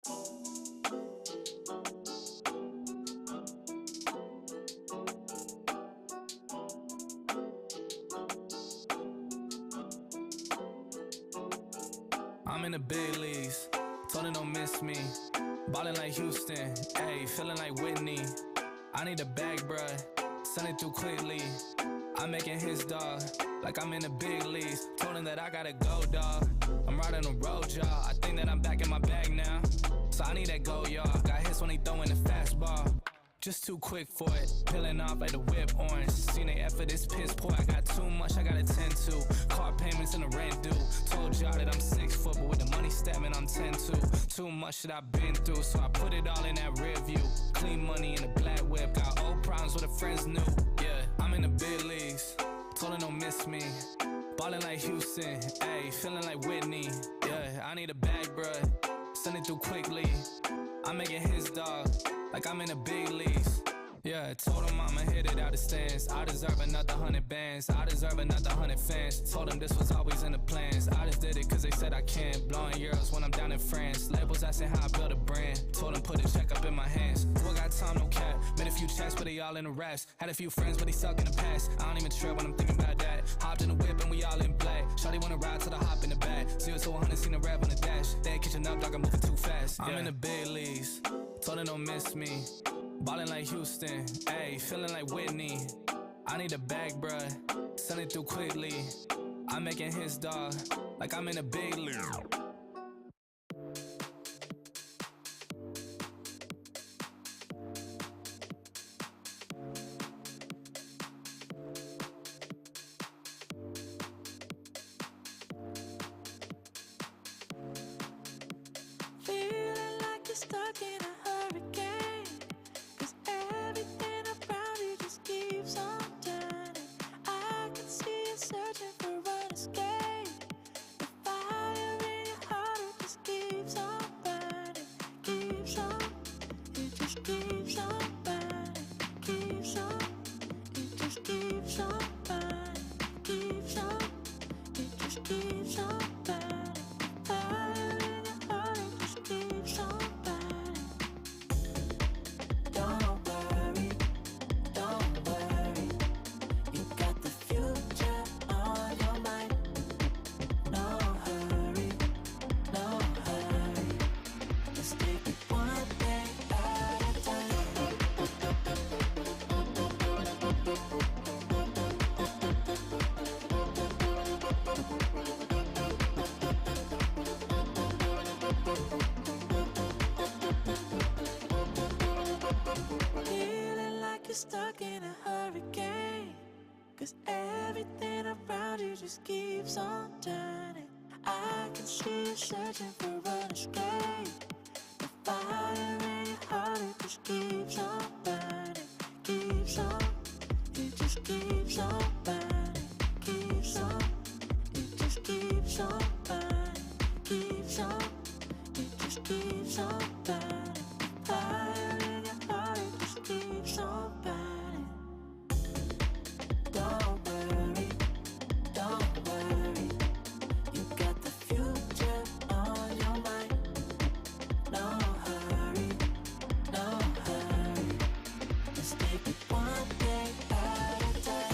I'm in the big leagues, told her don't miss me. Ballin' like Houston, ayy, feeling like Whitney. I need a bag, bruh, send it through quickly. I'm making his dog, like I'm in the big leagues. Told him that I gotta go, dog. I'm riding the road, y'all. I think that I'm back in my bag now. So I need that go, y'all. Got hits when he throwing the fastball. Just too quick for it, peeling off like the whip orange. Seen the effort, this piss poor. I got too much, I gotta tend to. Car payments and the rent due. Told y'all that I'm 6 foot, but with the money statement, I'm 10-2. Too much that I've been through, so I put it all in that rear view. Clean money in a black whip, got old problems with the friends new. Yeah, I'm in the big leagues, told her don't miss me. Ballin' like Houston, ayy, feeling like Whitney. Yeah, I need a bag, bruh, send it through quickly. I'm making his dog, like I'm in the big leagues. Yeah, told him I'ma hit it out the stands. I deserve another 100 bands. I deserve another 100 fans. Told him this was always in the plans. I just did it cause they said I can. Blowing euros when I'm down in France. Labels asking how I build a brand. Told him put a check up in my hands. Boy got time, no cap. Made a few checks, but they all in the rest. Had a few friends, but they stuck in the past. I don't even trip when I'm thinking about that. Hopped in the whip and we all in black. Shawty wanna ride till I hop in the back. 0 to 100, seen the rev on the dash. They ain't catching up, dog, I'm moving too fast. I'm in the big leagues. Told her don't miss me. Ballin' like Houston, ayy, feeling like Whitney. I need a bag, bruh, send it through quickly. I'm making his dog, like I'm in a big league. Feeling like you're stuck in a hurricane. Searching for an escape. The fire in your heart, it just keeps on burning. Keeps on, it just keeps on burning. Keeps on, it just keeps on burning. Keeps on, it just keeps on burning. Fire in your heart, it just keeps on burning. Don't worry, don't worry. You got the future. Stuck in a hurricane, cause everything around you just keeps on turning. I can see you searching for an escape. The fire in your heart, it just keeps on burning. Keeps on, it just keeps on burning. Keeps on, it just keeps on burning. Keeps on, it just keeps on burning. Fire in your heart, it just keeps on burning. Don't worry, don't worry. You got the future on your mind. No hurry, no hurry. Let's take it one day at a time.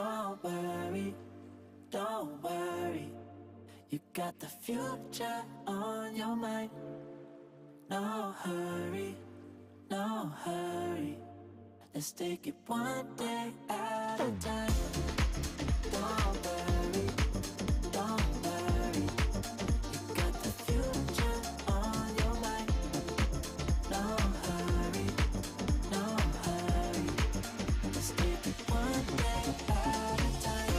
Don't worry, don't worry. You got the future on your mind. No hurry, no hurry. Let's take it one day at a time. Don't worry, don't worry. You got the future on your mind. No hurry, no hurry. Let's take it one day at a time.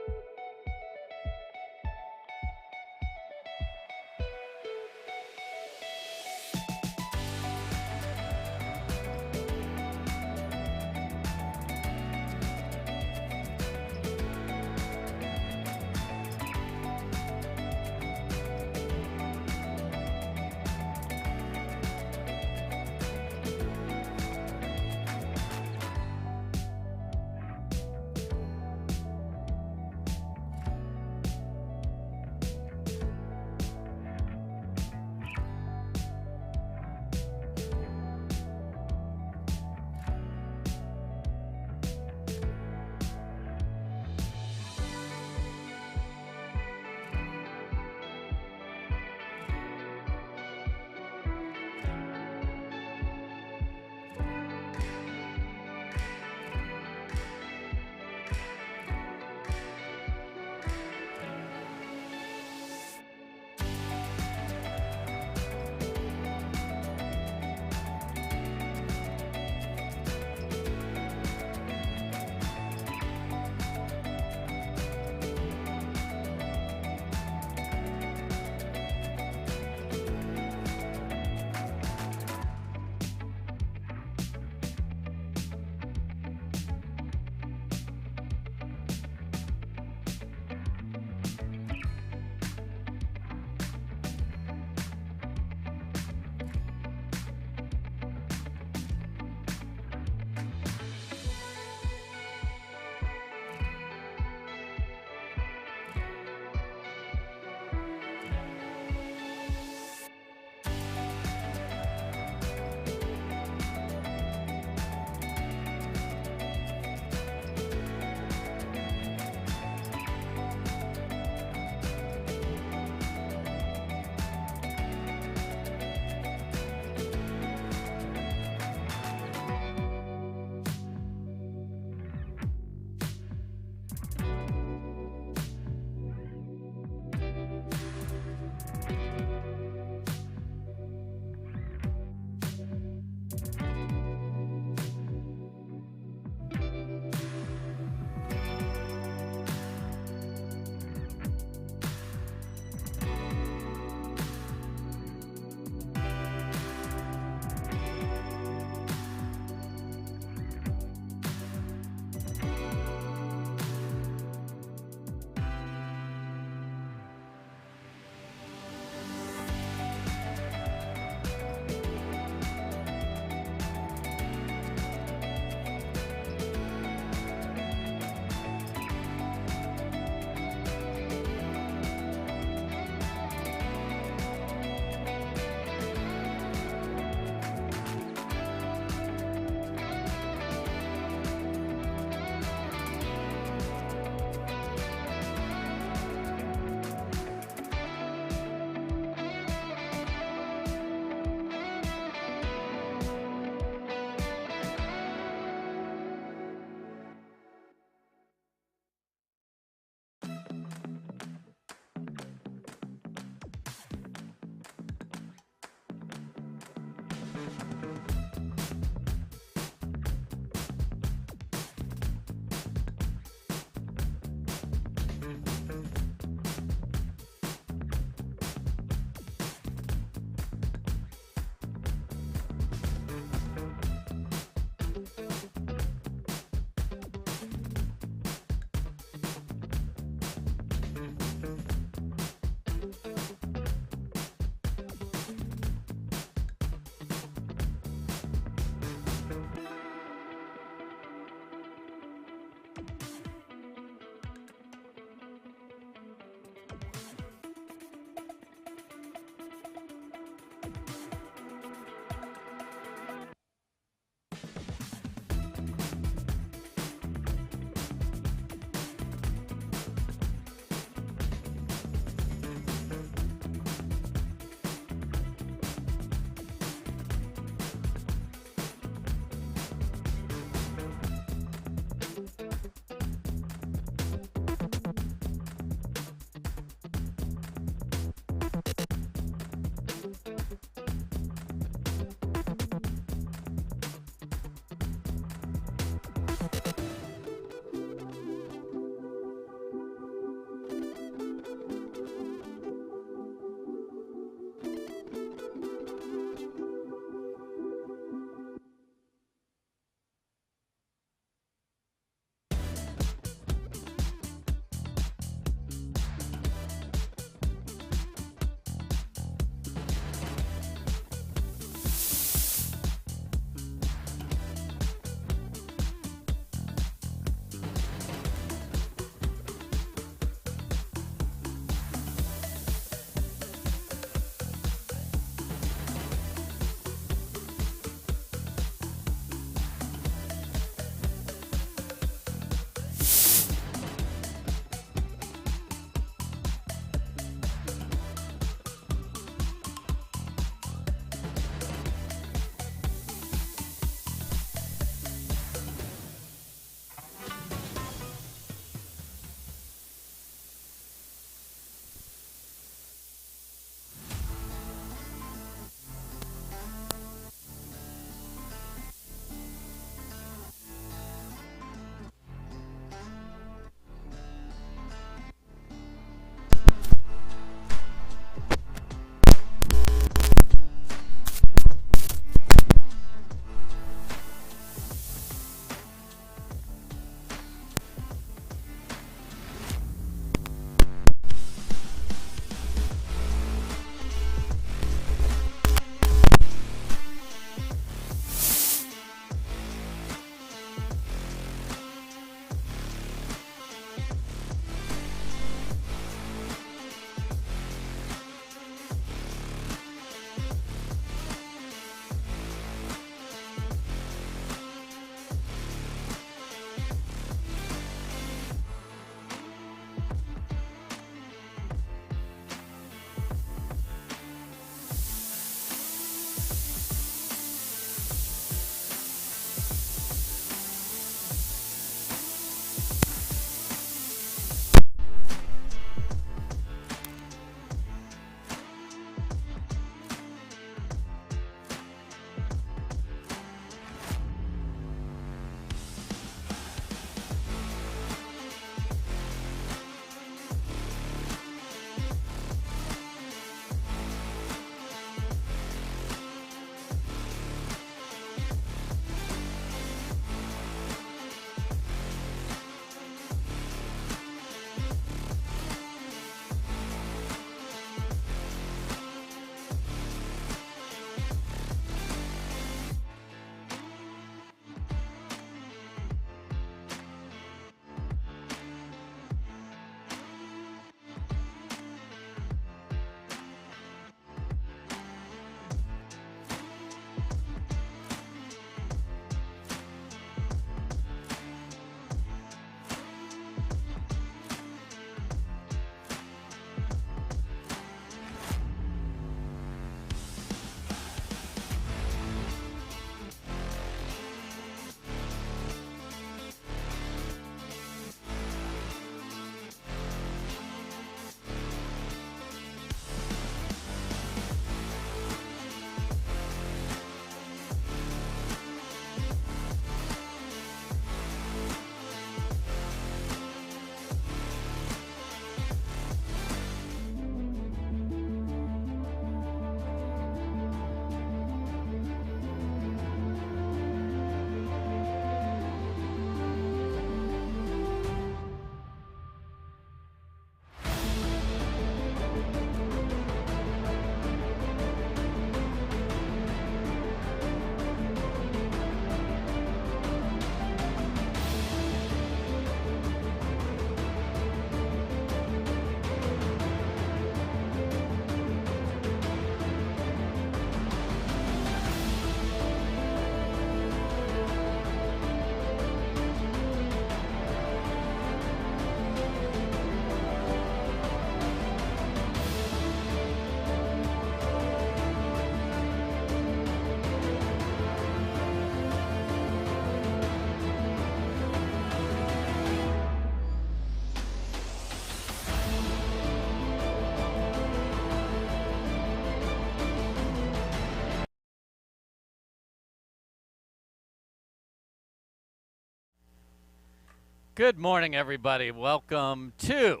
Good morning, everybody. Welcome to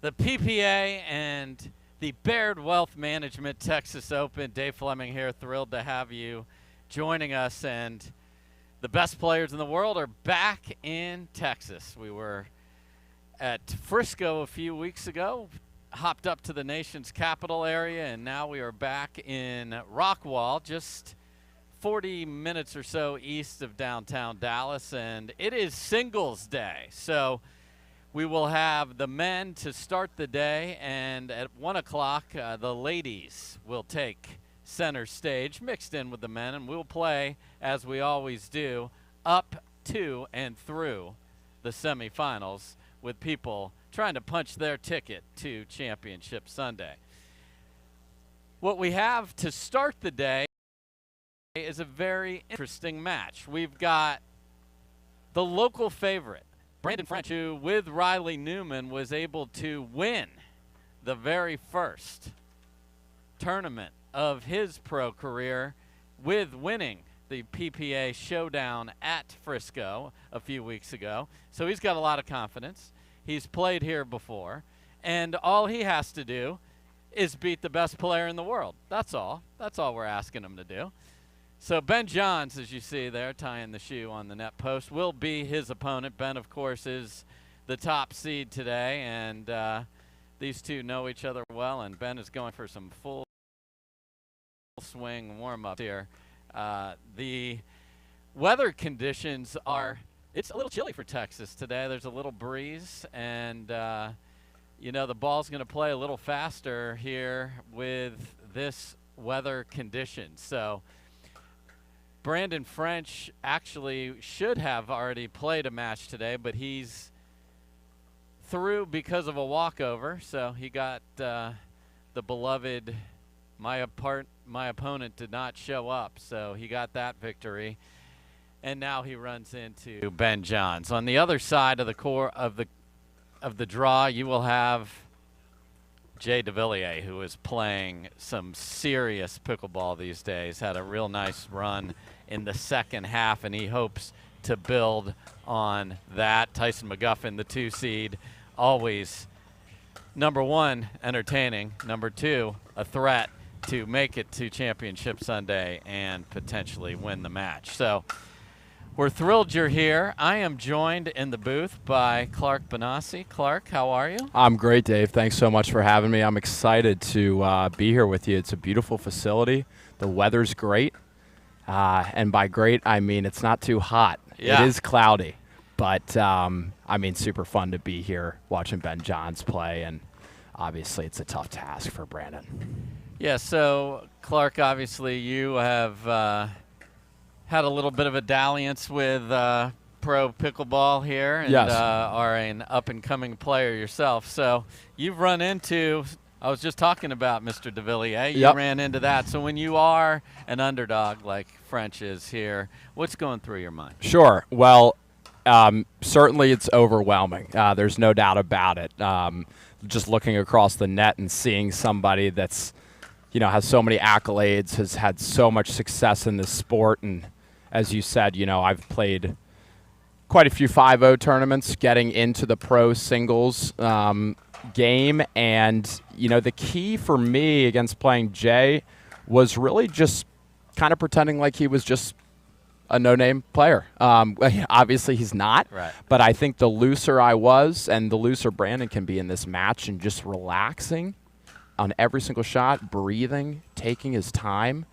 the PPA and the Baird Wealth Management Texas Open. Dave Fleming here, thrilled to have you joining us. And the best players in the world are back in Texas. We were at Frisco a few weeks ago, hopped up to the nation's capital area, and now we are back in Rockwall, just 40 minutes or so east of downtown Dallas, and it is singles day. So we will have the men to start the day, and at 1 o'clock, the ladies will take center stage, mixed in with the men, and we'll play, as we always do, up to and through the semifinals with people trying to punch their ticket to Championship Sunday. What we have to start the day is a very interesting match. We've got the local favorite, Brandon French, who with Riley Newman was able to win the very first tournament of his pro career with winning the PPA Showdown at Frisco a few weeks ago. So he's got a lot of confidence. He's played here before, and all he has to do is beat the best player in the world. That's all. That's all we're asking him to do. So Ben Johns, as you see there, tying the shoe on the net post, will be his opponent. Ben, of course, is the top seed today, and these two know each other well, and Ben is going for some full swing warm-up here. The weather conditions are, it's a little chilly for Texas today. There's a little breeze, and, you know, the ball's going to play a little faster here with this weather condition. So Brandon French actually should have already played a match today, but he's through because of a walkover. So he got the beloved, my opponent did not show up, so he got that victory. And now he runs into Ben Johns. On the other side of the core of the draw, you will have Jay Devilliers, who is playing some serious pickleball these days, had a real nice run in the second half, and he hopes to build on that. Tyson McGuffin, the 2 seed, always number 1, entertaining, number 2, a threat to make it to Championship Sunday and potentially win the match. So we're thrilled you're here. I am joined in the booth by Clark Benassi. Clark, how are you? I'm great, Dave. Thanks so much for having me. I'm excited to be here with you. It's a beautiful facility. The weather's great. And by great, I mean it's not too hot. Yeah. It is cloudy. But, I mean, super fun to be here watching Ben Johns play. And obviously it's a tough task for Brandon. Yeah, so, Clark, obviously you have had a little bit of a dalliance with pro pickleball here, and yes. Are an up-and-coming player yourself. So you've run into, I was just talking about Mr. Devilliers, you Yep. ran into that. So when you are an underdog like French is here, what's going through your mind? Sure. Well, certainly it's overwhelming. There's no doubt about it. Just looking across the net and seeing somebody that's, you know, has so many accolades, has had so much success in this sport. And as you said, you know, I've played quite a few 5-0 tournaments getting into the pro singles game. And, you know, the key for me against playing Jay was really just kind of pretending like he was just a no-name player. Obviously he's not, right. But I think the looser I was and the looser Brandon can be in this match and just relaxing on every single shot, breathing, taking his time,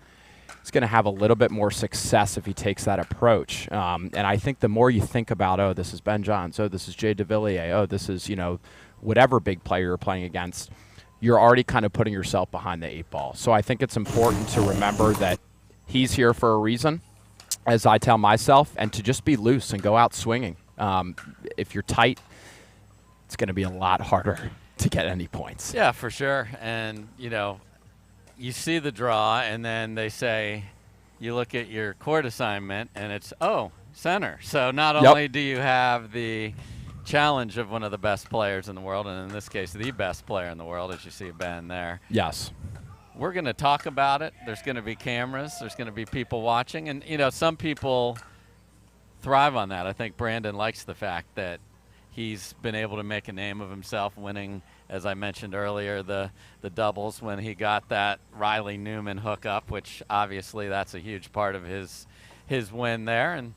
he's going to have a little bit more success if he takes that approach. And I think the more you think about, oh, this is Ben Johns, oh, this is Jay Devilliers, oh, this is, you know, whatever big player you're playing against, you're already kind of putting yourself behind the 8 ball. So I think it's important to remember that he's here for a reason, as I tell myself, and to just be loose and go out swinging. If you're tight, it's going to be a lot harder to get any points. Yeah, for sure. And, you know, you see the draw, and then they say, you look at your court assignment, and it's, oh, center. So not only do you have the challenge of one of the best players in the world, and in this case, the best player in the world, as you see Ben there. Yes. We're going to talk about it. There's going to be cameras. There's going to be people watching. And, you know, some people thrive on that. I think Brandon likes the fact that he's been able to make a name of himself, winning, as I mentioned earlier, the doubles when he got that Riley Newman hookup, which obviously that's a huge part of his win there. And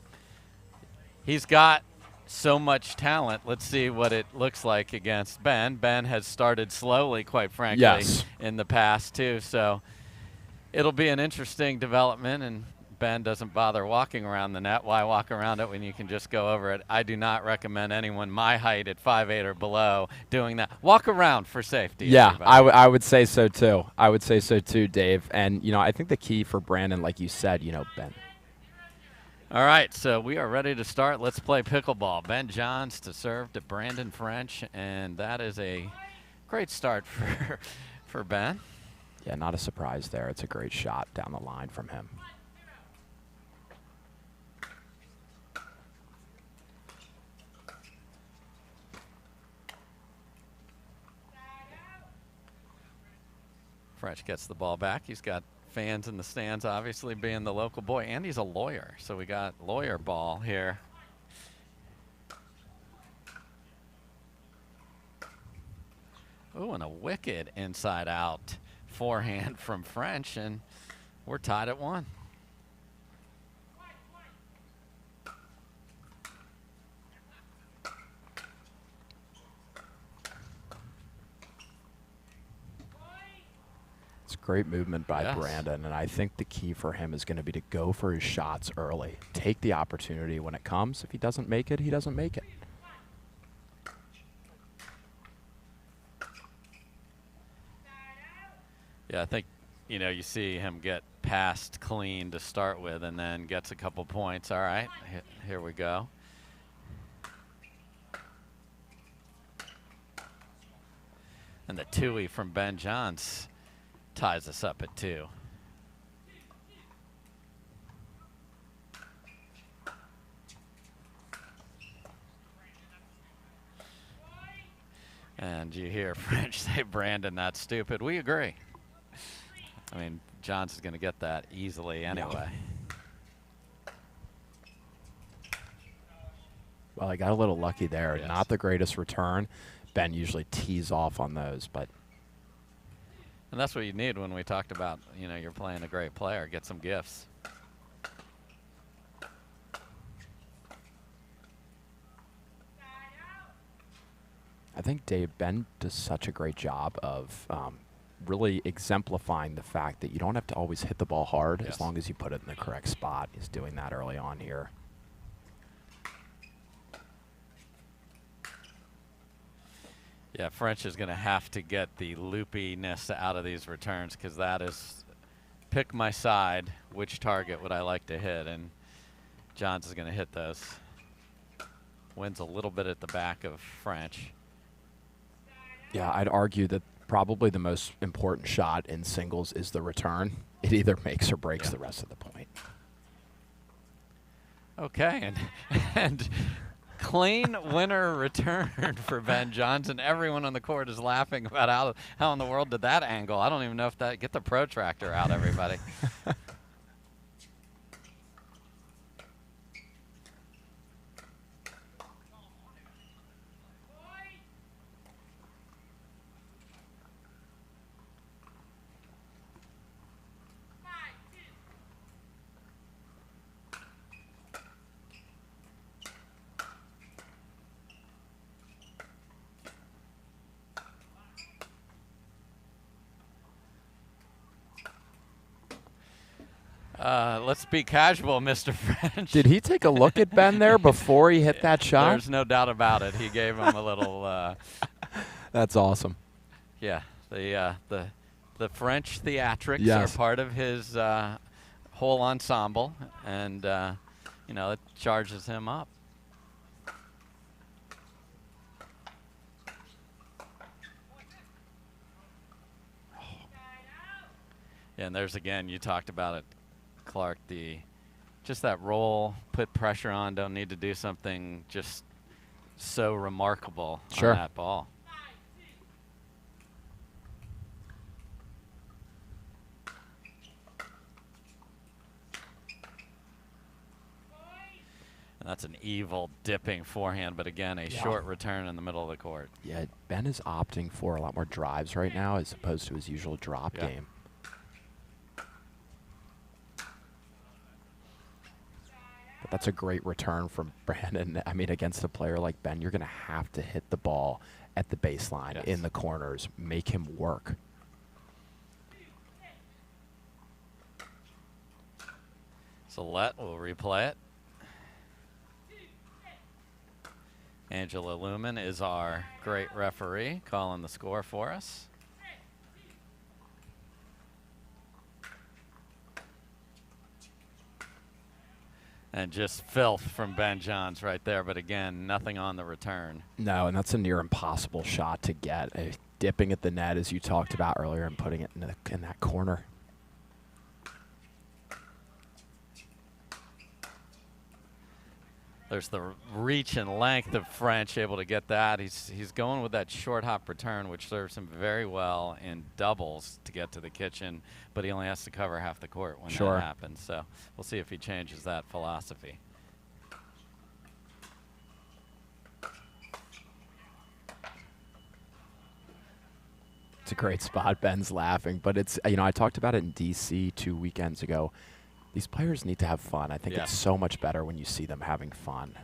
he's got so much talent. Let's see what it looks like against Ben. Ben has started slowly, quite frankly, Yes. in the past too. So it'll be an interesting development, and Ben doesn't bother walking around the net. Why walk around it when you can just go over it? I do not recommend anyone my height at 5'8" or below doing that. Walk around for safety. Yeah, I would say so too. I would say so too, Dave. And, I think the key for Brandon, like you said, Ben. All right, so we are ready to start. Let's play pickleball. Ben Johns to serve to Brandon French, and that is a great start for Ben. Yeah, not a surprise there. It's a great shot down the line from him. French gets the ball back. He's got fans in the stands, obviously, being the local boy, and he's a lawyer, so we got lawyer ball here. Ooh, and a wicked inside-out forehand from French, and we're tied at 1. Great movement by Yes. Brandon, and I think the key for him is going to be to go for his shots early. Take the opportunity when it comes. If he doesn't make it, he doesn't make it. Yeah, I think, you see him get past clean to start with and then gets a couple points. All right, here we go. And the two-y from Ben Johns ties us up at 2. And you hear French say, Brandon, that's stupid. We agree. I mean, Johns is going to get that easily anyway. Well, I got a little lucky there. Yes. Not the greatest return. Ben usually tees off on those, but And that's what you need when we talked about, you're playing a great player. Get some gifts. I think Ben does such a great job of really exemplifying the fact that you don't have to always hit the ball hard Yes. as long as you put it in the correct spot. He's doing that early on here. Yeah, French is going to have to get the loopiness out of these returns, because that is pick my side, which target would I like to hit, and Johns is going to hit those. Wins a little bit at the back of French. Yeah, I'd argue that probably the most important shot in singles is the return. It either makes or breaks the rest of the point. Okay, and clean winner return for Ben Johnson. Everyone on the court is laughing about how in the world did that angle. I don't even know if that, get the protractor out, everybody. Let's be casual, Mr. French. Did he take a look at Ben there before he hit that shot? There's no doubt about it. He gave him a little. That's awesome. Yeah, the French theatrics Yes. are part of his whole ensemble, and it charges him up. Yeah, and there's again, you talked about it, Clark, just that roll, put pressure on, don't need to do something just so remarkable on that ball. And that's an evil dipping forehand, but again, a short return in the middle of the court. Yeah, Ben is opting for a lot more drives right now as opposed to his usual drop game. But that's a great return from Brandon. I mean, against a player like Ben, you're going to have to hit the ball at the baseline, in the corners, make him work. So will replay it. Angela Lumen is our great referee, calling the score for us. And just filth from Ben Johns right there, but again, nothing on the return. No, and that's a near impossible shot to get. Dipping at the net, as you talked about earlier, and putting it in that corner. There's the reach and length of French, able to get that. He's going with that short hop return, which serves him very well in doubles to get to the kitchen, but he only has to cover half the court when that happens. So we'll see if he changes that philosophy. It's a great spot. Ben's laughing, but it's, you know, I talked about it in DC 2 weekends ago. These players need to have fun. I think it's so much better when you see them having fun.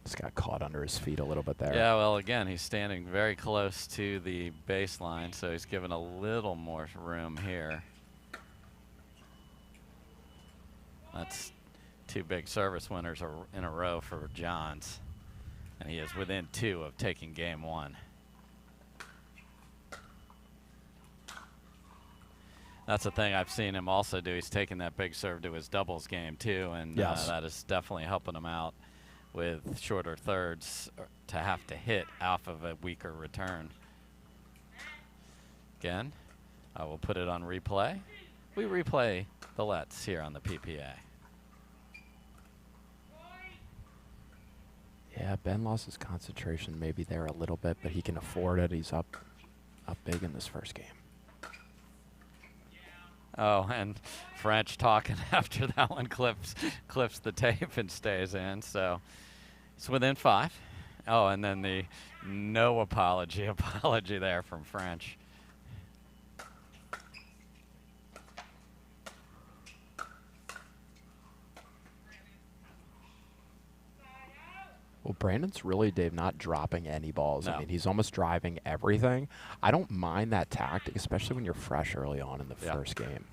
Just got caught under his feet a little bit there. Yeah, well, again, he's standing very close to the baseline, so he's given a little more room here. That's 2 big service winners in a row for Johns, and he is within 2 of taking game 1. That's the thing I've seen him also do. He's taking that big serve to his doubles game, too, and that is definitely helping him out with shorter thirds to have to hit off of a weaker return. Again, I will put it on replay. We replay the Let's here on the PPA. Yeah, Ben lost his concentration maybe there a little bit, but he can afford it. He's up big in this first game. Oh, and French talking after that one clips the tape and stays in. So it's within 5. Oh, and then the no apology there from French. Well, Brandon's really, Dave, not dropping any balls. I mean, he's almost driving everything. I don't mind that tactic, especially when you're fresh early on in the first game.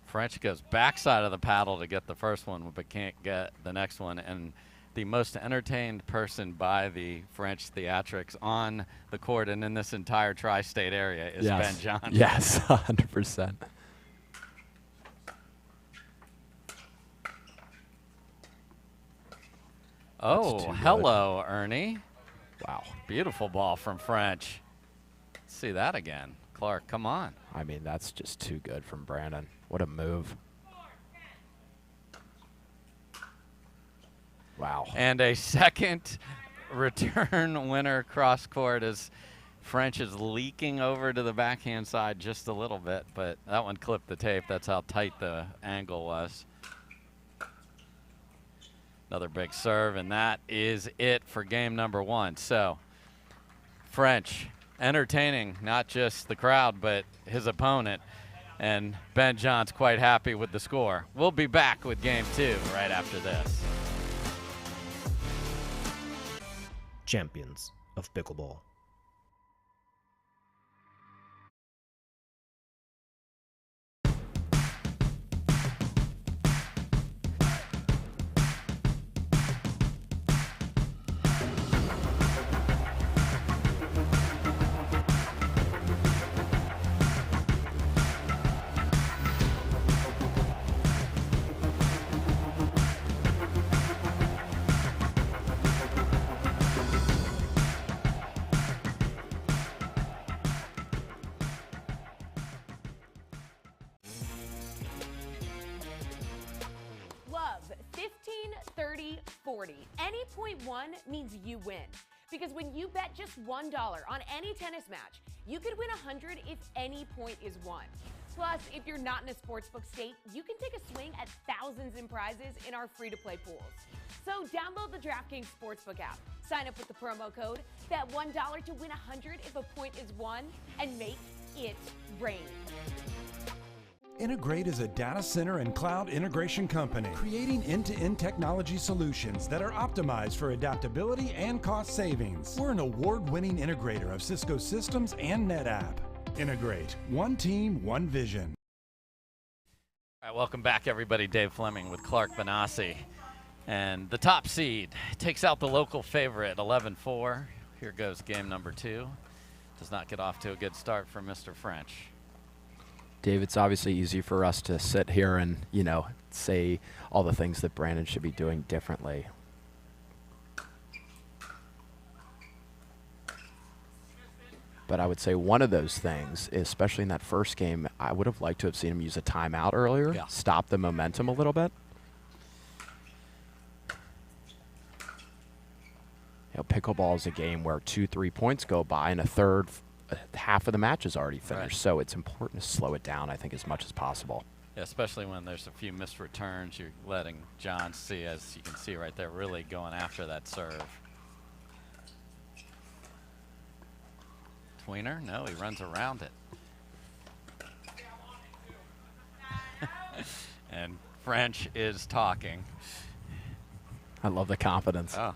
French goes backside of the paddle to get the first one, but can't get the next one. And the most entertained person by the French theatrics on the court and in this entire tri-state area is Ben Johns. Yes, 100%. Oh, hello, Ernie. Wow. Beautiful ball from French. Let's see that again. Clark, come on. I mean, that's just too good from Brandon. What a move. Wow. And a second return winner cross court as French is leaking over to the backhand side just a little bit, but that one clipped the tape. That's how tight the angle was. Another big serve, and that is it for game number 1. So French entertaining not just the crowd, but his opponent. And Ben Johns quite happy with the score. We'll be back with game 2 right after this. Champions of Pickleball. Love 15, 30, 40. Any point one means you win. Because when you bet just $1 on any tennis match, you could win $100 if any point is won. Plus, if you're not in a sportsbook state, you can take a swing at thousands in prizes in our free-to-play pools. So download the DraftKings Sportsbook app, sign up with the promo code, bet $1 to win $100 if a point is won, and make it rain. Integrate is a data center and cloud integration company creating end-to-end technology solutions that are optimized for adaptability and cost savings. We're an award-winning integrator of Cisco systems and NetApp. Integrate. One team, one vision. All right, welcome back, everybody. Dave Fleming with Clark Benassi. And the top seed takes out the local favorite, 11-4. Here goes game number 2. Does not get off to a good start for Mr. French. Dave, it's obviously easy for us to sit here and, you know, say all the things that Brandon should be doing differently. But I would say one of those things, especially in that first game, I would have liked to have seen him use a timeout earlier, stop the momentum a little bit. You know, pickleball is a game where 2-3 points go by and half of the match is already finished. Right. So it's important to slow it down, I think, as much as possible. Yeah, especially when there's a few missed returns. You're letting John see, as you can see right there, really going after that serve. Tweener? No, he runs around it. And French is talking. I love the confidence. Oh.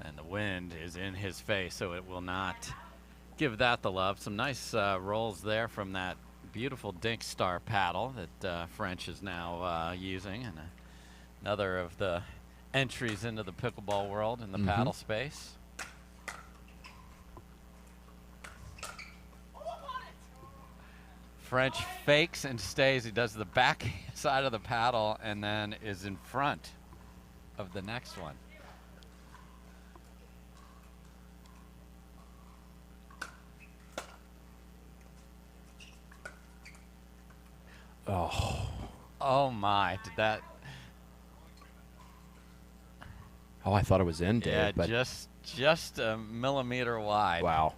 And the wind is in his face, so it will not give that the love. Some nice rolls there from that beautiful Dink Star paddle that French is now using, and another of the entries into the pickleball world in the paddle space. French fakes and stays. He does the back side of the paddle and then is in front of the next one. Oh my, did that? Oh, I thought it was in, Dave. Yeah, but just a millimeter wide. Wow.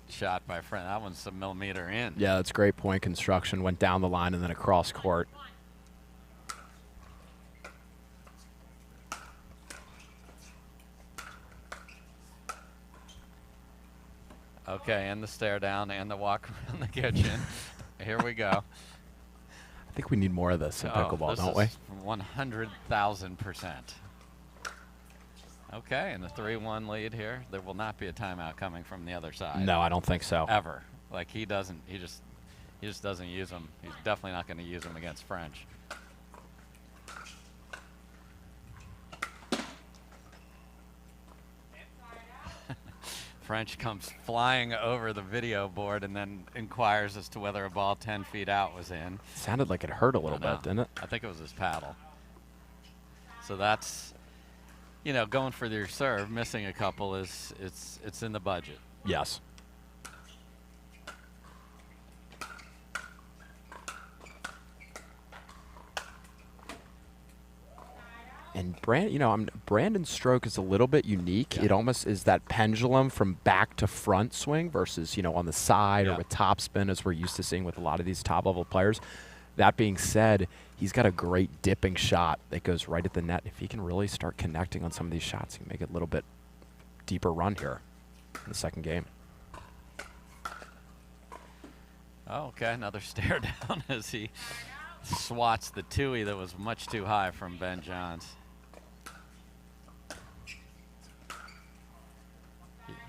Shot by friend. That one's a millimeter in. Yeah, that's great point construction. Went down the line and then across court. Okay, and the stare down and the walk around the kitchen. Here we go. I think we need more of this in pickleball, don't we? 100,000%. Okay, and the 3-1 lead here. There will not be a timeout coming from the other side. No, I don't think so. Ever. Like he just doesn't use them. He's definitely not going to use them against French. French comes flying over the video board and then inquires as to whether a ball 10 feet out was in. Sounded like it hurt a little bit, didn't it? I think it was his paddle. So that's, you know, going for your serve, missing a couple is it's in the budget. Yes. And Brandon's stroke is a little bit unique. It almost is that pendulum from back to front swing versus, you know, on the side or with topspin, as we're used to seeing with a lot of these top-level players. That being said, he's got a great dipping shot that goes right at the net. If he can really start connecting on some of these shots, he can make it a little bit deeper run here in the second game. Oh, okay, another stare down as he swats the two-y that was much too high from Ben Johns.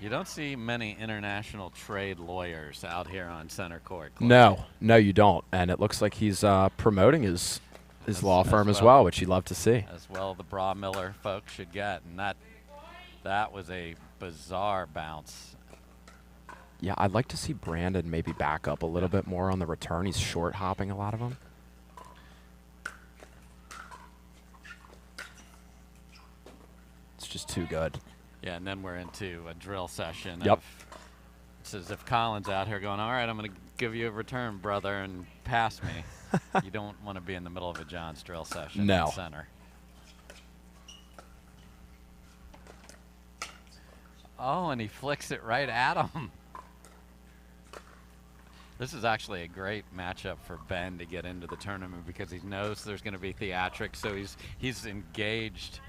You don't see many international trade lawyers out here on center court. No, you don't. And it looks like he's promoting his law firm as well, which you'd love to see. As well, the Bra Miller folks should get. And that was a bizarre bounce. Yeah, I'd like to see Brandon maybe back up a little bit more on the return. He's short hopping a lot of them. just too good. Yeah, and then we're into a drill session. Yep. It's as if Colin's out here going, all right, I'm going to give you a return, brother, and pass me. You don't want to be in the middle of a John's drill session in the center. Oh, and he flicks it right at him. This is actually a great matchup for Ben to get into the tournament because he knows there's going to be theatrics, so he's engaged.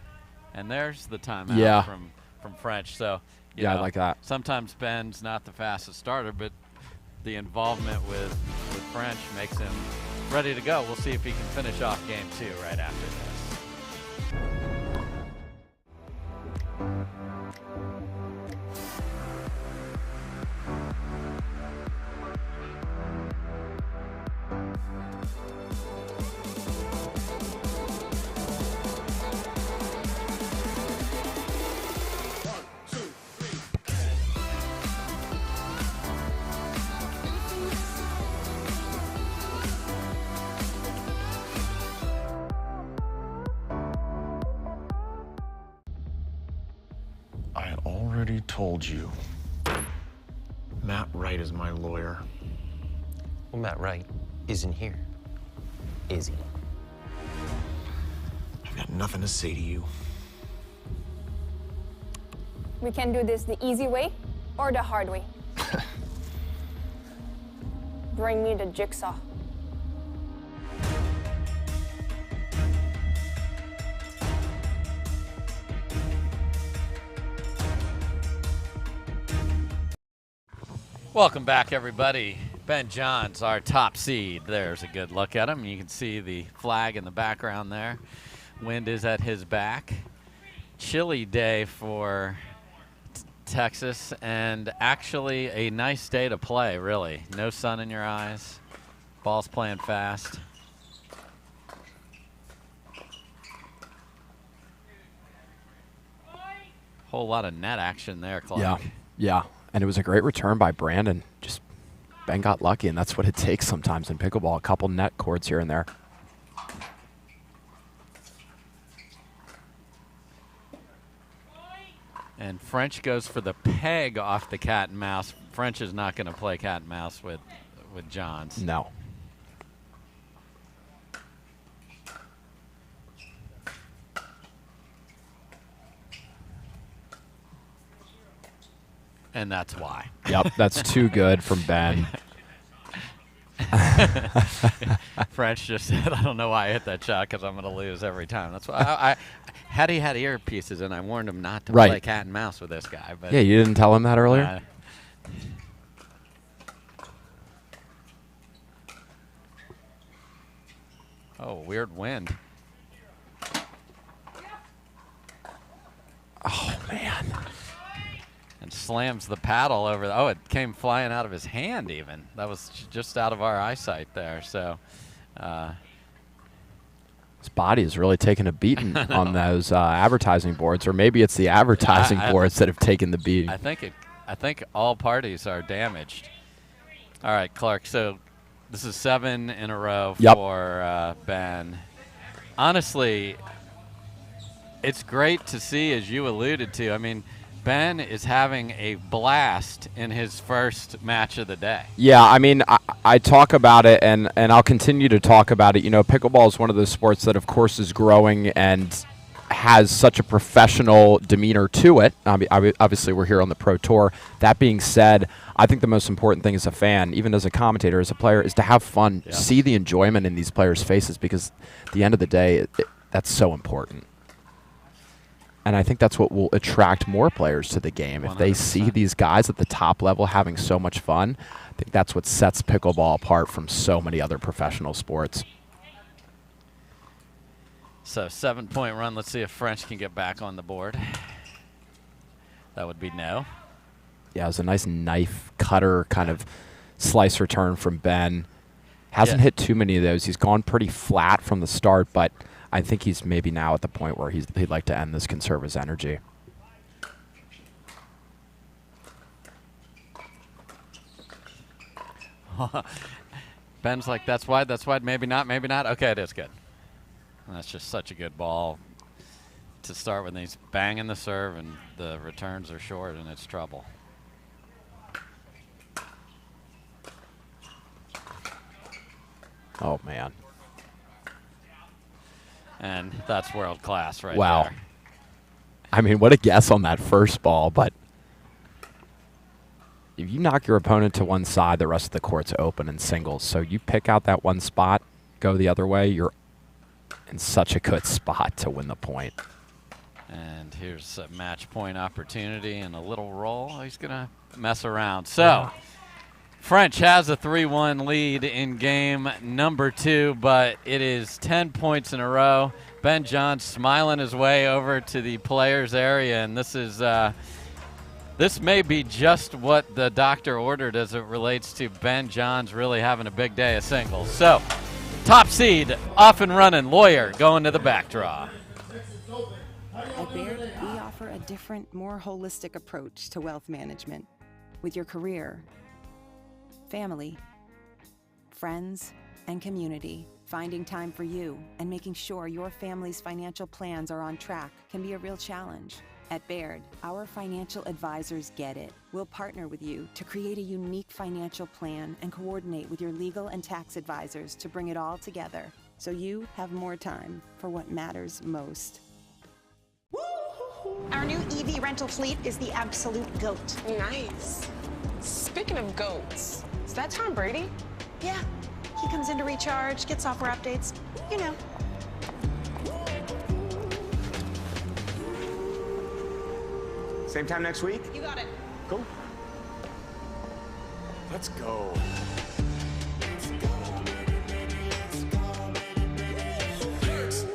And there's the timeout from French. So you know, I like that. Sometimes Ben's not the fastest starter, but the involvement with French makes him ready to go. We'll see if he can finish off game 2 right after this. Told you. Matt Wright is my lawyer. Well, Matt Wright isn't here, is he? I've got nothing to say to you. We can do this the easy way or the hard way. Bring me the jigsaw. Welcome back, everybody. Ben Johns, our top seed. There's a good look at him. You can see the flag in the background there. Wind is at his back. Chilly day for Texas, and actually a nice day to play, really. No sun in your eyes. Ball's playing fast. Whole lot of net action there, Clark. Yeah. And it was a great return by Brandon. Just Ben got lucky, and that's what it takes sometimes in pickleball. A couple net cords here and there. And French goes for the peg off the cat and mouse. French is not going to play cat and mouse with Johns. No. And that's why. Yep, that's too good from Ben. French just said, I don't know why I hit that shot because I'm going to lose every time. That's why had he had earpieces, and I warned him not to play cat and mouse with this guy. But yeah, you didn't tell him that earlier? Oh, weird wind. Oh, man. And slams the paddle over. Oh, it came flying out of his hand even. That was just out of our eyesight there. So his body is really taking a beating on those advertising boards, or maybe it's the advertising boards that have taken the beating. I think all parties are damaged. All right, Clark. So this is 7 in a row for Ben. Honestly, it's great to see, as you alluded to. I mean, Ben is having a blast in his first match of the day. Yeah, I mean, I talk about it, and I'll continue to talk about it. You know, pickleball is one of those sports that, of course, is growing and has such a professional demeanor to it. Obviously, we're here on the Pro Tour. That being said, I think the most important thing as a fan, even as a commentator, as a player, is to have fun, see the enjoyment in these players' faces, because at the end of the day, that's so important. And I think that's what will attract more players to the game. 100%. If they see these guys at the top level having so much fun, I think that's what sets pickleball apart from so many other professional sports. So 7-point run. Let's see if French can get back on the board. That would be no. Yeah, it was a nice knife cutter kind of slice return from Ben. Hasn't hit too many of those. He's gone pretty flat from the start, but I think he's maybe now at the point where he'd like to end this, conserve his energy. Ben's like, that's wide, maybe not. Okay, it is good. And that's just such a good ball to start when he's banging the serve and the returns are short, and it's trouble. Oh, man. And that's world class right wow. there. I mean, what a guess on that first ball, but if you knock your opponent to one side, the rest of the court's open in singles. So you pick out that one spot, go the other way, you're in such a good spot to win the point. And here's a match point opportunity and a little roll. He's going to mess around. So French has a 3-1 lead in game number 2, but it is 10 points in a row. Ben John smiling his way over to the players area, and this is this may be just what the doctor ordered as it relates to Ben John's really having a big day of singles. So top seed off and running. Lawyer going to the back draw. At Baird, we offer a different, more holistic approach to wealth management. With your career, family, friends, and community, finding time for you and making sure your family's financial plans are on track can be a real challenge. At Baird, our financial advisors get it. We'll partner with you to create a unique financial plan and coordinate with your legal and tax advisors to bring it all together so you have more time for what matters most. Our new EV rental fleet is the absolute GOAT. Nice. Speaking of goats, is that Tom Brady? Yeah. He comes in to recharge, get software updates, you know. Same time next week? You got it. Cool. Let's go.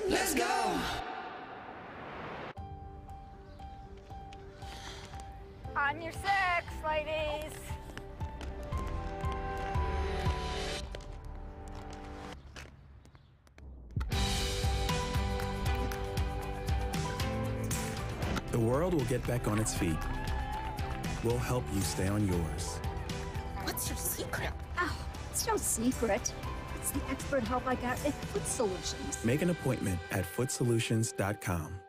Let's go. On your six, ladies. The world will get back on its feet. We'll help you stay on yours. What's your secret? Oh, it's no secret. It's the expert help I got at Foot Solutions. Make an appointment at footsolutions.com.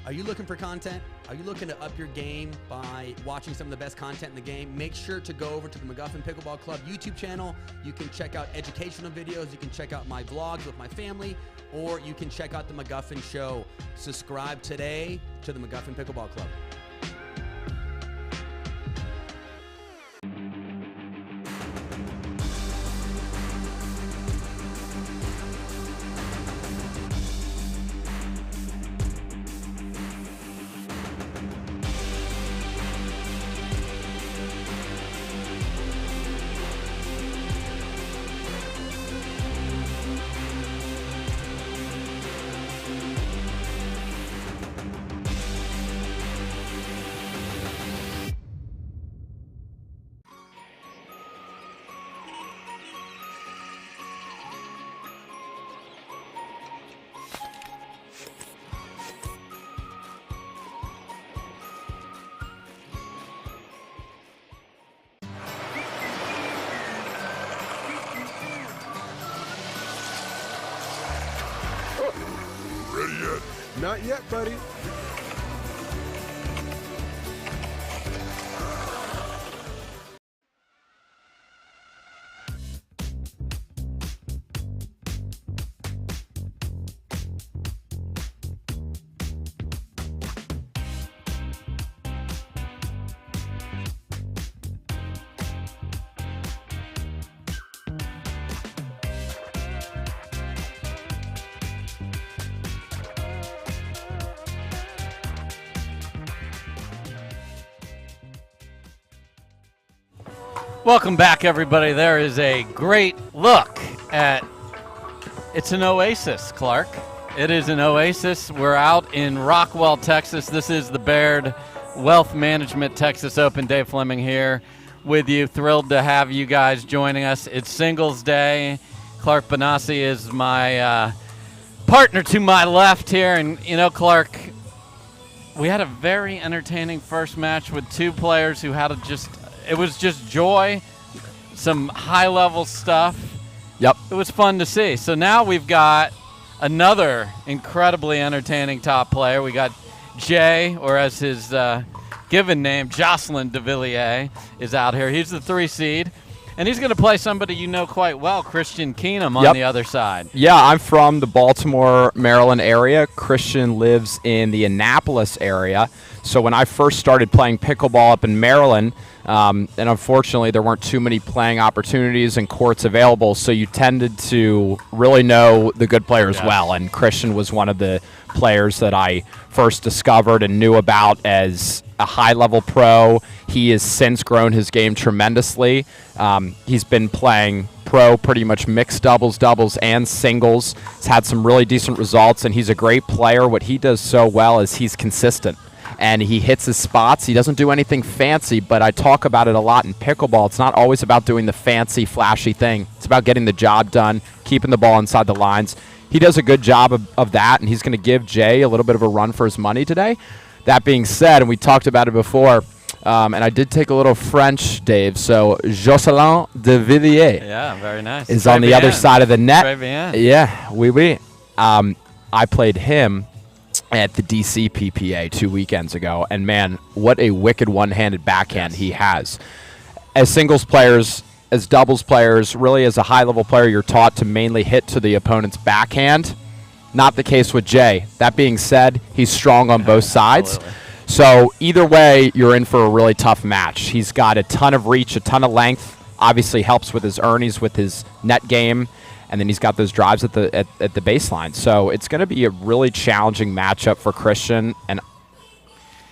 Are you looking for content? Are you looking to up your game by watching some of the best content in the game? Make sure to go over to the McGuffin Pickleball Club YouTube channel. You can check out educational videos. You can check out my vlogs with my family, or you can check out the McGuffin Show. Subscribe today to the McGuffin Pickleball Club. Not yet, buddy. Welcome back, everybody. There is a great look at, it's an Oasis, Clark. It is an Oasis. We're out in Rockwall, Texas. This is the Baird Wealth Management Texas Open. Dave Fleming here with you. Thrilled to have you guys joining us. It's Singles Day. Clark Benassi is my partner to my left here. And, you know, Clark, we had a very entertaining first match with two players who had it was just joy, some high-level stuff. Yep. It was fun to see. So now we've got another incredibly entertaining top player. We got Jay, or as his given name, Jocelyn Devilliers, is out here. He's the 3 seed. And he's going to play somebody you know quite well, Christian Keenum, on the other side. Yeah, I'm from the Baltimore, Maryland area. Christian lives in the Annapolis area. So when I first started playing pickleball up in Maryland, and unfortunately there weren't too many playing opportunities and courts available, so you tended to really know the good players well. And Christian was one of the players that I first discovered and knew about as a high-level pro. He has since grown his game tremendously. He's been playing pro pretty much mixed doubles, and singles. He's had some really decent results, and he's a great player. What he does so well is he's consistent, and he hits his spots. He doesn't do anything fancy, but I talk about it a lot in pickleball. It's not always about doing the fancy, flashy thing. It's about getting the job done, keeping the ball inside the lines. He does a good job of that, and he's going to give Jay a little bit of a run for his money today. That being said, and we talked about it before, and I did take a little French, Dave, so Jocelyn Devilliers very nice. is on the other side of the net. Très bien. Yeah, oui. I played him at the DC PPA 2 weekends ago, and man, what a wicked one-handed backhand he has. As singles players, as doubles players, really as a high-level player, you're taught to mainly hit to the opponent's backhand. Not the case with Jay. That being said, he's strong on both sides. So either way, you're in for a really tough match. He's got a ton of reach, a ton of length. Obviously helps with his earnings, with his net game. And then he's got those drives at the baseline. So it's going to be a really challenging matchup for Christian, and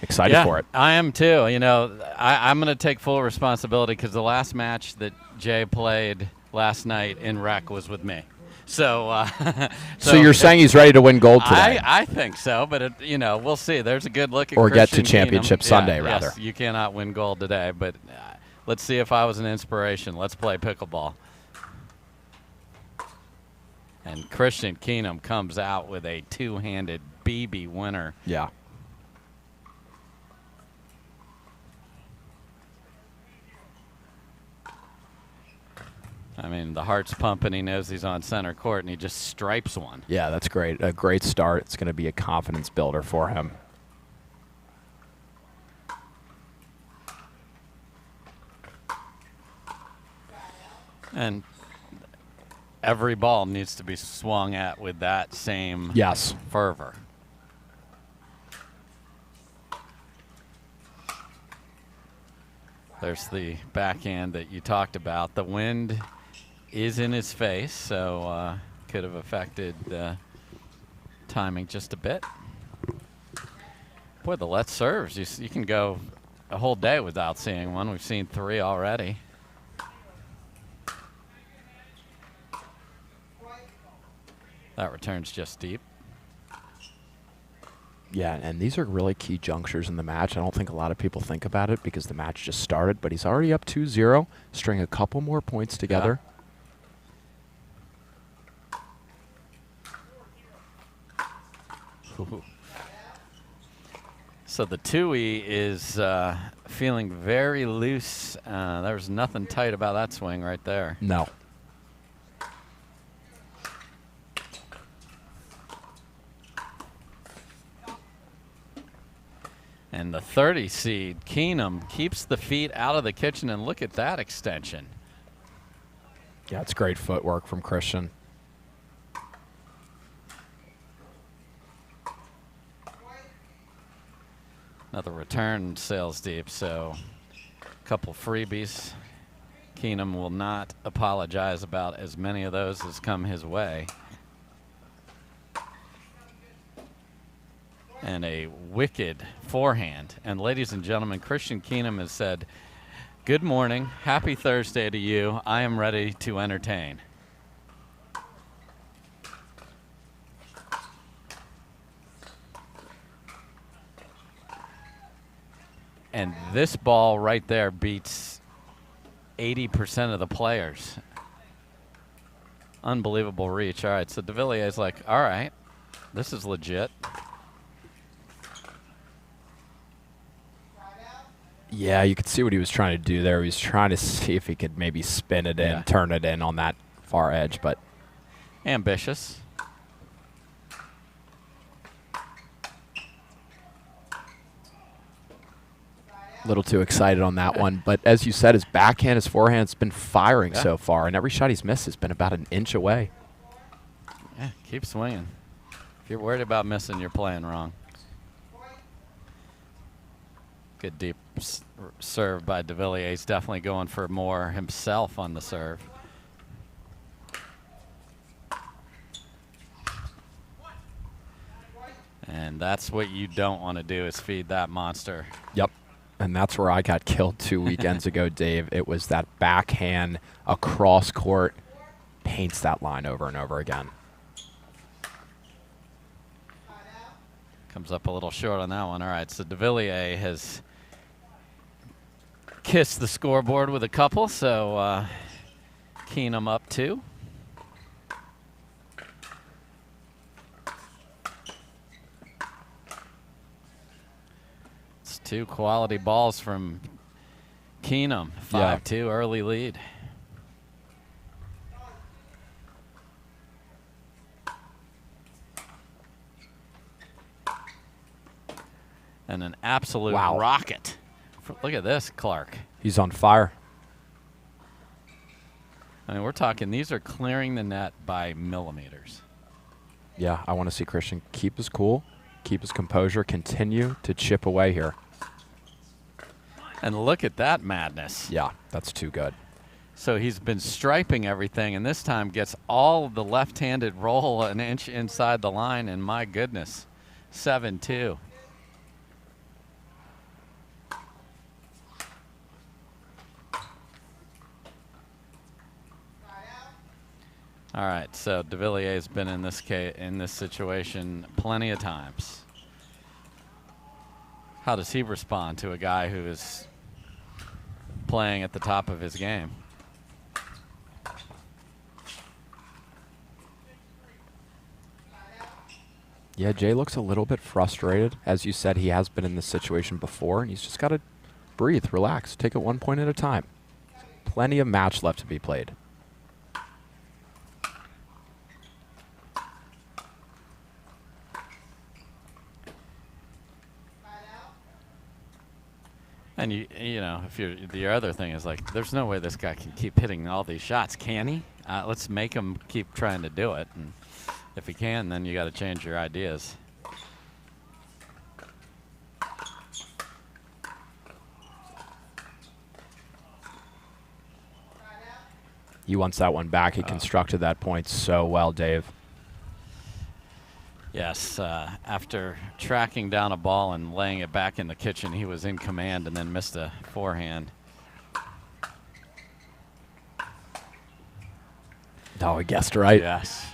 excited for it. I am too. You know, I'm going to take full responsibility because the last match that Jay played last night in rec was with me. So you're saying he's ready to win gold today? I think so, but we'll see. There's a good look at or Christian get to championship Keenum. Sunday, rather. Yes, you cannot win gold today, but let's see if I was an inspiration. Let's play pickleball. And Christian Keenum comes out with a 2-handed BB winner. Yeah. I mean, the heart's pumping. He knows he's on center court, and he just stripes one. Yeah, that's great. A great start. It's going to be a confidence builder for him. And every ball needs to be swung at with that same fervor. There's the backhand that you talked about. The wind is in his face, so could have affected the timing just a bit. Boy, the let serves. You can go a whole day without seeing one. We've seen 3 already. That return's just deep. Yeah, and these are really key junctures in the match. I don't think a lot of people think about it because the match just started, but he's already up 2-0, string a couple more points together. Ooh. So the 2E is feeling very loose. There's nothing tight about that swing right there. No. And the 30 seed, Keenum, keeps the feet out of the kitchen, and look at that extension. Yeah, it's great footwork from Christian. Another return sails deep, so a couple freebies. Keenum will not apologize about as many of those as come his way. And a wicked forehand. And ladies and gentlemen, Christian Keenum has said, "Good morning, happy Thursday to you. I am ready to entertain." And this ball right there beats 80% of the players. Unbelievable reach. All right, so Devilliers is like, all right, this is legit. Yeah, you could see what he was trying to do there. He was trying to see if he could maybe spin it in, turn it in on that far edge, but ambitious. A little too excited on that one. But as you said, his backhand, his forehand has been firing so far, and every shot he's missed has been about an inch away. Yeah, keep swinging. If you're worried about missing, you're playing wrong. Good deep serve by Devilliers. He's definitely going for more himself on the serve. And that's what you don't want to do, is feed that monster. Yep. And that's where I got killed 2 weekends ago, Dave. It was that backhand across court, paints that line over and over again. Comes up a little short on that one. All right, so Devilliers has kissed the scoreboard with a couple, so Keenum up 2. It's 2 quality balls from Keenum. 5-2 early lead. And an absolute rocket. Look at this, Clark. He's on fire. I mean, we're talking, these are clearing the net by millimeters. Yeah, I want to see Christian keep his cool, keep his composure, continue to chip away here. And look at that madness. Yeah, that's too good. So he's been striping everything, and this time gets all of the left-handed roll an inch inside the line, and my goodness, 7-2. All right, so Devilliers has been in this situation plenty of times. How does he respond to a guy who is playing at the top of his game? Yeah, Jay looks a little bit frustrated. As you said, he has been in this situation before, and he's just got to breathe, relax, take it 1 point at a time. Plenty of match left to be played. And you know, if you're, the other thing is like, there's no way this guy can keep hitting all these shots, can he? Let's make him keep trying to do it, and if he can, then you got to change your ideas. He wants that one back. He constructed that point so well, Dave. Yes, after tracking down a ball and laying it back in the kitchen, he was in command and then missed a forehand. Oh, he guessed right. Yes,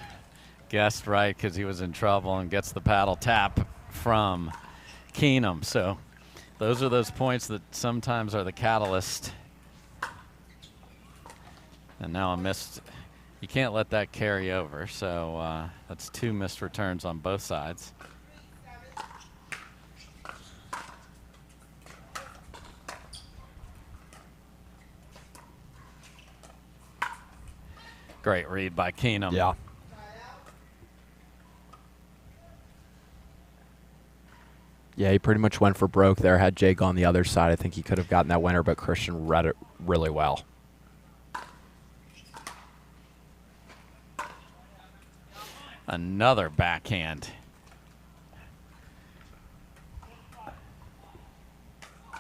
guessed right, because he was in trouble, and gets the paddle tap from Keenum. So those are those points that sometimes are the catalyst. And now a missed. You can't let that carry over, so that's 2 missed returns on both sides. Great read by Keenum. Yeah. Yeah, he pretty much went for broke there. Had Jay gone the other side, I think he could have gotten that winner, but Christian read it really well. Another backhand.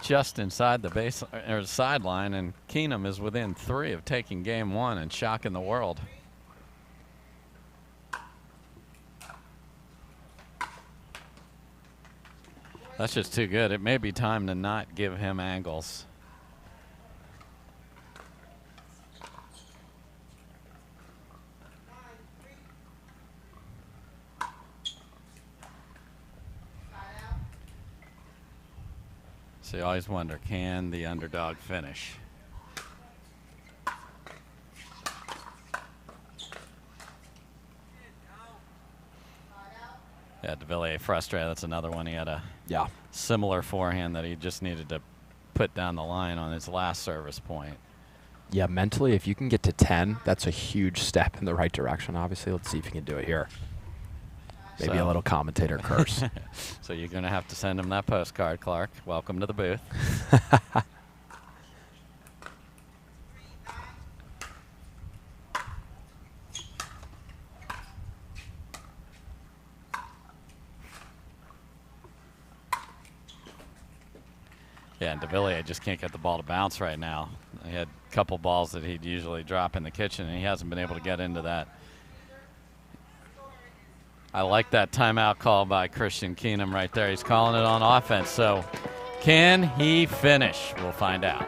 Just inside the base or sideline, and Keenum is within 3 of taking game 1 and shocking the world. That's just too good. It may be time to not give him angles. So you always wonder, can the underdog finish? Yeah, Devilliers frustrated. That's another one. He had a similar forehand that he just needed to put down the line on his last service point. Yeah, mentally, if you can get to 10, that's a huge step in the right direction. Obviously, let's see if you can do it here. Maybe a little commentator curse. So you're going to have to send him that postcard, Clark. Welcome to the booth. Yeah, and Devilliers just can't get the ball to bounce right now. He had a couple balls that he'd usually drop in the kitchen, and he hasn't been able to get into that. I like that timeout call by Christian Keenum right there. He's calling it on offense. So can he finish? We'll find out.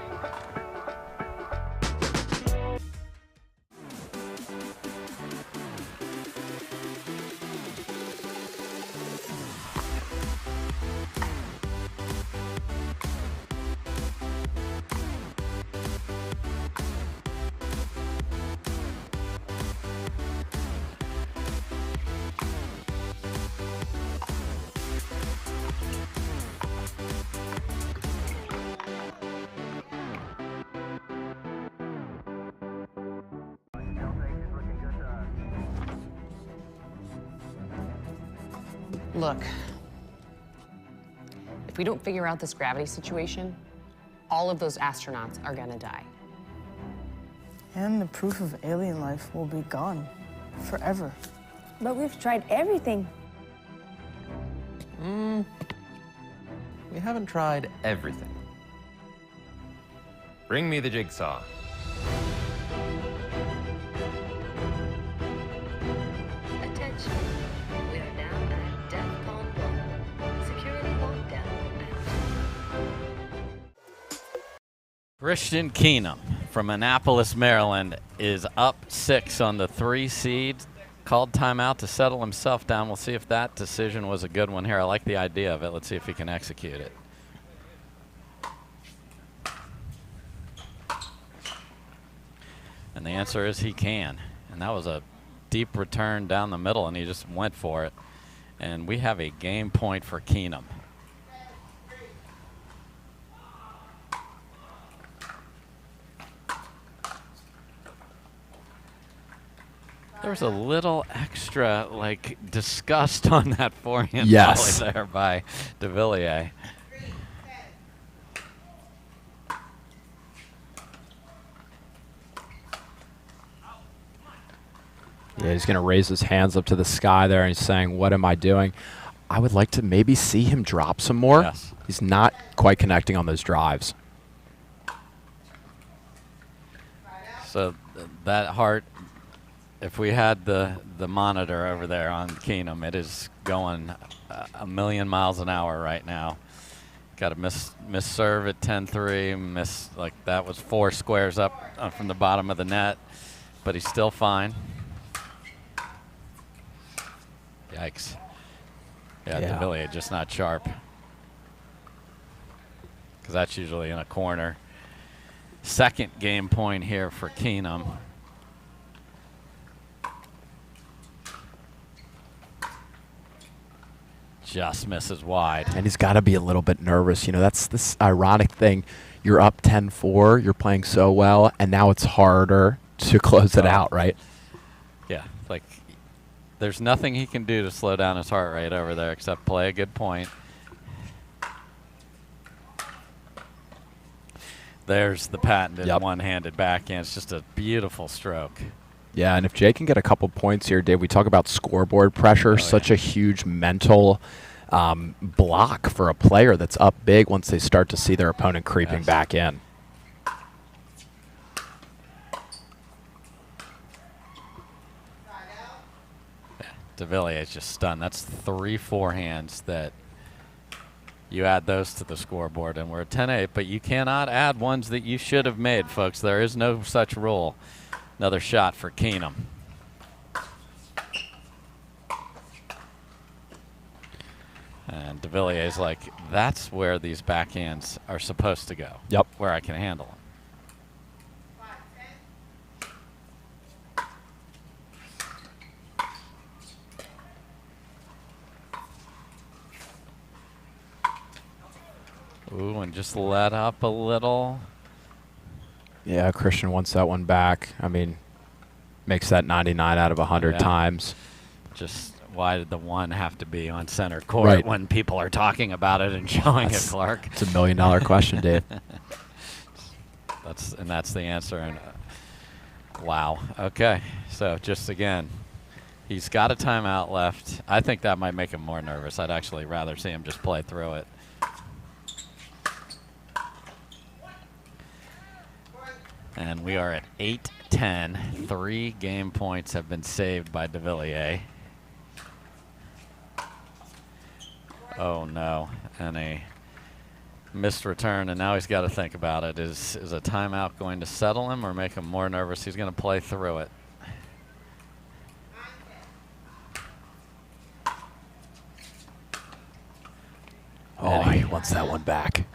Look, if we don't figure out this gravity situation, all of those astronauts are gonna die. And the proof of alien life will be gone forever. But we've tried everything. We haven't tried everything. Bring me the jigsaw. Attention. We are now at DEFCON 1. Security lockdown Christian Keenum from Annapolis, Maryland is up 6 on the 3 seed. Called timeout to settle himself down. We'll see if that decision was a good one here. I like the idea of it. Let's see if he can execute it. And the answer is he can. And that was a deep return down the middle, and he just went for it. And we have a game point for Keenum. There was a little extra, like, disgust on that forehand Yes. volley there by Devilliers. Yeah, he's going to raise his hands up to the sky there, and he's saying, what am I doing? I would like to maybe see him drop some more. Yes. He's not quite connecting on those drives. So that heart, if we had the monitor over there on Keenum, it is going a million miles an hour right now. Got a miss serve at 10-3, like that was 4 squares up from the bottom of the net, but he's still fine. Yikes. Yeah, Devilliers just not sharp. Because that's usually in a corner. Second game point here for Keenum. Just misses wide. And he's got to be a little bit nervous. You know, that's this ironic thing. You're up 10-4, you're playing so well, and now it's harder to close it out, right? Yeah, like there's nothing he can do to slow down his heart rate over there except play a good point. There's the patented one-handed backhand. It's just a beautiful stroke. Yeah, and if Jay can get a couple points here, Dave, we talk about scoreboard pressure, such a huge mental block for a player that's up big once they start to see their opponent creeping back in. Devilliers just stunned. That's 3 forehands that you add those to the scoreboard, and we're at 10-8, but you cannot add ones that you should have made, folks. There is no such rule. Another shot for Keenum. And Devilliers like, that's where these backhands are supposed to go. Yep. Where I can handle them. Ooh, and just let up a little. Yeah, Christian wants that one back. I mean, makes that 99 out of 100 times. Just why did the one have to be on center court when people are talking about it and showing it, Clark? It's $1 million question, Dave. That's the answer. And wow. Okay. So just again, he's got a timeout left. I think that might make him more nervous. I'd actually rather see him just play through it. And we are at 8-10. 3 game points have been saved by Devilliers. Oh no, and a missed return, and now he's got to think about it. Is a timeout going to settle him or make him more nervous? He's going to play through it. Oh, he wants that one back.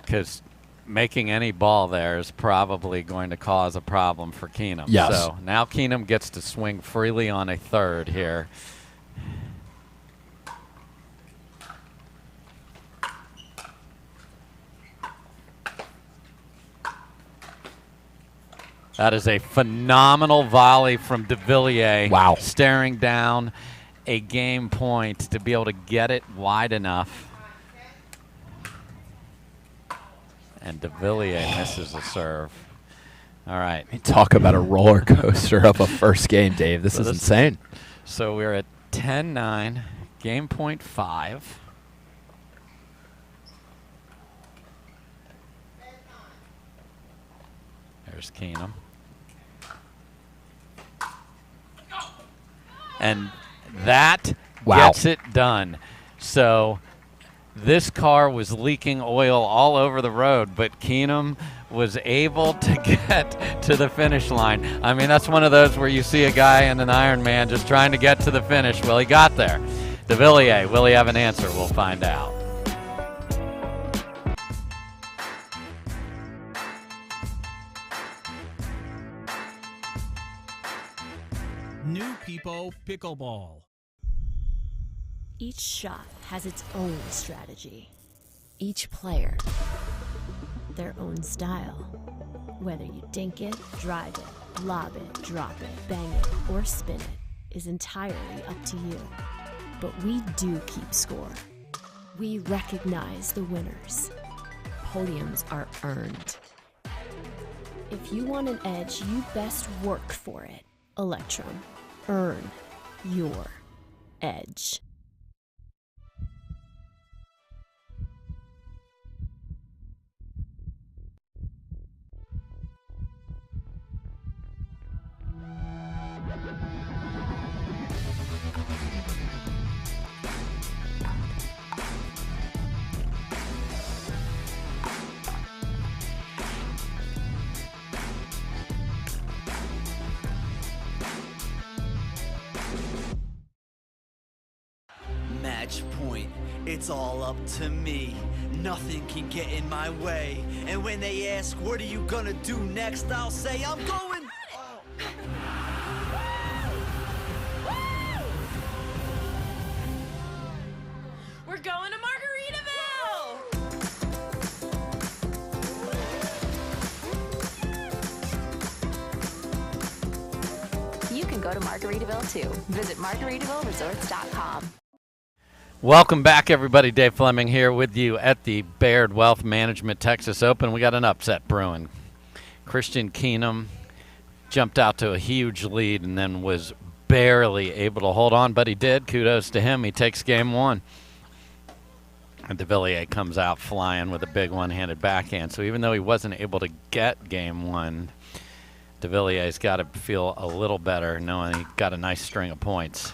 Because making any ball there is probably going to cause a problem for Keenum. Yes. So now Keenum gets to swing freely on a third here. That is a phenomenal volley from Devilliers. Wow. Staring down a game point to be able to get it wide enough. And Devilliers misses a serve. All right. Talk about a roller coaster of a first game, Dave. This is insane. So we're at 10-9, game point 5. There's Keenum. And that gets it done. So this car was leaking oil all over the road, but Keenum was able to get to the finish line. I mean, that's one of those where you see a guy in an Ironman just trying to get to the finish. Well, he got there. Devilliers, will he have an answer? We'll find out. New People Pickleball. Each shot has its own strategy. Each player, their own style. Whether you dink it, drive it, lob it, drop it, bang it, or spin it is entirely up to you. But we do keep score. We recognize the winners. Podiums are earned. If you want an edge, you best work for it. Electrum. Earn your edge. Match point, it's all up to me. Nothing can get in my way. And when they ask, what are you gonna do next? I'll say, I'm going. We're going to Margaritaville! You can go to Margaritaville too. Visit MargaritavilleResorts.com. Welcome back, everybody. Dave Fleming here with you at the Baird Wealth Management Texas Open. We got an upset brewing. Christian Keenum jumped out to a huge lead and then was barely able to hold on, but he did. Kudos to him. He takes game 1. And Devilliers comes out flying with a big one-handed backhand. So even though he wasn't able to get game 1, Devilliers got to feel a little better knowing he got a nice string of points.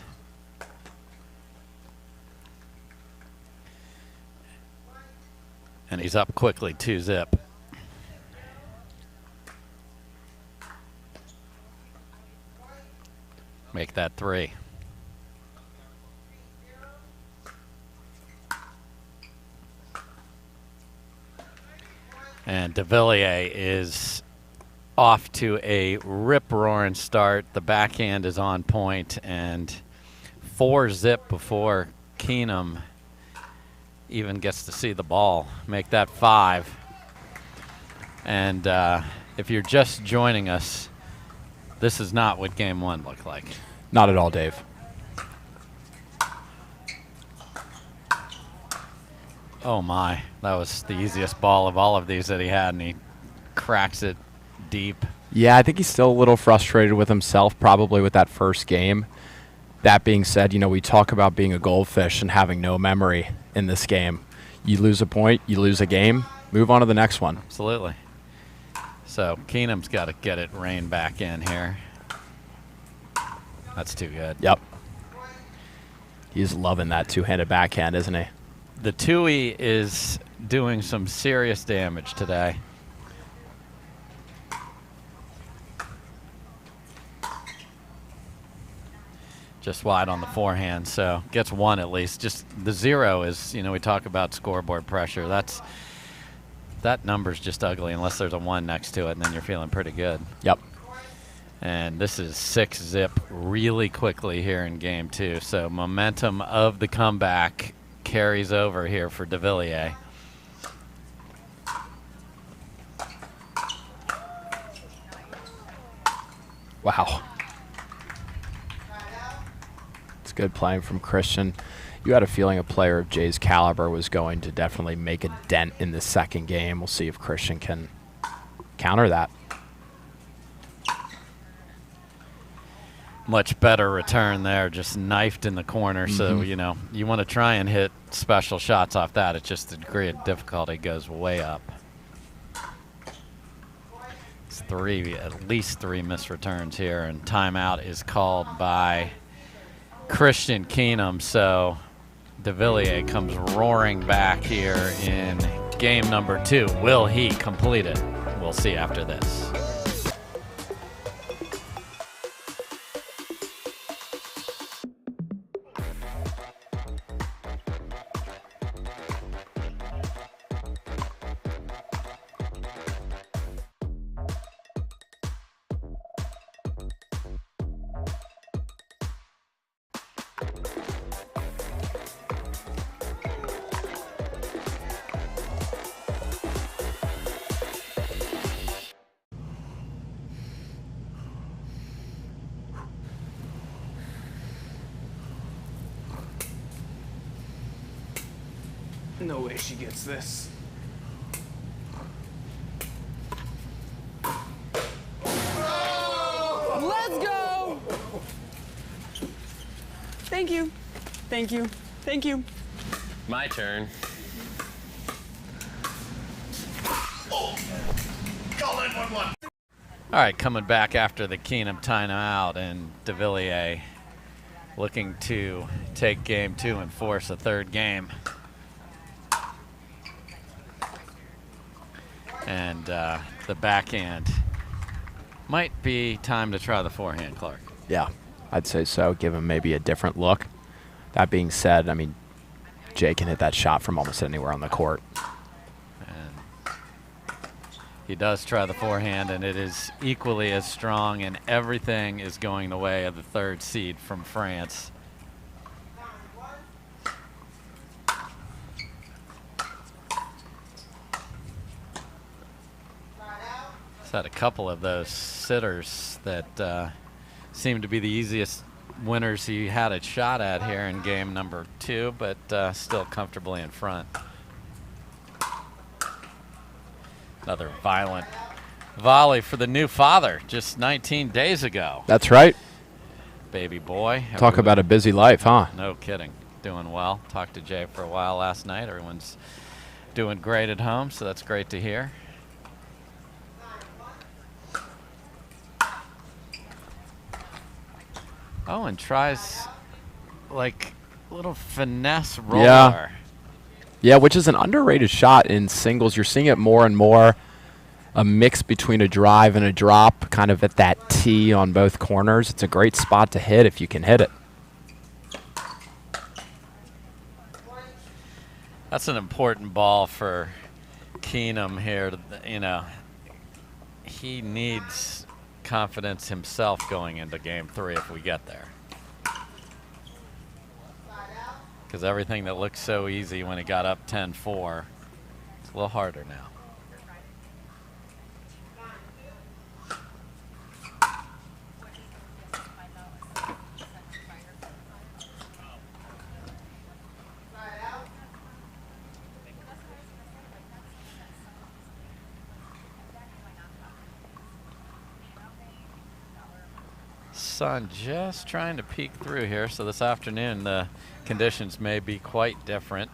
And he's up quickly, 2-zip. Make that 3. And Devilliers is off to a rip-roaring start. The backhand is on point, and 4-zip before Keenum even gets to see the ball. Make that 5. And if you're just joining us, this is not what game 1 looked like. Not at all, Dave. Oh my, that was the easiest ball of all of these that he had, and he cracks it deep. Yeah, I think he's still a little frustrated with himself, probably with that first game. That being said, you know, we talk about being a goldfish and having no memory in this game. You lose a point, you lose a game, move on to the next one. Absolutely. So Keenum's got to get it reined back in here. That's too good. Yep. He's loving that two-handed backhand, isn't he? The Tui is doing some serious damage today. Just wide on the forehand, so gets one at least. Just the 0 is, you know, we talk about scoreboard pressure. That number's just ugly unless there's a 1 next to it, and then you're feeling pretty good. Yep. And this is 6-zip really quickly here in game 2. So momentum of the comeback carries over here for Devilliers. Wow. It's good playing from Christian. You had a feeling a player of Jay's caliber was going to definitely make a dent in the second game. We'll see if Christian can counter that. Much better return there, just knifed in the corner. So, you know, you want to try and hit special shots off that. It's just the degree of difficulty goes way up. It's at least three missed returns here, and timeout is called by Christian Keenum. So Devilliers comes roaring back here in game number 2. Will he complete it? We'll see after this. No way she gets this. Let's go! Thank you. Thank you. Thank you. My turn. Call 911. All right, coming back after the Keenum timeout, and Devilliers looking to take game 2 and force a third game. And the backhand might be time to try the forehand, Clark. Yeah, I'd say so. Give him maybe a different look. That being said, I mean, Jay can hit that shot from almost anywhere on the court. And he does try the forehand, and it is equally as strong, and everything is going the way of the third seed from France. Had a couple of those sitters that seemed to be the easiest winners he had a shot at here in game number 2, but still comfortably in front. Another violent volley for the new father just 19 days ago. That's right. Baby boy. Talk about a busy life, huh? No kidding. Doing well. Talked to Jay for a while last night. Everyone's doing great at home, so that's great to hear. Oh, and tries like a little finesse roller. Yeah, which is an underrated shot in singles. You're seeing it more and more, a mix between a drive and a drop, kind of at that T on both corners. It's a great spot to hit if you can hit it. That's an important ball for Keenum here. You know, he needs confidence himself going into game 3 if we get there, because everything that looked so easy when he got up 10-4, it's a little harder now. sun just trying to peek through here, so this afternoon the conditions may be quite different.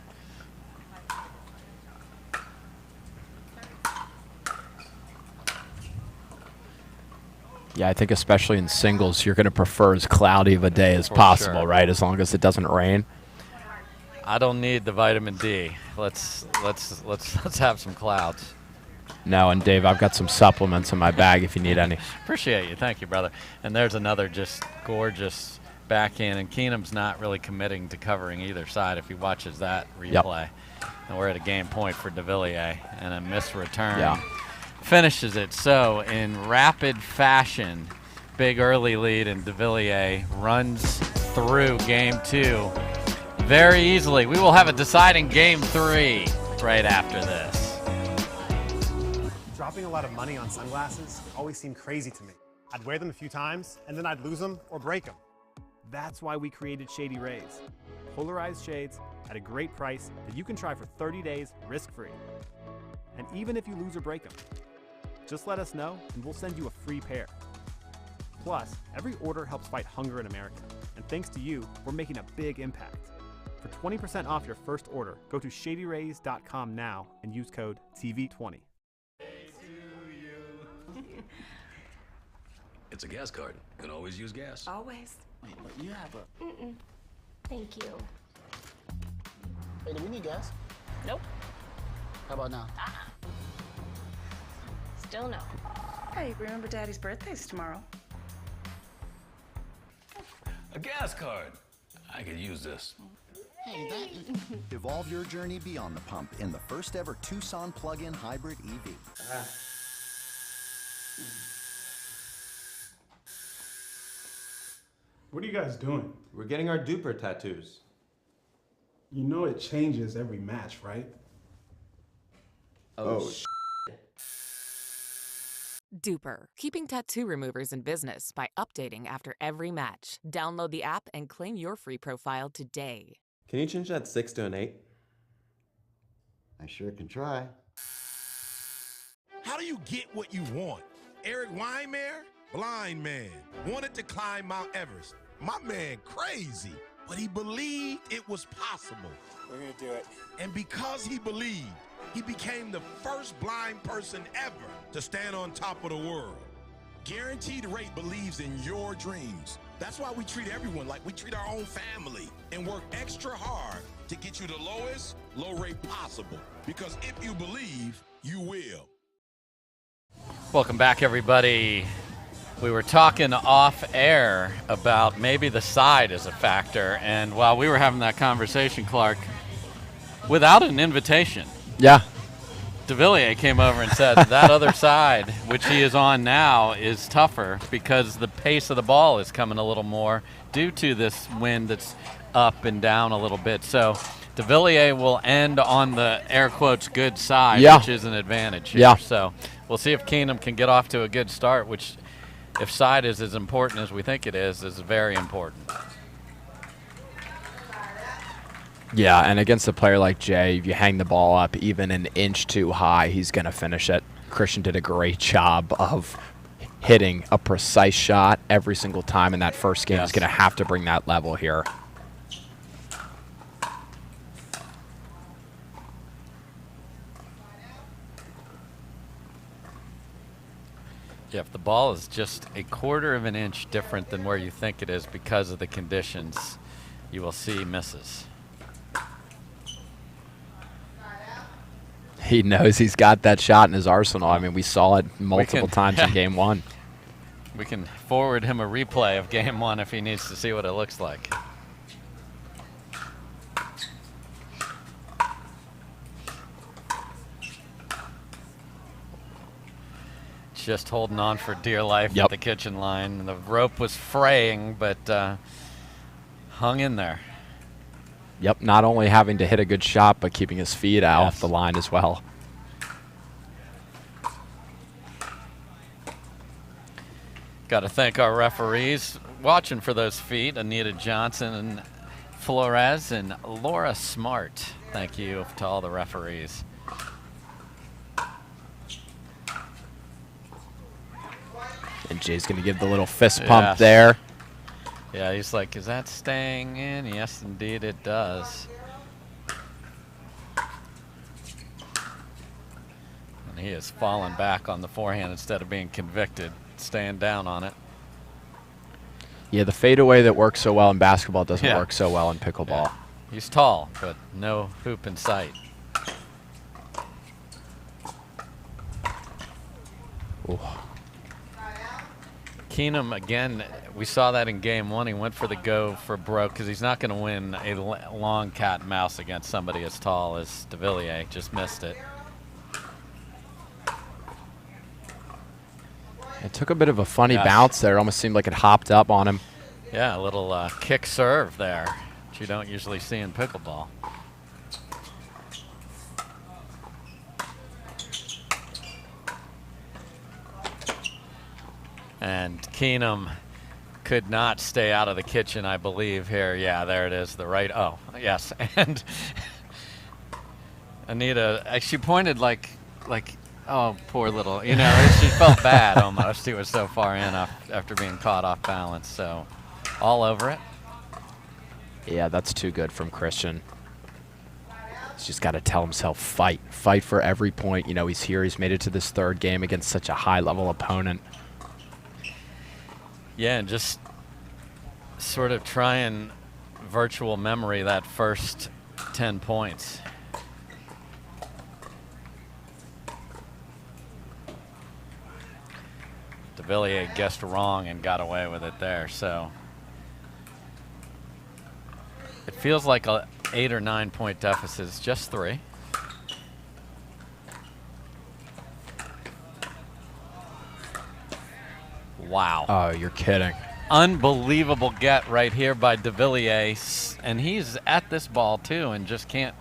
Yeah, I think especially in singles, you're going to prefer as cloudy of a day as possible, sure. right? As long as it doesn't rain. I don't need the vitamin D. Let's have some clouds. No, and Dave, I've got some supplements in my bag if you need any. Appreciate you. Thank you, brother. And there's another just gorgeous backhand, and Keenum's not really committing to covering either side if he watches that replay. Yep. And we're at a game point for Devilliers, and a missed return. Yeah. Finishes it. So in rapid fashion, big early lead, and Devilliers runs through game 2 very easily. We will have a deciding game 3 right after this. Dropping a lot of money on sunglasses always seemed crazy to me. I'd wear them a few times, and then I'd lose them or break them. That's why we created Shady Rays. Polarized shades at a great price that you can try for 30 days risk-free. And even if you lose or break them, just let us know and we'll send you a free pair. Plus, every order helps fight hunger in America. And thanks to you, we're making a big impact. For 20% off your first order, go to shadyrays.com now and use code TV20. It's a gas card. Can always use gas. Always. Wait, but you have a... Mm-mm. Thank you. Hey, do we need gas? Nope. How about now? Still no. Hey, remember Daddy's birthday's tomorrow. A gas card. I could use this. Hey, that... Evolve your journey beyond the pump in the first ever Tucson plug-in hybrid EV. What are you guys doing? We're getting our duper tattoos. You know it changes every match, right? Oh, Duper, keeping tattoo removers in business by updating after every match. Download the app and claim your free profile today. Can you change that 6 to an 8? I sure can try. How do you get what you want? Eric Weimer, blind man, wanted to climb Mount Everest. My man crazy, but he believed it was possible. We're gonna do it. And because he believed, he became the first blind person ever to stand on top of the world. Guaranteed Rate believes in your dreams. That's why we treat everyone like we treat our own family and work extra hard to get you the lowest low rate possible. Because if you believe, you will. Welcome back, everybody. We were talking off air about maybe the side is a factor, and while we were having that conversation, Clark, without an invitation, yeah, Devilliers came over and said that other side, which he is on now, is tougher because the pace of the ball is coming a little more due to this wind that's up and down a little bit. So Devilliers will end on the air quotes good side, which is an advantage here. Yeah. So we'll see if Keenum can get off to a good start, which, if side is as important as we think it is very important. Yeah, and against a player like Jay, if you hang the ball up even an inch too high, he's going to finish it. Christian did a great job of hitting a precise shot every single time in that first game. He's going to have to bring that level here. Yeah, if the ball is just a quarter of an inch different than where you think it is because of the conditions, you will see misses. He knows he's got that shot in his arsenal. I mean, we saw it multiple times in game 1. We can forward him a replay of game 1 if he needs to see what it looks like. Just holding on for dear life at the kitchen line. The rope was fraying, but hung in there. Yep, not only having to hit a good shot, but keeping his feet out off the line as well. Got to thank our referees watching for those feet, Anita Johnson and Flores and Laura Smart. Thank you to all the referees. And Jay's going to give the little fist pump there. Yeah, he's like, is that staying in? Yes, indeed it does. And he has fallen back on the forehand instead of being convicted, staying down on it. Yeah, the fadeaway that works so well in basketball doesn't work so well in pickleball. Yeah. He's tall, but no hoop in sight. Ooh. Keenum, again, we saw that in game one. He went for the go for broke because he's not going to win a long cat and mouse against somebody as tall as Devilliers. Just missed it. It took a bit of a funny bounce there. It almost seemed like it hopped up on him. Yeah, a little kick serve there, which you don't usually see in pickleball. And Keenum could not stay out of the kitchen, I believe, here. Yeah, there it is, the right. Oh, yes. And Anita, she pointed like, oh, poor little, you know, she felt bad almost. He was so far in after being caught off balance. So all over it. Yeah, that's too good from Christian. He's just got to tell himself, fight. Fight for every point. You know, he's here. He's made it to this third game against such a high-level opponent. Yeah, and just sort of try and virtual memory that first 10 points. Devilliers guessed wrong and got away with it there, so it feels like a 8 or 9 point deficit. It's just 3. Wow. Oh, you're kidding. Unbelievable get right here by Devilliers, and he's at this ball too and just can't.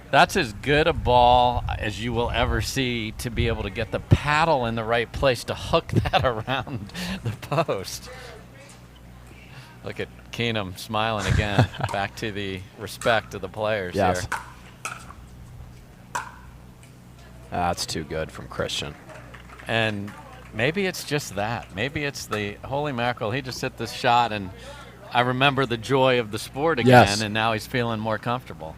That's as good a ball as you will ever see to be able to get the paddle in the right place to hook that around the post. Look at Keenum smiling again. Back to the respect of the players here. That's too good from Christian. And maybe it's just that. Maybe it's the holy mackerel. He just hit this shot, and I remember the joy of the sport again, and now he's feeling more comfortable.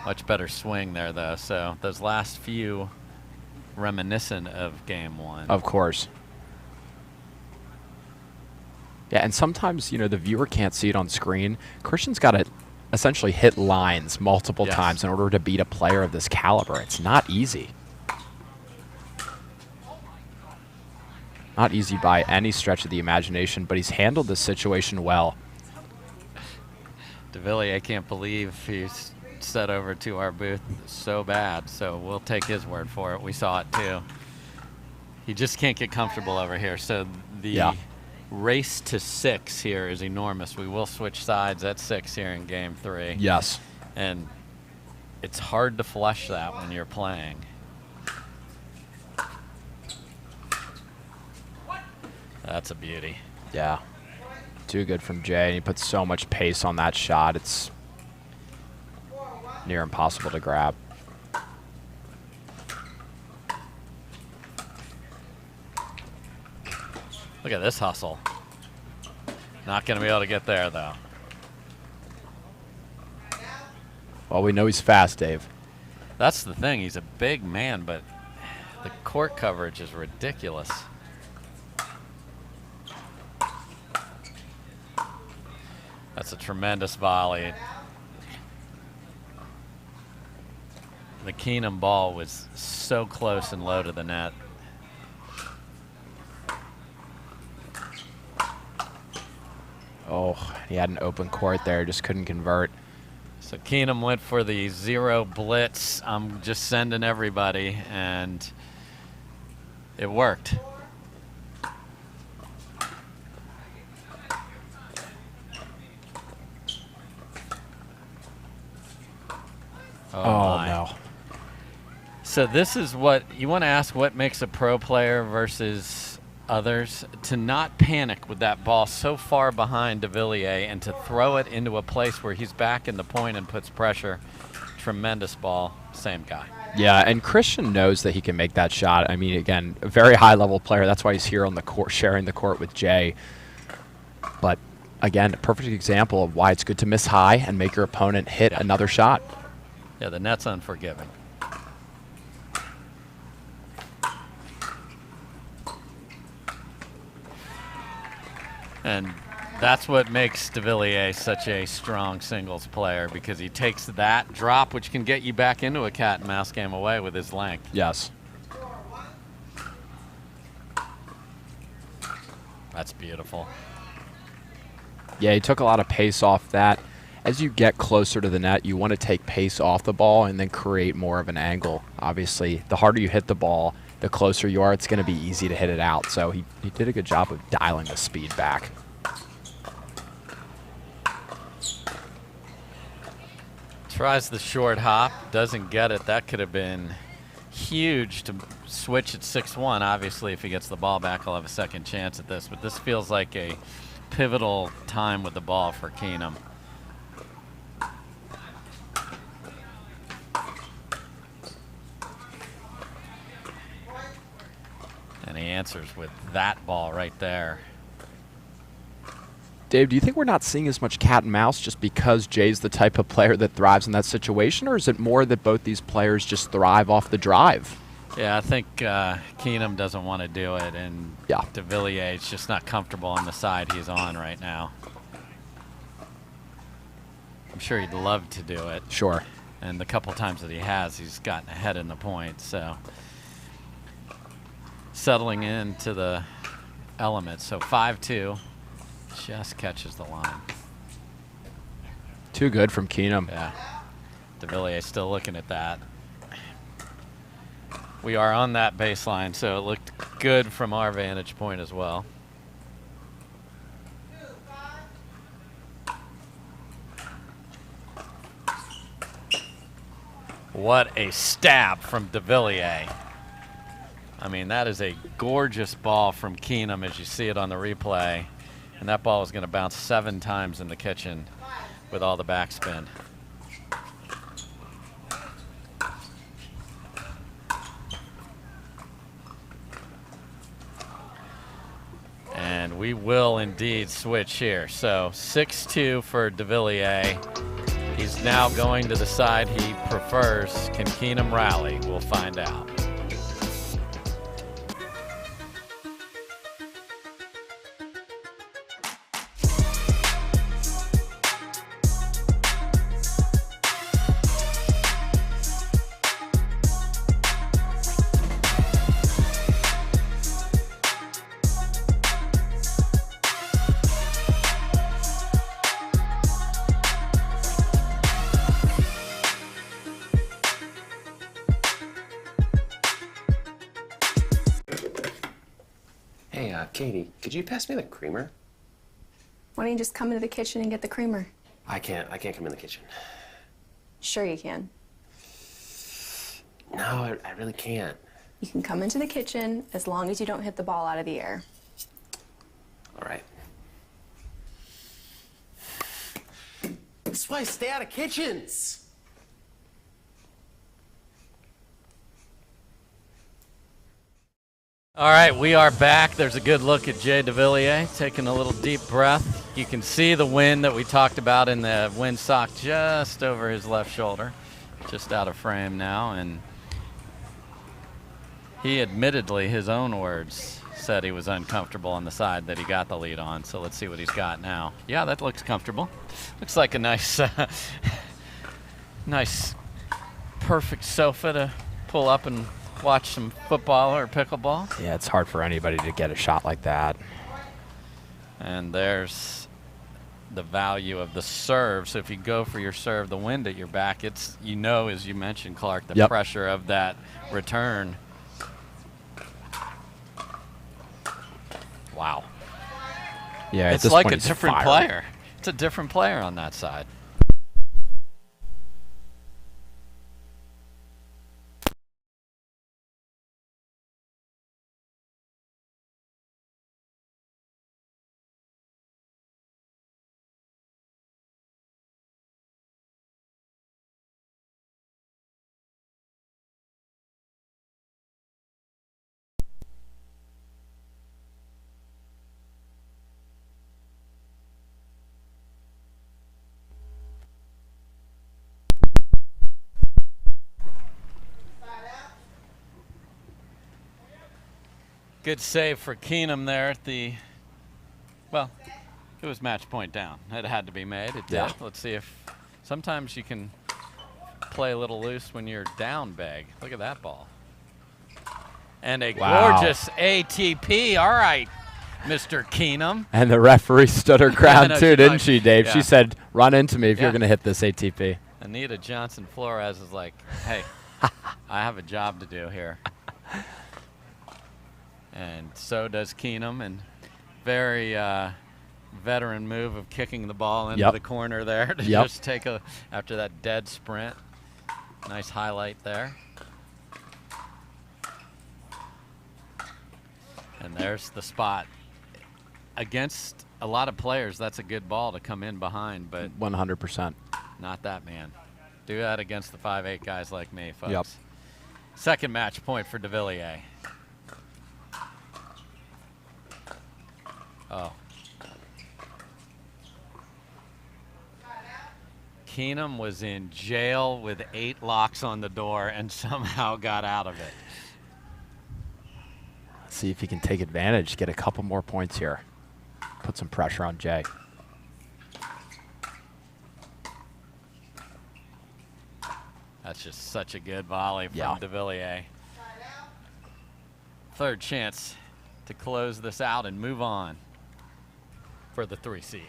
Much better swing there, though. So those last few reminiscent of game one. Of course. Yeah, and sometimes, you know, the viewer can't see it on screen. Christian's got to essentially hit lines multiple times in order to beat a player of this caliber. It's not easy. Not easy by any stretch of the imagination, but he's handled this situation well. Devilliers, I can't believe he's set over to our booth so bad, so we'll take his word for it. We saw it too. He just can't get comfortable over here, so the race to 6 here is enormous. We will switch sides at 6 here in game 3. Yes. And it's hard to flush that when you're playing. That's a beauty. Yeah. Too good from Jay. He puts so much pace on that shot. It's near impossible to grab. Look at this hustle. Not going to be able to get there, though. Well, we know he's fast, Dave. That's the thing. He's a big man, but the court coverage is ridiculous. That's a tremendous volley. The Keenum ball was so close and low to the net. Oh, he had an open court there, just couldn't convert. So Keenum went for the 0 blitz. I'm just sending everybody, and it worked. Oh no. So this is what you want to ask, what makes a pro player versus others? To not panic with that ball so far behind Devilliers and to throw it into a place where he's back in the point and puts pressure. tremendous ball, same guy. Yeah, and Christian knows that he can make that shot. I mean, again, a very high-level player. That's why he's here on the court, sharing the court with Jay. But, again, a perfect example of why it's good to miss high and make your opponent hit another shot. Yeah, the net's unforgiving. And that's what makes Devilliers such a strong singles player, because he takes that drop, which can get you back into a cat and mouse game away with his length. Yes. That's beautiful. Yeah, he took a lot of pace off that. As you get closer to the net, you want to take pace off the ball and then create more of an angle. Obviously, the harder you hit the ball, the closer you are, it's going to be easy to hit it out. So he did a good job of dialing the speed back. Tries the short hop, doesn't get it. That could have been huge to switch at 6-1. Obviously, if he gets the ball back, he'll have a second chance at this. But this feels like a pivotal time with the ball for Keenum. And he answers with that ball right there. Dave, do you think we're not seeing as much cat and mouse just because Jay's the type of player that thrives in that situation, or is it more that both these players just thrive off the drive? Yeah, I think Keenum doesn't want to do it, and Devilliers is just not comfortable on the side he's on right now. I'm sure he'd love to do it. Sure. And the couple times that he has, he's gotten ahead in the point. So settling into the element. So 5-2. Just catches the line. Too good from Keenum. Yeah. Devilliers still looking at that. We are on that baseline, so it looked good from our vantage point as well. What a stab from Devilliers. I mean, that is a gorgeous ball from Keenum as you see it on the replay. And that ball is going to bounce 7 times in the kitchen with all the backspin. And we will indeed switch here. So 6-2 for Devilliers. He's now going to the side he prefers. Can Keenum rally? We'll find out. Katie, could you pass me the creamer? Why don't you just come into the kitchen and get the creamer? I can't come in the kitchen. Sure you can. No, I really can't. You can come into the kitchen as long as you don't hit the ball out of the air. All right. That's why I stay out of kitchens. All right, we are back. There's a good look at Jay Devilliers taking a little deep breath. You can see the wind that we talked about in the wind sock just over his left shoulder, just out of frame now. And he admittedly, his own words, said he was uncomfortable on the side that he got the lead on. So let's see what he's got now. Yeah, that looks comfortable. Looks like a nice, nice, perfect sofa to pull up and watch some football or pickleball. Yeah, it's hard for anybody to get a shot like that. And there's the value of the serve. So if you go for your serve, the wind at your back, it's, you know, as you mentioned, Clark, the pressure of that return. Wow. Yeah, it's like a different player. It's a different player on that side. Good save for Keenum there at the, well, it was match point down. It had to be made. It did. Yeah. Let's see if sometimes you can play a little loose when you're down big. Look at that ball. And a gorgeous ATP. All right, Mr. Keenum. And the referee stood her ground too, didn't like, she, Dave? yeah. She said, run into me if you're going to hit this ATP. Anita Johnson Flores is like, hey, I have a job to do here. And so does Keenum. And very veteran move of kicking the ball into the corner there to just take after that dead sprint. Nice highlight there. And there's the spot. Against a lot of players, that's a good ball to come in behind, but 100%. Not that man. Do that against the 5'8" guys like me, folks. Yep. Second match point for Devilliers. Oh. Keenum was in jail with 8 locks on the door and somehow got out of it. See if he can take advantage, get a couple more points here. Put some pressure on Jay. That's just such a good volley from Devilliers. Third chance to close this out and move on for the 3 seed.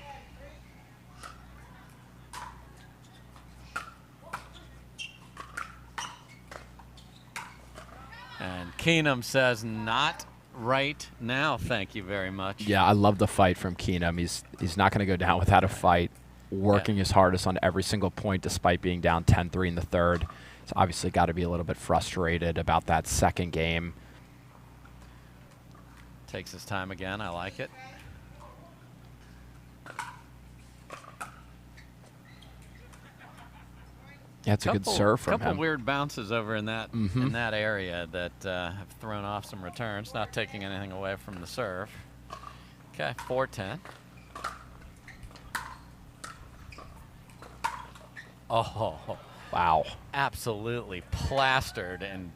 And Keenum says, not right now, thank you very much. Yeah, I love the fight from Keenum. He's not going to go down without a fight. Working his hardest on every single point despite being down 10-3 in the third. He's obviously got to be a little bit frustrated about that second game. Takes his time again. I like it. Yeah, it's a good serve from him. Couple weird bounces over in that in that area that have thrown off some returns. Not taking anything away from the serve. Okay, 4-10. Oh, wow. Absolutely plastered and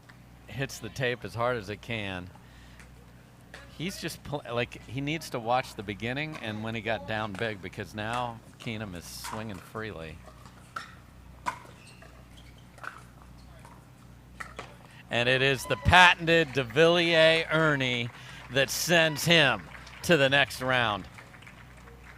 hits the tape as hard as it can. He's just like, he needs to watch the beginning and when he got down big, because now Keenum is swinging freely. And it is the patented Devilliers Ernie that sends him to the next round.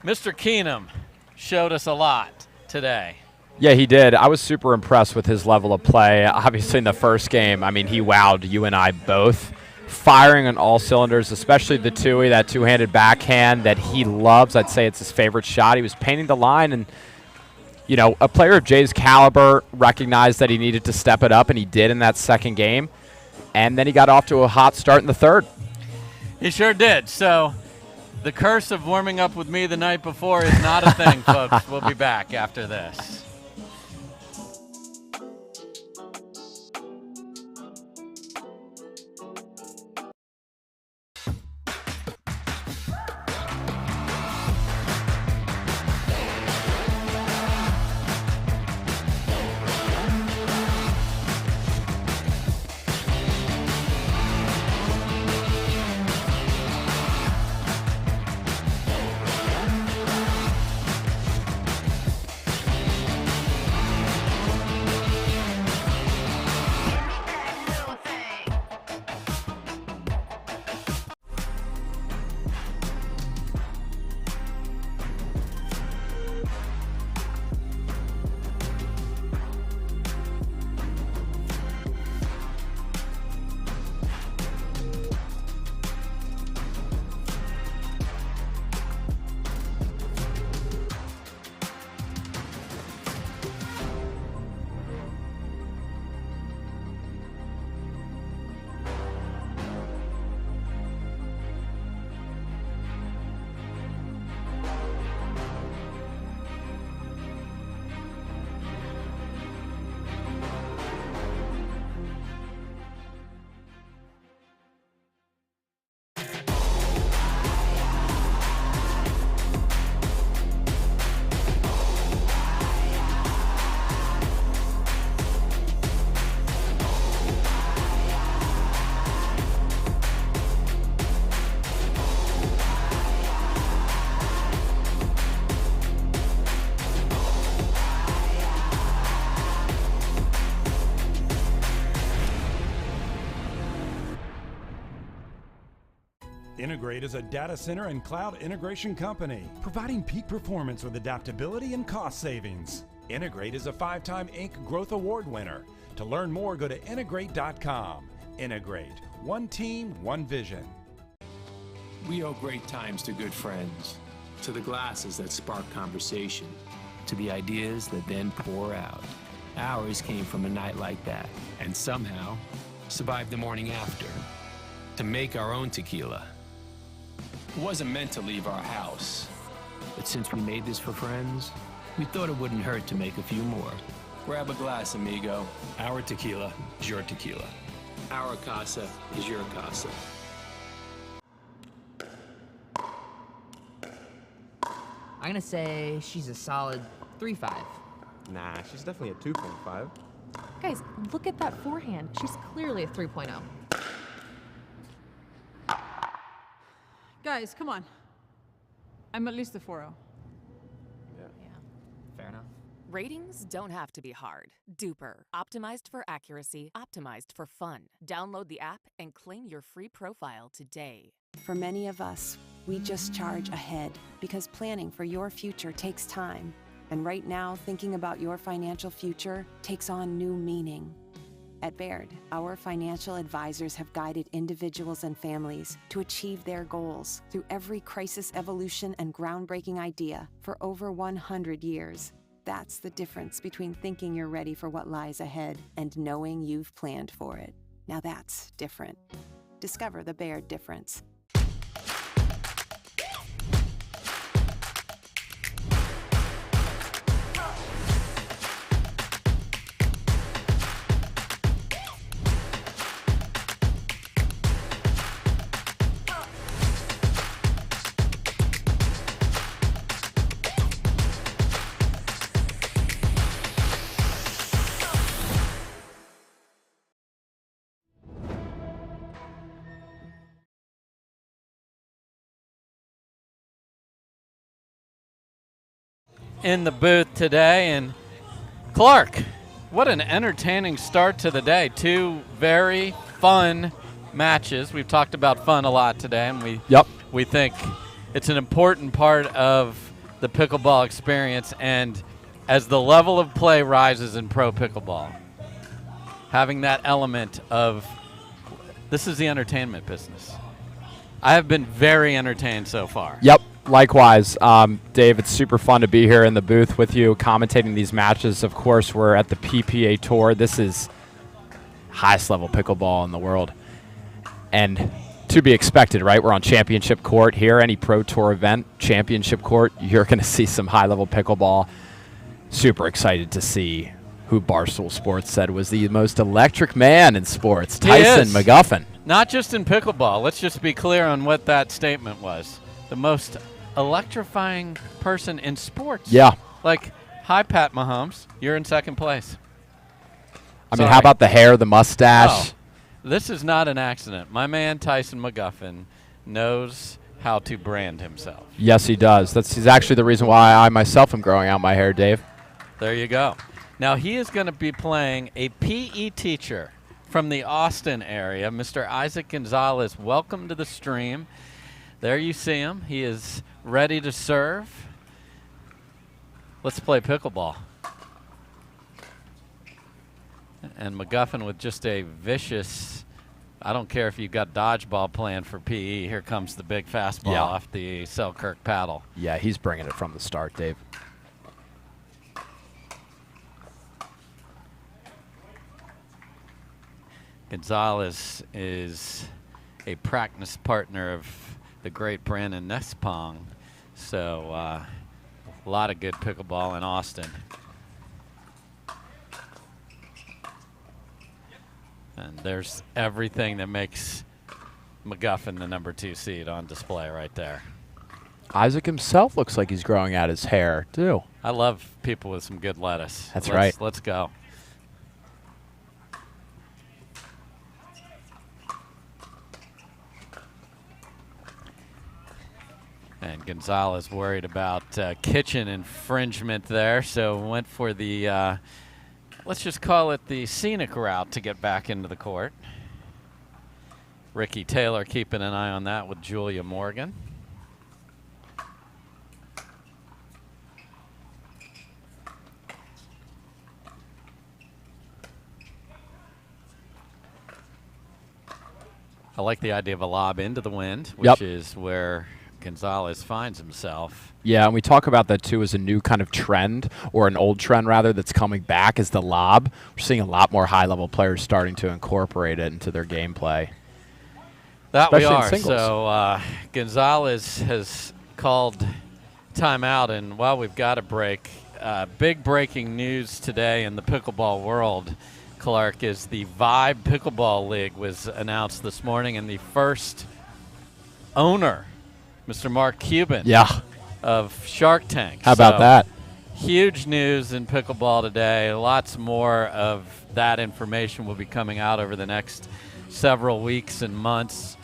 Mr. Keenum showed us a lot today. Yeah, he did. I was super impressed with his level of play. Obviously, in the first game, I mean, he wowed you and I both. Firing on all cylinders, especially the Tui, that two-handed backhand that he loves. I'd say it's his favorite shot. He was painting the line, and, you know, a player of Jay's caliber recognized that he needed to step it up, and he did in that second game. And then he got off to a hot start in the third. He sure did. So the curse of warming up with me the night before is not a thing, folks. We'll be back after this. Integrate is a data center and cloud integration company, providing peak performance with adaptability and cost savings. Integrate is a 5-time Inc. Growth Award winner. To learn more, go to integrate.com. Integrate. One team, one vision. We owe great times to good friends, to the glasses that spark conversation, to the ideas that then pour out. Ours came from a night like that, and somehow survived the morning after. To make our own tequila. It wasn't meant to leave our house, but since we made this for friends, we thought it wouldn't hurt to make a few more. Grab a glass, amigo. Our tequila is your tequila. Our casa is your casa. I'm gonna say she's a solid 3.5. Nah, she's definitely a 2.5. Guys, look at that forehand. She's clearly a 3.0. Guys, come on. I'm at least a 4.0. Yeah. Fair enough. Ratings don't have to be hard. Duper. Optimized for accuracy, optimized for fun. Download the app and claim your free profile today. For many of us, we just charge ahead because planning for your future takes time. And right now, thinking about your financial future takes on new meaning. At Baird, our financial advisors have guided individuals and families to achieve their goals through every crisis evolution and groundbreaking idea for over 100 years. That's the difference between thinking you're ready for what lies ahead and knowing you've planned for it. Now that's different. Discover the Baird difference. In the booth today, and Clark, what an entertaining start to the day. Two very fun matches. We've talked about fun a lot today, and we think it's an important part of the pickleball experience. And as the level of play rises in pro pickleball, having that element of this is the entertainment business. I have been very entertained so far. Yep. Likewise, Dave, it's super fun to be here in the booth with you, commentating these matches. Of course, we're at the PPA Tour. This is highest level pickleball in the world. And to be expected, right? We're on championship court here. Any Pro Tour event, championship court, you're going to see some high-level pickleball. Super excited to see who Barstool Sports said was the most electric man in sports, Tyson McGuffin. Not just in pickleball. Let's just be clear on what that statement was. The most electrifying person in sports. Yeah. Like, hi, Pat Mahomes. You're in second place. I mean, how about the hair, the mustache? Oh, this is not an accident. My man, Tyson McGuffin, knows how to brand himself. Yes, he does. He's actually the reason why I myself am growing out my hair, Dave. There you go. Now, he is going to be playing a PE teacher from the Austin area, Mr. Isaac Gonzalez. Welcome to the stream. There you see him. He is ready to serve. Let's play pickleball. And McGuffin with just a vicious, I don't care if you've got dodgeball planned for PE. Here comes the big fastball off the Selkirk paddle. Yeah, he's bringing it from the start, Dave. Gonzalez is a practice partner of the great Brandon Nespong. So a lot of good pickleball in Austin. And there's everything that makes McGuffin the #2 seed on display right there. Isaac himself looks like he's growing out his hair, too. I love people with some good lettuce. That's right. Let's go. And Gonzalez worried about kitchen infringement there, so went for the, let's just call it the scenic route to get back into the court. Ricky Taylor keeping an eye on that with Julia Morgan. I like the idea of a lob into the wind, which is where Gonzalez finds himself. Yeah, and we talk about that too as a new kind of trend, or an old trend rather, that's coming back, is the lob. We're seeing a lot more high-level players starting to incorporate it into their gameplay. That we Especially in are. singles. So Gonzalez has called timeout, and while we've got a break, big breaking news today in the pickleball world, Clark, is the Vibe Pickleball League was announced this morning, and the first owner, Mr. Mark Cuban, of Shark Tank. How about that? Huge news in pickleball today. Lots more of that information will be coming out over the next several weeks and months.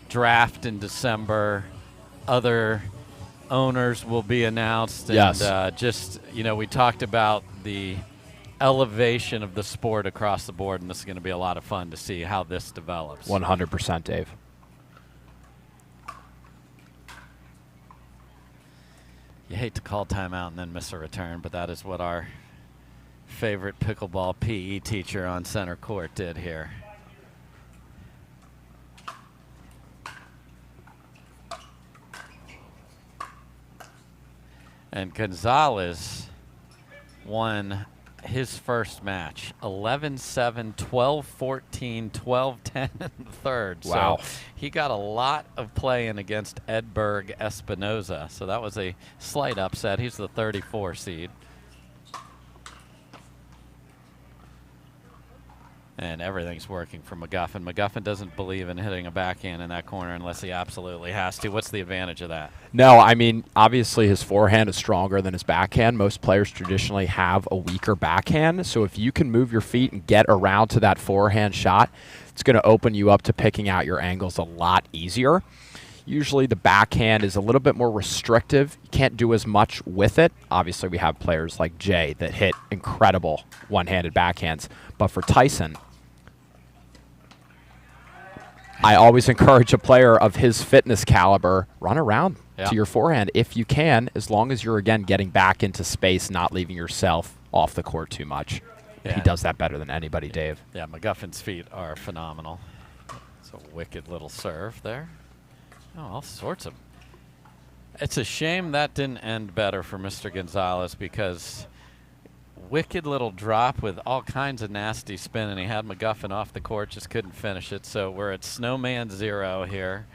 Draft in December. Other owners will be announced. Yes. And just, we talked about the elevation of the sport across the board, and this is going to be a lot of fun to see how this develops. 100%, Dave. You hate to call timeout and then miss a return, but that is what our favorite pickleball PE teacher on center court did here. And Gonzalez won his first match, 11-7, 12-14, 12-10 in the third. Wow. So he got a lot of play in against Edberg Espinoza. So that was a slight upset. He's the 34 seed. And everything's working for McGuffin. McGuffin doesn't believe in hitting a backhand in that corner unless he absolutely has to. What's the advantage of that? No, I mean, obviously his forehand is stronger than his backhand. Most players traditionally have a weaker backhand. So if you can move your feet and get around to that forehand shot, it's going to open you up to picking out your angles a lot easier. Usually the backhand is a little bit more restrictive. You can't do as much with it. Obviously we have players like Jay that hit incredible one-handed backhands. But for Tyson, I always encourage a player of his fitness caliber, run around to your forehand if you can, as long as you're, again, getting back into space, not leaving yourself off the court too much. Yeah. He does that better than anybody, Dave. Yeah, McGuffin's feet are phenomenal. It's a wicked little serve there. Oh, all sorts of. It's a shame that didn't end better for Mr. Gonzalez, because wicked little drop with all kinds of nasty spin, and he had McGuffin off the court, just couldn't finish it. So we're at Snowman 0 here.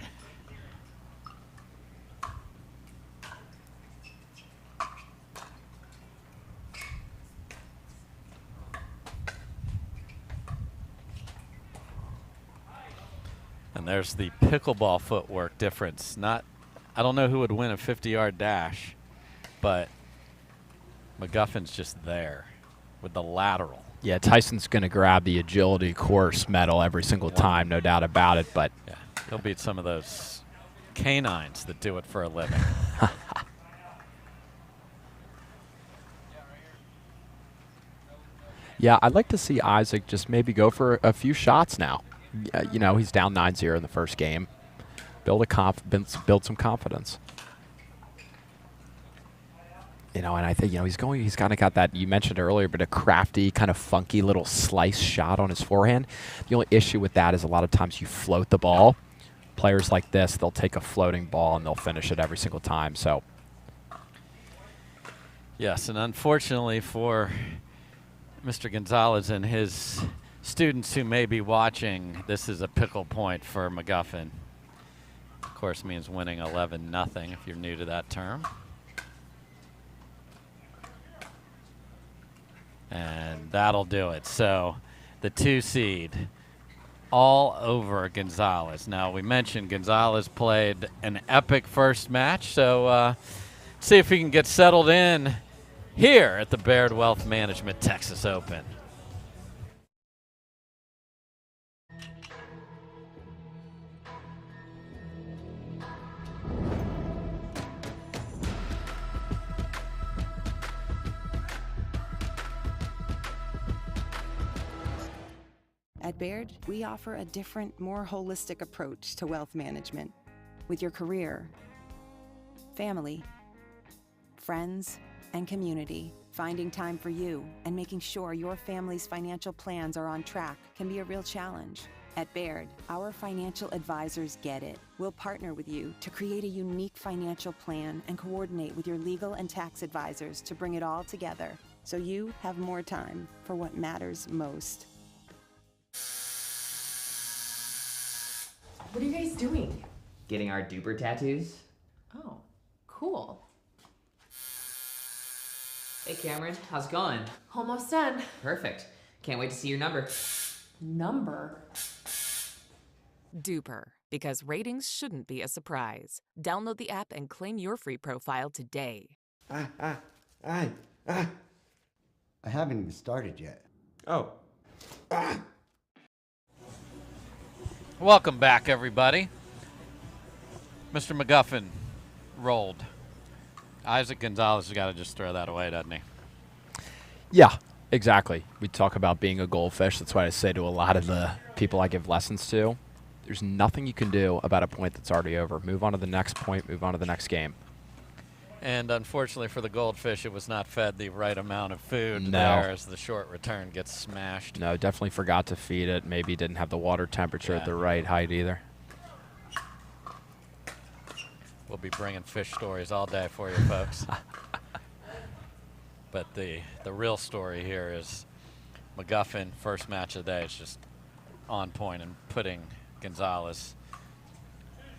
And there's the pickleball footwork difference. I don't know who would win a 50-yard dash, but McGuffin's just there with the lateral. Yeah, Tyson's going to grab the agility course medal every single time, no doubt about it. But yeah, he'll beat some of those canines that do it for a living. yeah, I'd like to see Isaac just maybe go for a few shots now. He's down 9-0 in the first game. Build some confidence. And I think, he's kind of got that, you mentioned earlier, but a crafty, kind of funky little slice shot on his forehand. The only issue with that is a lot of times you float the ball. Players like this, they'll take a floating ball and they'll finish it every single time. So, yes, and unfortunately for Mr. Gonzalez and his students who may be watching, this is a pickle point for McGuffin. Of course, means winning 11-0 if you're new to that term. And that'll do it. So the 2 seed all over Gonzalez. Now, we mentioned Gonzalez played an epic first match, so see if he can get settled in here at the Baird Wealth Management Texas Open. At Baird, we offer a different, more holistic approach to wealth management. With your career, family, friends, and community, finding time for you and making sure your family's financial plans are on track can be a real challenge. At Baird, our financial advisors get it. We'll partner with you to create a unique financial plan and coordinate with your legal and tax advisors to bring it all together so you have more time for what matters most. What are you guys doing? Getting our duper tattoos? Oh, cool. Hey Cameron, how's it going? Almost done. Perfect. Can't wait to see your number. Number? Duper, because ratings shouldn't be a surprise. Download the app and claim your free profile today. I haven't even started yet. Oh. Welcome back, everybody. Mr. McGuffin rolled. Isaac Gonzalez has got to just throw that away, doesn't he? Yeah, exactly. We talk about being a goldfish. That's what I say to a lot of the people I give lessons to. There's nothing you can do about a point that's already over. Move on to the next point, move on to the next game. And unfortunately for the goldfish, it was not fed the right amount of food No. there as the short return gets smashed. No, definitely forgot to feed it. Maybe didn't have the water temperature at the right height either. We'll be bringing fish stories all day for you folks. But the real story here is McGuffin, first match of the day, is just on point and putting Gonzalez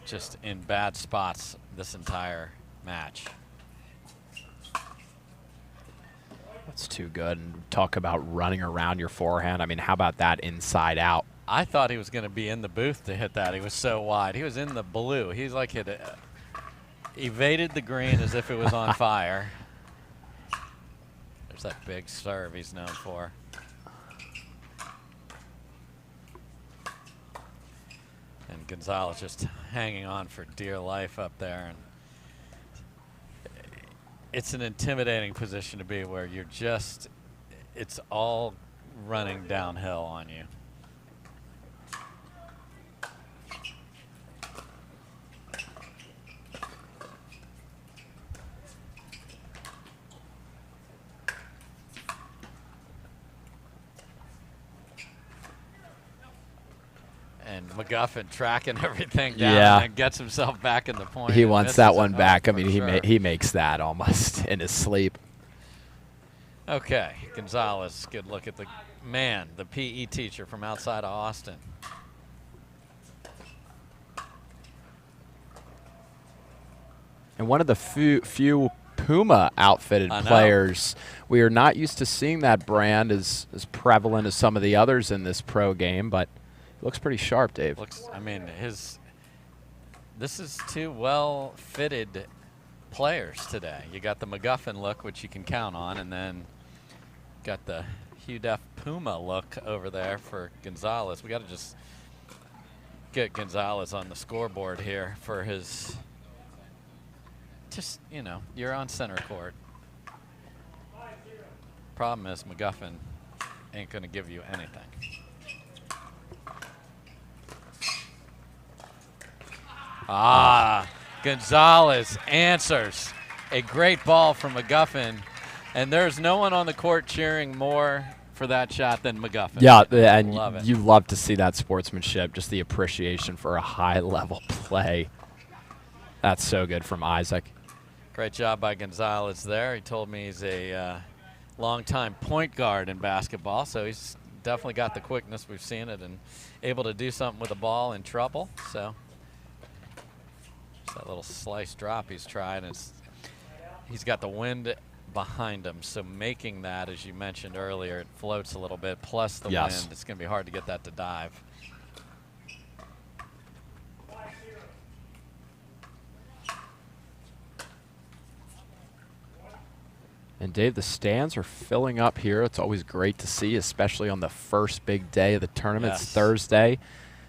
just in bad spots this entire match. That's too good. And talk about running around your forehand. I mean, how about that inside out? I thought he was going to be in the booth to hit that. He was so wide. He was in the blue. He's like hit it, evaded the green as if it was on fire. There's that big serve he's known for. And Gonzalez just hanging on for dear life up there. And it's an intimidating position to be where you're just, it's all running downhill on you. And McGuffin tracking everything down and gets himself back in the point. He wants that one back. I mean, sure. he makes that almost in his sleep. Okay, Gonzalez, good look at the man, the PE teacher from outside of Austin. And one of the few Puma outfitted players. We are not used to seeing that brand as prevalent as some of the others in this pro game, but looks pretty sharp, Dave. Looks, I mean, this is two well-fitted players today. You got the McGuffin look, which you can count on, and then got the Hugh Def Puma look over there for Gonzalez. We got to just get Gonzalez on the scoreboard here for his, just, you know, you're on center court. Problem is McGuffin ain't going to give you anything. Gonzalez answers a great ball from McGuffin, and there's no one on the court cheering more for that shot than McGuffin. Yeah, and love it. you love to see that sportsmanship, just the appreciation for a high-level play. That's so good from Isaac. Great job by Gonzalez there. He told me he's a longtime point guard in basketball, so he's definitely got the quickness. We've seen it, and able to do something with the ball in trouble. So that little slice drop he's tried, and he's got the wind behind him, so making that, as you mentioned earlier, it floats a little bit, plus the wind. It's going to be hard to get that to dive. And Dave, the stands are filling up here. It's always great to see, especially on the first big day of the tournament. It's Thursday.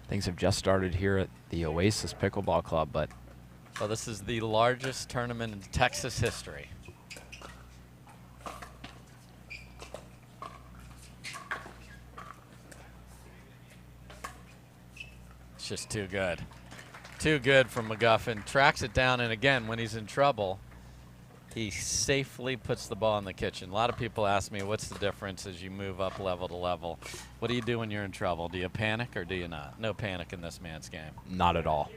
Things have just started here at the Oasis Pickleball Club, but so this is the largest tournament in Texas history. just too good. Too good from McGuffin. Tracks it down, and again, when he's in trouble, he safely puts the ball in the kitchen. A lot of people ask me, what's the difference as you move up level to level? What do you do when you're in trouble? Do you panic or do you not? No panic in this man's game. Not at all.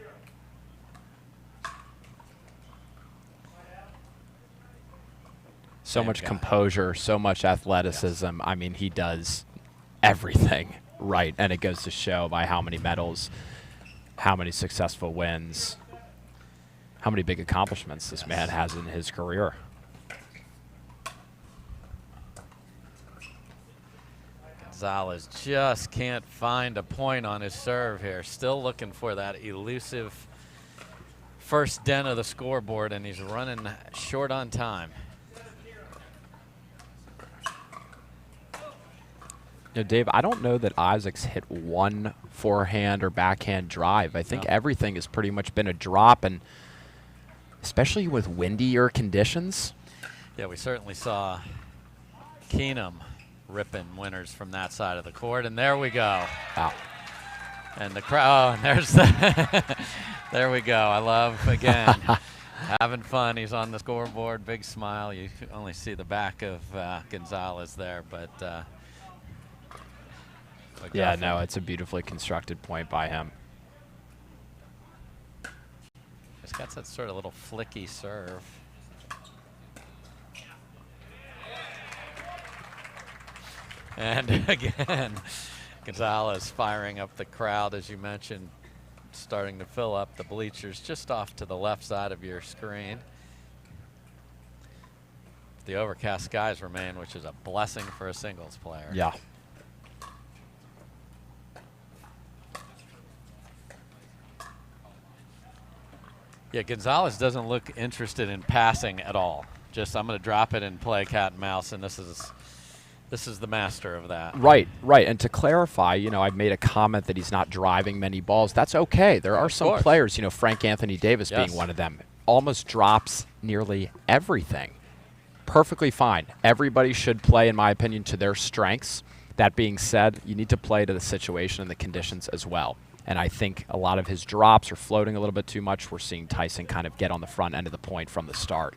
So much composure, so much athleticism. I mean, he does everything right, and it goes to show by how many medals, how many successful wins, how many big accomplishments this man has in his career. Gonzalez just can't find a point on his serve here. Still looking for that elusive first dent of the scoreboard, and he's running short on time. You know, Dave, I don't know that Isaac's hit one forehand or backhand drive. I think everything has pretty much been a drop, and especially with windier conditions. Yeah, we certainly saw Keenum ripping winners from that side of the court, and there we go. Wow. And the crowd, oh, and there's the, there we go. I love, again, having fun. He's on the scoreboard, big smile. You only see the back of Gonzalez there, but yeah, no, it's a beautifully constructed point by him. He's got that sort of little flicky serve. And again, Gonzalez firing up the crowd, as you mentioned, starting to fill up the bleachers just off to the left side of your screen. The overcast skies remain, which is a blessing for a singles player. Yeah. Yeah, Gonzalez doesn't look interested in passing at all. Just, I'm going to drop it and play cat and mouse, and this is the master of that. Right, right. And to clarify, you know, I made a comment that he's not driving many balls. That's okay. There are some players, you know, Frank Anthony Davis being one of them, almost drops nearly everything. Perfectly fine. Everybody should play, in my opinion, to their strengths. That being said, you need to play to the situation and the conditions as well. And I think a lot of his drops are floating a little bit too much. We're seeing Tyson kind of get on the front end of the point from the start.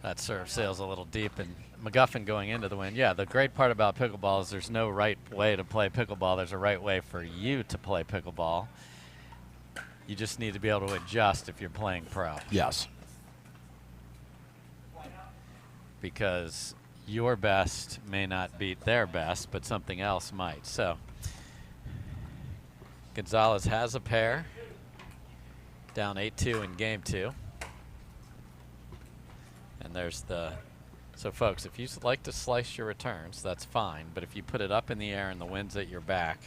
That serve sails a little deep, and McGuffin going into the win. Yeah, the great part about pickleball is there's no right way to play pickleball. There's a right way for you to play pickleball. You just need to be able to adjust if you're playing pro. Yes. Because your best may not beat their best, but something else might. So Gonzalez has a pair, down 8-2 in game 2. And there's the, so folks, if you like to slice your returns, that's fine. But if you put it up in the air and the wind's at your back,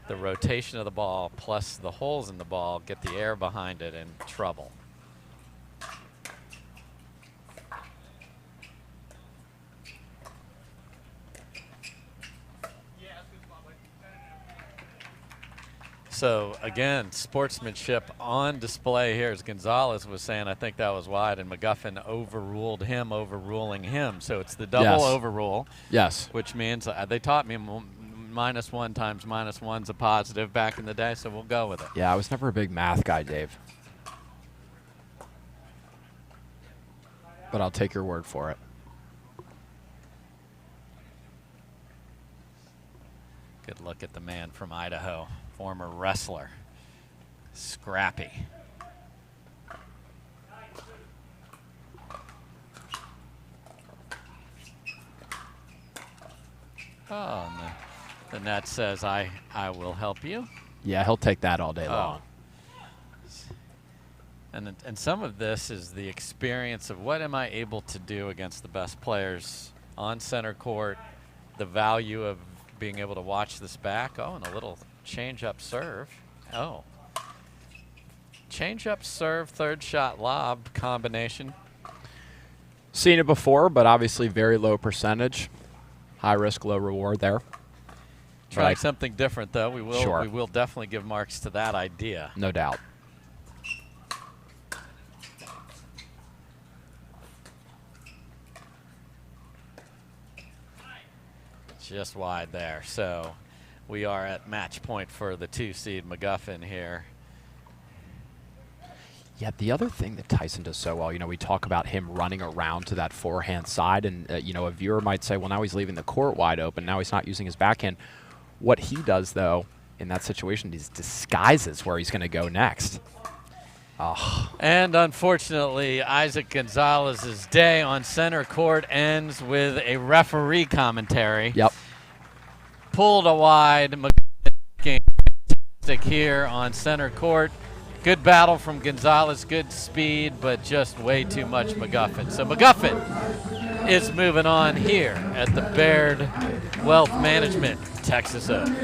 the rotation of the ball plus the holes in the ball get the air behind it in trouble. So again, sportsmanship on display here, as Gonzalez was saying. I think that was wide, and McGuffin overruled him, overruling him. So it's the double overrule. Yes. Which means they taught me -1 times -1's a positive back in the day, so we'll go with it. Yeah, I was never a big math guy, Dave. But I'll take your word for it. Good look at the man from Idaho, former wrestler, scrappy. Oh, and the net says, I will help you. Yeah, he'll take that all day long. And some of this is the experience of what am I able to do against the best players on center court, the value of being able to watch this back. Oh, and a little change-up serve. Oh. Change-up serve, third shot lob combination. Seen it before, but obviously very low percentage. High risk, low reward there. Trying something different, though. We will definitely give marks to that idea. No doubt. Just wide there. So we are at match point for the 2-seed McGuffin here. Yeah, the other thing that Tyson does so well, we talk about him running around to that forehand side, and, a viewer might say, well, now he's leaving the court wide open. Now he's not using his backhand. What he does, though, in that situation, is disguises where he's going to go next. Oh. And unfortunately, Isaac Gonzalez's day on center court ends with a referee commentary. Yep. Pulled a wide. McGuffin here on center court. Good battle from Gonzalez, good speed, but just way too much McGuffin. So McGuffin is moving on here at the Baird Wealth Management Texas Open.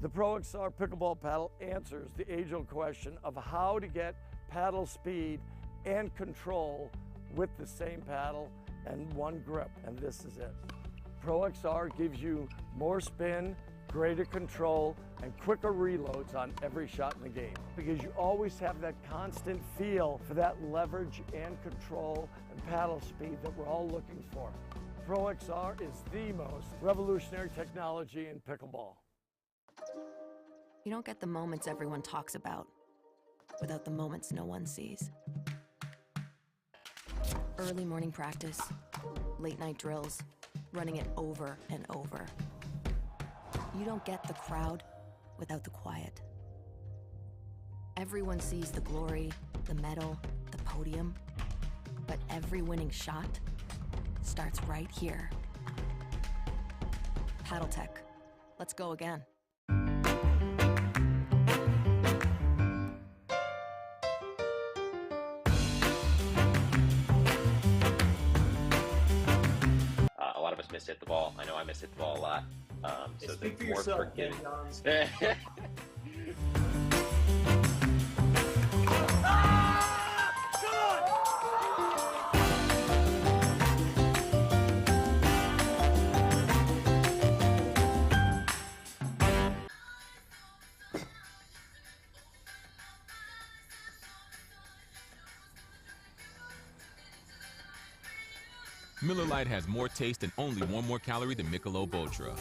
The Pro XR pickleball paddle answers the age-old question of how to get paddle speed and control with the same paddle and one grip, and this is it. Pro XR gives you more spin, greater control, and quicker reloads on every shot in the game, because you always have that constant feel for that leverage and control and paddle speed that we're all looking for. Pro XR is the most revolutionary technology in pickleball. You don't get the moments everyone talks about without the moments no one sees. Early morning practice, late night drills, running it over and over. You don't get the crowd without the quiet. Everyone sees the glory, the medal, the podium, but every winning shot starts right here. Paddle Tech, let's go again. A lot of us miss hit the ball. I know I miss hit the ball a lot. So Speak for more yourself, forgiving. Miller Lite has more taste and only 1 more calorie than Michelob Ultra.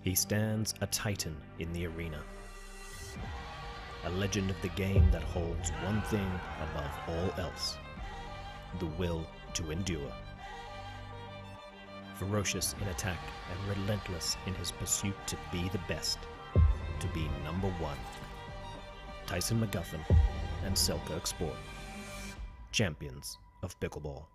He stands a titan in the arena, a legend of the game that holds one thing above all else: the will to endure. Ferocious in attack and relentless in his pursuit to be the best, to be number one. Tyson McGuffin and Selkirk Sport, champions of pickleball.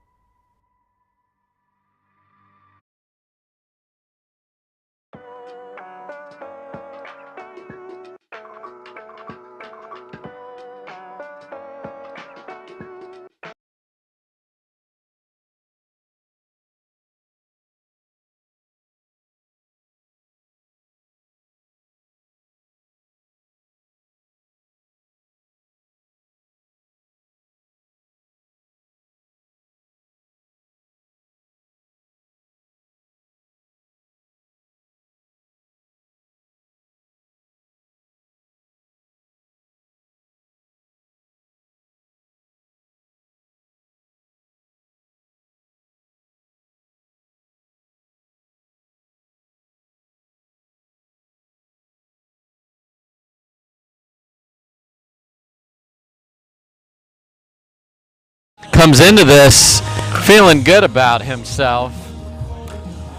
comes into this feeling good about himself.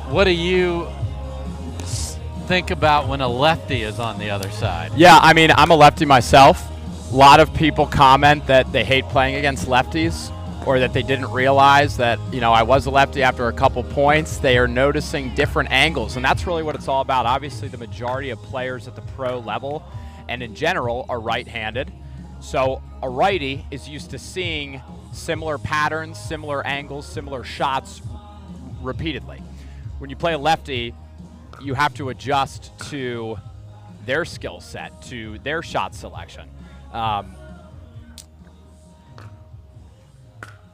What do you think about when a lefty is on the other side? Yeah, I mean, I'm a lefty myself. A lot of people comment that they hate playing against lefties, or that they didn't realize that, you know, I was a lefty after a couple points. They are noticing different angles, and that's really what it's all about. Obviously, the majority of players at the pro level and in general are right-handed. So a righty is used to seeing similar patterns, similar angles, similar shots repeatedly. When you play a lefty, you have to adjust to their skill set, to their shot selection.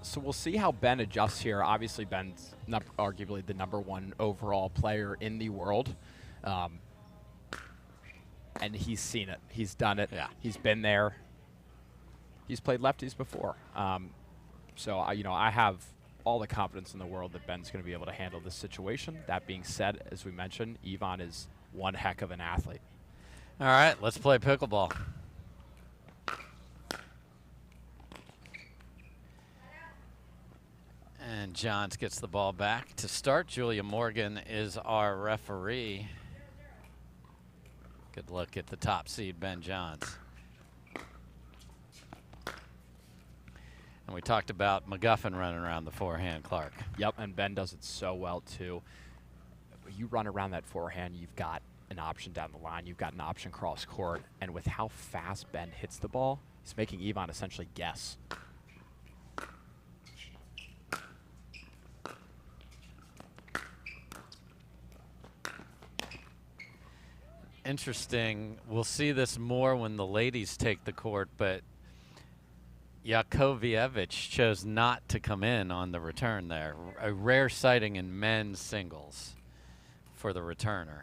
So we'll see how Ben adjusts here. Obviously, Ben's arguably the #1 overall player in the world. And he's seen it. He's done it. Yeah. He's been there. He's played lefties before. So, I have all the confidence in the world that Ben's going to be able to handle this situation. That being said, as we mentioned, Ivan is one heck of an athlete. All right, let's play pickleball. And Johns gets the ball back to start. Julia Morgan is our referee. Good look at the top seed, Ben Johns. And we talked about McGuffin running around the forehand, Clark. Yep, and Ben does it so well, too. You run around that forehand, you've got an option down the line, you've got an option cross court, and with how fast Ben hits the ball, he's making Ivan essentially guess. Interesting. We'll see this more when the ladies take the court, but Jakovievich chose not to come in on the return there. A rare sighting in men's singles for the returner.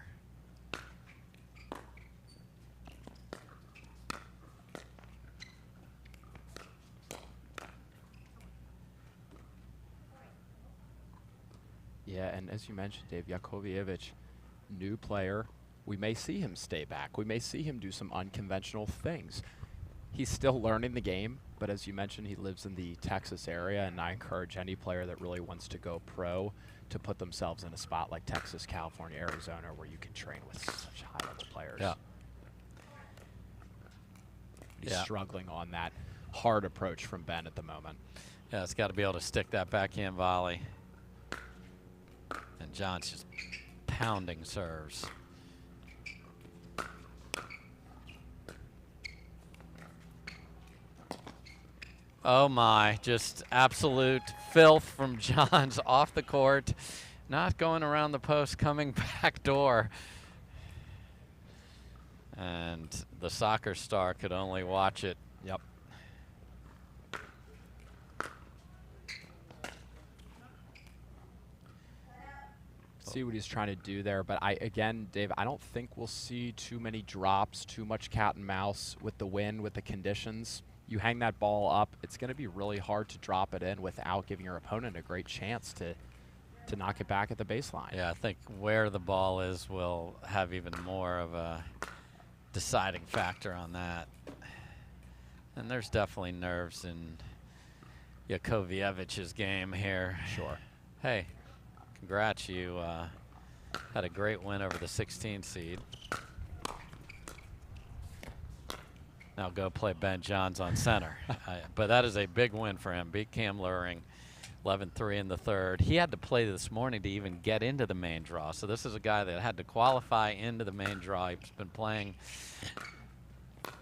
Yeah, and as you mentioned, Dave, Jakovievich, new player. We may see him stay back. We may see him do some unconventional things. He's still learning the game, but as you mentioned, he lives in the Texas area, and I encourage any player that really wants to go pro to put themselves in a spot like Texas, California, Arizona, where you can train with such high-level players. Yeah. He's struggling on that hard approach from Ben at the moment. Yeah, it's got to be able to stick that backhand volley. And John's just pounding serves. Oh my, just absolute filth from Johns off the court. Not going around the post, coming back door. And the soccer star could only watch it. Yep. See what he's trying to do there, but again, Dave, I don't think we'll see too many drops, too much cat and mouse with the wind, with the conditions. You hang that ball up, it's going to be really hard to drop it in without giving your opponent a great chance to knock it back at the baseline. Yeah, I think where the ball is will have even more of a deciding factor on that. And there's definitely nerves in Jakovievich's game here. Sure. Hey, congrats, you had a great win over the 16 seed. Now go play Ben Johns on center. But that is a big win for him. Beat Cam Luhring 11-3 in the third. He had to play this morning to even get into the main draw. So this is a guy that had to qualify into the main draw. He's been playing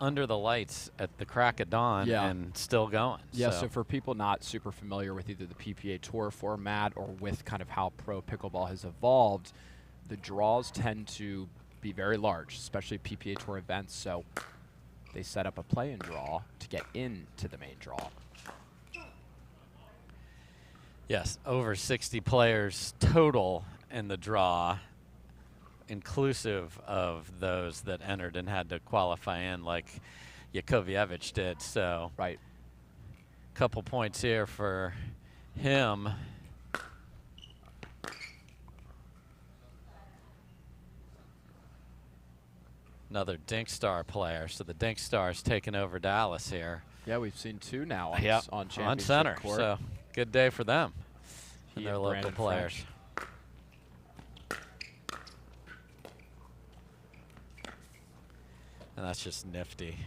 under the lights at the crack of dawn and still going. Yeah, so for people not super familiar with either the PPA Tour format or with kind of how pro pickleball has evolved, the draws tend to be very large, especially PPA Tour events. So they set up a play-in draw to get into the main draw. Yes, over 60 players total in the draw, inclusive of those that entered and had to qualify in like Jakovievich did. So, right. Couple points here for him. Another Dink Star player. So the Dink Star's taking over Dallas here. Yeah, we've seen 2 now on championship on center. court. So good day for them and their local Brandon players. French. And that's just nifty.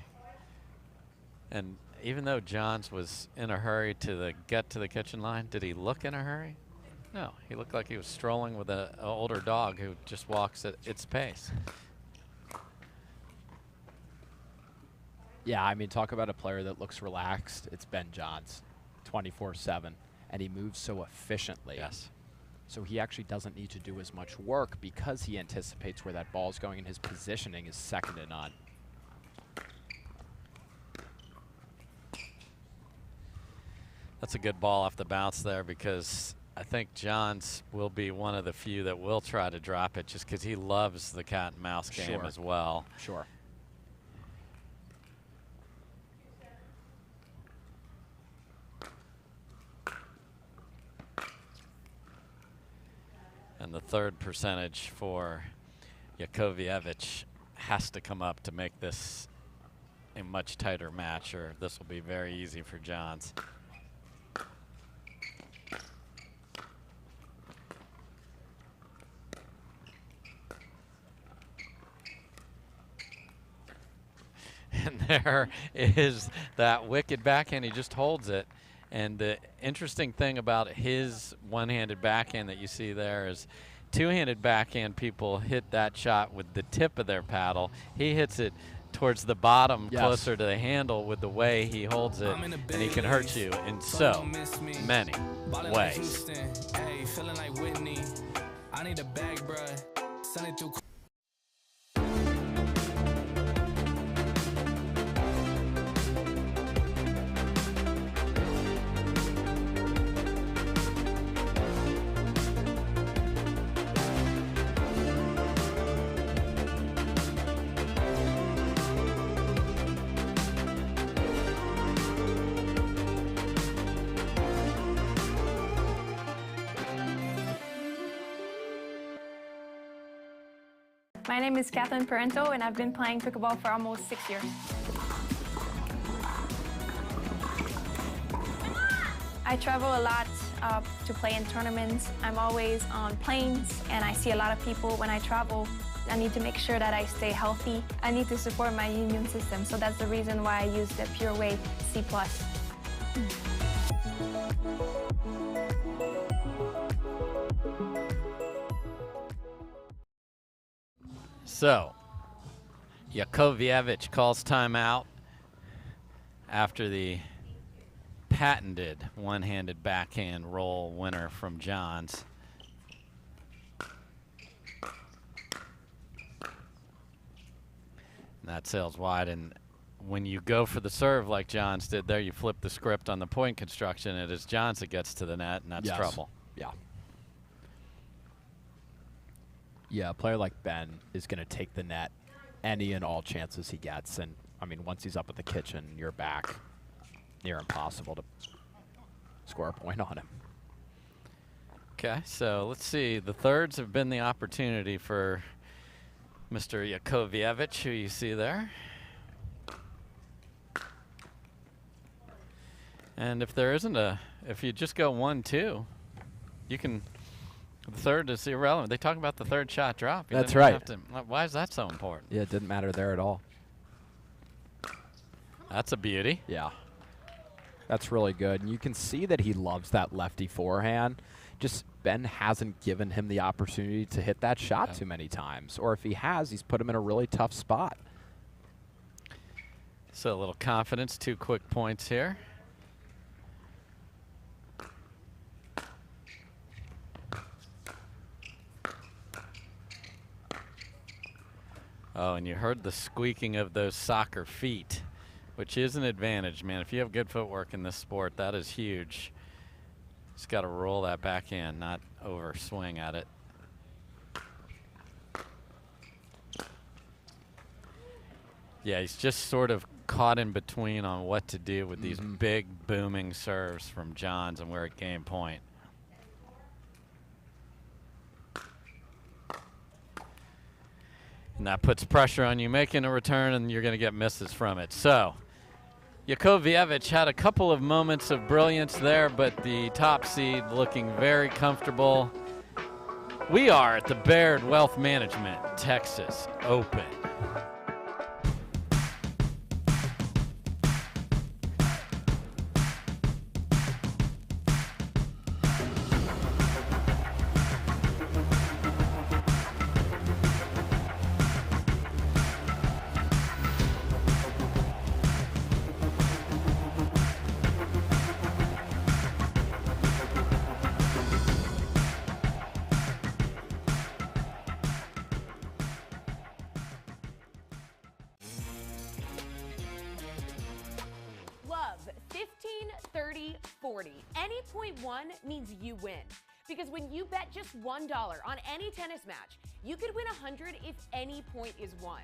And even though Johns was in a hurry to get to the kitchen line, did he look in a hurry? No, he looked like he was strolling with an older dog who just walks at its pace. Yeah, I mean, talk about a player that looks relaxed. It's Ben Johns, 24/7, and he moves so efficiently. Yes. So he actually doesn't need to do as much work because he anticipates where that ball's going, and his positioning is second to none. That's a good ball off the bounce there, because I think Johns will be one of the few that will try to drop it just because he loves the cat and mouse game as well. Sure. And the third percentage for Jakovievich has to come up to make this a much tighter match, or this will be very easy for Johns. And there is that wicked backhand. He just holds it. And the interesting thing about his one-handed backhand that you see there is two-handed backhand people hit that shot with the tip of their paddle. He hits it towards the bottom, closer to the handle with the way he holds it, and he can hurt you in so many ways. Hey, feeling like Whitney. I need a bag, bruh. Send it through. My name is Catherine Parenteau, and I've been playing pickleball for almost 6 years. I travel a lot to play in tournaments. I'm always on planes, and I see a lot of people when I travel. I need to make sure that I stay healthy. I need to support my immune system, so that's the reason why I use the Pure Wave C+. So, Jakovievich calls timeout after the patented one-handed backhand roll winner from Johns. And that sails wide, and when you go for the serve like Johns did there, you flip the script on the point construction. It is Johns that gets to the net, and that's trouble. Yeah. Yeah, a player like Ben is going to take the net any and all chances he gets. And, I mean, once he's up at the kitchen, you're back. Near impossible to score a point on him. Okay, so let's see. The thirds have been the opportunity for Mr. Jakovievich, who you see there. And if there isn't if you just go 1-2, you can. The third is irrelevant. They talk about the third shot drop. You That's didn't right. have to, why is that so important? Yeah, it didn't matter there at all. That's a beauty. Yeah. That's really good. And you can see that he loves that lefty forehand. Just Ben hasn't given him the opportunity to hit that shot too many times. Or if he has, he's put him in a really tough spot. So a little confidence, 2 quick points here. Oh, and you heard the squeaking of those soccer feet, which is an advantage, man. If you have good footwork in this sport, that is huge. Just got to roll that backhand, not over swing at it. Yeah, he's just sort of caught in between on what to do with these big booming serves from Johns, and we're at game point. And that puts pressure on you making a return, and you're going to get misses from it. So Jakovievich had a couple of moments of brilliance there, but the top seed looking very comfortable. We are at the Baird Wealth Management Texas Open. Love 15, 30, 40. Any point won means you win. Because when you bet just $1 on any tennis match, you could win 100 if any point is won.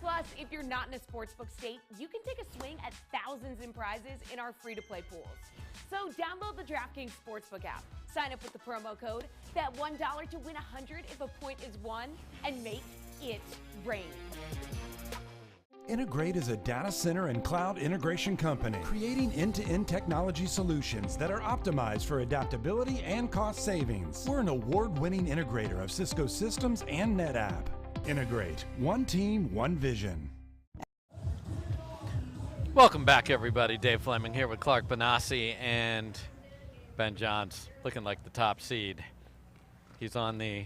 Plus, if you're not in a sportsbook state, you can take a swing at thousands in prizes in our free-to-play pools. So download the DraftKings Sportsbook app, sign up with the promo code, bet $1 to win 100 if a point is won, and make it rain. Integrate is a data center and cloud integration company, creating end-to-end technology solutions that are optimized for adaptability and cost savings. We're an award-winning integrator of Cisco systems and NetApp. Integrate. One team, one vision. Welcome back, everybody. Dave Fleming here with Clark Benassi and Ben Johns, looking like the top seed. He's on the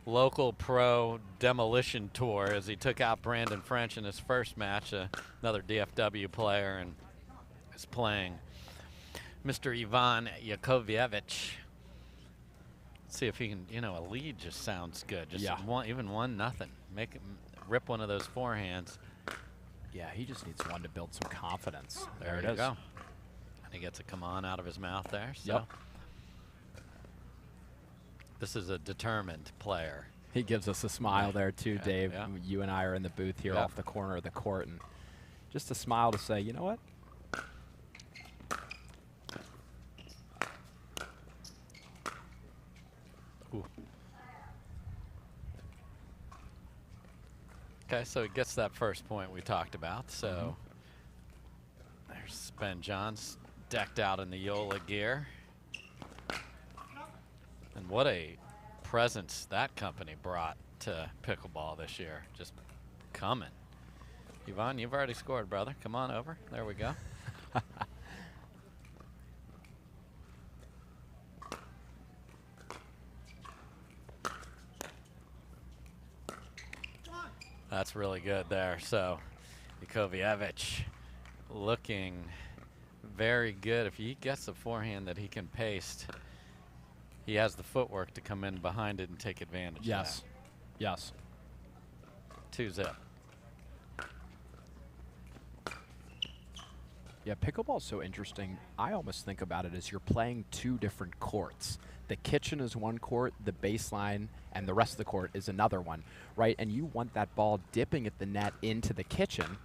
local pro demolition tour as he took out Brandon French in his first match, another DFW player, and is playing Mr. Ivan Jakovievich. See if he can, a lead just sounds good. Just even 1-0. Make him rip one of those forehands. Yeah, he just needs one to build some confidence. There it is. Go. And he gets a come on out of his mouth there. So. Yep. This is a determined player. He gives us a smile there too, Yeah, Dave. yeah. You and I are in the booth here Yeah. off the corner of the court, and just a smile to say, you know what? Ooh. Okay, so he gets that first point we talked about. So there's Ben Johns decked out in the Yola gear. And what a presence that company brought to pickleball this year. Just coming. Yvonne, you've already scored, brother. Come on over. There we go. That's really good there. So Jakovievich looking very good. If he gets a forehand that he can paste, he has the footwork to come in behind it and take advantage Yes. of that. Yes. 2-zip. Yeah, pickleball is so interesting. I almost think about it as you're playing two different courts. The kitchen is one court, the baseline, and the rest of the court is another one, right? And you want that ball dipping at the net into the kitchen.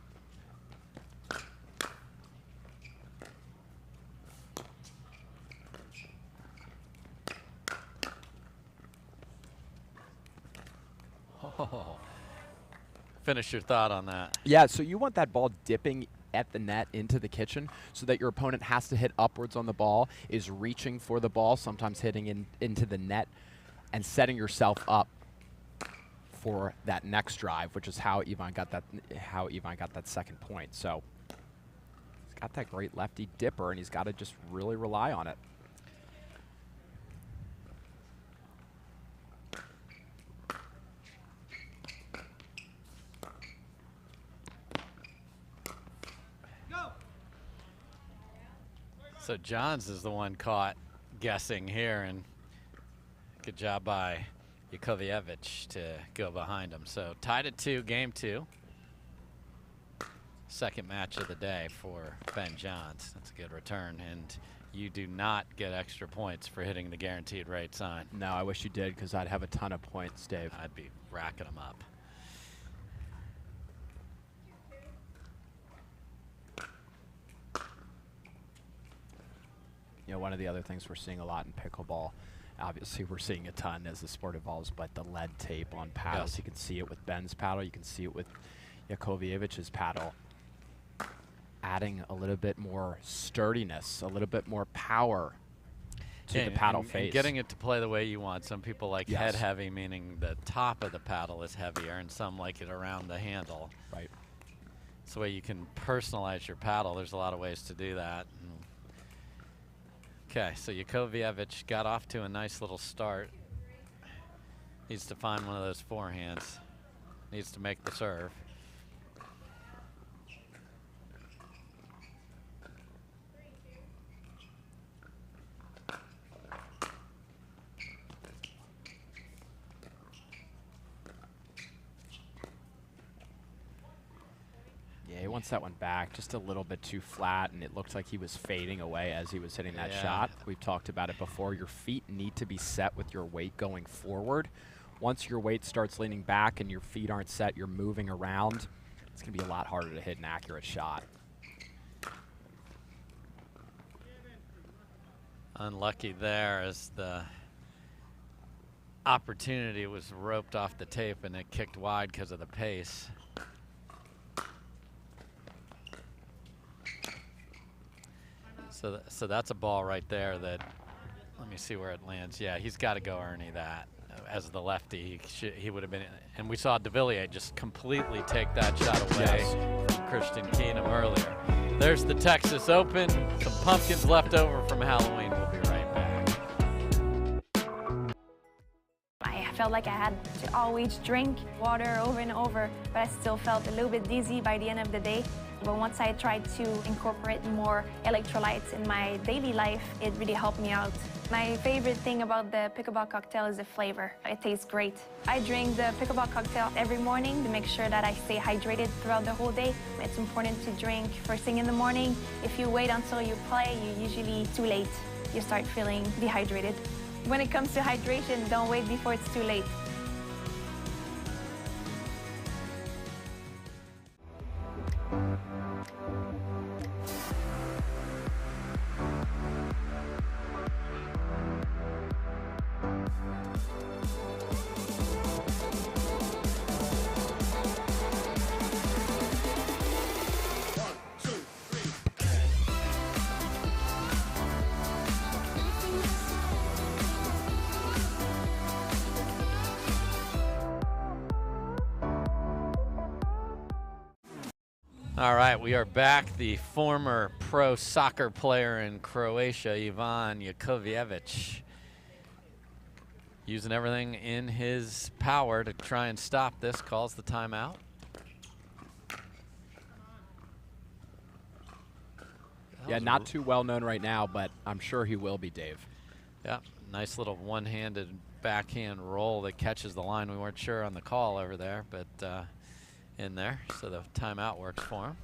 Oh. Finish your thought on that. Yeah, so you want that ball dipping at the net into the kitchen so that your opponent has to hit upwards on the ball, is reaching for the ball, sometimes hitting into the net, and setting yourself up for that next drive, which is how Ivan got that second point. So he's got that great lefty dipper, and he's got to just really rely on it. So Johns is the one caught guessing here, and good job by Jakovievich to go behind him. So tied at 2, game 2. Second match of the day for Ben Johns. That's a good return, and you do not get extra points for hitting the guaranteed rate sign. No, I wish you did, because I'd have a ton of points, Dave. I'd be racking them up. You know, one of the other things we're seeing a lot in pickleball, obviously we're seeing a ton as the sport evolves, but the lead tape on paddles. Yes. You can see it with Ben's paddle. You can see it with Jakovievich's paddle. adding a little bit more sturdiness, a little bit more power to the paddle face. And getting it to play the way you want. Some people like head heavy, meaning the top of the paddle is heavier, and some like it around the handle. Right. It's the way you can personalize your paddle. There's a lot of ways to do that. Okay, so Jakovievich got off to a nice little start. Needs to find one of those forehands. Needs to make the serve. Yeah, he wants that one back just a little bit too flat, and it looked like he was fading away as he was hitting that shot. We've talked about it before. Your feet need to be set with your weight going forward. Once your weight starts leaning back and your feet aren't set, you're moving around, it's going to be a lot harder to hit an accurate shot. Unlucky there as the opportunity was roped off the tape and it kicked wide because of the pace. So that's a ball right there that, let me see where it lands. Yeah, he's got to go Ernie that. As the lefty, he would have been, and we saw Devilliers just completely take that shot away from Christian Keenum earlier. There's the Texas Open. Some pumpkins left over from Halloween. We'll be right back. I felt like I had to always drink water over and over, but I still felt a little bit dizzy by the end of the day. But once I tried to incorporate more electrolytes in my daily life, it really helped me out. My favorite thing about the pickleball cocktail is the flavor. It tastes great. I drink the pickleball cocktail every morning to make sure that I stay hydrated throughout the whole day. It's important to drink first thing in the morning. If you wait until you play, you're usually too late. You start feeling dehydrated. When it comes to hydration, don't wait before it's too late. All right, we are back. The former pro soccer player in Croatia, Ivan Jakovievich, using everything in his power to try and stop this, calls the timeout. Yeah, not too well known right now, but I'm sure he will be, Dave. Yeah, nice little one-handed backhand roll that catches the line. We weren't sure on the call over there, but in there, so the timeout works for him.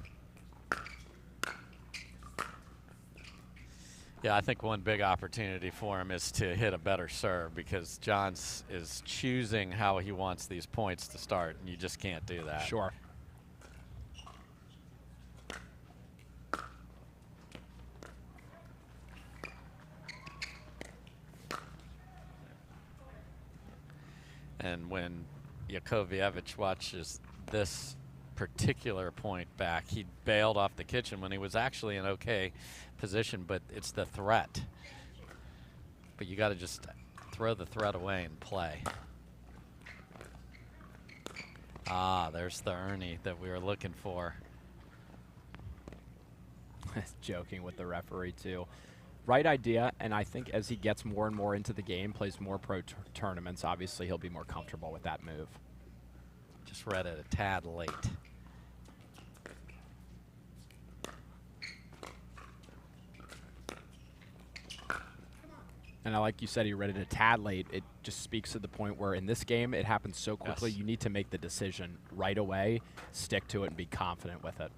Yeah, I think one big opportunity for him is to hit a better serve, because John is choosing how he wants these points to start, and you just can't do that. Sure. And when Jakovievich watches this particular point back, he bailed off the kitchen when he was actually in okay position, but it's the threat. But you got to just throw the threat away and play. Ah, there's the Ernie that we were looking for. Joking with the referee too. Right idea, and I think as he gets more and more into the game, plays more pro tournaments, obviously he'll be more comfortable with that move. Just read it a tad late. And like you said, he read it a tad late. It just speaks to the point where in this game, it happens so quickly, you need to make the decision right away, stick to it, and be confident with it.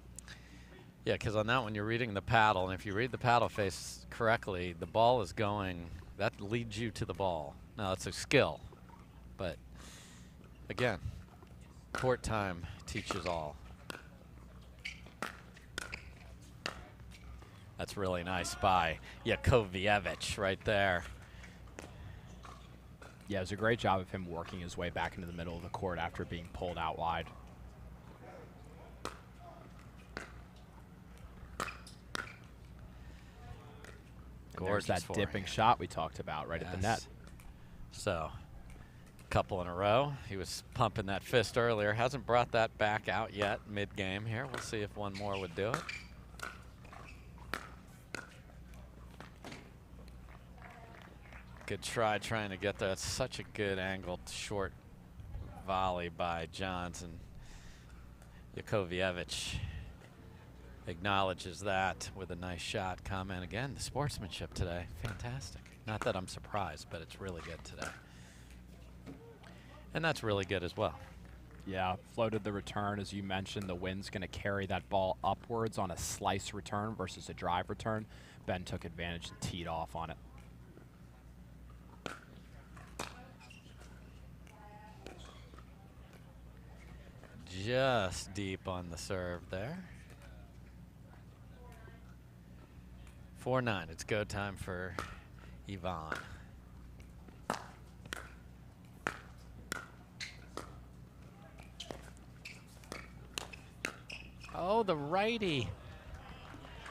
Yeah, because on that one, you're reading the paddle, and if you read the paddle face correctly, the ball is going, that leads you to the ball. Now, it's a skill, but again, court time teaches all. That's really nice by Jakovievich right there. Yeah, it was a great job of him working his way back into the middle of the court after being pulled out wide. gorgeous there's that forehand. dipping shot we talked about right at the net. So, couple in a row. He was pumping that fist earlier. Hasn't brought that back out yet mid-game here. We'll see if one more would do it. Good try trying to get there. That's such a good angled short volley by Johnson. Jakovievich acknowledges that with a nice shot. Comment again, the sportsmanship today, fantastic. Not that I'm surprised, but it's really good today. And that's really good as well. Yeah, floated the return. As you mentioned, the wind's going to carry that ball upwards on a slice return versus a drive return. Ben took advantage and teed off on it. Just deep on the serve there. 4-9. It's go time for Ivan. Oh, the righty.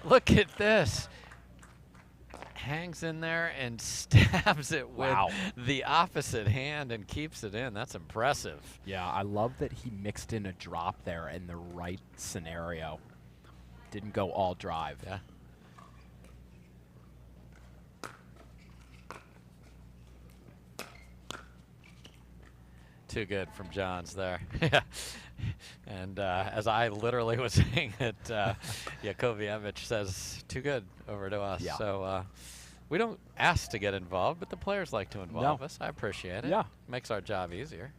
Look at this. Hangs in there and stabs it with the opposite hand and keeps it in. That's impressive. Yeah, I love that he mixed in a drop there in the right scenario. Didn't go all drive. Yeah. Too good from Johns there. Yeah. And as I literally was saying it, Jakovievich says, too good over to us. Yeah. So we don't ask to get involved, but the players like to involve us. I appreciate it. Yeah. Makes our job easier.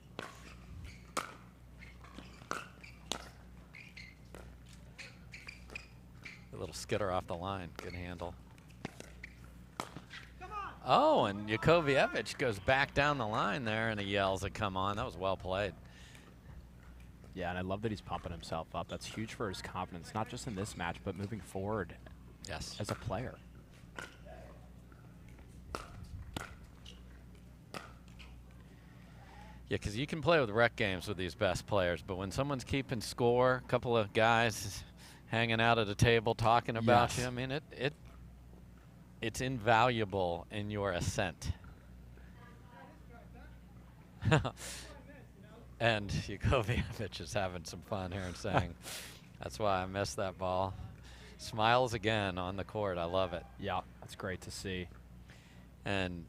A little skitter off the line. Good handle. Oh, and Jakovievich goes back down the line there, and he yells at come on. That was well played. Yeah, and I love that he's pumping himself up. That's huge for his confidence, not just in this match, but moving forward as a player. Yeah, because you can play with rec games with these best players, but when someone's keeping score, a couple of guys hanging out at a table talking about you, I mean, it's invaluable in your ascent. And Jakovievich is having some fun here and saying, that's why I missed that ball. Smiles again on the court. I love it. Yeah, that's great to see. And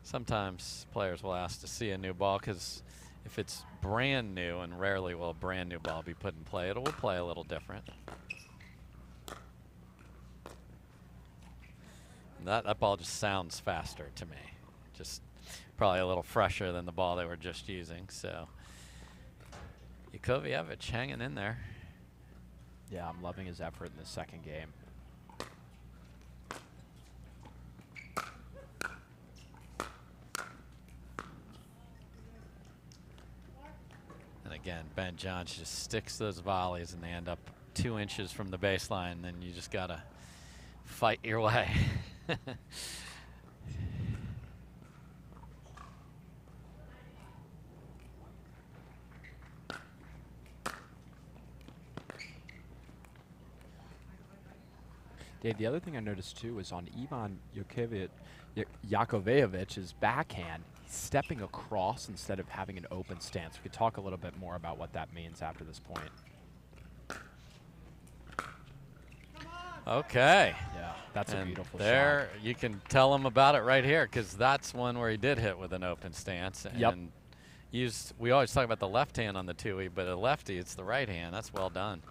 sometimes players will ask to see a new ball because if it's brand new, and rarely will a brand new ball be put in play, it will play a little different. That ball just sounds faster to me. Just probably a little fresher than the ball they were just using. So Jakovievich hanging in there. Yeah, I'm loving his effort in the second game. And again, Ben Johns just sticks those volleys and they end up 2 inches from the baseline, and then you just got to fight your way. Dave, the other thing I noticed too is on Ivan Jakovijevich's backhand, he's stepping across instead of having an open stance. We could talk a little bit more about what that means after this point. Okay. Yeah, that's a beautiful there, shot. you can tell him about it right here, because that's one where he did hit with an open stance. And we always talk about the left hand on the 2E, but a lefty, it's the right hand. That's well done.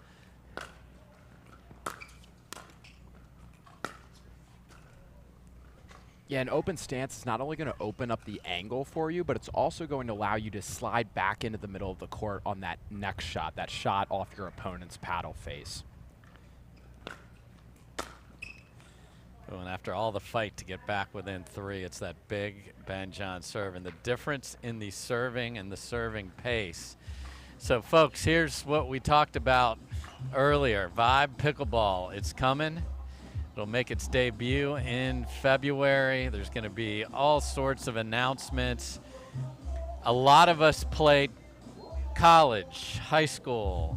Yeah, an open stance is not only going to open up the angle for you, but it's also going to allow you to slide back into the middle of the court on that next shot, that shot off your opponent's paddle face. Oh, and after all the fight to get back within 3, it's that big Ben Johns serve, and the difference in the serving and the serving pace. So, folks, here's what we talked about earlier. Vibe Pickleball, it's coming. It'll make its debut in February. There's going to be all sorts of announcements. A lot of us played college, high school,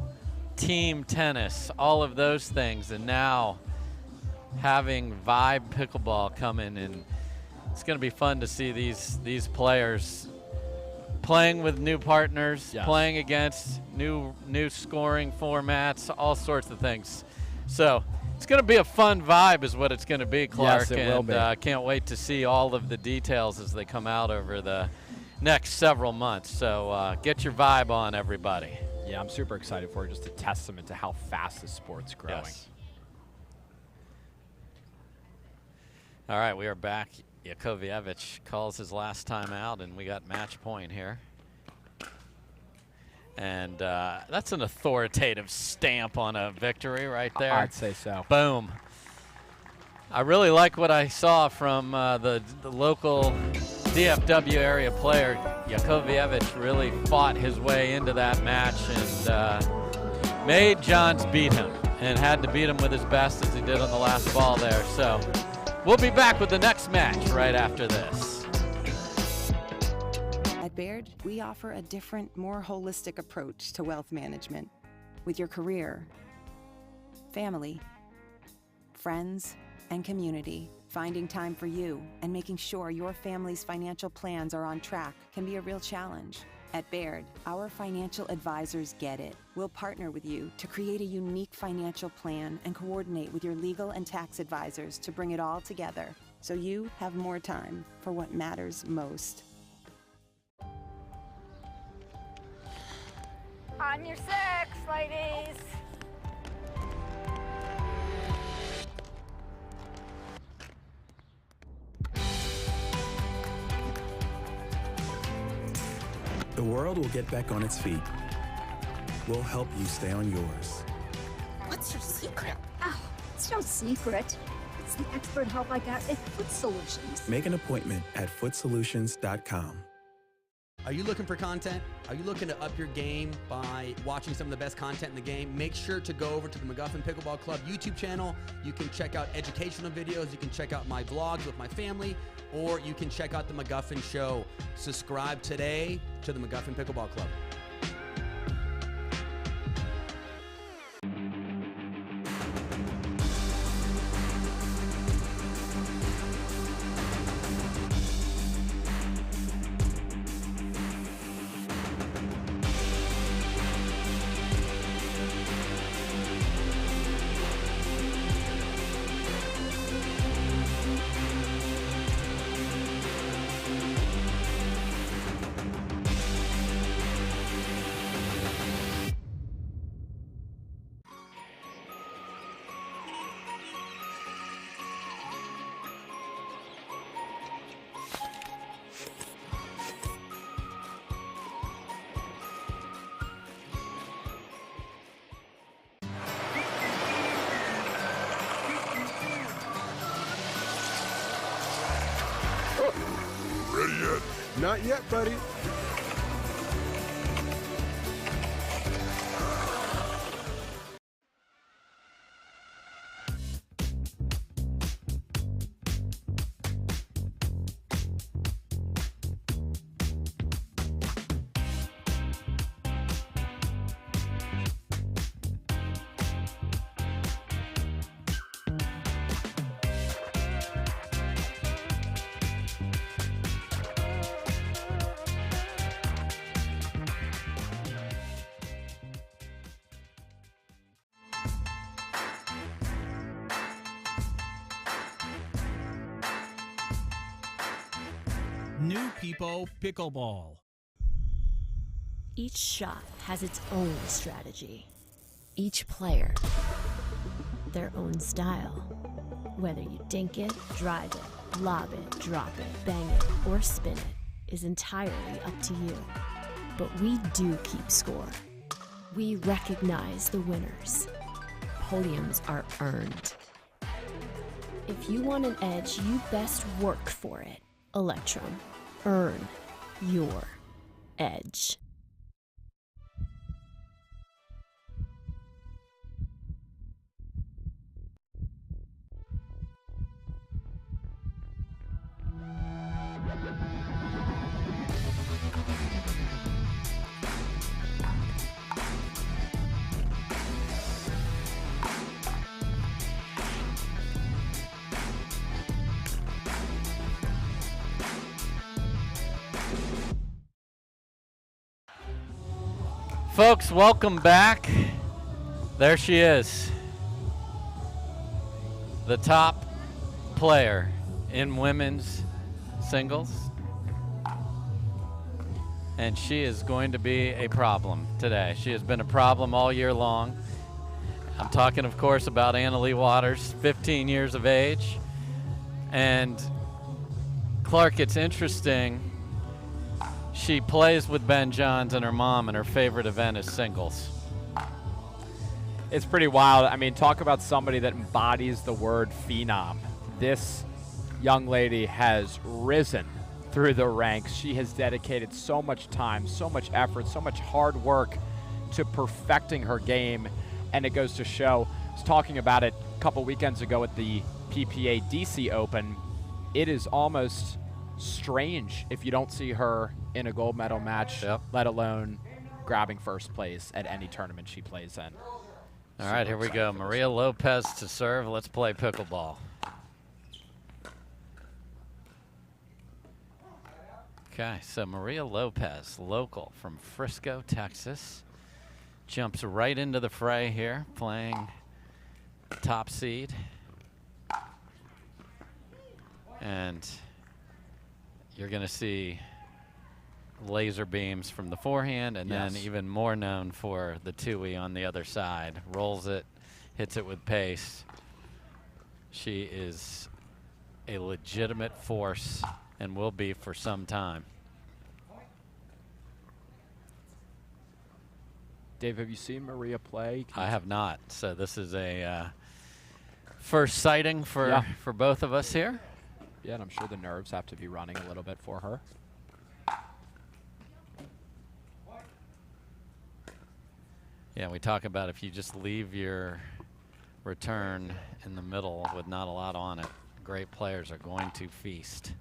team tennis, all of those things, and now having Vibe Pickleball come in, and it's going to be fun to see these players playing with new partners, playing against new scoring formats, all sorts of things. So it's going to be a fun vibe is what it's going to be, Clark. Yes, it will be. Can't wait to see all of the details as they come out over the next several months. So get your vibe on, everybody. Yeah, I'm super excited for it. Just a testament to how fast this sport's growing. Yes. All right, we are back. Jakovievich calls his last time out, and we got match point here. And that's an authoritative stamp on a victory right there. I'd say so. Boom. I really like what I saw from the local DFW area player. Jakovievich really fought his way into that match and made Johns beat him, and had to beat him with his best as he did on the last ball there. So we'll be back with the next match right after this. At Baird, we offer a different, more holistic approach to wealth management. With your career, family, friends, and community, finding time for you and making sure your family's financial plans are on track can be a real challenge. At Baird, our financial advisors get it. We'll partner with you to create a unique financial plan and coordinate with your legal and tax advisors to bring it all together so you have more time for what matters most. On your six, ladies. The world will get back on its feet. We'll help you stay on yours. What's your secret? Oh, it's no secret. It's the expert help I got at Foot Solutions. Make an appointment at footsolutions.com. Are you looking for content? Are you looking to up your game by watching some of the best content in the game? Make sure to go over to the McGuffin Pickleball Club YouTube channel. You can check out educational videos. You can check out my vlogs with my family, or you can check out the McGuffin Show. Subscribe today to the McGuffin Pickleball Club. Ready yet? Not yet, buddy. New People Pickleball. Each shot has its own strategy. Each player, their own style. Whether you dink it, drive it, lob it, drop it, bang it, or spin it is entirely up to you. But we do keep score. We recognize the winners. Podiums are earned. If you want an edge, you best work for it. Electrum. Earn your edge. folks, welcome back. There she is, the top player in women's singles. And she is going to be a problem today. She has been a problem all year long. I'm talking, of course, about Leigh Waters, 15 years of age. And Clark, it's interesting. She plays with Ben Johns and her mom, and her favorite event is singles. It's pretty wild. I mean, talk about somebody that embodies the word phenom. This young lady has risen through the ranks. She has dedicated so much time, so much effort, so much hard work to perfecting her game, and it goes to show. I was talking about it a couple weekends ago at the PPA DC Open. It is almost strange if you don't see her in a gold medal match, let alone grabbing first place at any tournament she plays in. All right, here we go. Maria Lopez to serve. Let's play pickleball. Okay, so Maria Lopez, local from Frisco, Texas, jumps right into the fray here, playing top seed. And you're going to see laser beams from the forehand, and then even more known for the two-way on the other side. Rolls it, hits it with pace. She is a legitimate force and will be for some time. Dave, have you seen Maria play? I have not, so this is a first sighting for both of us here. Yeah, and I'm sure the nerves have to be running a little bit for her. Yeah, we talk about if you just leave your return in the middle with not a lot on it, great players are going to feast.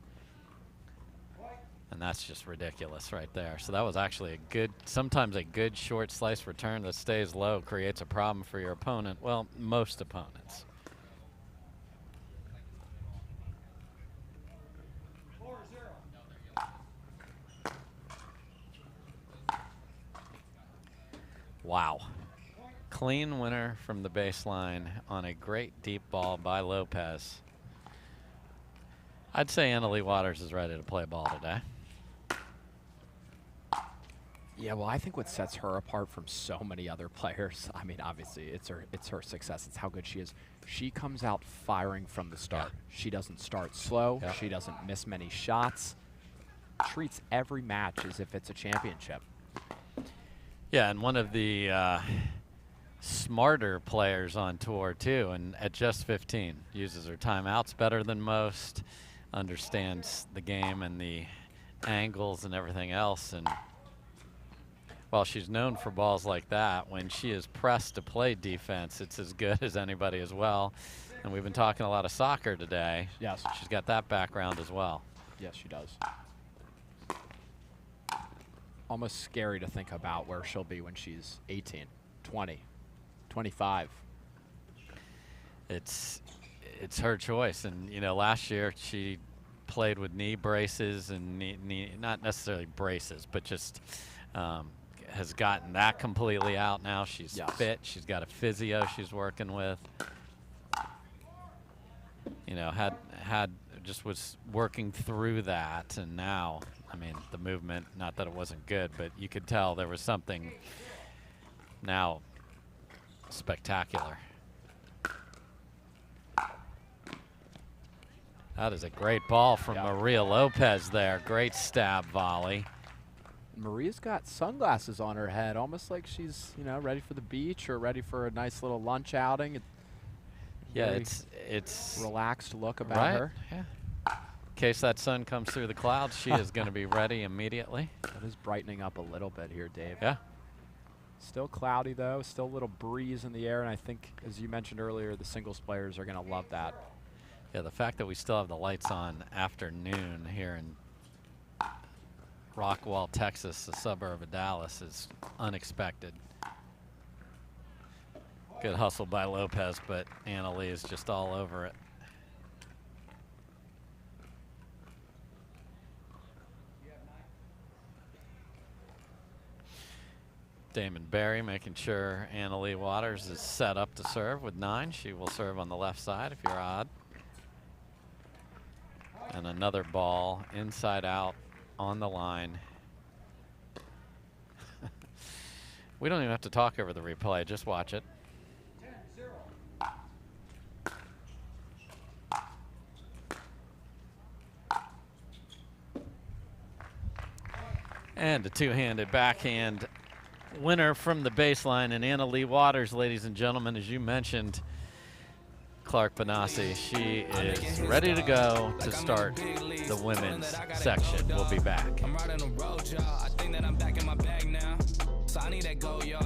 And that's just ridiculous right there. So that was actually a good, sometimes a good short slice return that stays low creates a problem for your opponent. Well, most opponents. Wow. Clean winner from the baseline on a great deep ball by Lopez. I'd say Leigh Waters is ready to play ball today. Yeah, well, I think what sets her apart from so many other players, I mean, obviously, it's her success. It's how good she is. She comes out firing from the start. She doesn't start slow. She doesn't miss many shots. Treats every match as if it's a championship. Yeah, and one of the smarter players on tour, too, and at just 15. Uses her timeouts better than most, understands the game and the angles and everything else. And while she's known for balls like that, when she is pressed to play defense, it's as good as anybody as well. And we've been talking a lot of soccer today. Yes. She's got that background as well. Yes, she does. Almost scary to think about where she'll be when she's 18, 20, 25. It's her choice. And, you know, last year she played with knee braces and knee not necessarily braces, but just has gotten that completely out now. She's fit. She's got a physio she's working with. You know, just was working through that, and now, I mean, the movement, not that it wasn't good, but you could tell there was something now spectacular. That is a great ball from Maria Lopez there. Great stab volley. Maria's got sunglasses on her head, almost like she's, you know, ready for the beach or ready for a nice little lunch outing. Yeah, it's relaxed look about her. Yeah. In case that sun comes through the clouds, she is going to be ready immediately. It is brightening up a little bit here, Dave. Yeah. Still cloudy, though. Still a little breeze in the air, and I think, as you mentioned earlier, the singles players are going to love that. Yeah, the fact that we still have the lights on after noon here in Rockwall, Texas, a suburb of Dallas, is unexpected. Good hustle by Lopez, but Leigh is just all over it. Damon Barry making sure Leigh Waters is set up to serve with 9. She will serve on the left side if you're odd. And another ball inside out on the line. We don't even have to talk over the replay, just watch it. And a two-handed backhand winner from the baseline, and Leigh Waters, ladies and gentlemen, as you mentioned, Clark Benassi, she is ready to go to start the women's section. We'll be back. I'm riding the road, y'all. I think that I'm back in my bag now. So I need that go, y'all.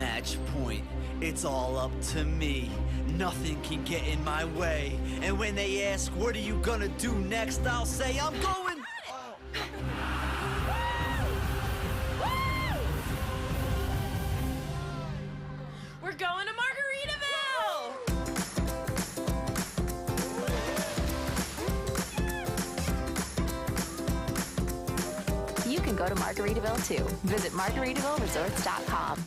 Match point, it's all up to me. Nothing can get in my way. And when they ask, what are you gonna do next? I'll say, I'm going. We're going to Margaritaville! You can go to Margaritaville too. Visit MargaritavilleResorts.com.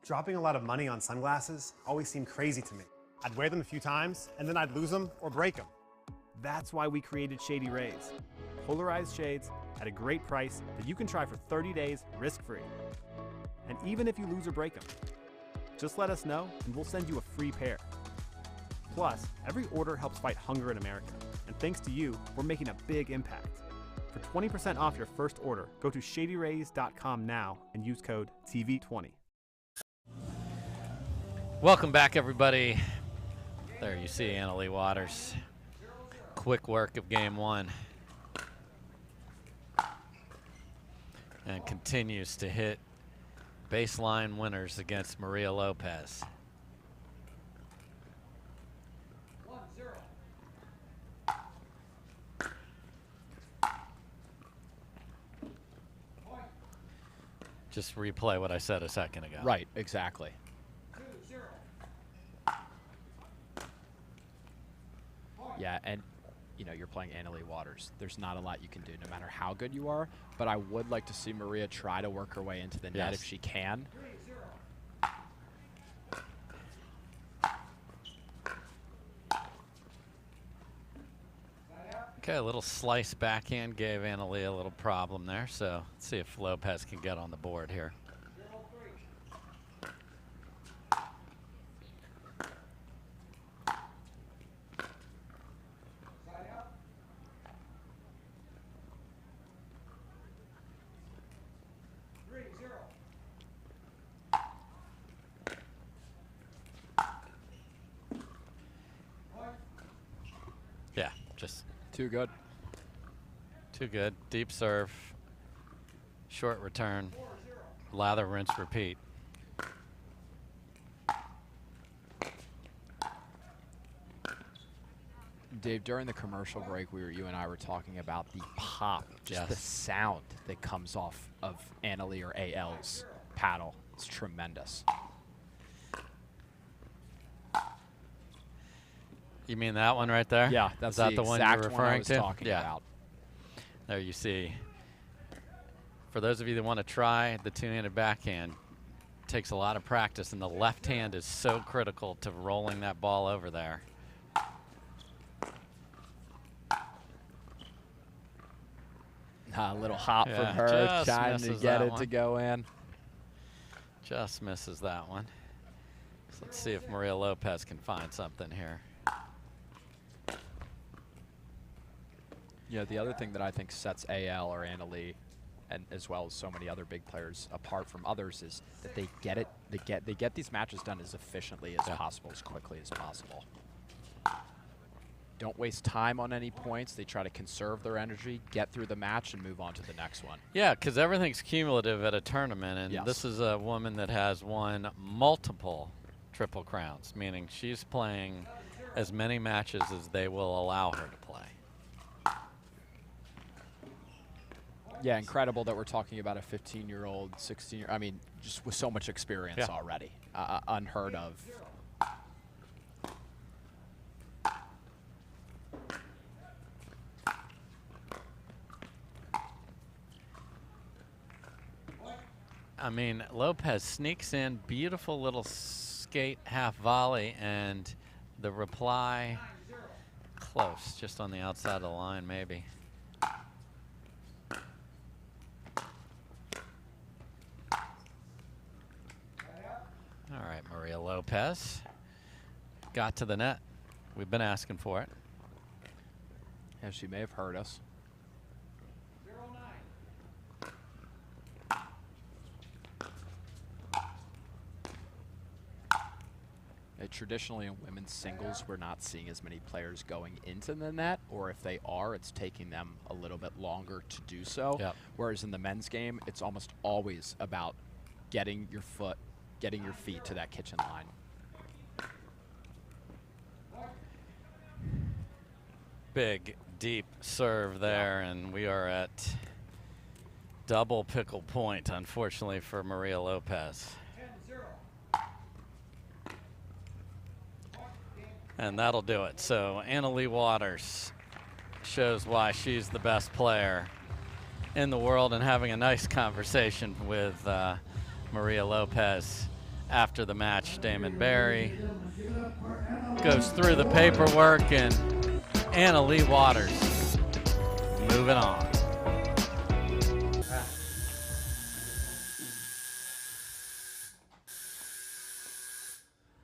Dropping a lot of money on sunglasses always seemed crazy to me. I'd wear them a few times, and then I'd lose them or break them. That's why we created Shady Rays. Polarized shades at a great price that you can try for 30 days risk-free. And even if you lose or break them, just let us know and we'll send you a free pair. Plus, every order helps fight hunger in America. And thanks to you, we're making a big impact. For 20% off your first order, go to shadyrays.com now and use code TV20. Welcome back, everybody. There you see Leigh Waters. Quick work of game 1. And continues to hit baseline winners against Maria Lopez. 1-0. Just replay what I said a second ago. Right, exactly. 2-0. Yeah, and you know, you're playing Leigh Waters. There's not a lot you can do no matter how good you are, but I would like to see Maria try to work her way into the net if she can. Okay, a little slice backhand gave Leigh a little problem there, so let's see if Lopez can get on the board here. Yeah, just too good. Too good. Deep serve. Short return. Lather, rinse, repeat. Dave, during the commercial break, you and I were talking about the pop, just the sound that comes off of Leigh or AL's paddle. It's tremendous. You mean that one right there? Yeah, that's the one you're referring to? Talking about. There you see. For those of you that want to try the two-handed backhand, takes a lot of practice, and the left hand is so critical to rolling that ball over there. A little hop from her, trying to get it to go in. Just misses that one. So let's see if Maria Lopez can find something here. You know, the other thing that I think sets AL or Leigh, and as well as so many other big players apart from others, is that they get it. They get these matches done as efficiently as possible, as quickly as possible. Don't waste time on any points. They try to conserve their energy, get through the match, and move on to the next one. Yeah, because everything's cumulative at a tournament, and this is a woman that has won multiple Triple Crowns, meaning she's playing as many matches as they will allow her to play. Yeah, incredible that we're talking about a 15-year-old, 16-year, I mean, just with so much experience already. Unheard of. I mean, Lopez sneaks in, beautiful little skate half volley, and the reply close, just on the outside of the line, maybe. All right, Maria Lopez got to the net. We've been asking for it. Yeah, she may have heard us. Traditionally in women's singles, we're not seeing as many players going into the net, or if they are, it's taking them a little bit longer to do so. Yep. Whereas in the men's game, it's almost always about getting your feet to that kitchen line. Big, deep serve there, and we are at double pickle point, unfortunately, for Maria Lopez. And that'll do it. So Leigh Waters shows why she's the best player in the world, and having a nice conversation with Maria Lopez after the match. Damon Barry goes through the paperwork, and Leigh Waters moving on.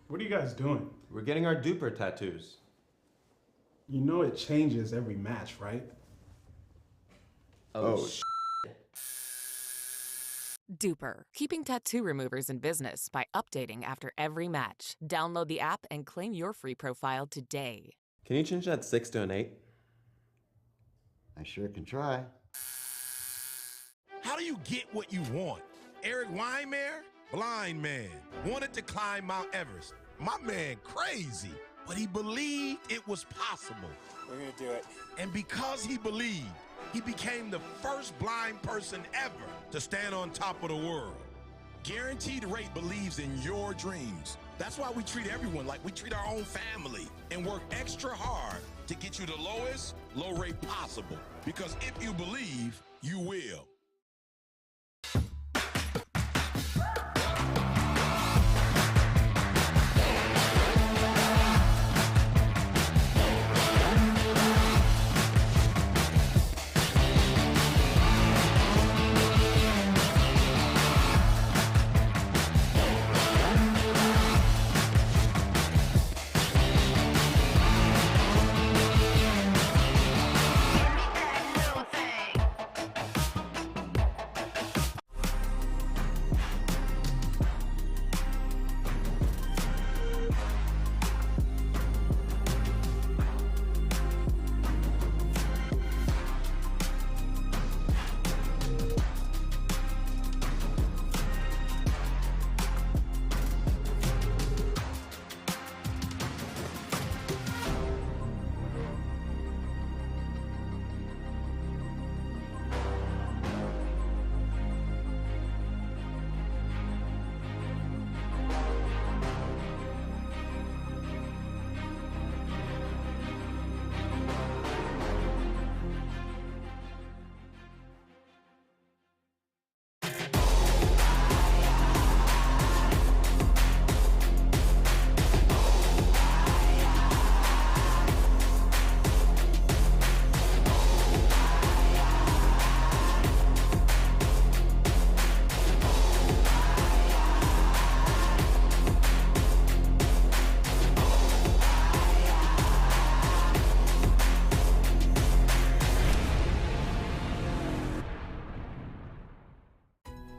What are you guys doing? We're getting our duper tattoos. You know it changes every match, right? Oh, Duper, keeping tattoo removers in business by updating after every match. Download the app and claim your free profile today. Can you change that 6 to an 8? I sure can try. How do you get what you want? Eric Weimer, blind man, wanted to climb Mount Everest. My man crazy, but he believed it was possible. We're gonna do it. And because he believed, he became the first blind person ever to stand on top of the world. Guaranteed Rate believes in your dreams. That's why we treat everyone like we treat our own family and work extra hard to get you the lowest low rate possible. Because if you believe, you will.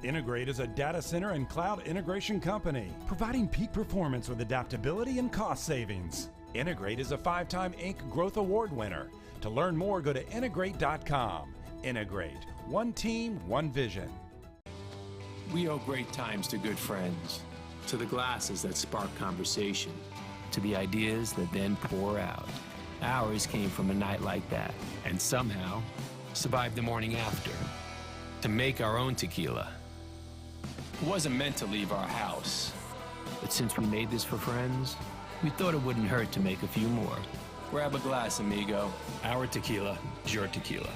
Integrate is a data center and cloud integration company, providing peak performance with adaptability and cost savings. Integrate is a 5-time Inc. Growth Award winner. To learn more, go to integrate.com. Integrate. One team, one vision. We owe great times to good friends, to the glasses that spark conversation, to the ideas that then pour out. Ours came from a night like that, and somehow survived the morning after, to make our own tequila. It wasn't meant to leave our house, but since we made this for friends, we thought it wouldn't hurt to make a few more. Grab a glass, amigo. Our tequila is your tequila.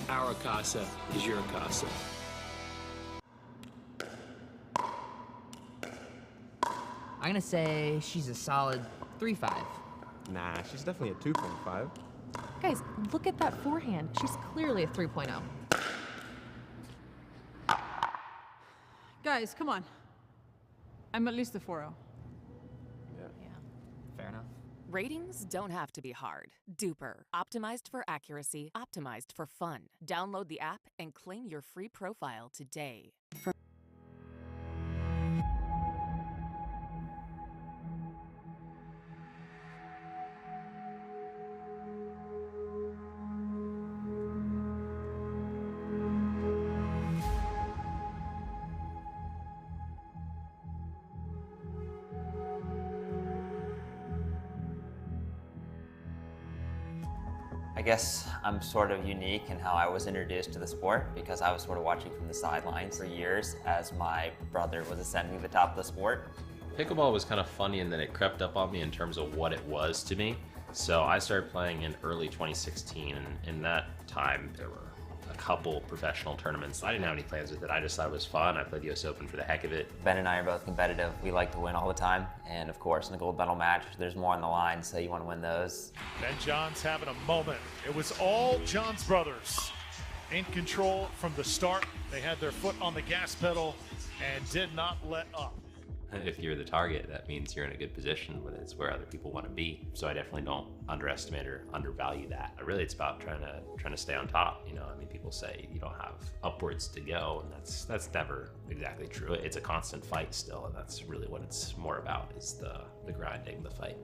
Our casa is your casa. I'm gonna say she's a solid 3.5. Nah, she's definitely a 2.5. Guys, look at that forehand. She's clearly a 3.0. Guys, come on. I'm at least a 4.0. Fair enough. Ratings don't have to be hard. Duper. Optimized for accuracy, optimized for fun. Download the app and claim your free profile today. I guess I'm sort of unique in how I was introduced to the sport because I was sort of watching from the sidelines for years as my brother was ascending to the top of the sport. Pickleball was kind of funny in that it crept up on me in terms of what it was to me. So I started playing in early 2016, and in that time there were a couple professional tournaments. I didn't have any plans with it. I just thought it was fun. I played the US Open for the heck of it. Ben and I are both competitive. We like to win all the time. And of course, in the gold medal match, there's more on the line, so you want to win those. Ben John's having a moment. It was all John's brothers in control from the start. They had their foot on the gas pedal and did not let up. If you're the target, that means you're in a good position when it's where other people want to be. So I definitely don't underestimate or undervalue that. Really, it's about trying to stay on top. You know, I mean, people say you don't have upwards to go, and that's never exactly true. It's a constant fight still, and that's really what it's more about, is the grinding, the fight.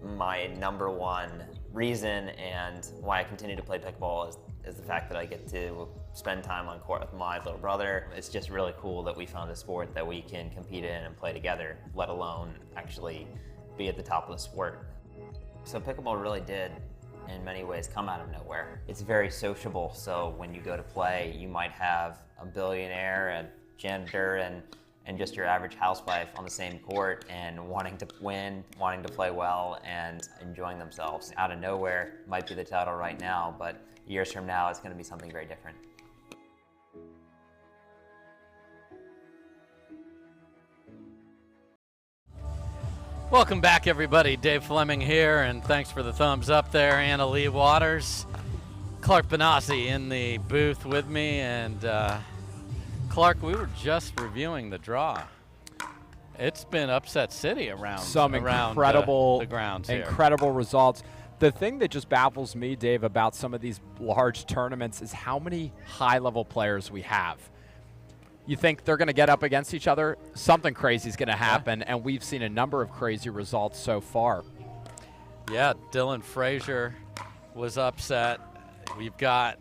My number one reason and why I continue to play pickleball is the fact that I get to spend time on court with my little brother. It's just really cool that we found a sport that we can compete in and play together, let alone actually be at the top of the sport. So pickleball really did, in many ways, come out of nowhere. It's very sociable, so when you go to play, you might have a billionaire, a janitor, and just your average housewife on the same court and wanting to win, wanting to play well, and enjoying themselves. Out of nowhere might be the title right now, but years from now, it's going to be something very different. Welcome back, everybody. Dave Fleming here, and thanks for the thumbs up there. Anna Leigh Waters, Clark Benassi in the booth with me, and Clark, we were just reviewing the draw. It's been upset city around incredible the grounds here. Incredible results. The thing that just baffles me, Dave, about some of these large tournaments is how many high-level players we have. You think they're going to get up against each other, something crazy is going to happen, and we've seen a number of crazy results so far. Yeah, Dylan Frazier was upset. We've got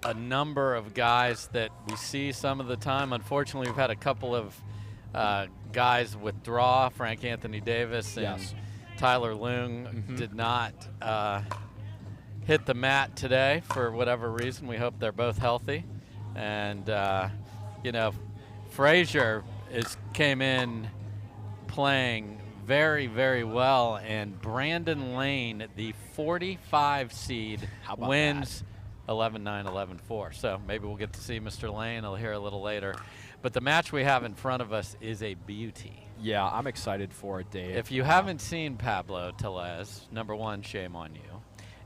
a number of guys that we see some of the time. Unfortunately, we've had a couple of guys withdraw. Frank Anthony Davis and Tyler Loong did not hit the mat today for whatever reason. We hope they're both healthy. And, you know, Frazier came in playing very, very well. And Brandon Lane, the 45 seed, wins 11-9, 11-4. So maybe we'll get to see Mr. Lane. I'll hear a little later. But the match we have in front of us is a beauty. Yeah, I'm excited for it, Dave. If you haven't seen Pablo Tellez, number one, shame on you.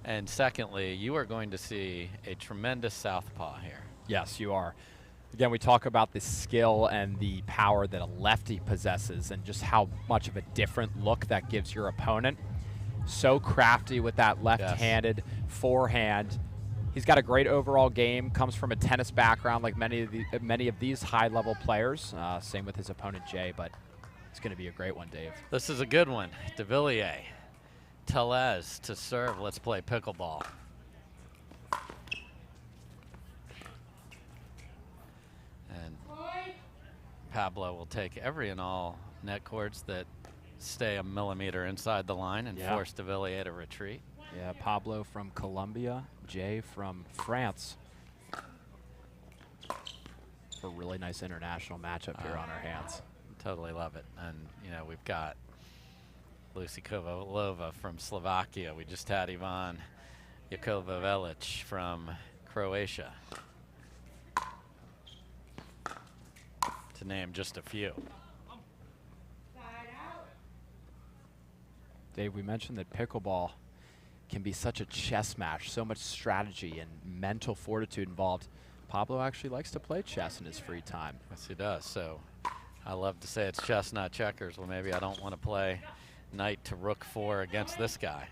And secondly, you are going to see a tremendous southpaw here. Yes, you are. Again, we talk about the skill and the power that a lefty possesses and just how much of a different look that gives your opponent. So crafty with that left-handed forehand. He's got a great overall game, comes from a tennis background like many of these high-level players. Same with his opponent, Jay, but it's going to be a great one, Dave. This is a good one. Devilliers, Tellez to serve. Let's play pickleball. And Pablo will take every and all net cords that stay a millimeter inside the line and force Devilliers to retreat. Yeah, Pablo from Colombia, Jay from France. A really nice international matchup here on our hands. Totally love it. And, you know, we've got Lucy Kovalova from Slovakia. We just had Ivan Jakovovelic from Croatia, to name just a few. Dave, we mentioned that pickleball can be such a chess match, so much strategy and mental fortitude involved. Pablo actually likes to play chess in his free time. Yes, he does. So I love to say it's chess, not checkers. Well, maybe I don't want to play knight to rook 4 against this guy.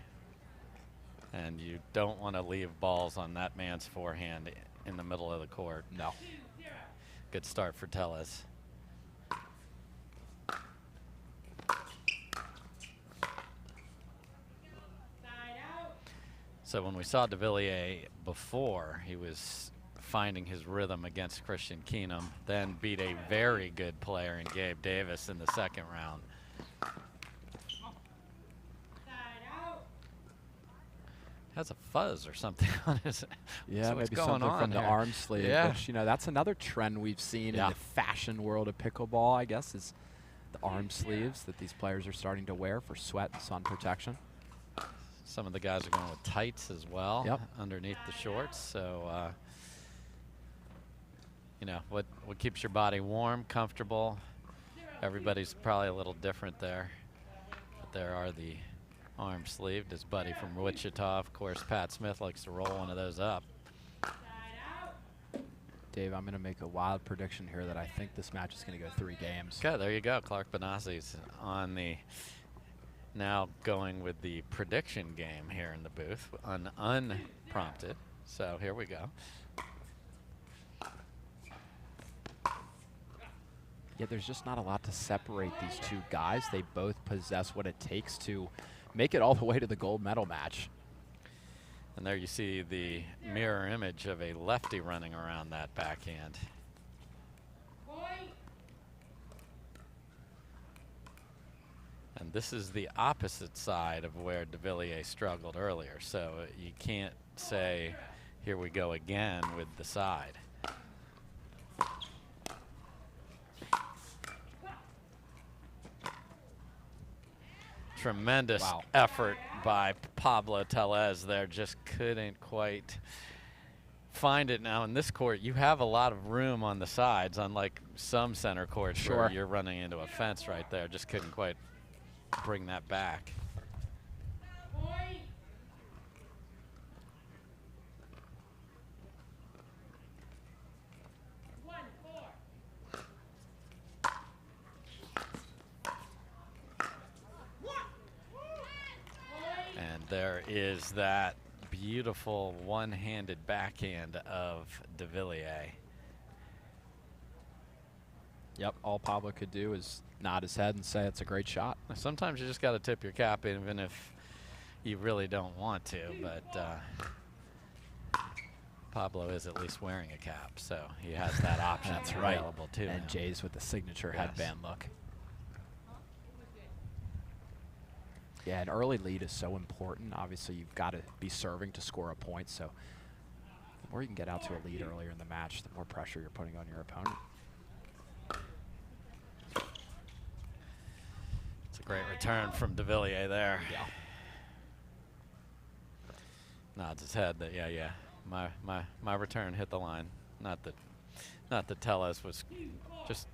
And you don't want to leave balls on that man's forehand in the middle of the court. No. Good start for Tellez. So when we saw Devilliers before, he was finding his rhythm against Christian Keenum, then beat a very good player in Gabe Davis in the second round. Has a fuzz or something on his. Yeah, so maybe going something on from the here? arm sleeve. Yeah. Which, you know, that's another trend we've seen in the fashion world of pickleball, I guess, is the arm sleeves that these players are starting to wear for sweat and sun protection. Some of the guys are going with tights as well. Yep. Underneath the shorts. So, you know, what keeps your body warm, comfortable. Everybody's probably a little different there. But there are the arm sleeved. His buddy from Wichita, of course, Pat Smith likes to roll one of those up. Dave, I'm going to make a wild prediction here that I think this match is going to go 3 games. Okay, there you go. Clark Benazzi's on the now going with the prediction game here in the booth, unprompted. So here we go. Yeah, there's just not a lot to separate these two guys. They both possess what it takes to make it all the way to the gold medal match. And there you see the mirror image of a lefty running around that backhand. And this is the opposite side of where Devilliers struggled earlier. So you can't say, here we go again with the side. Tremendous effort by Pablo Tellez there. Just couldn't quite find it. Now in this court, you have a lot of room on the sides, unlike some center courts where you're running into a fence right there. Just couldn't quite bring that back. And there is that beautiful one-handed backhand of Devilliers. Yep, all Pablo could do is nod his head and say it's a great shot. Sometimes you just got to tip your cap even if you really don't want to, but Pablo is at least wearing a cap, so he has that option available to him. And Jay's with the signature headband look. Yeah, an early lead is so important. Obviously, you've got to be serving to score a point, so the more you can get out to a lead earlier in the match, the more pressure you're putting on your opponent. It's a great return from Devilliers there. Yeah. Nods his head that yeah, my return hit the line. Not that Tellez was just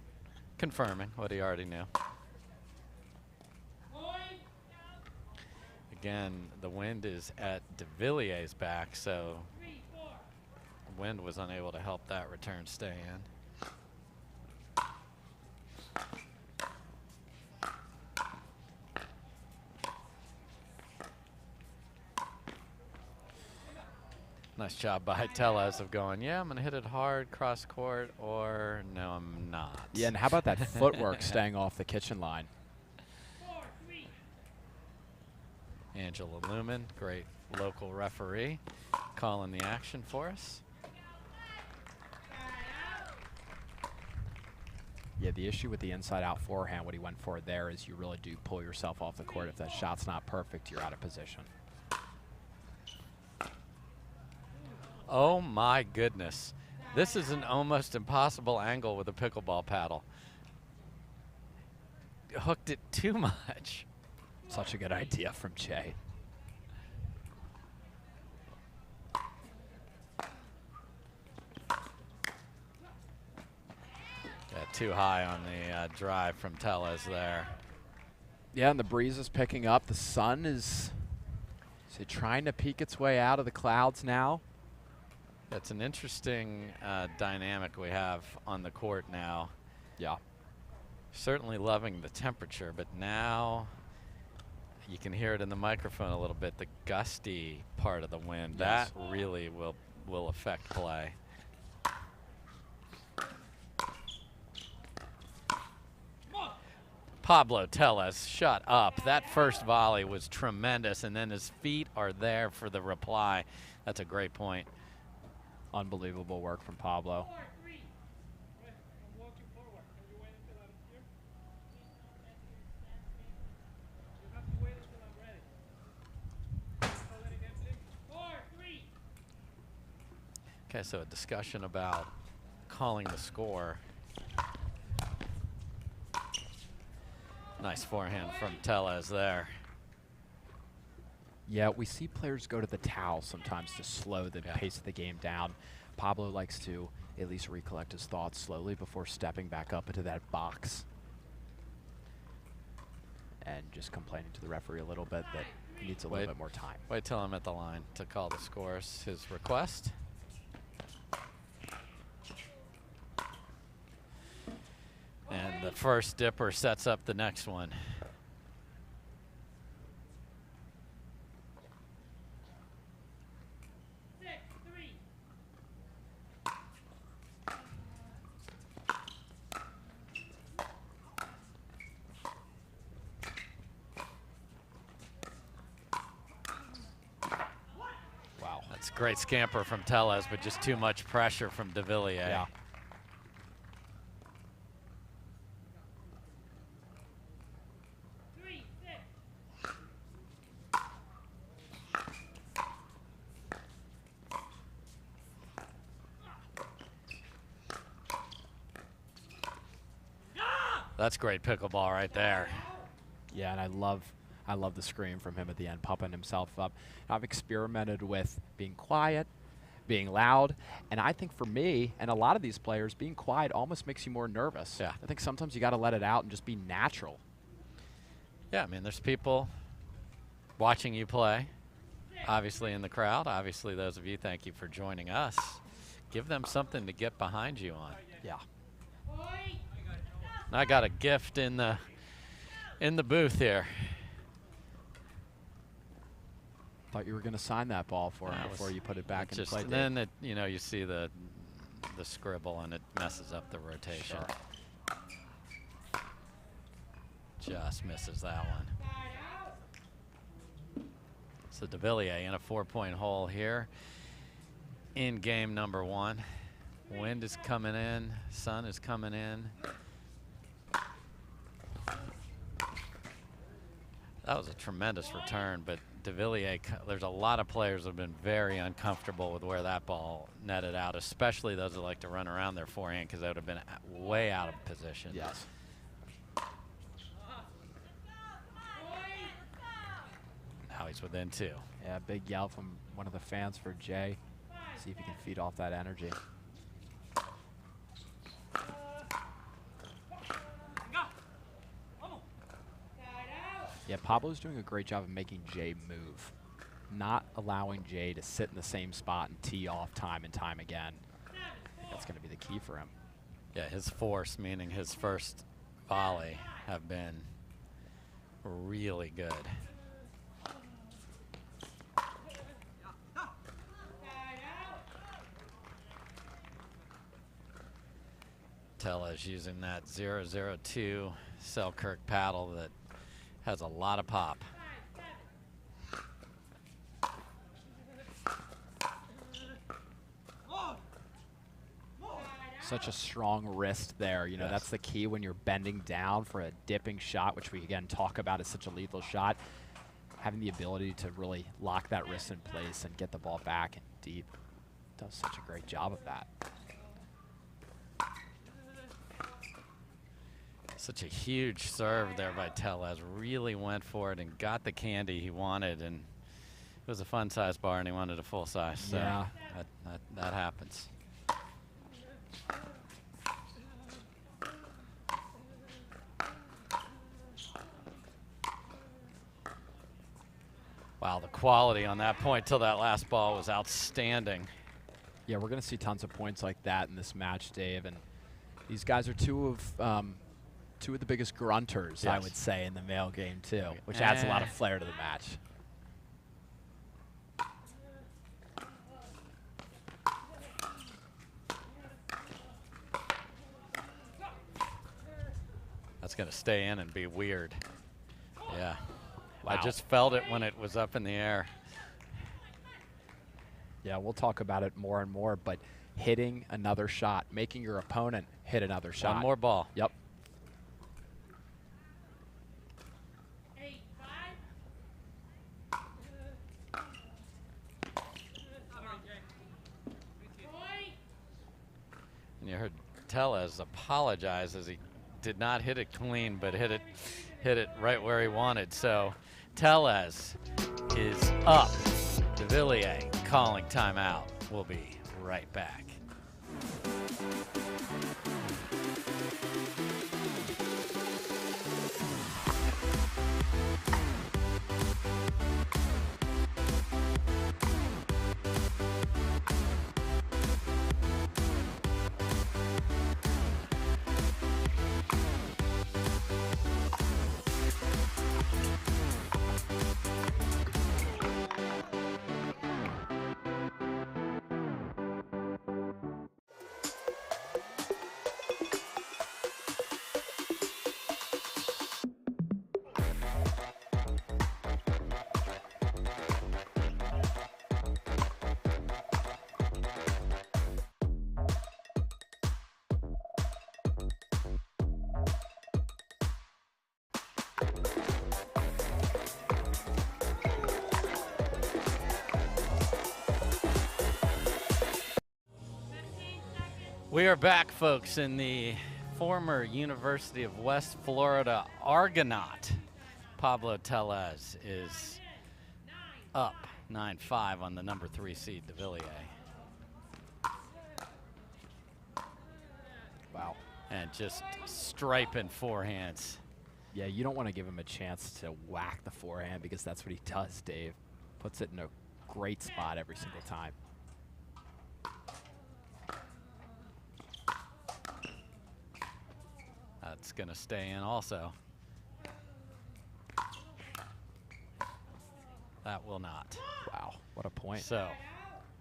confirming what he already knew. Again, the wind is at Devilliers' back, so the wind was unable to help that return stay in. Nice job by Tellez of going, yeah, I'm going to hit it hard cross court, or no, I'm not. Yeah, and how about that footwork staying off the kitchen line? Angela Lumen, great local referee, calling the action for us. Yeah, the issue with the inside-out forehand, what he went for there, is you really do pull yourself off the court. If that shot's not perfect, you're out of position. Oh my goodness. This is an almost impossible angle with a pickleball paddle. Hooked it too much. Such a good idea from Jay. Yeah, too high on the drive from Tellez there. Yeah, and the breeze is picking up. The sun is it trying to peek its way out of the clouds now. It's an interesting dynamic we have on the court now. Yeah. Certainly loving the temperature, but now you can hear it in the microphone a little bit, the gusty part of the wind. Yes. That really will affect play. Pablo Tellez shut up. That first volley was tremendous, and then his feet are there for the reply. That's a great point. Unbelievable work from Pablo. Okay, so a discussion about calling the score. Nice forehand from Tellez there. Yeah, we see players go to the towel sometimes to slow the pace of the game down. Pablo likes to at least recollect his thoughts slowly before stepping back up into that box. And just complaining to the referee a little bit that he needs a little bit more time. Wait till I'm at the line to call the scores. His request. And the first dipper sets up the next one. Wow. That's a great scamper from Tellez, but just too much pressure from Devilliers. Yeah. That's great pickleball right there. Yeah, and I love the scream from him at the end, pumping himself up. I've experimented with being quiet, being loud, and I think for me and a lot of these players, being quiet almost makes you more nervous. Yeah. I think sometimes you got to let it out and just be natural. Yeah, I mean, there's people watching you play, obviously in the crowd. Obviously, those of you, thank you for joining us. Give them something to get behind you on. Yeah. And I got a gift in the booth here. Thought you were going to sign that ball for him before you put it back in play. And then it, you see the scribble and it messes up the rotation. Sure. Just misses that one. So Devilliers in a 4-point hole here in game number 1. Wind is coming in, sun is coming in. That was a tremendous return, but Devilliers, there's a lot of players that have been very uncomfortable with where that ball netted out, especially those that like to run around their forehand because that would have been way out of position. Yes. Now he's within 2. Yeah, big yell from one of the fans for Jay. See if he can feed off that energy. Yeah, Pablo's doing a great job of making Jay move, not allowing Jay to sit in the same spot and tee off time and time again. I think that's going to be the key for him. Yeah, his force, meaning his first volley, have been really good. Tellez using that 002 Selkirk paddle that has a lot of pop. Such a strong wrist there. You know, that's the key when you're bending down for a dipping shot, which we again talk about as such a lethal shot. Having the ability to really lock that wrist in place and get the ball back and deep. Does such a great job of that. Such a huge serve there by Tellez. Really went for it and got the candy he wanted, and it was a fun size bar and he wanted a full size. So yeah, that happens. Wow, the quality on that point till that last ball was outstanding. Yeah, we're going to see tons of points like that in this match, Dave. And these guys are two of the biggest grunters, Yes. I would say, in the male game, too, which adds a lot of flair to the match. That's going to stay in and be weird. Yeah. Wow. I just felt it when it was up in the air. Yeah, we'll talk about it more and more, but hitting another shot, making your opponent hit another shot. One more ball. Yep. And you heard Tellez apologize as he did not hit it clean, but hit it right where he wanted. So Tellez is up. Devilliers calling timeout. We'll be right back. We are back, folks, in the former University of West Florida Argonaut. Pablo Tellez is up 9-5 on the number 3 seed, Devilliers. Wow. And just striping forehands. Yeah, you don't want to give him a chance to whack the forehand because that's what he does, Dave. Puts it in a great spot every single time. That's going to stay in also. That will not. Wow, what a point. So,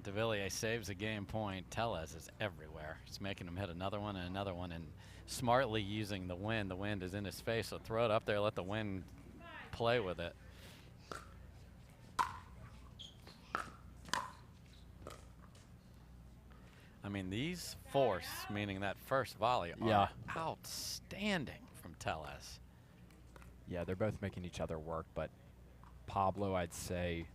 Devilliers saves a game point. Tellez is everywhere. He's making him hit another one and smartly using the wind. The wind is in his face, so throw it up there, let the wind play with it. I mean, these force, meaning that first volley, are outstanding from Tellez. Yeah, they're both making each other work, but Pablo, I'd say,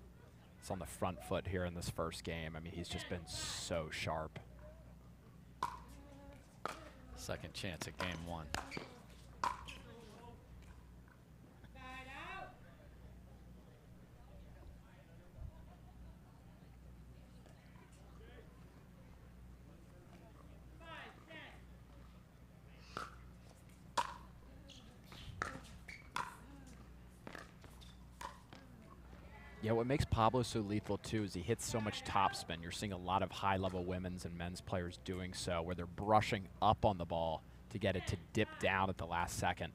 is on the front foot here in this first game. I mean, he's just been so sharp. Second chance at game 1. Yeah, what makes Pablo so lethal, too, is he hits so much topspin. You're seeing a lot of high-level women's and men's players doing so, where they're brushing up on the ball to get it to dip down at the last second.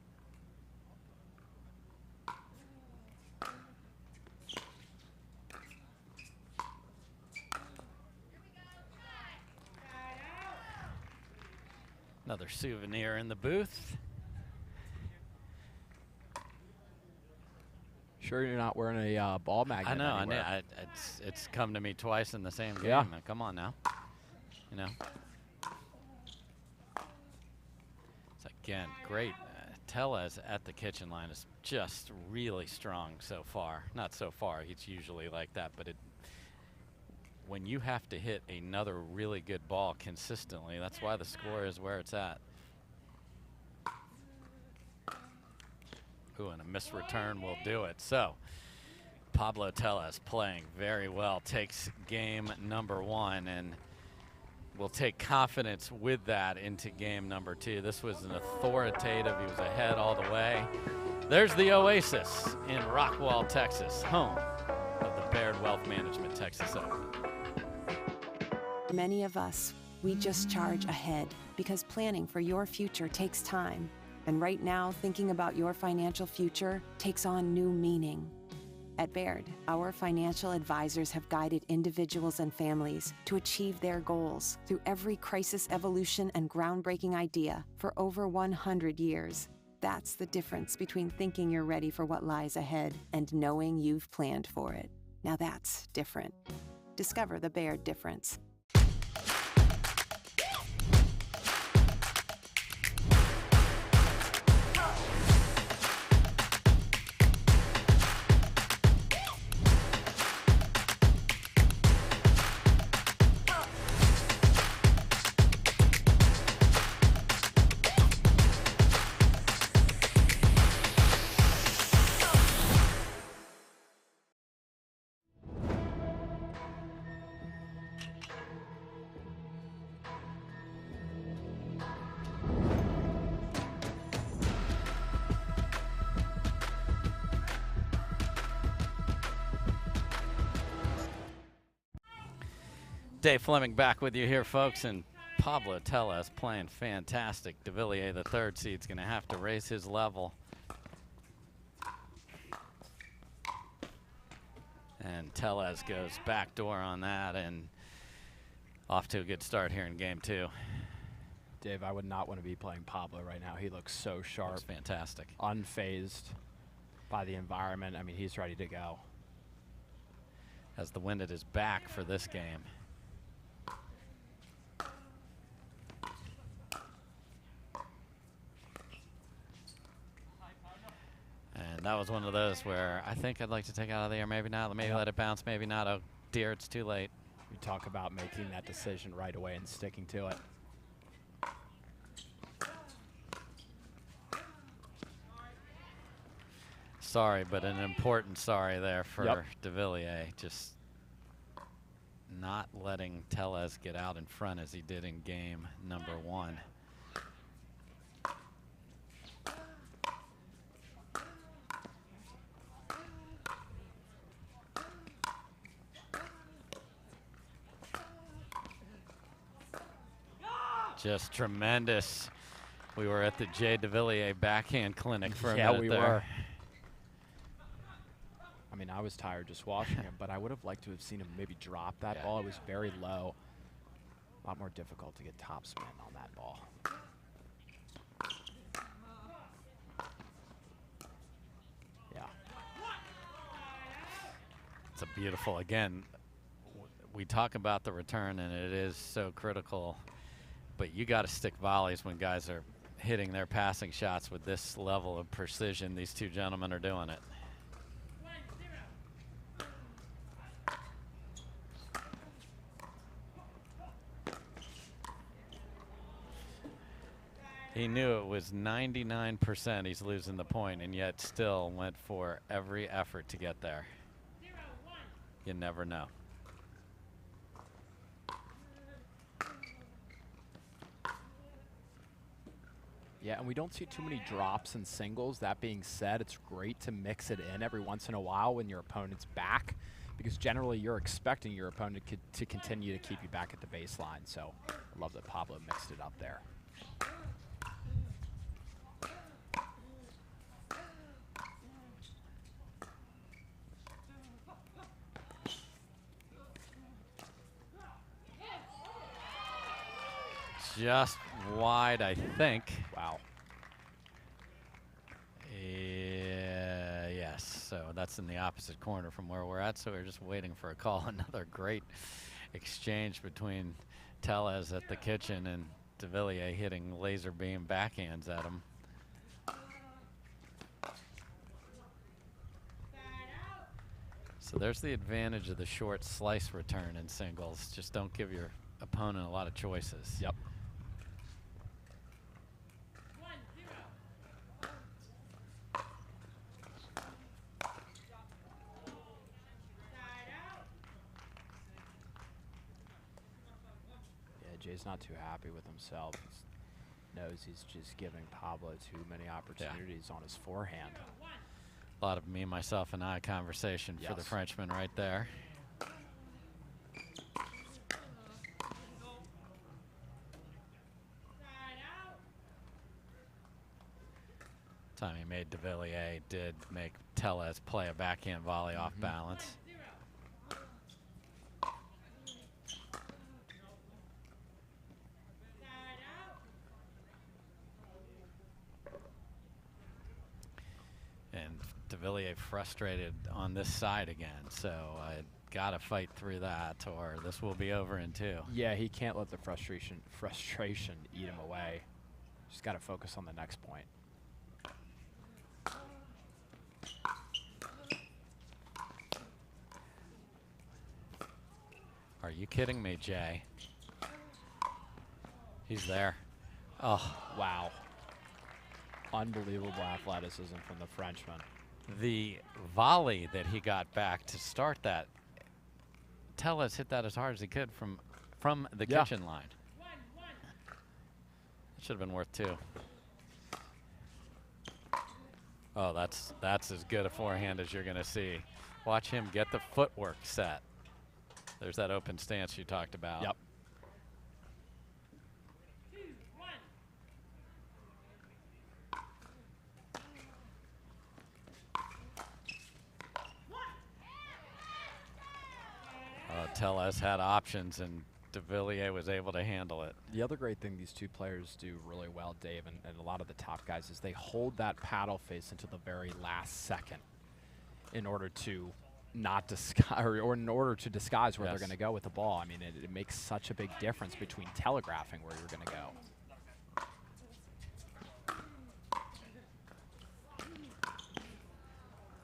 Another souvenir in the booth. Sure you're not wearing a ball magnet I know. anywhere. It's come to me twice in the same game. Yeah. Come on now. You know. It's again great. Tellez at the kitchen line is just really strong so far. Not so far. He's usually like that, but when you have to hit another really good ball consistently, that's why the score is where it's at. Ooh, and a missed return will do it. So, Pablo Tellez playing very well, takes game number 1, and will take confidence with that into game number 2. This was an authoritative, he was ahead all the way. There's the Oasis in Rockwall, Texas, home of Baird Wealth Management Texas Open. Many of us, we just charge ahead because planning for your future takes time. And right now, thinking about your financial future takes on new meaning. At Baird, our financial advisors have guided individuals and families to achieve their goals through every crisis evolution and groundbreaking idea for over 100 years. That's the difference between thinking you're ready for what lies ahead and knowing you've planned for it. Now that's different. Discover the Baird difference. Dave Fleming back with you here, folks, and Pablo Tellez playing fantastic. Devilliers, the third seed's going to have to raise his level. And Tellez goes backdoor on that and off to a good start here in game two. Dave, I would not want to be playing Pablo right now. He looks so sharp. Looks fantastic. Unfazed by the environment. I mean, he's ready to go. Has the wind at his back for this game. And that was one of those where I think I'd like to take out of the air, maybe not, maybe let it bounce, maybe not. Oh dear, it's too late. You talk about making that decision right away and sticking to it. Sorry, but an important sorry there for Devilliers. Just not letting Tellez get out in front as he did in game number one. Just tremendous. We were at the Jay Devilliers backhand clinic for a minute we there. were. I mean, I was tired just watching him, but I would have liked to have seen him maybe drop that ball. It was very low. A lot more difficult to get topspin on that ball. Yeah. It's a beautiful, again, we talk about the return and it is so critical, but you got to stick volleys when guys are hitting their passing shots with this level of precision. These two gentlemen are doing it. He knew it was 99% he's losing the point, and yet still went for every effort to get there. You never know. Yeah, and we don't see too many drops in singles. That being said, it's great to mix it in every once in a while when your opponent's back, because generally you're expecting your opponent to continue to keep you back at the baseline. So I love that Pablo mixed it up there. Just wide, I think. Wow. Yes, so that's in the opposite corner from where we're at, so we're just waiting for a call. Another great exchange between Tellez at the kitchen and Devilliers hitting laser beam backhands at him. So there's the advantage of the short slice return in singles. Just don't give your opponent a lot of choices. Yep. Jay's not too happy with himself. He knows he's just giving Pablo too many opportunities on his forehand. A lot of me, myself, and I conversation for the Frenchman right there. Time he made Devilliers did make Tellez play a backhand volley off balance. And Devilliers frustrated on this side again, so I got to fight through that, or this will be over in 2. Yeah, he can't let the frustration eat him away. Just got to focus on the next point. Are you kidding me, Jay? He's there. Oh, wow. Unbelievable athleticism from the Frenchman. The volley that he got back to start that, Tellez hit that as hard as he could from the kitchen line. Should have been worth 2. Oh, that's as good a forehand as you're going to see. Watch him get the footwork set. There's that open stance you talked about. Yep. Tellez had options, and Devilliers was able to handle it. The other great thing these two players do really well, Dave, and a lot of the top guys, is they hold that paddle face until the very last second in order to not disguise, or in order to disguise where they're going to go with the ball. I mean, it makes such a big difference between telegraphing where you're going to go.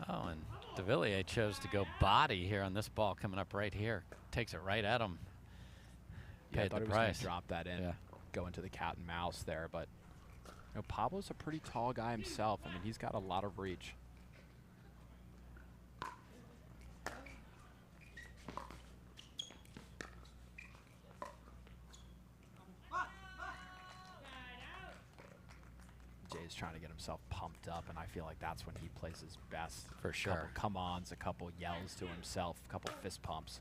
Oh, and Devilliers chose to go body here on this ball coming up right here. Takes it right at him. Yeah, I Paid thought the he was going price. to drop that in, go into the cat and mouse there, but you know, Pablo's a pretty tall guy himself. I mean, he's got a lot of reach. Jay's trying to get himself pumped up, and I feel like that's when he plays his best. For sure. Couple come-ons, a couple yells to himself, a couple fist pumps.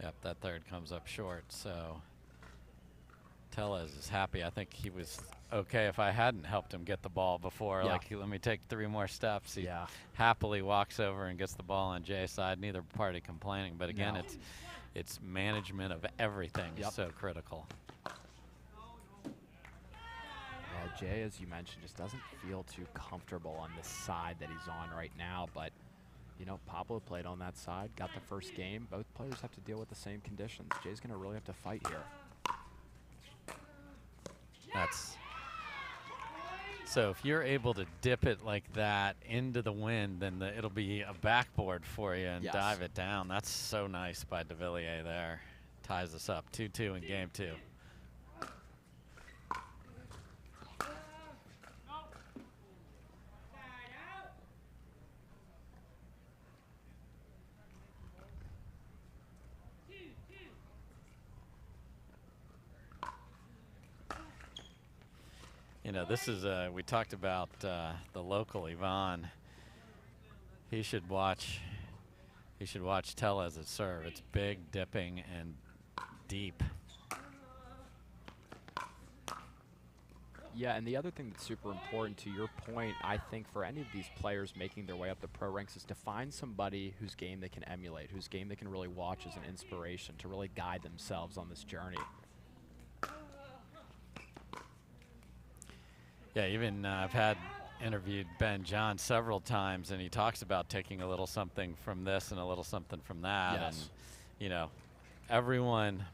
Yep, that third comes up short, so Tellez is happy. I think he was okay if I hadn't helped him get the ball before. Yeah. Like, let me take 3 more steps. He happily walks over and gets the ball on Jay's side. Neither party complaining, but again, it's management of everything is so critical. Yeah, Jay, as you mentioned, just doesn't feel too comfortable on this side that he's on right now, but you know, Pablo played on that side, got the first game. Both players have to deal with the same conditions. Jay's going to really have to fight here. So if you're able to dip it like that into the wind, then it'll be a backboard for you and dive it down. That's so nice by Devilliers there. Ties us up 2-2 in game 2. You know, this is, we talked about the local Ivan. He should watch Tellez at serve. It's big, dipping, and deep. Yeah, and the other thing that's super important, to your point, I think for any of these players making their way up the pro ranks, is to find somebody whose game they can emulate, whose game they can really watch as an inspiration to really guide themselves on this journey. Yeah, even I've interviewed Ben John several times, and he talks about taking a little something from this and a little something from that. Yes. And, you know,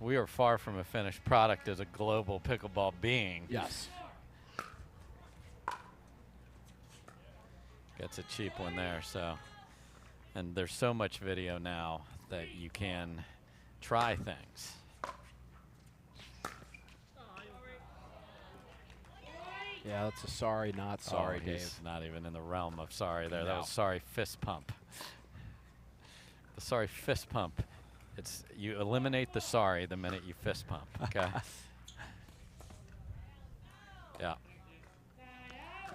we are far from a finished product as a global pickleball being. Yes. Gets a cheap one there, so. And there's so much video now that you can try things. Yeah, that's a sorry, not sorry, Dave. He's not even in the realm of sorry there. No. That was sorry fist pump. The sorry fist pump. You eliminate the sorry the minute you fist pump, okay? Yeah.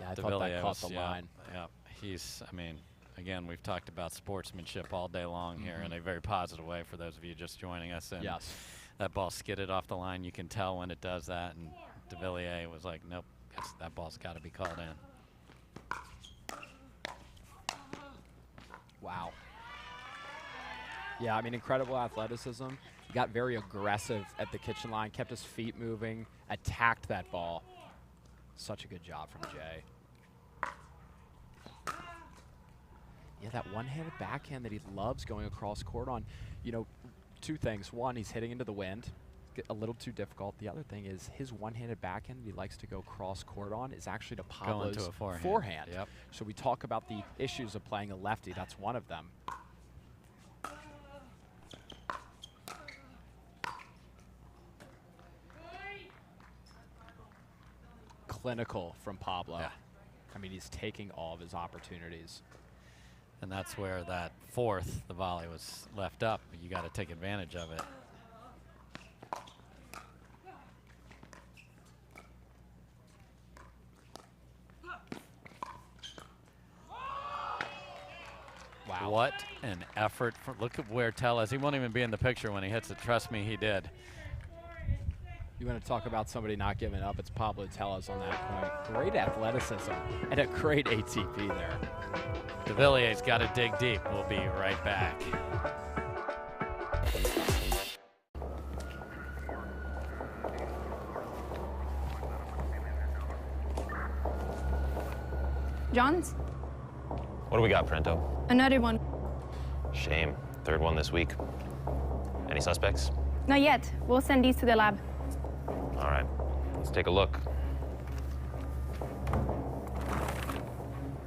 Yeah, I thought that caught the line. Yeah, he's, I mean, again, we've talked about sportsmanship all day long here in a very positive way for those of you just joining us. And yes. That ball skidded off the line. You can tell when it does that. And Devilliers was like, nope, that ball's got to be called in. Wow. Yeah, I mean, incredible athleticism. He got very aggressive at the kitchen line, kept his feet moving, attacked that ball. Such a good job from Jay. Yeah, that one-handed backhand that he loves going across court on. You know, two things. One, he's hitting into the wind. A little too difficult. The other thing is his one-handed backhand that he likes to go cross court on is actually to Pablo's to a forehand. Yep. So we talk about the issues of playing a lefty. That's one of them. Clinical from Pablo. Yeah. I mean, he's taking all of his opportunities. And that's where that fourth, the volley was left up. You got to take advantage of it. Wow. What an effort. Look at where Tellez, he won't even be in the picture when he hits it. Trust me, he did. You want to talk about somebody not giving up, it's Pablo Tellez on that point. Great athleticism and a great ATP there. Devilliers got to dig deep. We'll be right back. Johns? What do we got, Parenteau? Another one. Shame. Third one this week. Any suspects? Not yet. We'll send these to the lab. All right. Let's take a look.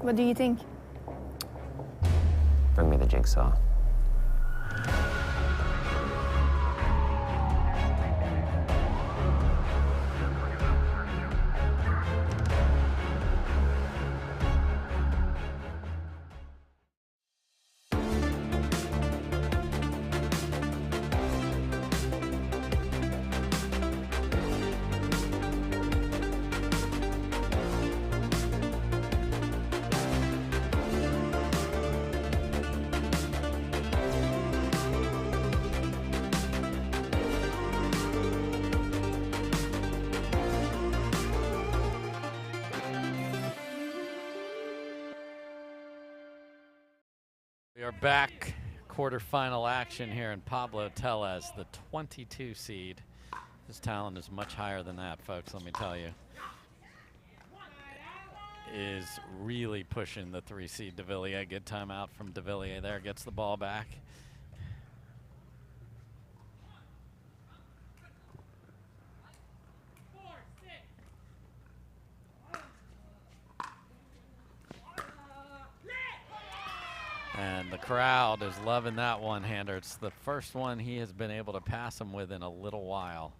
What do you think? Bring me the jigsaw. We are back, quarterfinal action here in Pablo Tellez, the 22 seed. His talent is much higher than that, folks, let me tell you. Is really pushing the 3 seed Devilliers. Good timeout from Devilliers there, gets the ball back. And the crowd is loving that one-hander. It's the first one he has been able to pass him with in a little while.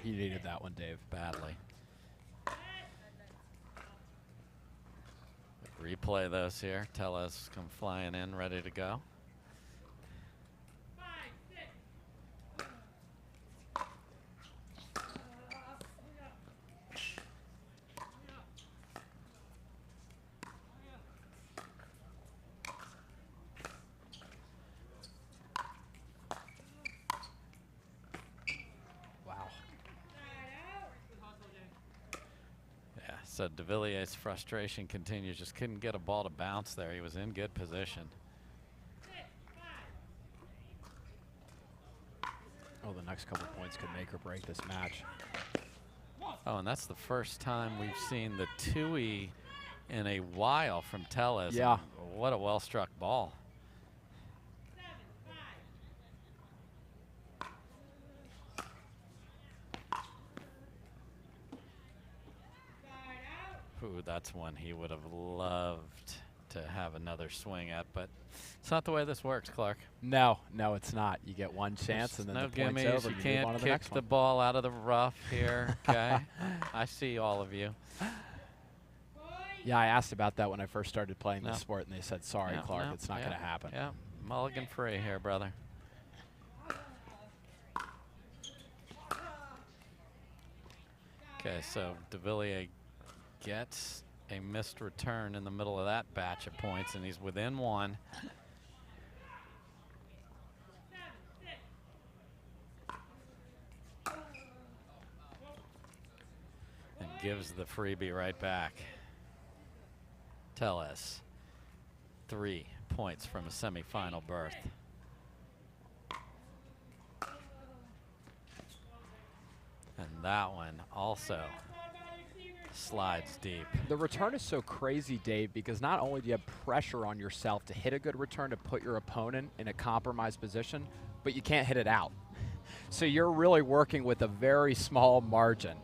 He needed that one, Dave. Badly. Replay those here. Tellez come flying in, ready to go. So Devilliers' frustration continues. Just couldn't get a ball to bounce there. He was in good position. Oh, the next couple points could make or break this match. Oh, and that's the first time we've seen the 2-E in a while from Tellez. Yeah. What a well-struck ball. Ooh, that's one he would have loved to have another swing at, but it's not the way this works, Clark. No, no, it's not. You get one chance There's and then no the point's gimmies. over. You And can't move on to the kick next the one. ball out of the rough here, okay? I see all of you. Yeah, I asked about that when I first started playing No. this sport, and they said, sorry, No, Clark, no, it's not yeah, going to happen. Yeah, mulligan free here, brother. Okay, so Devilliers gets a missed return in the middle of that batch of points, and he's within one. And gives the freebie right back. Tellez, 3 points from a semifinal berth. And that one also slides deep. The return is so crazy, Dave, because not only do you have pressure on yourself to hit a good return to put your opponent in a compromised position, but you can't hit it out. So you're really working with a very small margin.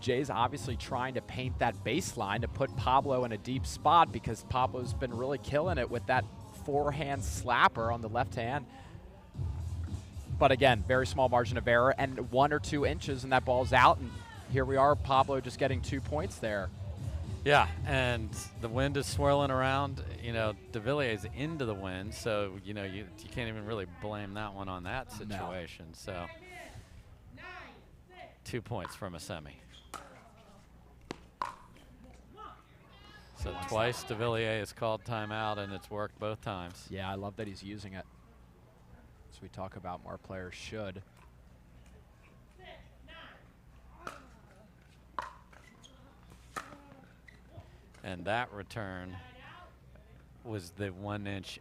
Jay's obviously trying to paint that baseline to put Pablo in a deep spot because Pablo's been really killing it with that forehand slapper on the left hand. But again, very small margin of error, and 1 or 2 inches and that ball's out, and here we are, Pablo just getting 2 points there. Yeah, and the wind is swirling around. You know, Devilliers into the wind, so you know you can't even really blame that one on that situation. No. So 2 points from a semi. So twice Devilliers has called timeout, and it's worked both times. Yeah, I love that he's using it. As we talk about, more players should. And that return was the 1 inch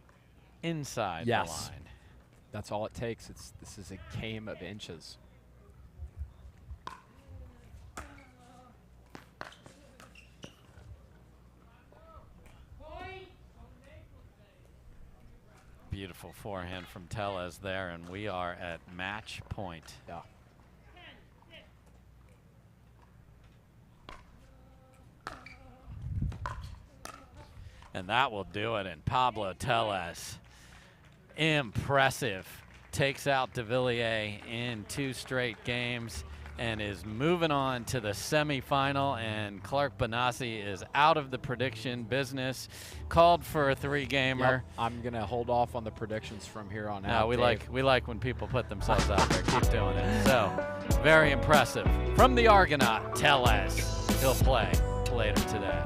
inside yes. the line. That's all it takes. This is a game of inches. Beautiful forehand from Tellez there, and we are at match point. Yeah. And that will do it. And Pablo Tellez, impressive, takes out Devilliers in 2 straight games and is moving on to the semifinal. And Clark Benassi is out of the prediction business. Called for a 3-gamer. Yep. I'm gonna hold off on the predictions from here on out. No, we like when people put themselves out there. Keep doing it. So very impressive from the Argonaut, Tellez. He'll play later today.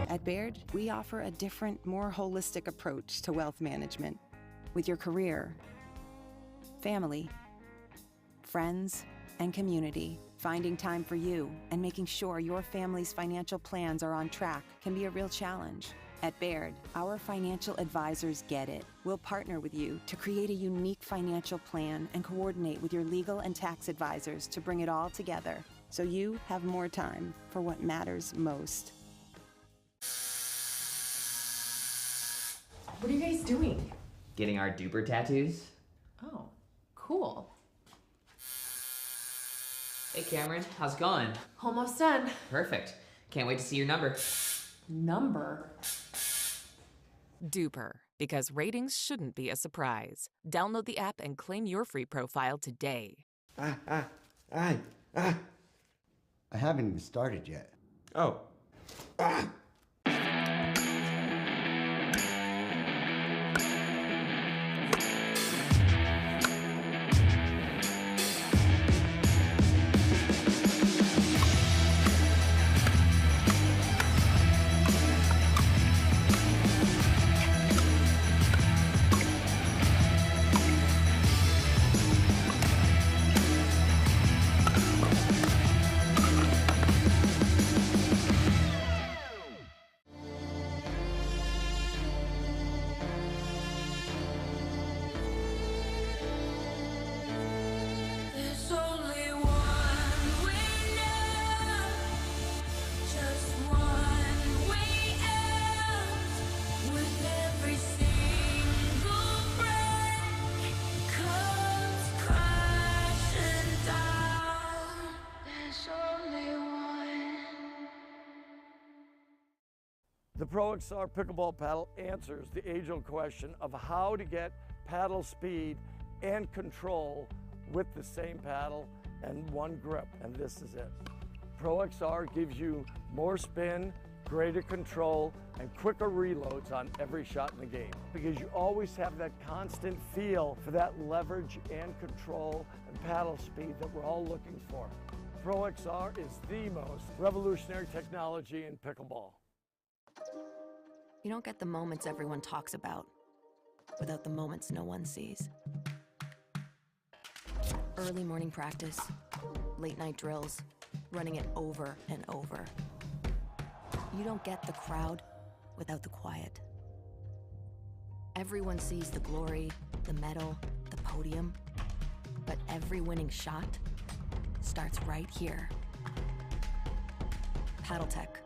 At Baird, we offer a different, more holistic approach to wealth management. With your career, family, friends, and community, finding time for you and making sure your family's financial plans are on track can be a real challenge. At Baird, our financial advisors get it. We'll partner with you to create a unique financial plan and coordinate with your legal and tax advisors to bring it all together so you have more time for what matters most. What are you guys doing? Getting our duper tattoos. Oh, cool. Hey Cameron, how's it going? Almost done. Perfect. Can't wait to see your number. Number? Duper, because ratings shouldn't be a surprise. Download the app and claim your free profile today. I haven't even started yet. Oh. The Pro XR Pickleball Paddle answers the age-old question of how to get paddle speed and control with the same paddle and one grip, and this is it. Pro XR gives you more spin, greater control, and quicker reloads on every shot in the game because you always have that constant feel for that leverage and control and paddle speed that we're all looking for. Pro XR is the most revolutionary technology in pickleball. You don't get the moments everyone talks about without the moments no one sees. Early morning practice, late night drills, running it over and over. You don't get the crowd without the quiet. Everyone sees the glory, the medal, the podium, but every winning shot starts right here. Paddle Tech,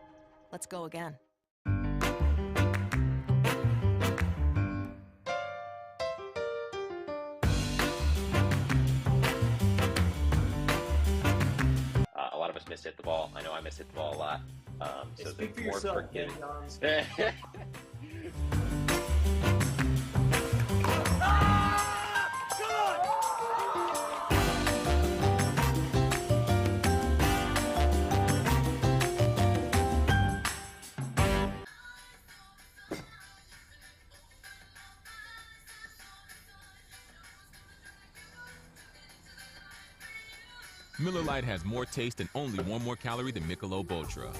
let's go again. A lot of us miss hit the ball. I know I miss hit the ball a lot. So Speak for more yourself, forgiving. Miller Lite has more taste and only 1 more calorie than Michelob Ultra.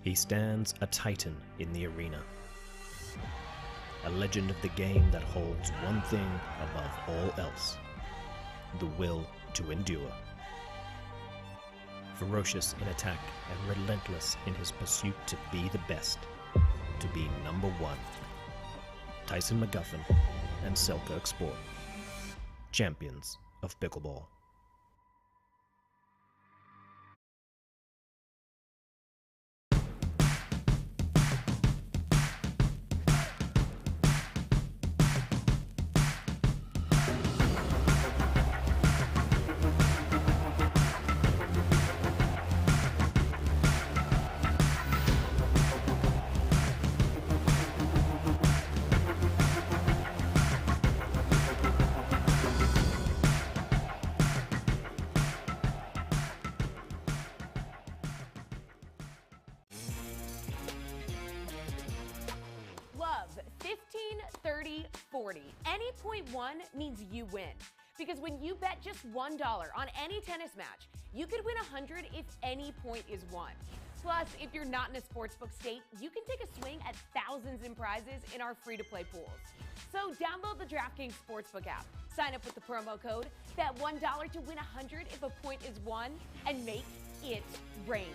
He stands a titan in the arena, a legend of the game that holds one thing above all else: the will to endure. Ferocious in attack and relentless in his pursuit to be the best, to be number one. Tyson McGuffin and Selkirk Sport, champions of pickleball. Love 15, 30, 40. Any point one means you win. Because when you bet just $1 on any tennis match, you could win 100 if any point is won. Plus, if you're not in a sportsbook state, you can take a swing at thousands in prizes in our free-to-play pools. So download the DraftKings Sportsbook app, sign up with the promo code, bet $1 to win 100 if a point is won, and make it rain.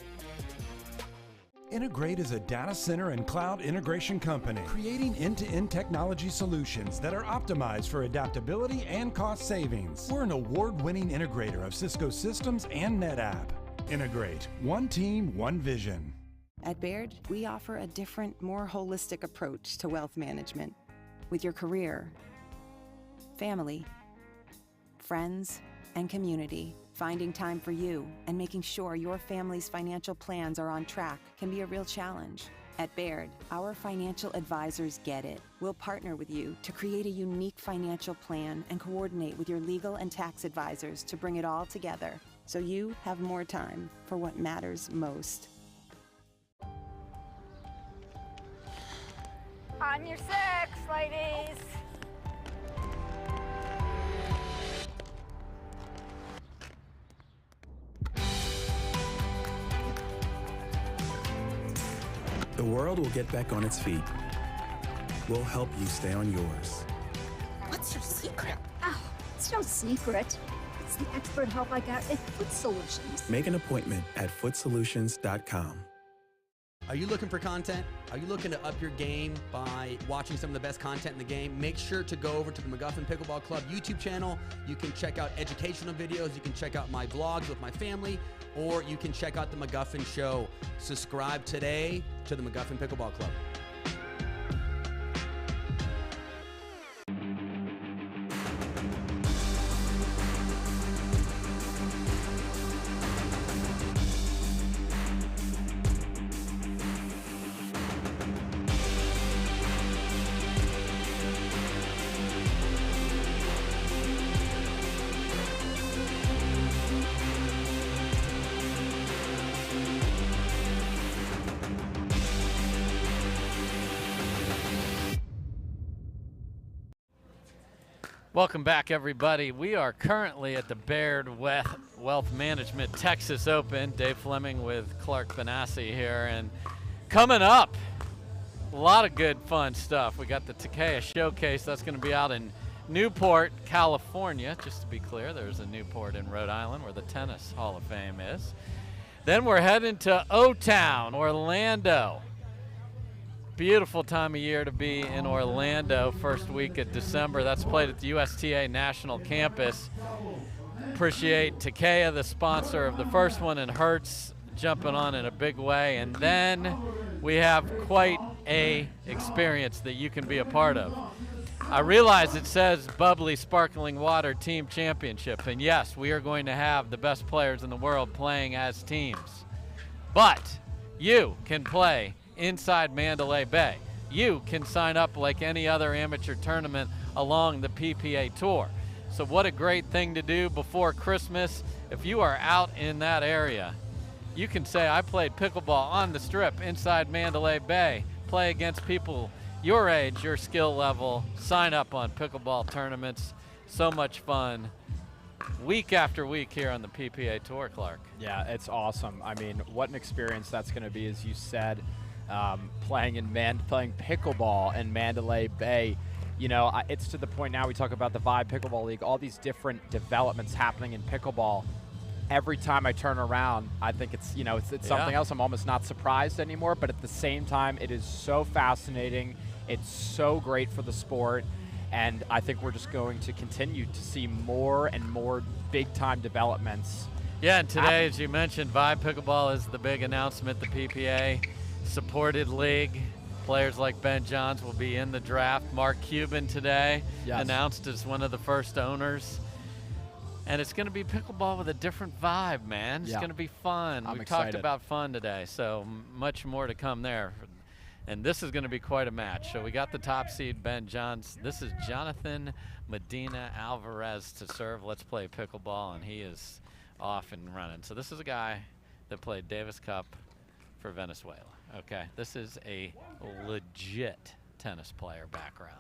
Integrate is a data center and cloud integration company, creating end-to-end technology solutions that are optimized for adaptability and cost savings. We're an award-winning integrator of Cisco systems and NetApp. Integrate. One team, one vision. At Baird, we offer a different, more holistic approach to wealth management. With your career, family, friends, and community, finding time for you and making sure your family's financial plans are on track can be a real challenge. At Baird, our financial advisors get it. We'll partner with you to create a unique financial plan and coordinate with your legal and tax advisors to bring it all together so you have more time for what matters most. On your six, ladies. The world will get back on its feet. We'll help you stay on yours. What's your secret? Ow. It's no secret. It's the expert help I got at Foot Solutions. Make an appointment at footsolutions.com. Are you looking for content? Are you looking to up your game by watching some of the best content in the game? Make sure to go over to the McGuffin Pickleball Club YouTube channel. You can check out educational videos. You can check out my vlogs with my family, or you can check out the McGuffin Show. Subscribe today to the McGuffin Pickleball Club. Welcome back, everybody. We are currently at the Baird Wealth Management Texas Open. Dave Fleming with Clark Benassi here. And coming up, a lot of good fun stuff. We got the Takea Showcase. That's going to be out in Newport, California. Just to be clear, there's a Newport in Rhode Island where the Tennis Hall of Fame is. Then we're heading to O-Town, Orlando. Beautiful time of year to be in Orlando, first week of December. That's played at the USTA National Campus. Appreciate Takea, the sponsor of the first one, and Hertz jumping on in a big way. And then we have quite a experience that you can be a part of. I realize it says Bubbly Sparkling Water Team Championship, and yes, we are going to have the best players in the world playing as teams. But you can play inside Mandalay Bay. You can sign up like any other amateur tournament along the PPA Tour. So what a great thing to do before Christmas. If you are out in that area, you can say, I played pickleball on the strip inside Mandalay Bay, play against people your age, your skill level, sign up on pickleball tournaments. So much fun week after week here on the PPA Tour, Clark. Yeah, it's awesome. I mean, what an experience that's going to be, as you said. Playing pickleball in Mandalay Bay. You know, it's to the point now we talk about the Vibe Pickleball League, all these different developments happening in pickleball. Every time I turn around, I think it's something else. I'm almost not surprised anymore, but at the same time, it is so fascinating. It's so great for the sport, and I think we're just going to continue to see more and more big-time developments. Yeah, and today, as you mentioned, Vibe Pickleball is the big announcement. The PPA supported league. Players like Ben Johns will be in the draft. Mark Cuban today announced as one of the first owners. And it's going to be pickleball with a different vibe, man. It's going to be fun. We've talked about fun today, so much more to come there. And this is going to be quite a match. So we got the top seed, Ben Johns. This is Jonathan Medina Alvarez to serve. Let's play pickleball, and he is off and running. So this is a guy that played Davis Cup for Venezuela. Okay, this is a legit tennis player background.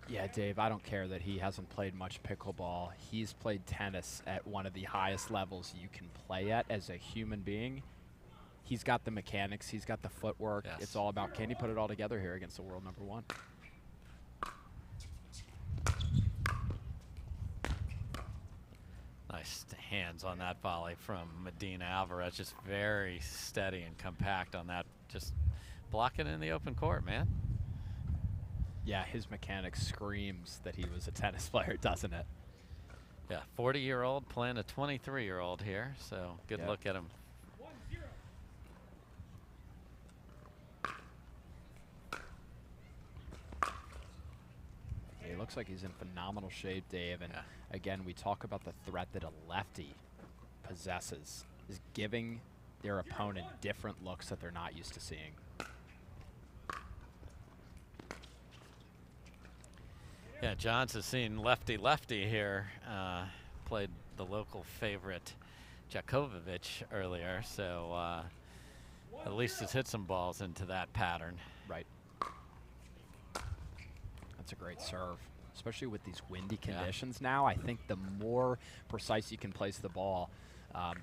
Yeah, Dave, I don't care that he hasn't played much pickleball. He's played tennis at one of the highest levels you can play at as a human being. He's got the mechanics, he's got the footwork. Yes. It's all about, can he put it all together here against the world number one? Nice hands on that volley from Medina Alvarez. Just very steady and compact on that. Just blocking in the open court, man. Yeah, his mechanics screams that he was a tennis player, doesn't it? Yeah, 40-year-old playing a 23-year-old here, so good look at him. He looks like he's in phenomenal shape, Dave. And again, we talk about the threat that a lefty possesses, is giving their opponent different looks that they're not used to seeing. Yeah, Johns has seen lefty-lefty here. Played the local favorite Djokovic earlier, so at least has hit some balls into that pattern. Right. That's a great serve, especially with these windy conditions now. I think the more precise you can place the ball,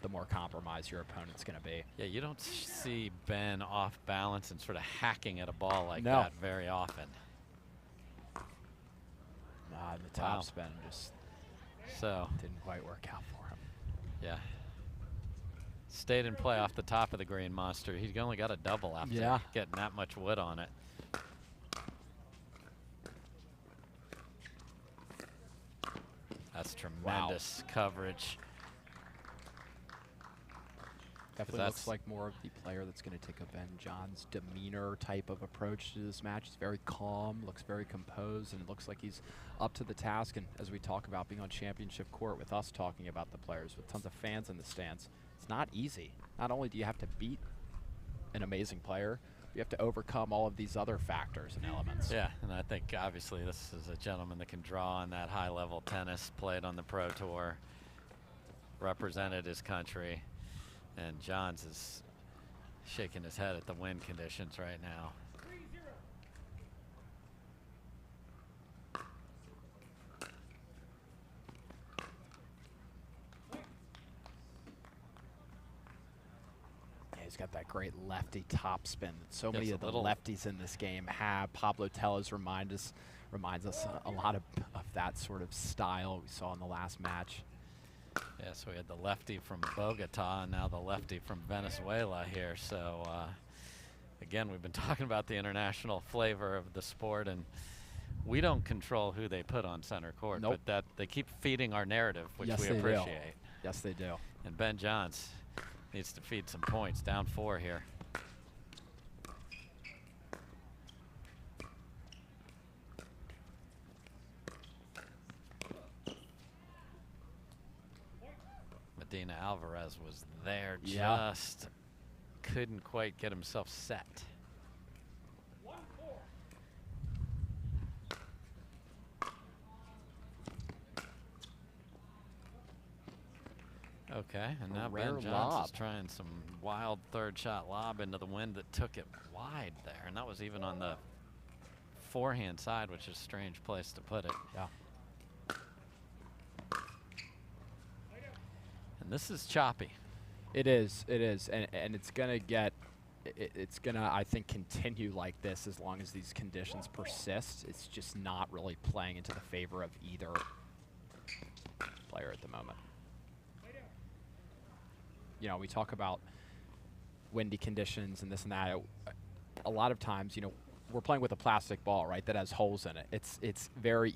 the more compromised your opponent's going to be. Yeah, you don't see Ben off balance and sort of hacking at a ball like No. that very often. The top spin just didn't quite work out for him. Yeah. Stayed in play off the top of the green monster. He only got a double after getting that much wood on it. That's tremendous coverage. Definitely looks like more of the player that's going to take a Ben Johns demeanor type of approach to this match. He's very calm, looks very composed, and it looks like he's up to the task. And as we talk about being on championship court with us talking about the players with tons of fans in the stands, it's not easy. Not only do you have to beat an amazing player, you have to overcome all of these other factors and elements. Yeah, and I think obviously this is a gentleman that can draw on that high-level tennis, played on the Pro Tour, represented his country. And Johns is shaking his head at the wind conditions right now. Yeah, he's got that great lefty top spin that so many of the lefties in this game have. Pablo Tellez reminds us a lot of that sort of style we saw in the last match. Yeah, so we had the lefty from Bogota and now the lefty from Venezuela here. So, again, we've been talking about the international flavor of the sport, and we don't control who they put on center court, but that they keep feeding our narrative, which we appreciate. Yes, they do. And Ben Johns needs to feed some points. Down 4 here. Medina Alvarez was there, just couldn't quite get himself set. Okay, and now Ben Johns is trying some wild third shot lob into the wind that took it wide there, and that was even on the forehand side, which is a strange place to put it. Yeah. And this is choppy. It is, and it's gonna get, it's gonna, I think, continue like this as long as these conditions persist. It's just not really playing into the favor of either player at the moment. You know, we talk about windy conditions and this and that. A lot of times, you know, we're playing with a plastic ball, right, that has holes in it. It's very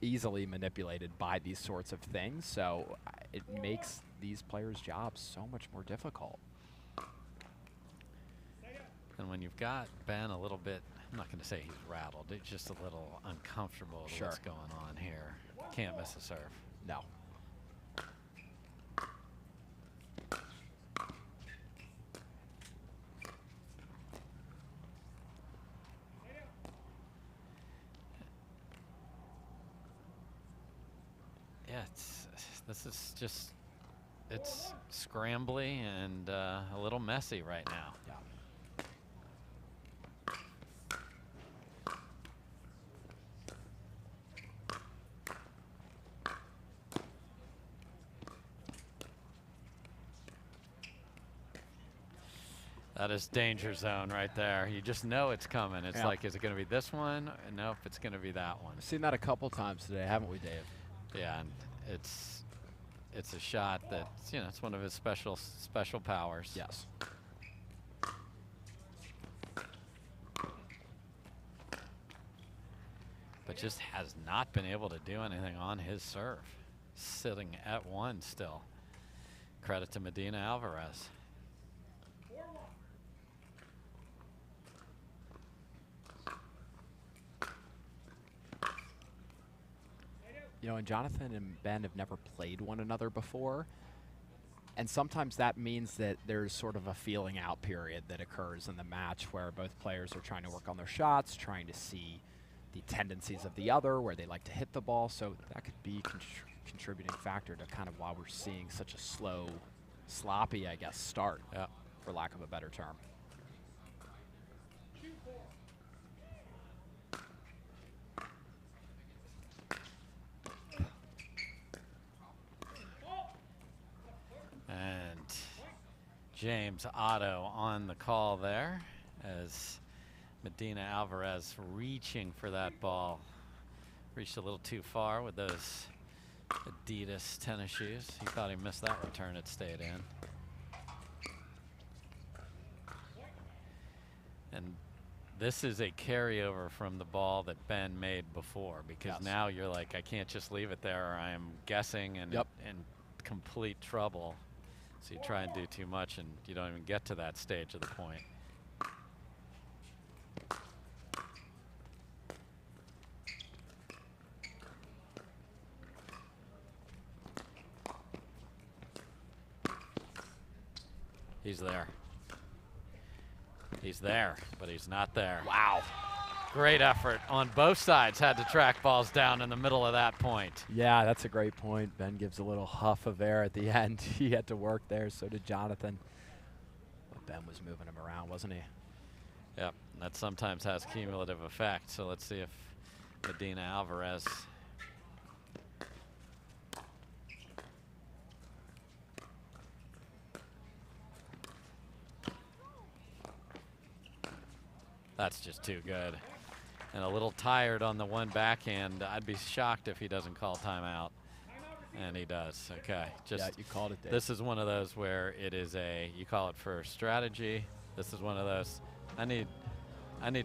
easily manipulated by these sorts of things. So it makes these players' jobs so much more difficult. And when you've got Ben a little bit, I'm not going to say he's rattled, it's just a little uncomfortable with what's going on here. Can't miss a serve. No. Yeah, this is just, it's scrambly and a little messy right now. Yeah. That is danger zone right there. You just know it's coming. It's like, is it going to be this one? No, if it's going to be that one. We've seen that a couple times today, haven't we, Dave? Yeah, and it's a shot that, you know, it's one of his special powers. Yes. But just has not been able to do anything on his serve. Sitting at 1 still. Credit to Medina Alvarez. You know, and Jonathan and Ben have never played one another before. And sometimes that means that there's sort of a feeling out period that occurs in the match where both players are trying to work on their shots, trying to see the tendencies of the other, where they like to hit the ball. So that could be a contributing factor to kind of why we're seeing such a slow, sloppy, I guess, start, for lack of a better term. James Otto on the call there as Medina Alvarez reaching for that ball. Reached a little too far with those Adidas tennis shoes. He thought he missed that return. It stayed in. And this is a carryover from the ball that Ben made before, because now you're like, I can't just leave it there, or I am guessing and in complete trouble. So you try and do too much, and you don't even get to that stage of the point. He's there. He's there, but he's not there. Wow. Great effort on both sides. Had to track balls down in the middle of that point. Yeah, that's a great point. Ben gives a little huff of air at the end. He had to work there, so did Jonathan. But Ben was moving him around, wasn't he? Yep, that sometimes has cumulative effect. So let's see if Medina Alvarez that's just too good. And a little tired on the one backhand. I'd be shocked if he doesn't call timeout. And he does. Okay. Just yeah, you called it, Dave. This is one of those where it is you call it for strategy. This is one of those, I need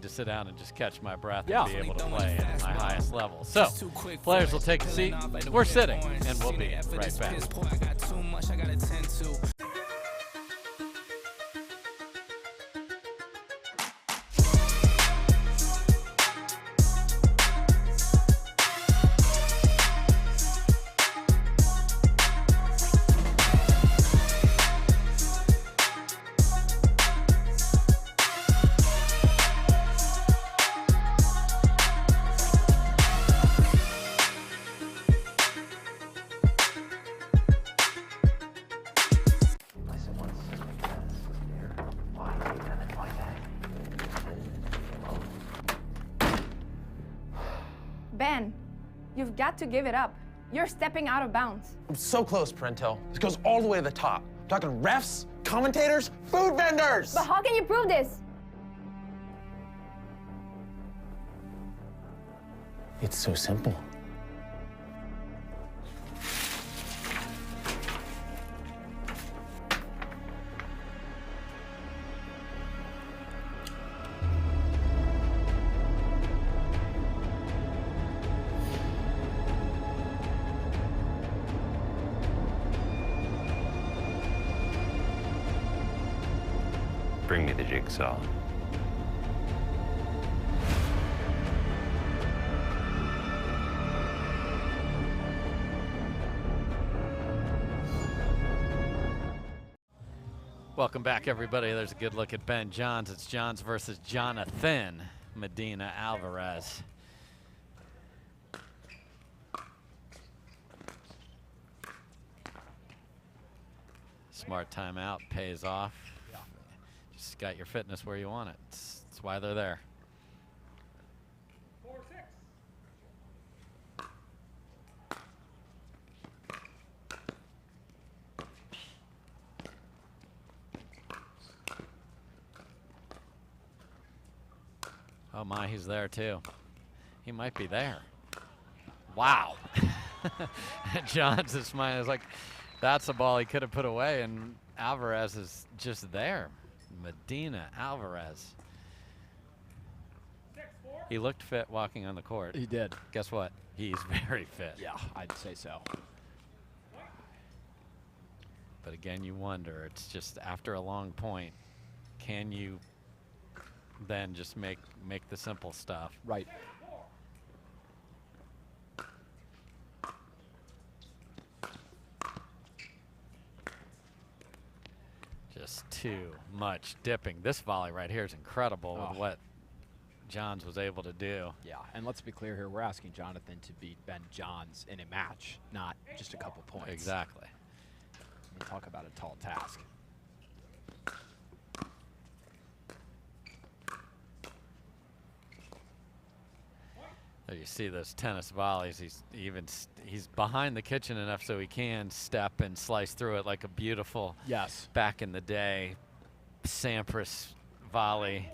to sit down and just catch my breath and be able to play at my highest level. So, players will take a seat. We're sitting, and we'll be right back. Ben, you've got to give it up. You're stepping out of bounds. I'm so close, Parenteau. This goes all the way to the top. I'm talking refs, commentators, food vendors. But how can you prove this? It's so simple. Bring me the jigsaw. Welcome back, everybody. There's a good look at Ben Johns. It's Johns versus Jonathan Medina Alvarez. Smart timeout pays off. Just got your fitness where you want it. That's why they're there. Oh my, he's there too. He might be there. Wow. Johns is smiling. It's like, that's a ball he could have put away, and Alvarez is just there. Medina Alvarez. He looked fit walking on the court. He did. Guess what? He's very fit. Yeah, I'd say so. But again, you wonder, it's just after a long point, can you then just make the simple stuff? Right. Just too much dipping. This volley right here is incredible with what Johns was able to do. Yeah, and let's be clear here, we're asking Jonathan to beat Ben Johns in a match, not just a couple points. Exactly. We talk about a tall task. You see those tennis volleys. He's behind the kitchen enough so he can step and slice through it like a beautiful, back in the day, Sampras volley.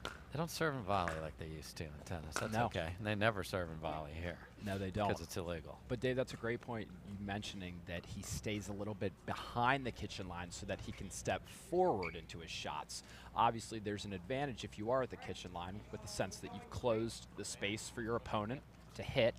They don't serve in volley like they used to in tennis. That's okay. And they never serve in volley here. No, they don't. Because it's illegal. But Dave, that's a great point. You mentioning that he stays a little bit behind the kitchen line so that he can step forward into his shots. Obviously, there's an advantage if you are at the kitchen line with the sense that you've closed the space for your opponent to hit,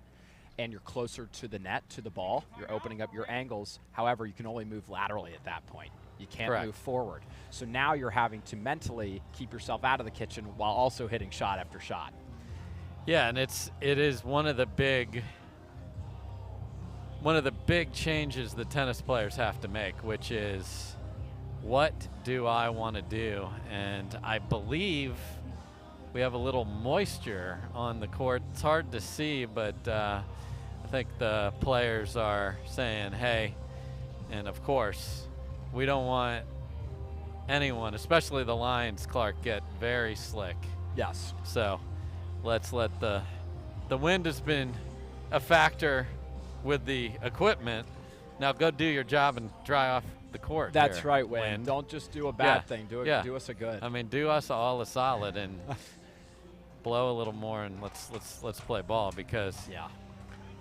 and you're closer to the net, to the ball. You're opening up your angles. However, you can only move laterally at that point. You can't move forward. So now you're having to mentally keep yourself out of the kitchen while also hitting shot after shot. Yeah, and it is one of the big changes the tennis players have to make, which is, what do I want to do? And I believe we have a little moisture on the court. It's hard to see, but I think the players are saying, hey, and of course, we don't want anyone, especially the lines, Clark, get very slick. Yes. So let's let the wind has been a factor with the equipment. Now go do your job and dry off the court. That's right, Wind. Don't just do a bad thing. Do us a good. I mean, do us all a solid and blow a little more, and let's play ball, because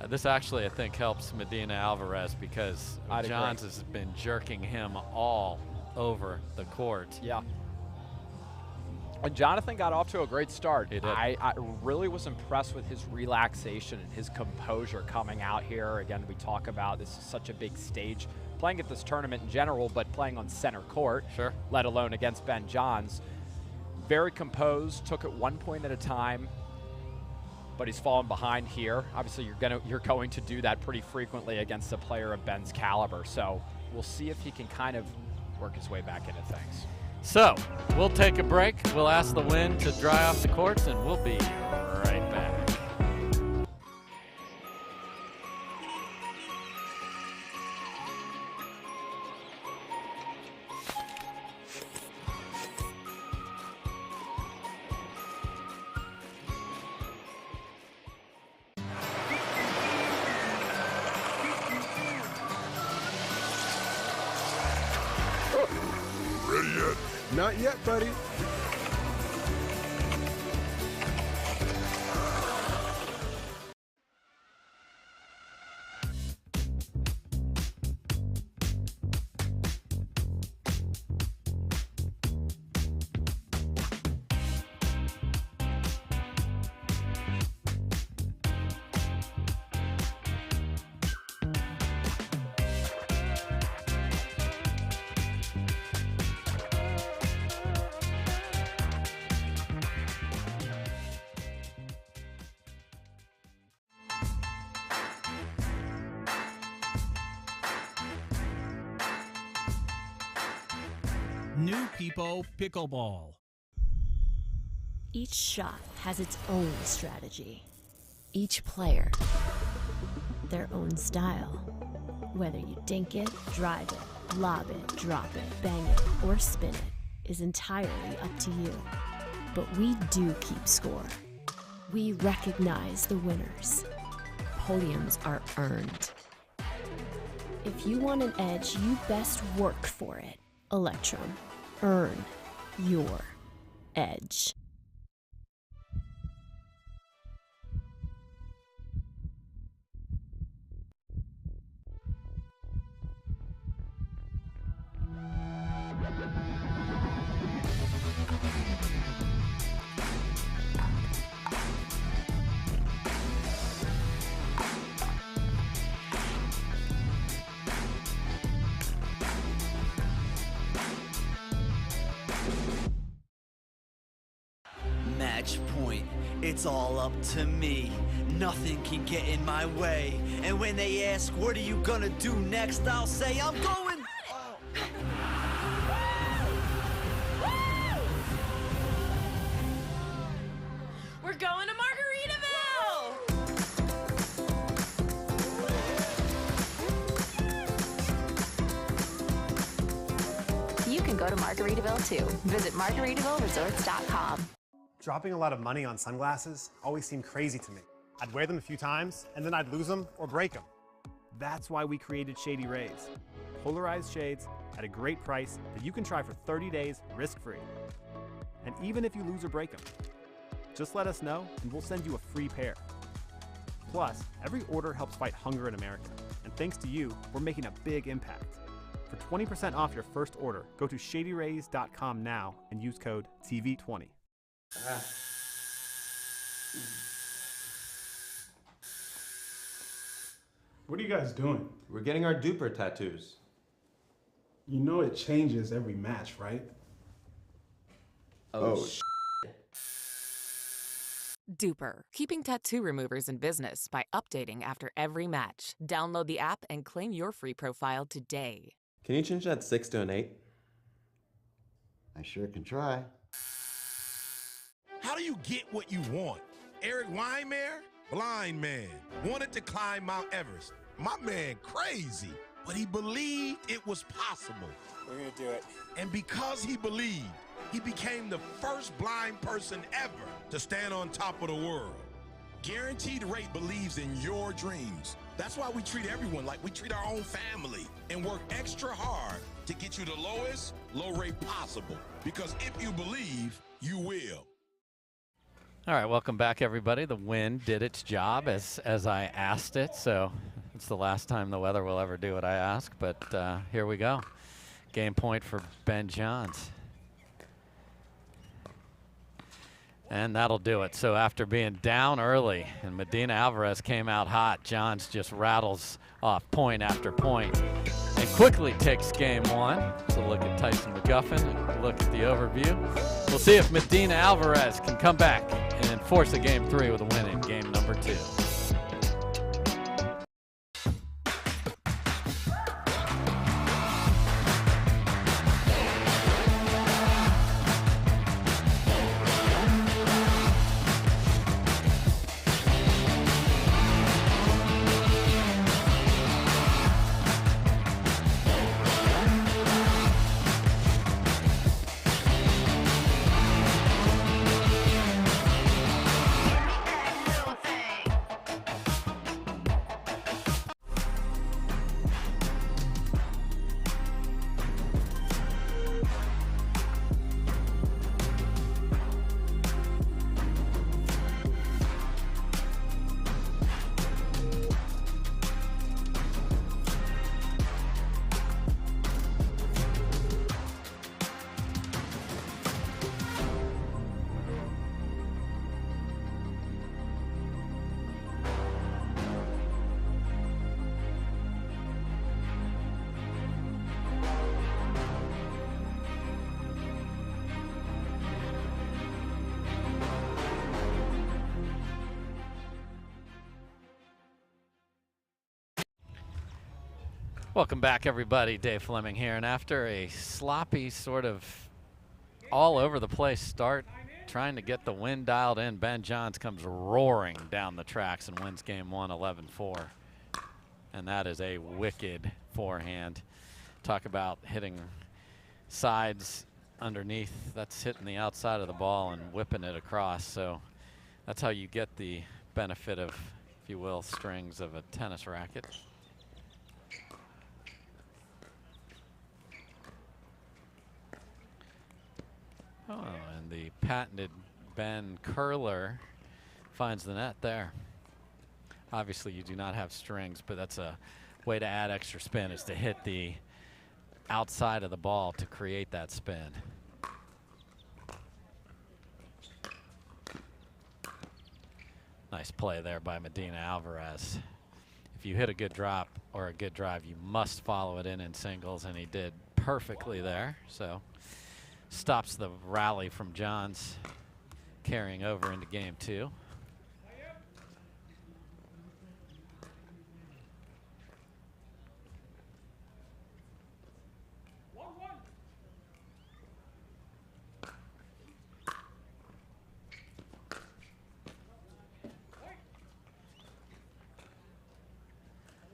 this actually, I think, helps Medina Alvarez, because Johns has been jerking him all over the court. Yeah. And Jonathan got off to a great start. He did. I really was impressed with his relaxation and his composure coming out here. Again, we talk about this is such a big stage, playing at this tournament in general, but playing on center court, let alone against Ben Johns. Very composed, took it 1 point at a time, but he's fallen behind here. Obviously, you're going to do that pretty frequently against a player of Ben's caliber. So we'll see if he can kind of work his way back into things. So we'll take a break. We'll ask the wind to dry off the courts, and we'll be right back. Not yet, buddy. New People Pickleball. Each shot has its own strategy. Each player, their own style. Whether you dink it, drive it, lob it, drop it, bang it, or spin it is entirely up to you. But we do keep score. We recognize the winners. Podiums are earned. If you want an edge, you best work for it. Electrum. Earn your edge. Match point, it's all up to me. Nothing can get in my way. And when they ask, what are you gonna do next? I'll say, I'm going. We're going to Margaritaville! You can go to Margaritaville too. Visit MargaritavilleResorts.com. Dropping a lot of money on sunglasses always seemed crazy to me. I'd wear them a few times, and then I'd lose them or break them. That's why we created Shady Rays. Polarized shades at a great price that you can try for 30 days risk-free. And even if you lose or break them, just let us know and we'll send you a free pair. Plus, every order helps fight hunger in America. And thanks to you, we're making a big impact. For 20% off your first order, go to shadyrays.com now and use code TV20. What are you guys doing? We're getting our duper tattoos. You know it changes every match, right? Oh, Duper, keeping tattoo removers in business by updating after every match. Download the app and claim your free profile today. Can you change that 6 to an 8? I sure can try. How do you get what you want? Eric Weimer, blind man, wanted to climb Mount Everest. My man crazy, but he believed it was possible. We're gonna do it. And because he believed, he became the first blind person ever to stand on top of the world. Guaranteed Rate believes in your dreams. That's why we treat everyone like we treat our own family and work extra hard to get you the lowest low rate possible. Because if you believe, you will. All right, welcome back, everybody. The wind did its job as I asked it, so it's the last time the weather will ever do what I ask, but here we go. Game point for Ben Johns. And that'll do it. So after being down early and Medina Alvarez came out hot, Johns just rattles off point after point and quickly takes game one. So look at Tyson McGuffin and look at the overview. We'll see if Medina Alvarez can come back and force a game three with a win in game number 2. Welcome back, everybody. Dave Fleming here, and after a sloppy sort of all over the place start, trying to get the wind dialed in, Ben Johns comes roaring down the tracks and wins game one 11-4. And that is a wicked forehand. Talk about hitting sides underneath. That's hitting the outside of the ball and whipping it across. So that's how you get the benefit of, if you will, strings of a tennis racket. Oh, and the patented Ben curler finds the net there. Obviously, you do not have strings, but that's a way to add extra spin, is to hit the outside of the ball to create that spin. Nice play there by Medina Alvarez. If you hit a good drop or a good drive, you must follow it in singles, and he did perfectly there. So stops the rally from Johns carrying over into game two.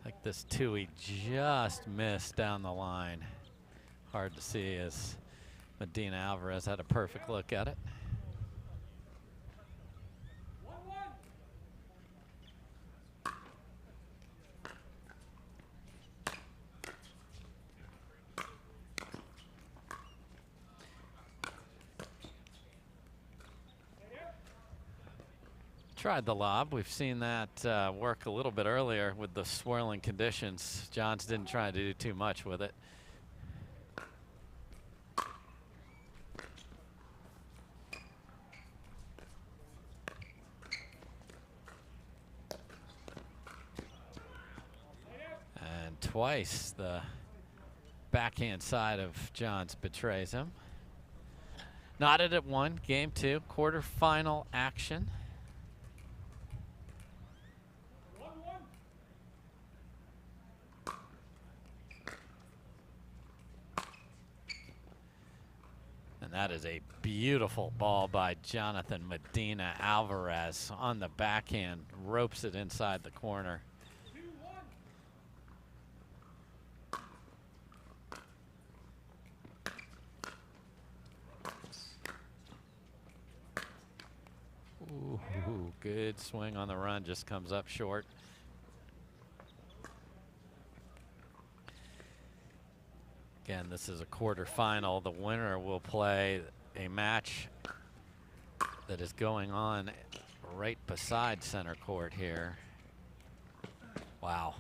Like this two, he just missed down the line. Hard to see as Medina Alvarez had a perfect look at it. Tried the lob. We've seen that work a little bit earlier with the swirling conditions. Johns didn't try to do too much with it. And twice the backhand side of Johns betrays him. Knotted at 1, game 2, quarterfinal action. And that is a beautiful ball by Jonathan Medina Alvarez on the backhand, ropes it inside the corner. Ooh, good swing on the run, just comes up short. Again, this is a quarterfinal. The winner will play a match that is going on right beside center court here. Wow.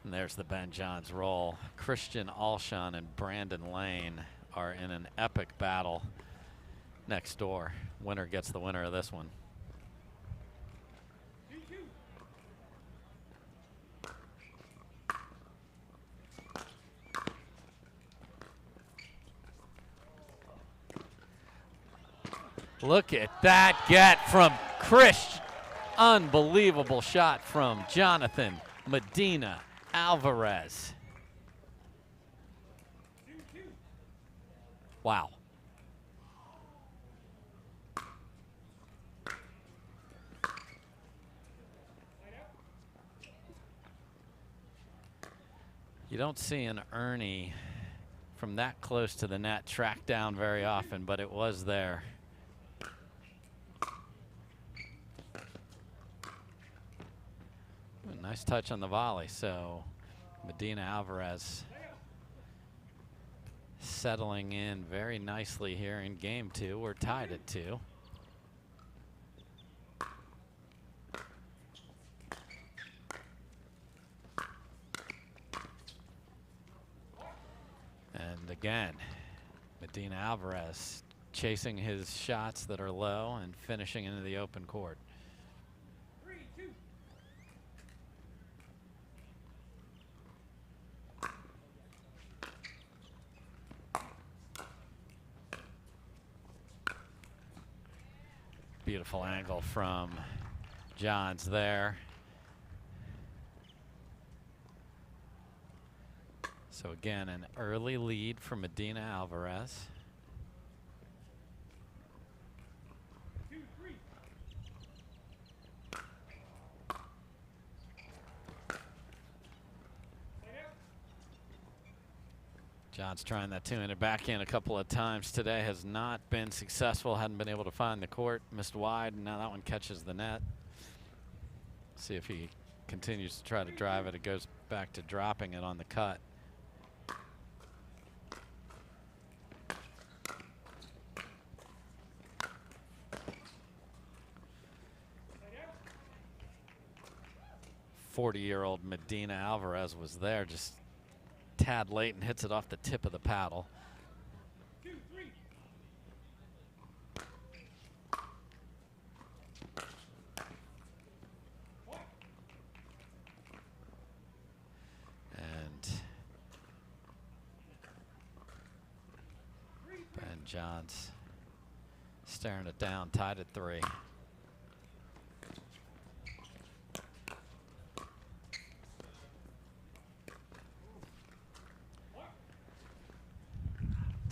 And there's the Ben Johns roll. Christian Alshon and Brandon Lane are in an epic battle next door. Winner gets the winner of this one. Look at that get from Chris. Unbelievable shot from Jonathan Medina Alvarez. Wow. You don't see an Ernie from that close to the net tracked down very often, but it was there. Nice touch on the volley. So Medina Alvarez settling in very nicely here in game 2. We're tied at 2. And again, Medina Alvarez chasing his shots that are low and finishing into the open court. Beautiful angle from Johns there. So again, an early lead for Medina Alvarez. Johns trying that two-handed backhand a couple of times today, has not been successful, hadn't been able to find the court, missed wide, and now that one catches the net. See if he continues to try to drive it. It goes back to dropping it on the cut. "40-year-old Medina Alvarez was there, just tad late and hits it off the tip of the paddle. And Ben Johns staring it down, tied at 3.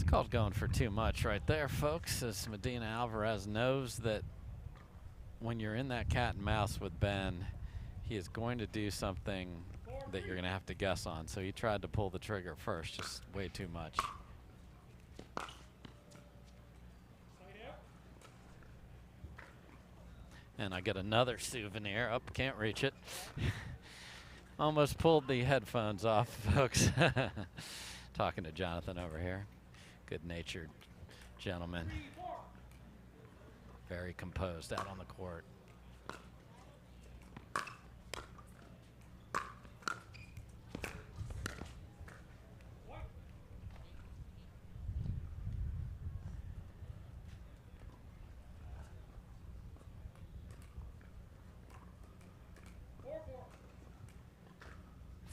Called going for too much right there, folks, as Medina Alvarez knows that when you're in that cat and mouse with Ben, he is going to do something that you're going to have to guess on. So he tried to pull the trigger first, just way too much. And I get another souvenir. Up, can't reach it. Almost pulled the headphones off, folks. Talking to Jonathan over here. Good-natured gentleman. Very composed out on the court.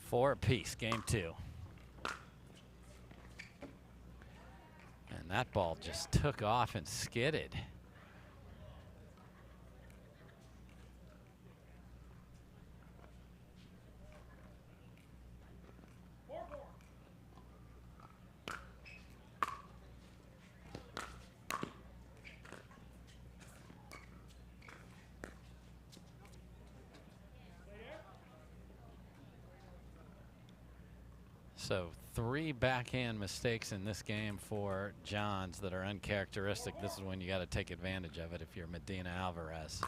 4 apiece, game 2. And that ball just took off and skidded. So 3 backhand mistakes in this game for Johns that are uncharacteristic. This is when you got to take advantage of it if you're Medina Alvarez.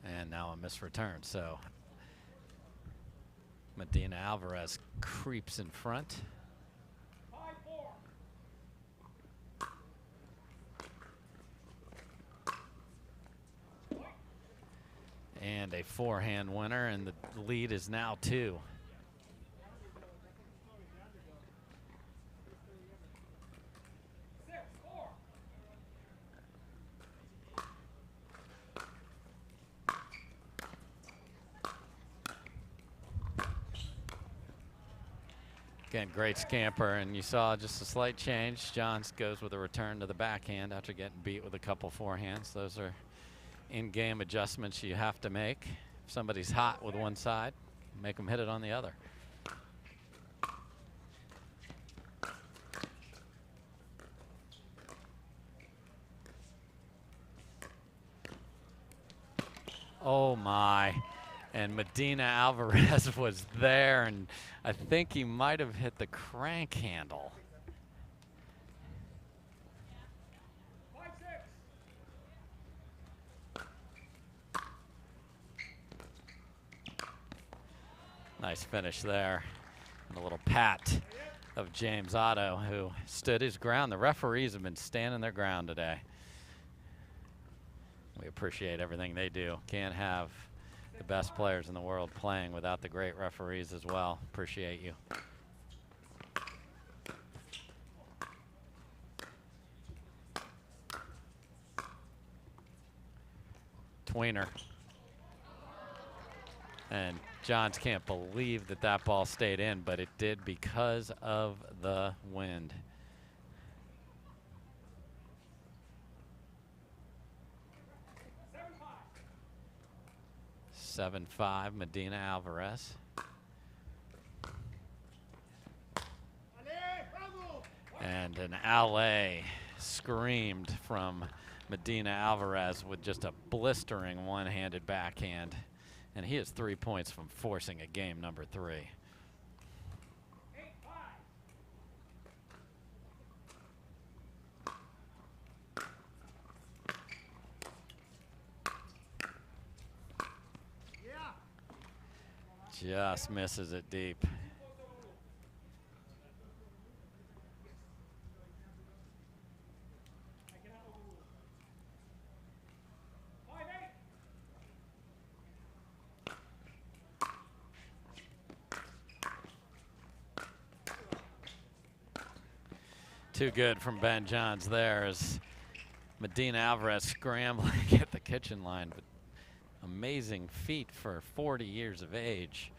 And now a missed return. So Medina Alvarez creeps in front. And a forehand winner, and the lead is now 2. Again, great scamper, and you saw just a slight change. Johns goes with a return to the backhand after getting beat with a couple forehands. Those are in-game adjustments you have to make. If somebody's hot with one side, make them hit it on the other. Oh my. And Medina Alvarez was there, and I think he might have hit the crank handle. Nice finish there. And a little pat of James Otto, who stood his ground. The referees have been standing their ground today. We appreciate everything they do. Can't have the best players in the world playing without the great referees as well. Appreciate you. Tweener. And Johns can't believe that that ball stayed in, but it did because of the wind. Seven 7-5 Medina Alvarez. And an alley screamed from Medina Alvarez with just a blistering one-handed backhand. And he has 3 points from forcing a game number 3. Just misses it deep. Too good from Ben Johns there as Medina Alvarez scrambling at the kitchen line. But amazing feat for 40 years of age.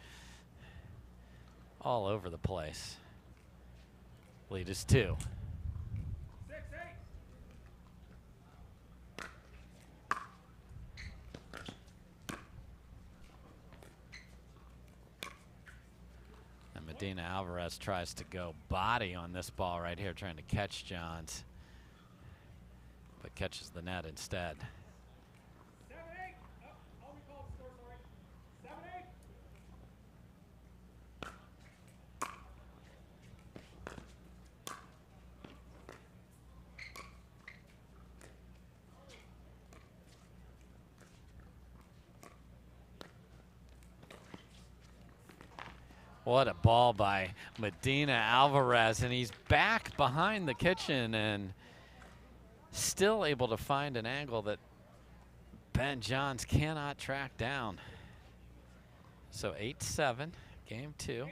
All over the place. Lead is 2. Medina Alvarez tries to go body on this ball right here, trying to catch Johns, but catches the net instead. 7-8. I'll recall the score, sorry. 7-8. What a ball by Medina Alvarez, and he's back behind the kitchen and still able to find an angle that Ben Johns cannot track down. So 8-7, game 2.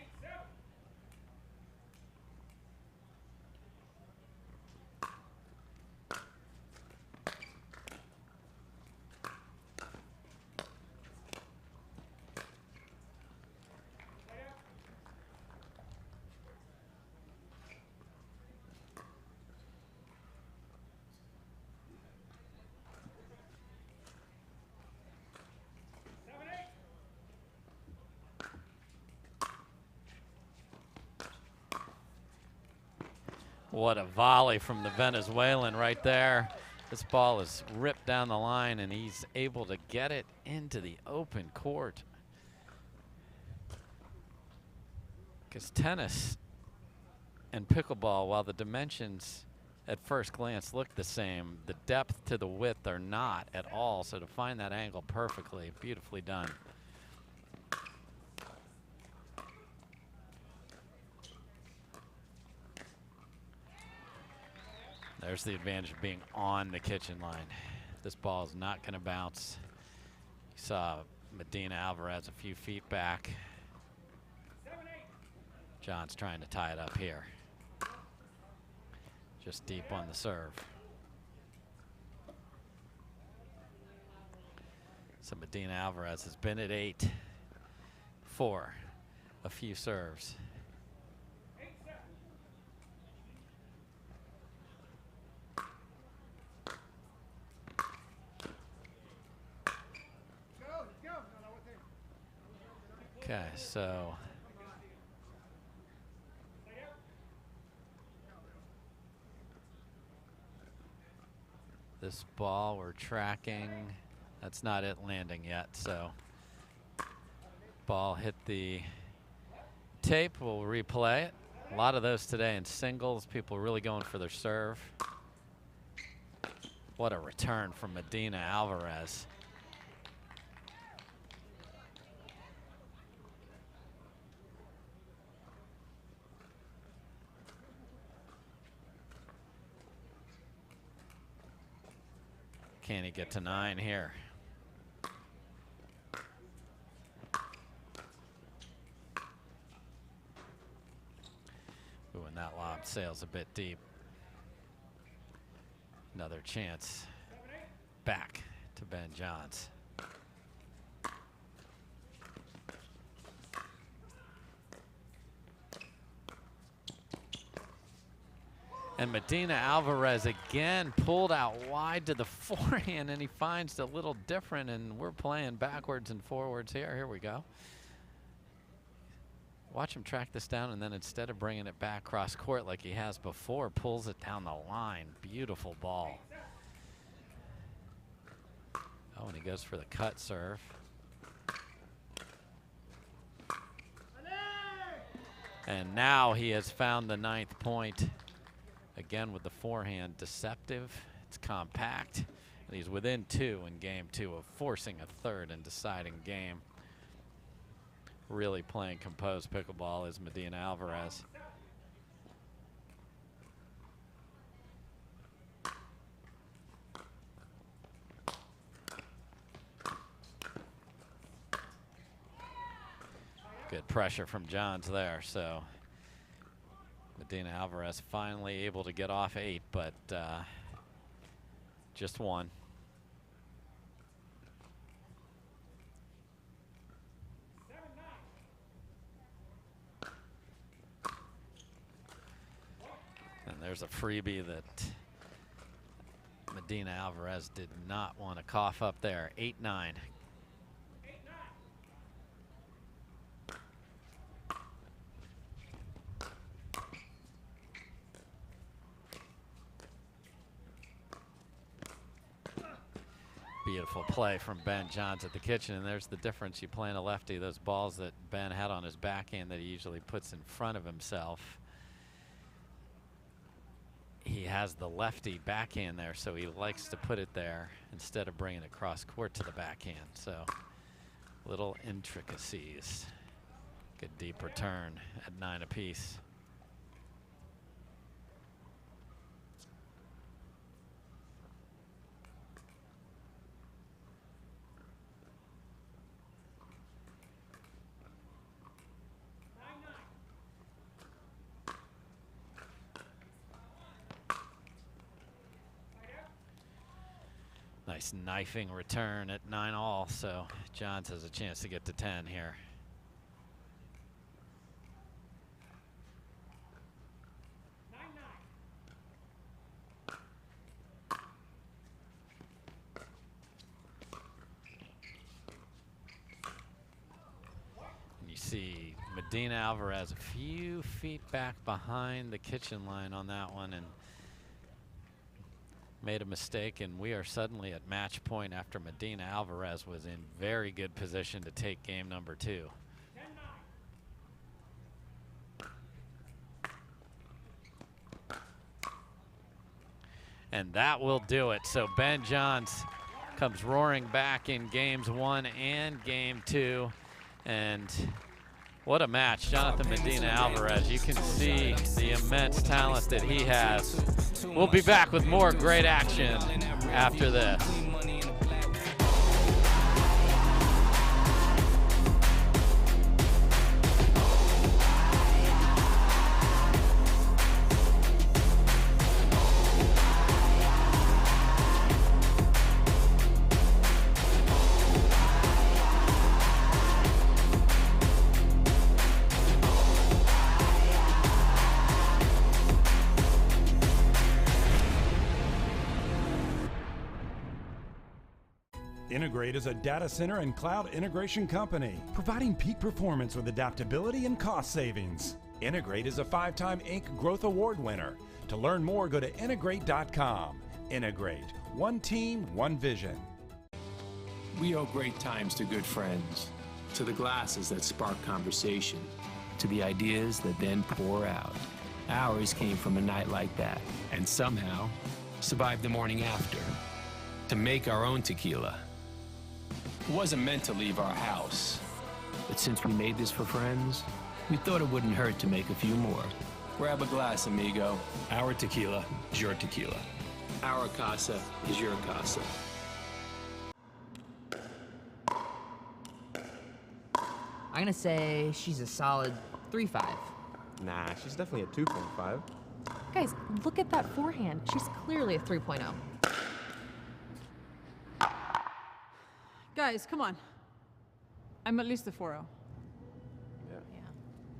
What a volley from the Venezuelan right there. This ball is ripped down the line, and he's able to get it into the open court. Because tennis and pickleball, while the dimensions at first glance look the same, the depth to the width are not at all. So to find that angle perfectly, beautifully done. There's the advantage of being on the kitchen line. This ball is not going to bounce. You saw Medina Alvarez a few feet back. John's trying to tie it up here. Just deep on the serve. So Medina Alvarez has been at 8 for a few serves. Okay, so this ball we're tracking, that's not it landing yet, so ball hit the tape, we'll replay it. A lot of those today in singles, people really going for their serve. What a return from Medina Alvarez. Can he get to 9 here? Ooh, and that lob sails a bit deep. Another chance back to Ben Johns. And Medina Alvarez again pulled out wide to the forehand, and he finds it a little different, and we're playing backwards and forwards here. Here we go. Watch him track this down, and then instead of bringing it back cross court like he has before, pulls it down the line. Beautiful ball. Oh, and he goes for the cut serve. And now he has found the 9th point. Again with the forehand, deceptive, it's compact, and he's within 2 in game 2 of forcing a third and deciding game. Really playing composed pickleball is Medina Alvarez. Good pressure from Johns there, so Medina Alvarez finally able to get off 8, but just 1. And there's a freebie that Medina Alvarez did not want to cough up there. 8-9. Beautiful play from Ben Johns at the kitchen, and there's the difference. You playing a lefty, those balls that Ben had on his backhand that he usually puts in front of himself. He has the lefty backhand there, so he likes to put it there instead of bringing it cross court to the backhand. So little intricacies. Good deep return at 9 apiece. Nice knifing return at 9-all, so Johns has a chance to get to 10 here. And you see Medina Alvarez a few feet back behind the kitchen line on that one and made a mistake, and we are suddenly at match point after Medina Alvarez was in very good position to take game number 2. And that will do it. So Ben Johns comes roaring back in games 1 and game 2. And what a match. Jonathan Medina Alvarez, you can see the immense talent that he has. We'll be back with more great action after this. Integrate is a data center and cloud integration company, providing peak performance with adaptability and cost savings. Integrate is a 5-time Inc. Growth Award winner. To learn more, go to integrate.com. Integrate. One team, one vision. We owe great times to good friends, to the glasses that spark conversation, to the ideas that then pour out. Ours came from a night like that, and somehow survived the morning after, to make our own tequila. It wasn't meant to leave our house, but since we made this for friends, we thought it wouldn't hurt to make a few more. Grab a glass, amigo. Our tequila is your tequila. Our casa is your casa. I'm gonna say she's a solid 3.5. Nah, she's definitely a 2.5. Guys, look at that forehand. She's clearly a 3.0. Guys, come on. I'm at least a 4.0. Yeah,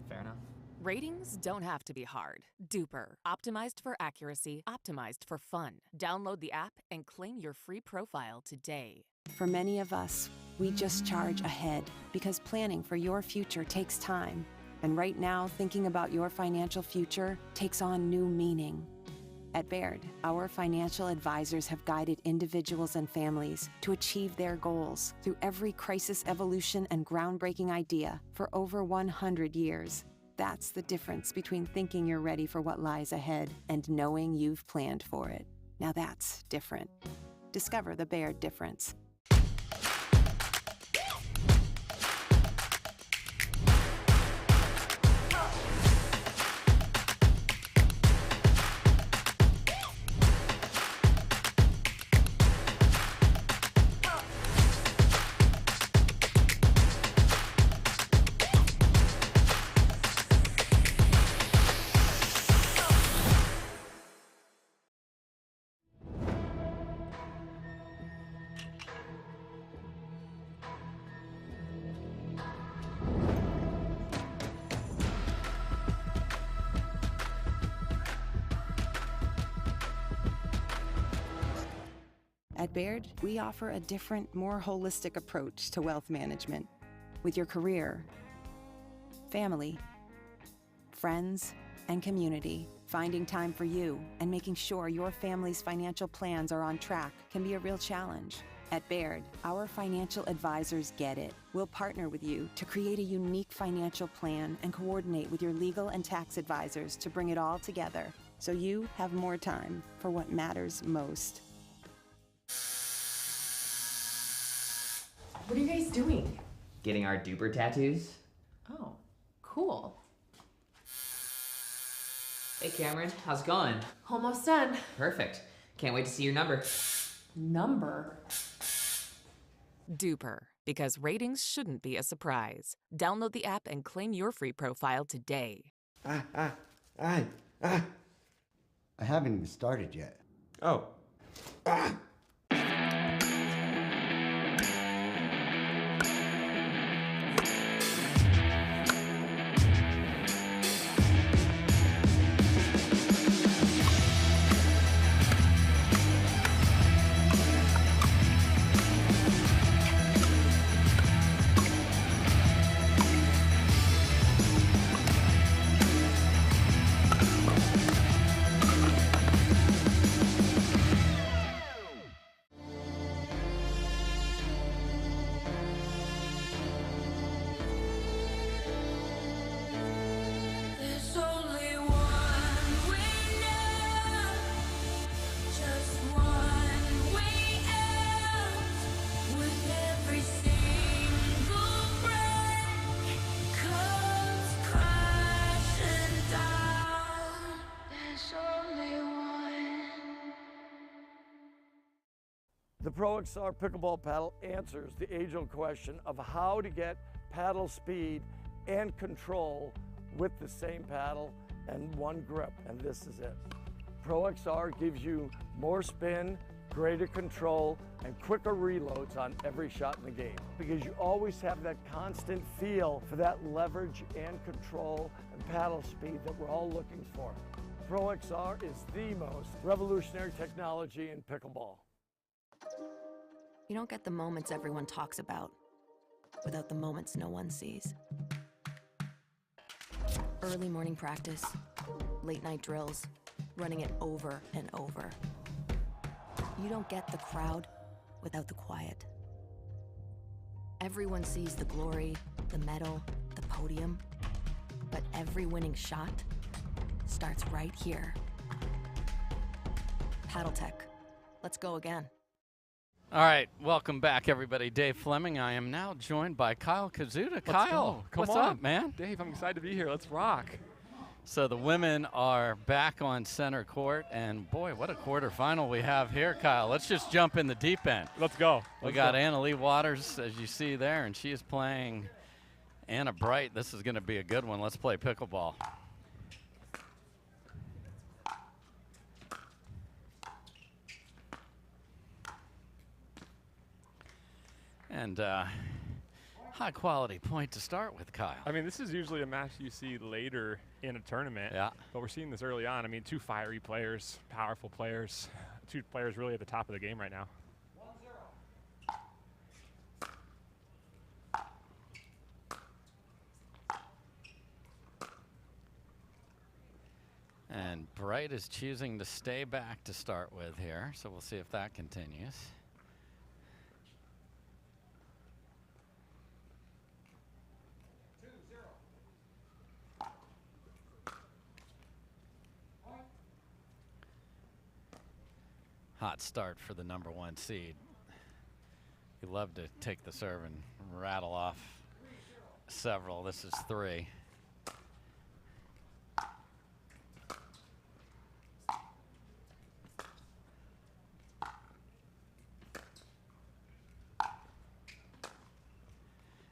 fair enough. Ratings don't have to be hard. Duper, optimized for accuracy, optimized for fun. Download the app and claim your free profile today. For many of us, we just charge ahead because planning for your future takes time. And right now, thinking about your financial future takes on new meaning. At Baird, our financial advisors have guided individuals and families to achieve their goals through every crisis evolution and groundbreaking idea for over 100 years. That's the difference between thinking you're ready for what lies ahead and knowing you've planned for it. Now that's different. Discover the Baird difference. At Baird, we offer a different, more holistic approach to wealth management. With your career, family, friends, and community, finding time for you and making sure your family's financial plans are on track can be a real challenge. At Baird, our financial advisors get it. We'll partner with you to create a unique financial plan and coordinate with your legal and tax advisors to bring it all together so you have more time for what matters most. What are you guys doing? Getting our duper tattoos? Oh, cool. Hey Cameron, how's it going? Almost done. Perfect. Can't wait to see your number. Number? Duper, because ratings shouldn't be a surprise. Download the app and claim your free profile today. I haven't even started yet. Oh. The Pro XR pickleball paddle answers the age-old question of how to get paddle speed and control with the same paddle and one grip, and this is it. Pro XR gives you more spin, greater control, and quicker reloads on every shot in the game, because you always have that constant feel for that leverage and control and paddle speed that we're all looking for. Pro XR is the most revolutionary technology in pickleball. You don't get the moments everyone talks about without the moments no one sees. Early morning practice, late night drills, running it over and over. You don't get the crowd without the quiet. Everyone sees the glory, the medal, the podium, but every winning shot starts right here. Paddle Tech, let's go again. All right, welcome back, everybody. Dave Fleming. I am now joined by Kyle Kazuta. Kyle, what's up, man? Dave, I'm excited to be here. Let's rock. So the women are back on center court, and boy, what a quarterfinal we have here, Kyle. Let's just jump in the deep end. Let's go. We got Leigh Waters, as you see there, and she is playing Anna Bright. This is going to be a good one. Let's play pickleball. And high quality point to start with, Kyle. I mean, this is usually a match you see later in a tournament. Yeah. But we're seeing this early on. I mean, two fiery players, powerful players, two players really at the top of the game right now. 1-0. And Bright is choosing to stay back to start with here, so we'll see if that continues. Hot start for the #1 seed. You love to take the serve and rattle off several. This is 3.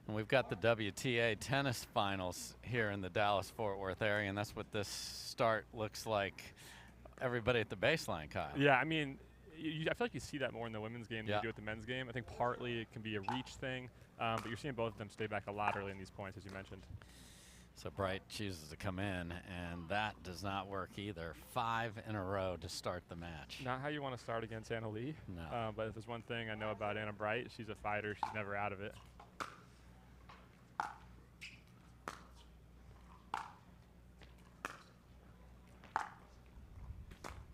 And we've got the WTA tennis finals here in the Dallas-Fort Worth area, and that's what this start looks like. Everybody at the baseline, Kyle. Yeah, I mean, I feel like you see that more in the women's game than Yeah. you do at the men's game. I think partly it can be a reach thing, but you're seeing both of them stay back a lot early in these points, as you mentioned. So Bright chooses to come in, and that does not work either. 5 in a row to start the match. Not how you want to start against Anna Leigh. No. But if there's one thing I know about Anna Bright, she's a fighter. She's never out of it.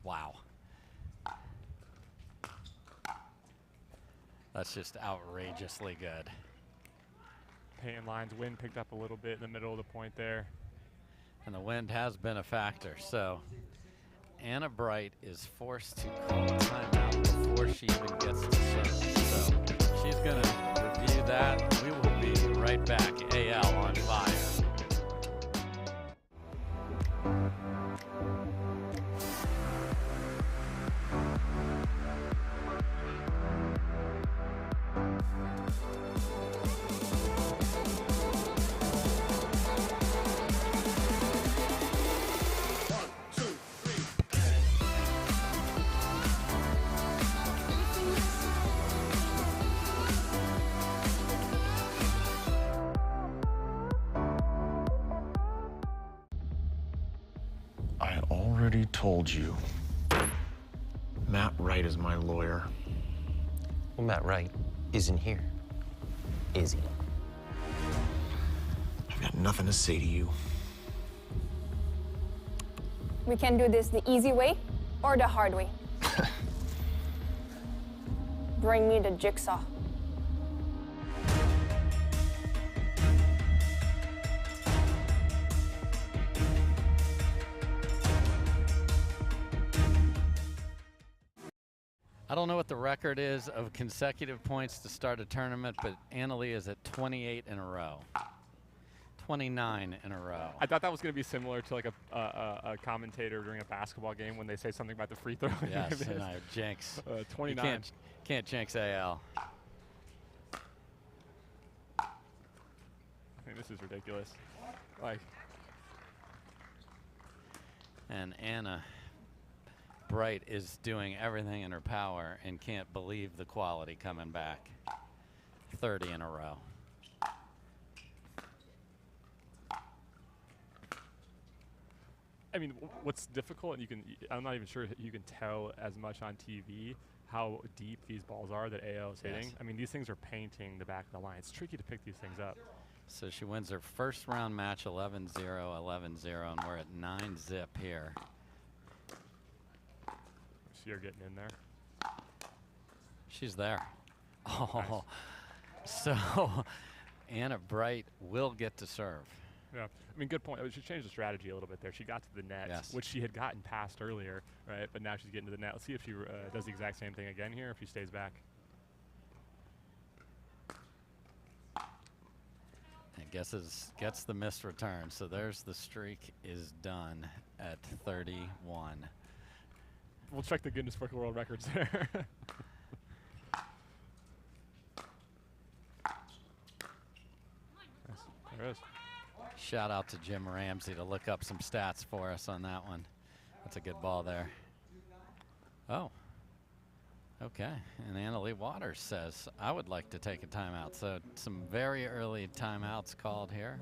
Wow. That's just outrageously good. Paint lines, wind picked up a little bit in the middle of the point there. And the wind has been a factor. So Anna Bright is forced to call a timeout before she even gets to serve. So she's going to review that. We will be right back. AL on fire. Told you. Matt Wright is my lawyer. Well, Matt Wright isn't here, is he? I've got nothing to say to you. We can do this the easy way or the hard way. Bring me the jigsaw. I don't know what the record is of consecutive points to start a tournament, but Anna Leigh is at 28 in a row. 29 in a row. I thought that was going to be similar to like a commentator during a basketball game when they say something about the free throw. Yes, and I jinx. 29. You can't jinx AL. I mean, this is ridiculous. Like. And Anna Bright is doing everything in her power and can't believe the quality coming back. 30 in a row. I mean, what's difficult, and I'm not even sure you can tell as much on TV how deep these balls are that AL is hitting. Yes. I mean, these things are painting the back of the line. It's tricky to pick these things up. So she wins her first round match 11-0, 11-0, and we're at 9-zip here. See her getting in there. She's there. Oh, nice. So Anna Bright will get to serve. Yeah, I mean, good point. She changed the strategy a little bit there. She got to the net, which she had gotten past earlier, right? But now she's getting to the net. Let's see if she does the exact same thing again here, if she stays back. And gets the missed return. So there's the streak is done at 31. We'll check the Guinness Book of World Records there. There it is. Shout out to Jim Ramsey to look up some stats for us on that one. That's a good ball there. Oh, okay. And Leigh Waters says, I would like to take a timeout. So some very early timeouts called here.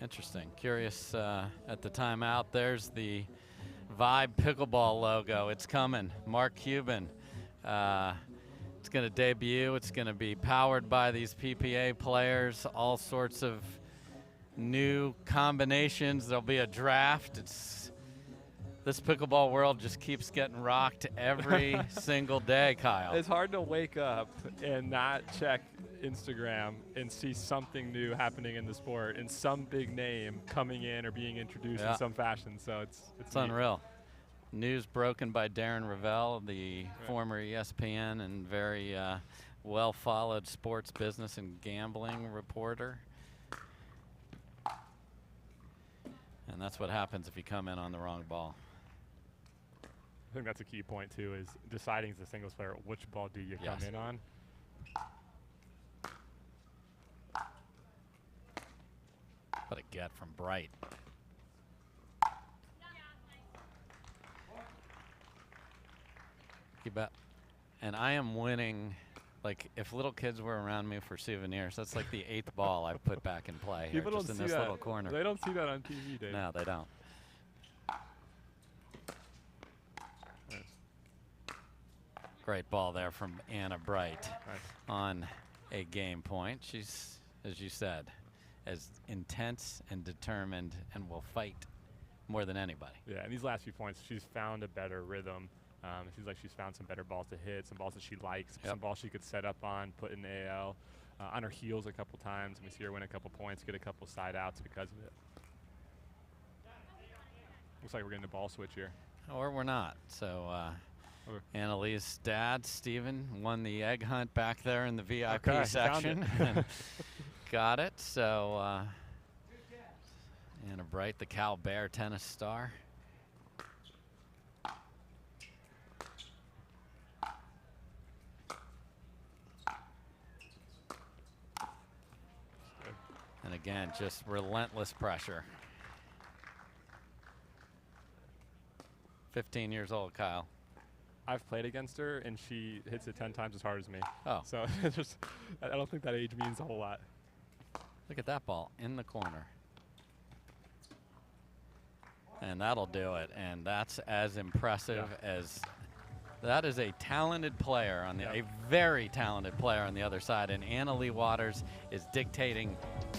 Interesting. Curious at the timeout. There's the Vibe Pickleball logo. It's coming. Mark Cuban. It's going to debut. It's going to be powered by these PPA players, all sorts of new combinations. There'll be a draft. This pickleball world just keeps getting rocked every single day, Kyle. It's hard to wake up and not check Instagram and see something new happening in the sport and some big name coming in or being introduced in some fashion. So it's unreal. News broken by Darren Ravel, the former ESPN and very well-followed sports business and gambling reporter. And that's what happens if you come in on the wrong ball. I think that's a key point, too, is deciding as a singles player, which ball do you come in on? What a get from Bright. You bet. And I am winning, like, if little kids were around me for souvenirs, that's like the 8th ball I've put back in play here, People just don't in see this that. little corner. They don't see that on TV, Dave. No, they don't. Nice. Great ball there from Anna Bright Nice. On a game point. She's, as you said, as intense and determined and will fight more than anybody. Yeah, and these last few points, she's found a better rhythm. It seems like she's found some better balls to hit, some balls that she likes, some balls she could set up on, put in AL. On her heels a couple times, and we see her win a couple points, get a couple side outs because of it. Looks like we're getting a ball switch here. Or we're not. So Annalee's dad, Steven, won the egg hunt back there in the VIP section. And got it. So Anna Bright, the Cal Bear tennis star. And again, just relentless pressure. 15 years old, Kyle. I've played against her, and she hits it 10 times as hard as me. Oh. So I don't think that age means a whole lot. Look at that ball in the corner. And that'll do it. And that's as impressive as that is a talented player on the a very talented player on the other side. And Leigh Waters is dictating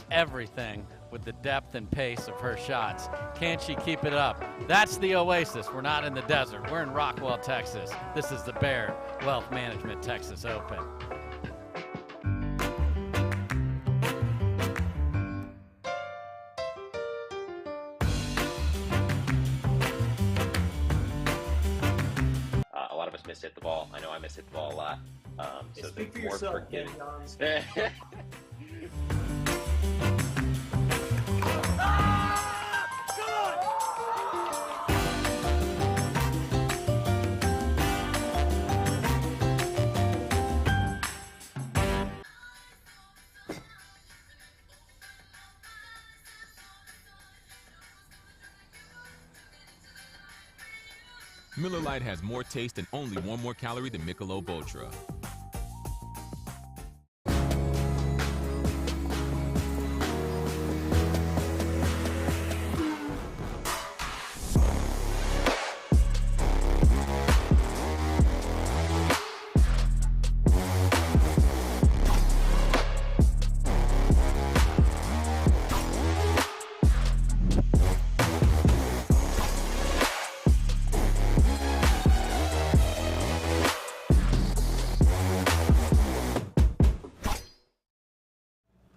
everything with the depth and pace of her shots. Can she keep it up? That's the Oasis. We're not in the desert. We're in Rockwall, Texas. This is the Baird Wealth Management Texas Open. mishit the ball. I know I mishit the ball a lot. So speak for more yourself, forgiving. Miller Lite has more taste and only 1 more calorie than Michelob Ultra.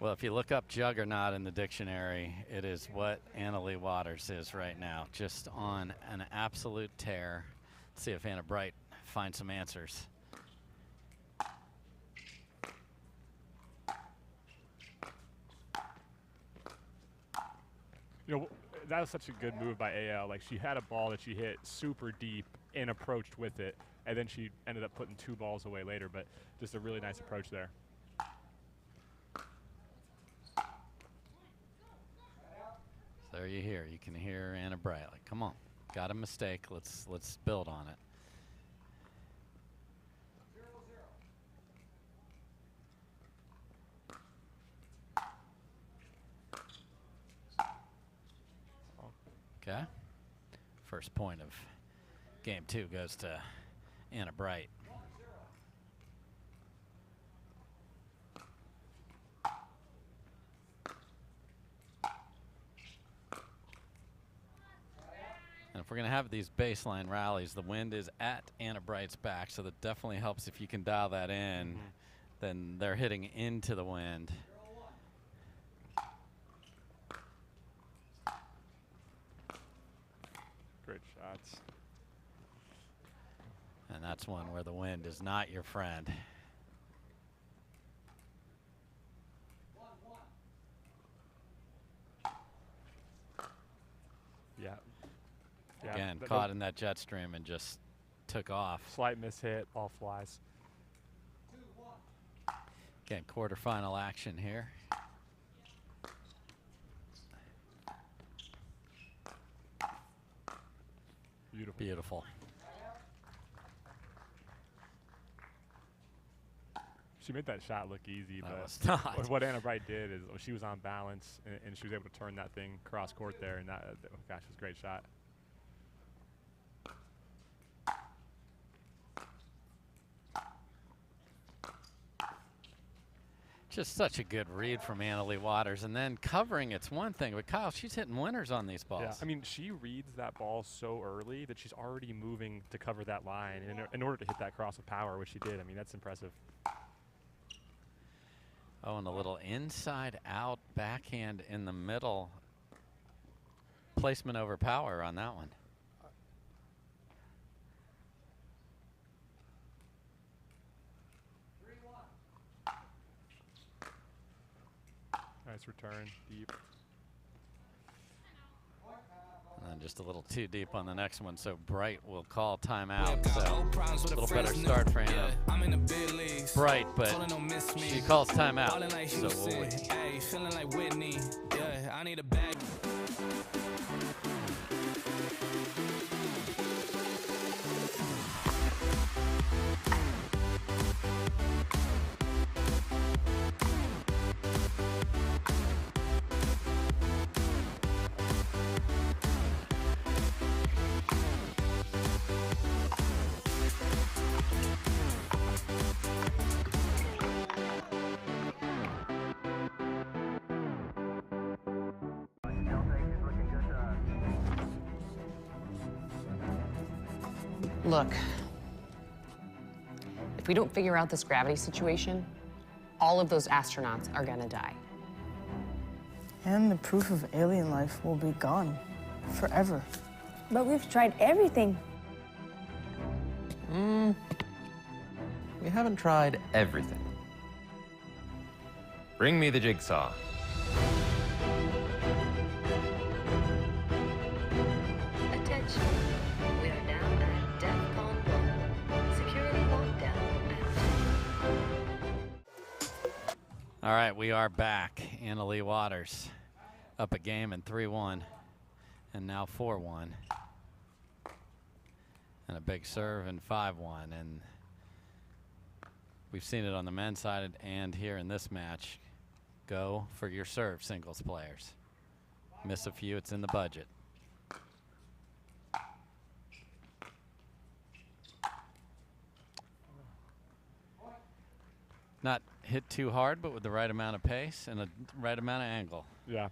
Well, if you look up juggernaut in the dictionary, it is what Leigh Waters is right now, just on an absolute tear. Let's see if Anna Bright finds some answers. You know, that was such a good move by AL. Like, she had a ball that she hit super deep and approached with it, and then she ended up putting 2 balls away later, but just a really nice approach there. There you hear. You can hear Anna Bright. Like, come on, got a mistake. Let's build on it. Okay. First point of game 2 goes to Anna Bright. And if we're going to have these baseline rallies, the wind is at Anna Bright's back, so that definitely helps if you can dial that in. Then they're hitting into the wind. Great shots. And that's one where the wind is not your friend. Yeah. Again, caught in that jet stream and just took off. Slight mishit, ball flies. Again, quarterfinal action here. Beautiful. Beautiful. She made that shot look easy, That but was not. what Anna Bright did is she was on balance and she was able to turn that thing cross court there, and that, oh gosh, it was a great shot. Just such a good read from Leigh Waters, and then covering it's one thing, but Kyle, she's hitting winners on these balls. Yeah, I mean, she reads that ball so early that she's already moving to cover that line in order to hit that cross with power, which she did. I mean, that's impressive. Oh, and a little inside out backhand in the middle. Placement over power on that one. Nice return, deep. And then just a little too deep on the next one, so Bright will call timeout. So a little better start for Anna Bright, but she calls timeout. So we'll wait. Hey, feeling like Whitney. Yeah, I need a bag. Look, if we don't figure out this gravity situation, all of those astronauts are gonna die. And the proof of alien life will be gone forever. But we've tried everything. We haven't tried everything. Bring me the jigsaw. Attention. We are now at DEFCON 1. Security lockdown active. All right, we are back. Leigh Waters up a game in 3-1 and now 4-1. And a big serve in 5-1. And we've seen it on the men's side and here in this match. Go for your serve, singles players. Miss a few, it's in the budget. Not hit too hard, but with the right amount of pace and a right amount of angle. Yeah,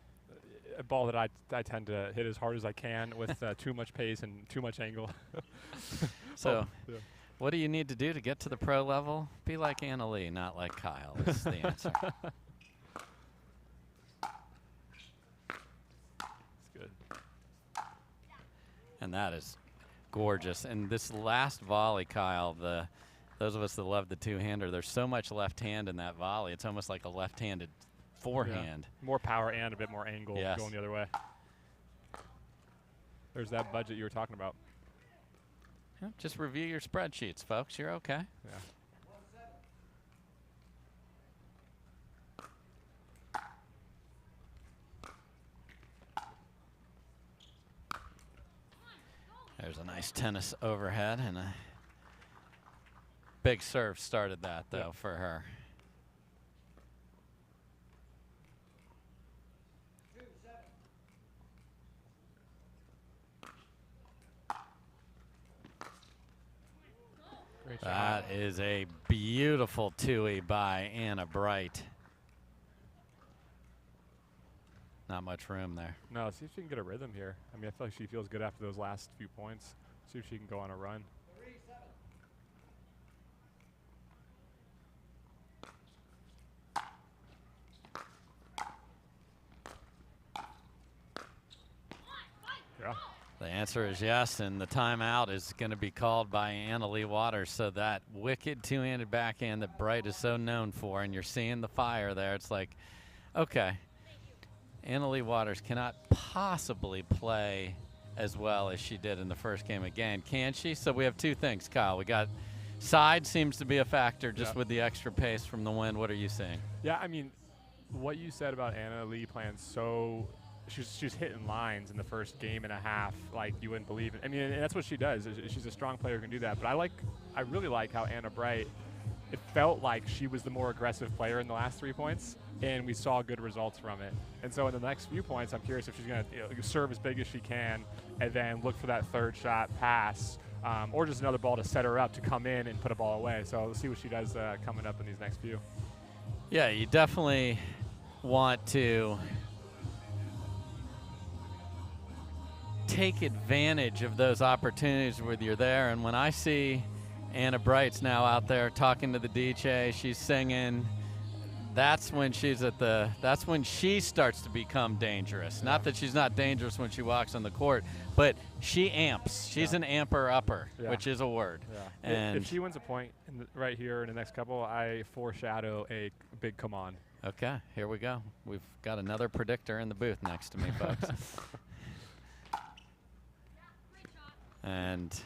a ball that I tend to hit as hard as I can with too much pace and too much angle. So, what do you need to do to get to the pro level? Be like Leigh, not like Kyle, is the answer. It's good. And that is gorgeous. And this last volley, Kyle, those of us that love the two-hander, there's so much left hand in that volley. It's almost like a left-handed forehand. Yeah. More power and a bit more angle going the other way. There's that budget you were talking about. Yeah, just review your spreadsheets, folks. You're okay. Yeah. There's a nice tennis overhead, and a big serve started that, though, for her. That is a beautiful two-y by Anna Bright. Not much room there. No, see if she can get a rhythm here. I mean, I feel like she feels good after those last few points. See if she can go on a run. Yeah. The answer is yes, and the timeout is going to be called by Leigh Waters. So that wicked two-handed backhand that Bright is so known for, and you're seeing the fire there. It's like, okay, Leigh Waters cannot possibly play as well as she did in the first game again, can she? So we have two things, Kyle. We got side seems to be a factor just with the extra pace from the wind. What are you seeing? Yeah, I mean, what you said about Leigh playing so – she's hitting lines in the first game and a half like you wouldn't believe it. I mean, and that's what she does. She's a strong player who can do that. But I really like how Anna Bright, it felt like she was the more aggressive player in the last 3 points, and we saw good results from it. And so in the next few points, I'm curious if she's going to serve as big as she can and then look for that third shot pass or just another ball to set her up to come in and put a ball away. So we'll see what she does coming up in these next few. Yeah, you definitely want to take advantage of those opportunities when you're there. And when I see Anna Bright's now out there talking to the DJ, she's singing, that's when that's when she starts to become dangerous. Not that she's not dangerous when she walks on the court, but she amps. She's an amper-upper, which is a word. Yeah. And if she wins a point right here in the next couple, I foreshadow a big come on. Okay, here we go. We've got another predictor in the booth next to me, folks. And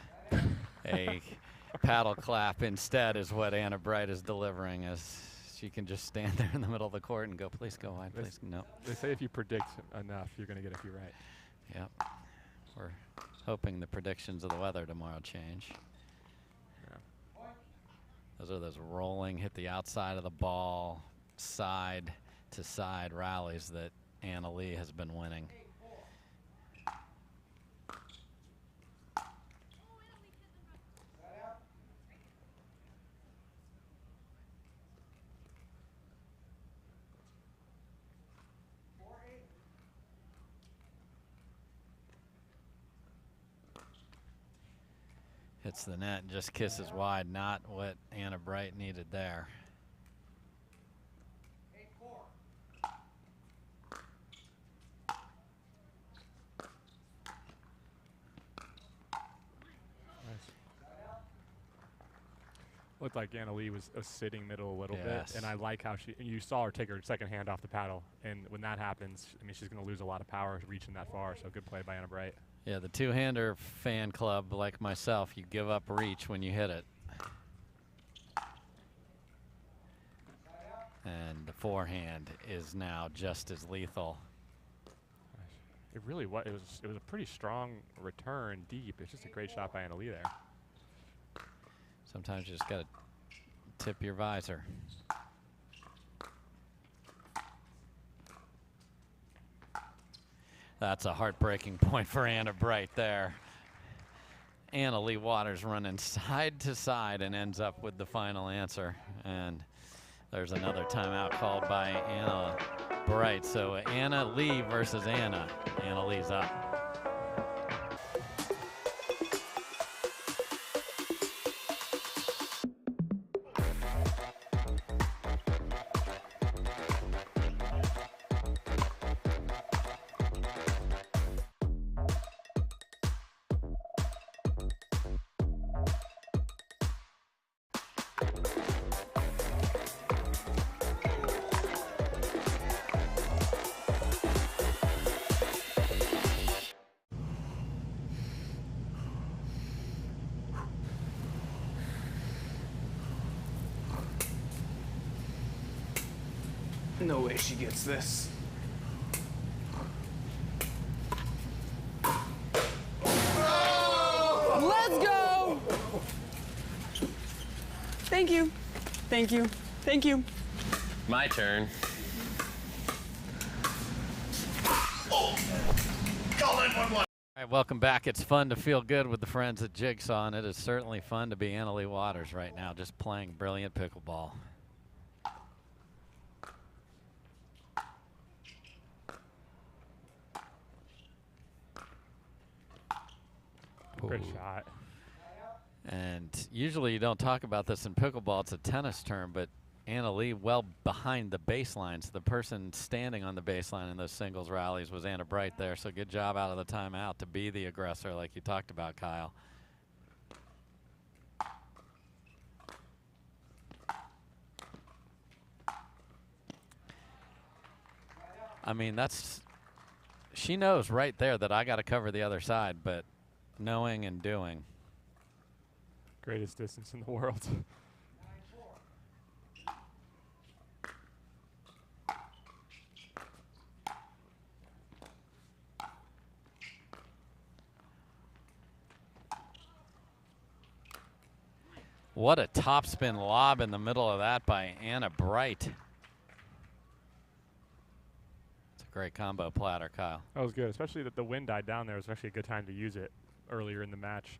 a paddle clap instead is what Anna Bright is delivering, as she can just stand there in the middle of the court and go, please go wide, please. No. They say if you predict enough, you're going to get a few right. Yep. We're hoping the predictions of the weather tomorrow change. Yeah. Those are those rolling, hit the outside of the ball, side to side rallies that Leigh has been winning. Hits the net and just kisses wide, not what Anna Bright needed there. Looked like Anna Leigh was sitting middle a little Yes. bit, and I like how you saw her take her second hand off the paddle, and when that happens, I mean, she's going to lose a lot of power reaching that far, so good play by Anna Bright. Yeah, the two-hander fan club, like myself, you give up reach when you hit it. And the forehand is now just as lethal. It really was. It was a pretty strong return deep. It's just a great shot by Anna Leigh there. Sometimes you just got to tip your visor. That's a heartbreaking point for Anna Bright there. Anna Leigh Waters running side to side and ends up with the final answer. And there's another timeout called by Anna Bright. So Anna Leigh versus Anna. Anna Leigh's up. No way she gets this. Let's go! Thank you. Thank you. Thank you. My turn. All right, welcome back. It's fun to feel good with the friends at Jigsaw, and it is certainly fun to be Anna Leigh Waters right now, just playing brilliant pickleball. Great shot. And usually you don't talk about this in pickleball. It's a tennis term, but Anna Leigh well behind the baseline. So the person standing on the baseline in those singles rallies was Anna Bright there. So good job out of the timeout to be the aggressor like you talked about, Kyle. I mean, she knows right there that I got to cover the other side, but knowing and doing. Greatest distance in the world. What a topspin lob in the middle of that by Anna Bright. It's a great combo platter, Kyle. That was good, especially that the wind died down there. It was actually a good time to use it earlier in the match,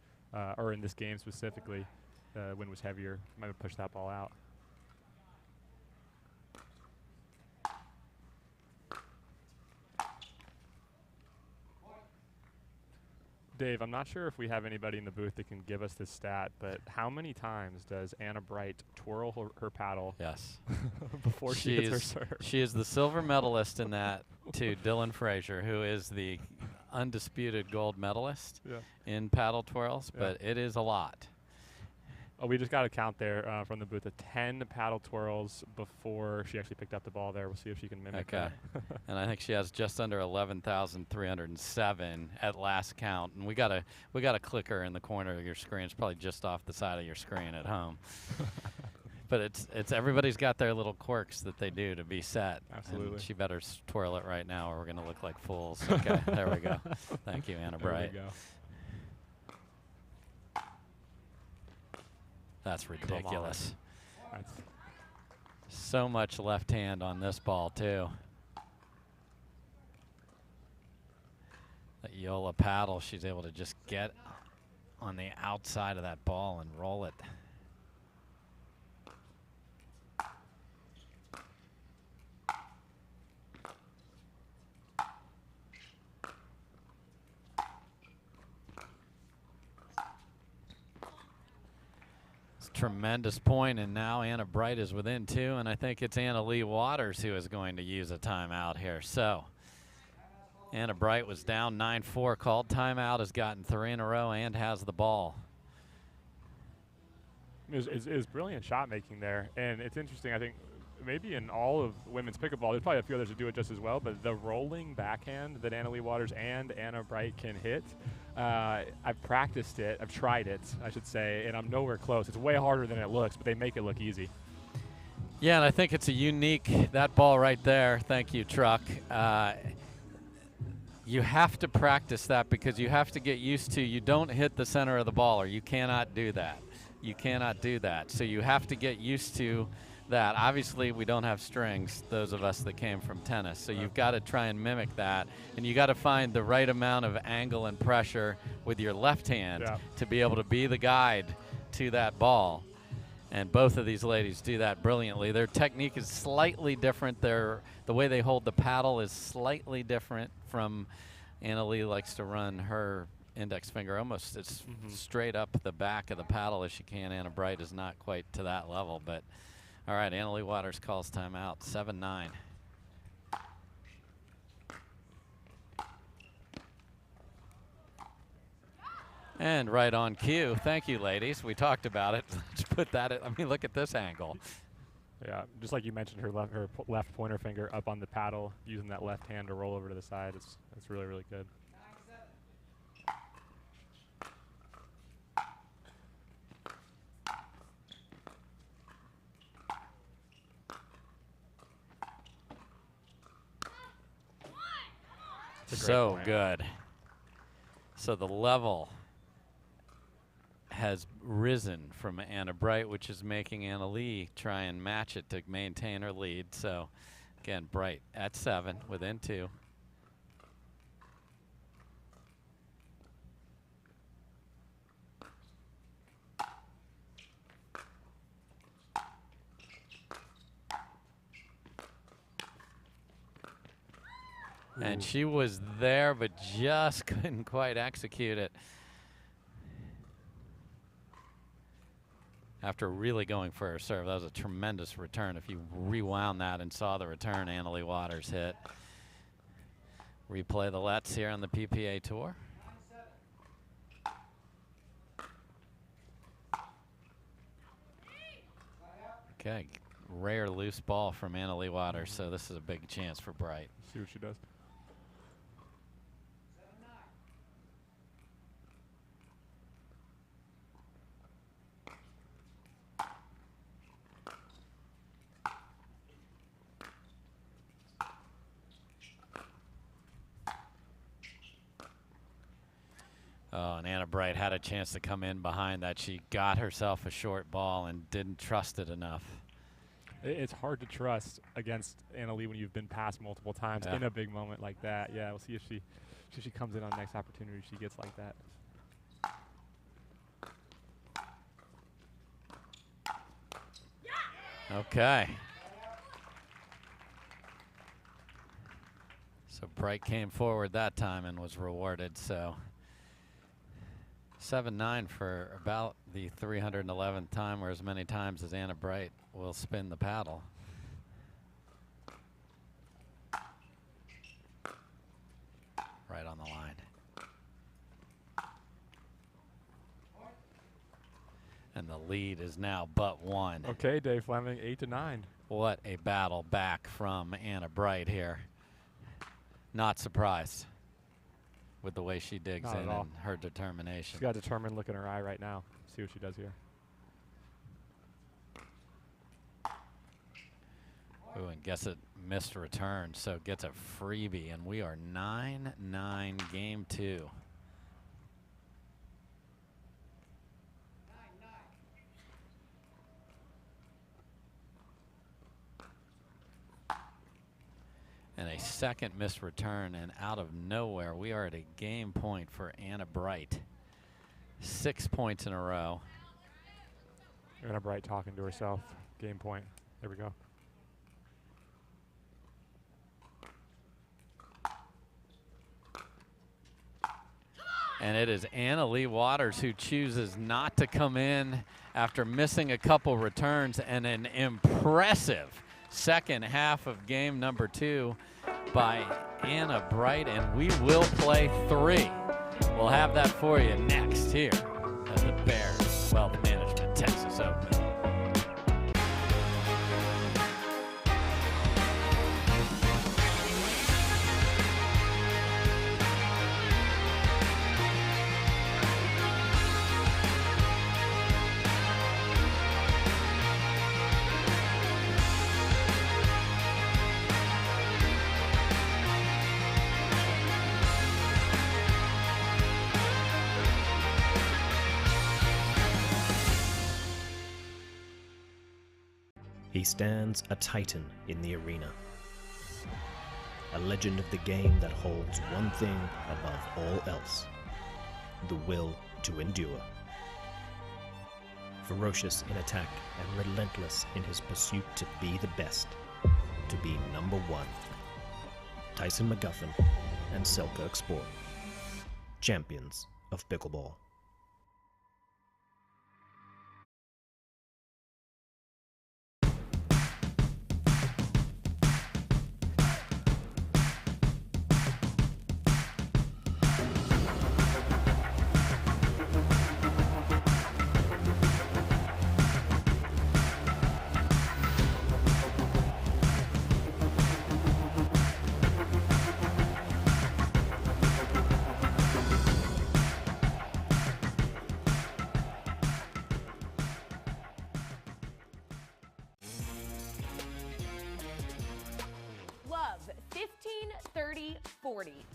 or in this game specifically. Wind was heavier. Might have pushed that ball out. Dave, I'm not sure if we have anybody in the booth that can give us this stat, but how many times does Anna Bright twirl her paddle before she hits her serve? She is the silver medalist in that to Dylan Frazier, who is the undisputed gold medalist in paddle twirls, but it is a lot. Oh, we just got a count there from the booth of 10 paddle twirls before she actually picked up the ball there. We'll see if she can mimic that. And I think she has just under 11,307 at last count. And we got a clicker in the corner of your screen. It's probably just off the side of your screen at home. But it's everybody's got their little quirks that they do to be set. Absolutely. And she better twirl it right now or we're going to look like fools. Okay, there we go. Thank you, Anna Bright. There we go. That's ridiculous. So much left hand on this ball, too. That Yola paddle, she's able to just get on the outside of that ball and roll it. Tremendous point, and now Anna Bright is within 2, and I think it's Anna Leigh Waters who is going to use a timeout here. So Anna Bright was down 9-4, called timeout, has gotten 3 in a row, and has the ball. It was brilliant shot making there, and it's interesting. I think maybe in all of women's pickleball, there's probably a few others that do it just as well, but the rolling backhand that Leigh Waters and Anna Bright can hit, I've practiced it, I've tried it, I should say, and I'm nowhere close. It's way harder than it looks, but they make it look easy. Yeah, and I think it's a unique, that ball right there, thank you, Truck. You have to practice that because you have to get used to, you don't hit the center of the ball, or you cannot do that. You cannot do that. So you have to get used to that. Obviously, we don't have strings, those of us that came from tennis. So you've got to try and mimic that. And you got to find the right amount of angle and pressure with your left hand to be able to be the guide to that ball. And both of these ladies do that brilliantly. Their technique is slightly different. The way they hold the paddle is slightly different from Anna Leigh likes to run her index finger almost as straight up the back of the paddle as she can. Anna Bright is not quite to that level, but all right, Anna Leigh Waters calls timeout, 7-9. And right on cue. Thank you, ladies. We talked about it. Let's put that in. I mean, look at this angle. Yeah, just like you mentioned, her left pointer finger up on the paddle, using that left hand to roll over to the side. It's really, really good. So good. So the level has risen from Anna Bright, which is making Anna Leigh try and match it to maintain her lead. So again, Bright at 7, within 2. And she was there, but just couldn't quite execute it. After really going for her serve, that was a tremendous return. If you rewound that and saw the return Anna Leigh Waters hit. Replay the Let's here on the PPA Tour. Okay, rare loose ball from Anna Leigh Waters, so this is a big chance for Bright. See what she does. Oh, and Anna Bright had a chance to come in behind that. She got herself a short ball and didn't trust it enough. It's hard to trust against Anna Leigh when you've been passed multiple times in a big moment like that. Yeah, we'll see if she comes in on the next opportunity she gets like that. Okay. So Bright came forward that time and was rewarded. So 7-9 for about the 311th time, or as many times as Anna Bright will spin the paddle. Right on the line. And the lead is now but 1. Okay, Dave Fleming, 8-9. What a battle back from Anna Bright here. Not surprised with the way she digs in and her determination. She's got a determined look in her eye right now. See what she does here. Ooh, and gets a missed return, so gets a freebie, and we are 9-9 game 2. And a second missed return, and out of nowhere, we are at a game point for Anna Bright. 6 points in a row. Anna Bright talking to herself. Game point. There we go. And it is Anna Leigh Waters who chooses not to come in after missing a couple returns, and an impressive second half of game number 2 by Anna Bright, and we will play 3. We'll have that for you next here at the Baird Wealth Management Texas Open. He stands a titan in the arena, a legend of the game that holds one thing above all else: the will to endure. Ferocious in attack and relentless in his pursuit to be the best, to be number one. Tyson McGuffin and Selkirk Sport, champions of pickleball.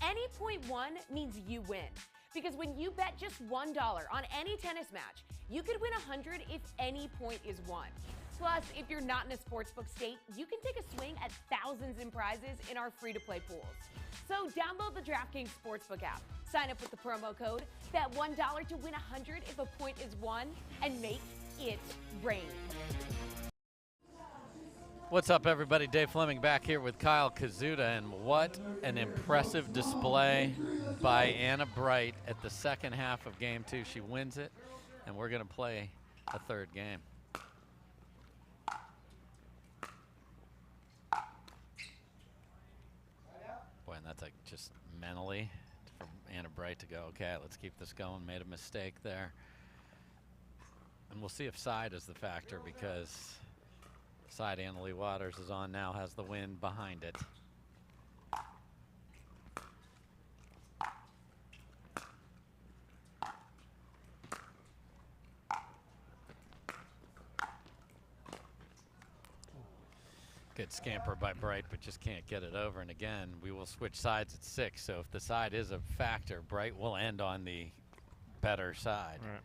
Any point won means you win. Because when you bet just $1 on any tennis match, you could win $100 if any point is won. Plus, if you're not in a sportsbook state, you can take a swing at thousands in prizes in our free-to-play pools. So download the DraftKings Sportsbook app, sign up with the promo code, bet $1 to win $100 if a point is won, and make it rain. What's up, everybody? Dave Fleming back here with Kyle Kazuta, and what an impressive display by Anna Bright at the second half of game 2. She wins it, and we're going to play a third game. Boy, and that's like just mentally for Anna Bright to go, okay, let's keep this going. Made a mistake there. And we'll see if side is the factor, because side and Leigh Waters is on now, has the wind behind it. Good scamper by Bright, but just can't get it over. And again, we will switch sides at 6. So if the side is a factor, Bright will end on the better side. Right.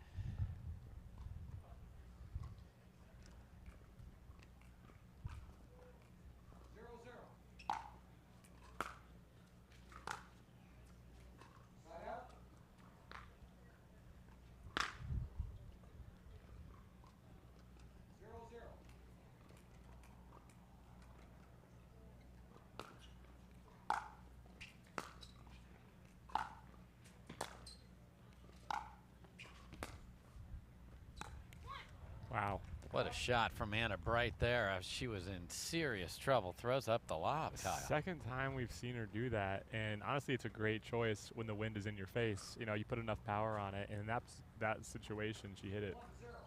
Wow. What a shot from Anna Bright there. She was in serious trouble. Throws up the lob, Kyle. Second time we've seen her do that, and honestly, it's a great choice when the wind is in your face. You know, you put enough power on it, and that situation, she hit it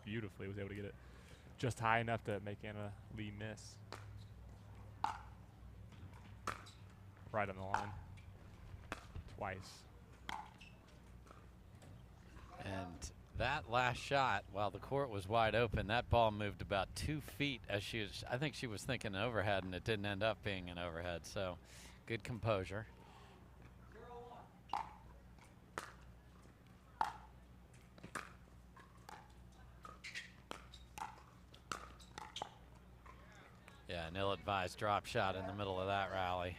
beautifully. Was able to get it just high enough to make Anna Lee miss. Right on the line. Twice. And that last shot, while the court was wide open, that ball moved about 2 feet as she was, I think she was thinking overhead, and it didn't end up being an overhead. So good composure. Yeah, an ill-advised drop shot in the middle of that rally.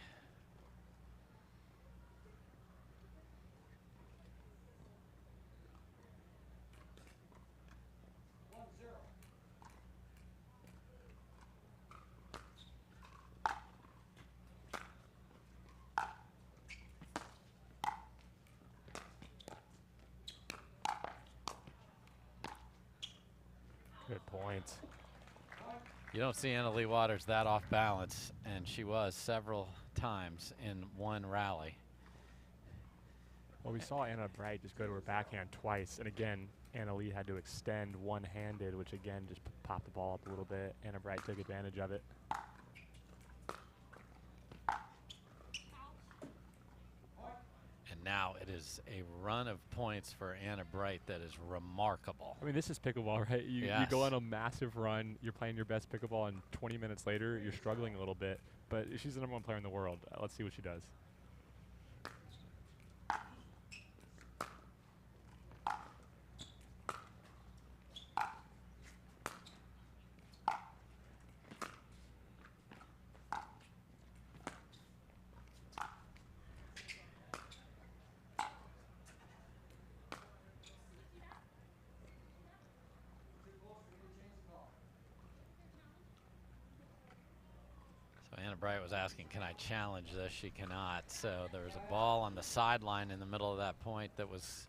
Good point. You don't see Leigh Waters that off balance, and she was several times in one rally. Well, we saw Anna Bright just go to her backhand twice, and again, Anna Leigh had to extend one-handed, which again just popped the ball up a little bit. Anna Bright took advantage of it. And now it is a run of points for Anna Bright that is remarkable. I mean, this is pickleball, right? You go on a massive run, you're playing your best pickleball, and 20 minutes later, you're struggling a little bit. But she's the #1 player in the world. Let's see what she does. Anna Bright was asking, can I challenge this? She cannot. So there was a ball on the sideline in the middle of that point that was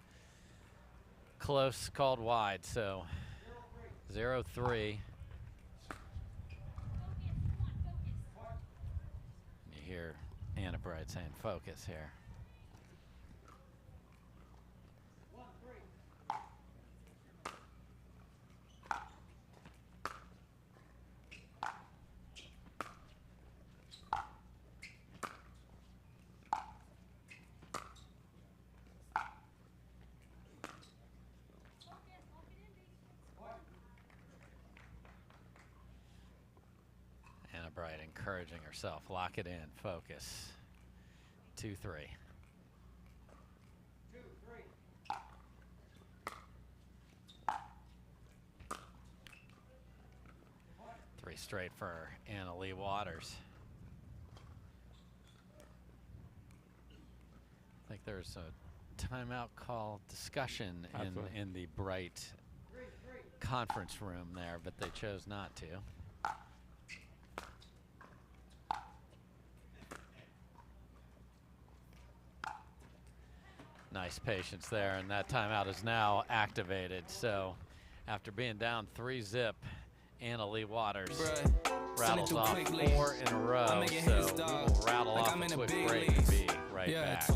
close, called wide. So 0-3. You hear Anna Bright saying, focus here. Bright encouraging herself. Lock it in. Focus. 2-3. 2-3. Three straight for Anna Leigh Waters. I think there's a timeout call discussion in the Bright conference room there, but they chose not to. Nice patience there, and that timeout is now activated. So after being down 3-0, Anna Leigh Waters rattles off 4 in a row. So we will rattle off a quick break and be right back.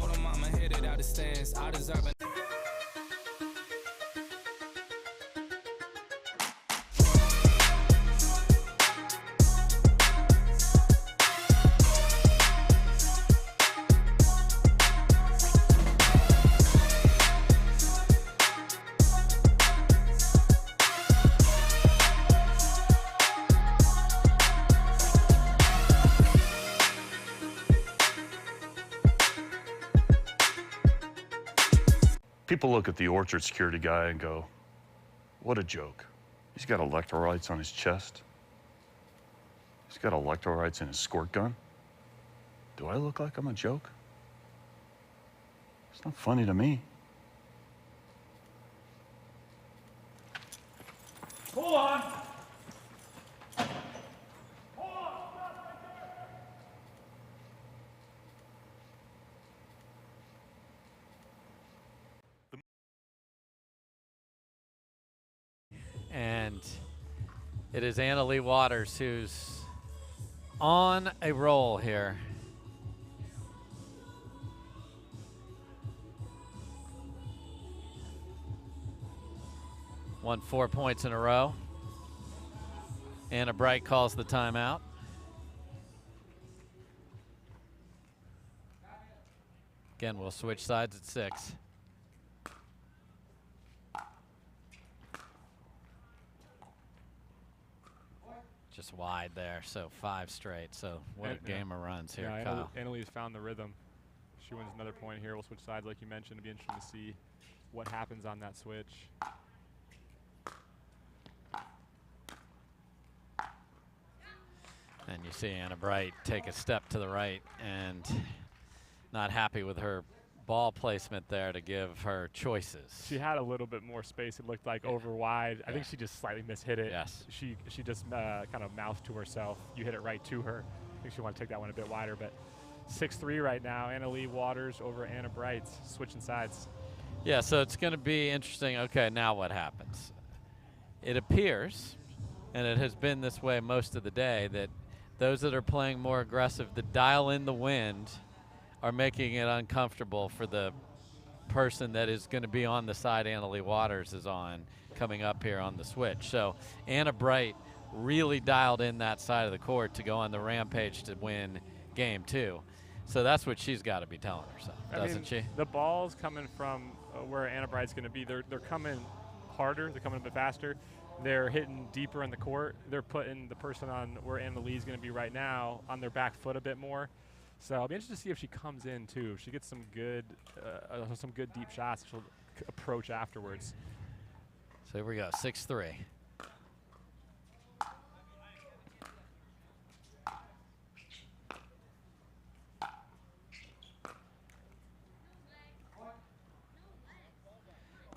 People look at the Orchard security guy and go, what a joke. He's got electrolytes on his chest. He's got electrolytes in his squirt gun. Do I look like I'm a joke? It's not funny to me. Hold on. And it is Anna Leigh Waters who's on a roll here. Won 4 points in a row. Anna Bright calls the timeout. Again, we'll switch sides at 6. Just wide there, so 5 straight. So what a game of runs here, Kyle. Anna Leigh's found the rhythm. She wins another point here. We'll switch sides like you mentioned. It'll be interesting to see what happens on that switch. And you see Anna Bright take a step to the right and not happy with her ball placement there to give her choices. She had a little bit more space, it looked like, over wide. I think she just slightly mishit it. Yes. She just kind of mouthed to herself. You hit it right to her. I think she wanted to take that one a bit wider, but 6-3 right now. Anna Leigh Waters over Anna Bright, switching sides. Yeah, so it's going to be interesting. Okay, now what happens? It appears, and it has been this way most of the day, that those that are playing more aggressive, the dial in the wind, are making it uncomfortable for the person that is going to be on the side Leigh Waters is on coming up here on the switch. So Anna Bright really dialed in that side of the court to go on the rampage to win game 2. So that's what she's got to be telling herself, doesn't she? The ball's coming from where Anna Bright's going to be. They're coming harder. They're coming a bit faster. They're hitting deeper in the court. They're putting the person on where Anna Lee's going to be right now on their back foot a bit more. So I'll be interested to see if she comes in too. If she gets some good deep shots, she'll approach afterwards. So here we go, 6-3.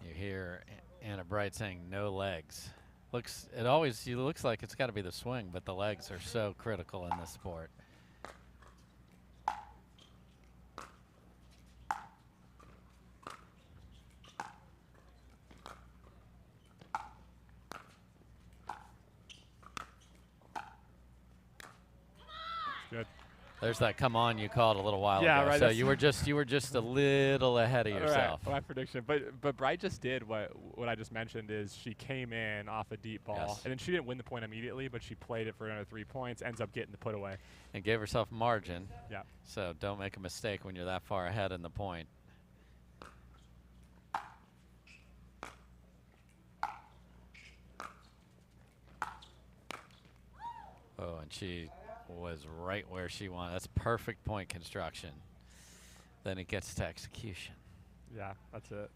You hear Anna Bright saying no legs. It always looks like it's got to be the swing, but the legs are so critical in this sport. Good. There's that come on you called a little while ago. Right. So you were just a little ahead of yourself. Right, my prediction. But Bright just did what I just mentioned is she came in off a deep ball. And then she didn't win the point immediately, but she played it for another 3 points, ends up getting the put away. And gave herself margin. Yeah. So don't make a mistake when you're that far ahead in the point. Oh, and she was right where she wanted. That's perfect point construction. Then it gets to execution. Yeah, that's it.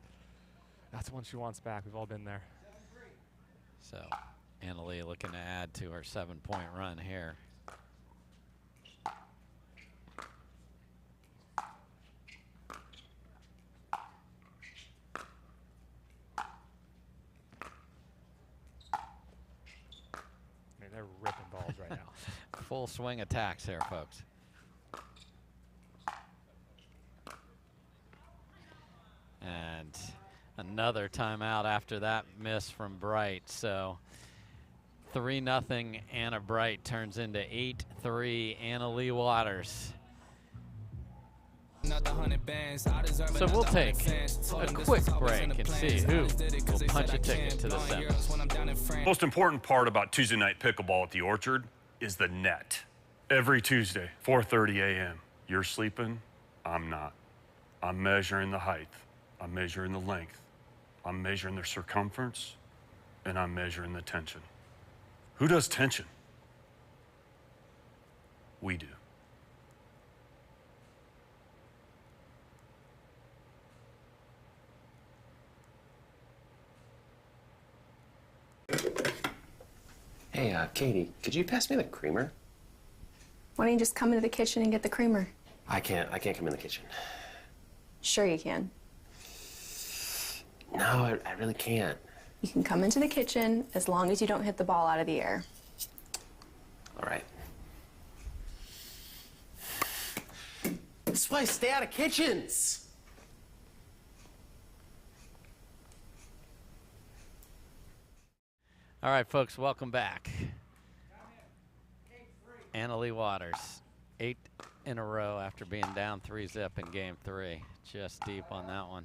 That's the one she wants back. We've all been there. So Anna Leigh looking to add to her 7-point run here. They're ripping balls right now. Full swing attacks here, folks. And another timeout after that miss from Bright. So 3-0 Anna Bright turns into 8-3 Leigh Waters. So we'll take a quick break and see who will punch a ticket to the semis. Most important part about Tuesday night pickleball at the Orchard is the net. Every Tuesday, 4:30 a.m. You're sleeping, I'm not. I'm measuring the height, I'm measuring the length, I'm measuring the circumference, and I'm measuring the tension. Who does tension? We do. Hey, Katie, could you pass me the creamer? Why don't you just come into the kitchen and get the creamer? I can't come in the kitchen. Sure you can. No, I really can't. You can come into the kitchen as long as you don't hit the ball out of the air. All right. That's why I stay out of kitchens. All right, folks, welcome back. Leigh Waters, 8 in a row after being down 3-0 in game 3. Just deep on that one.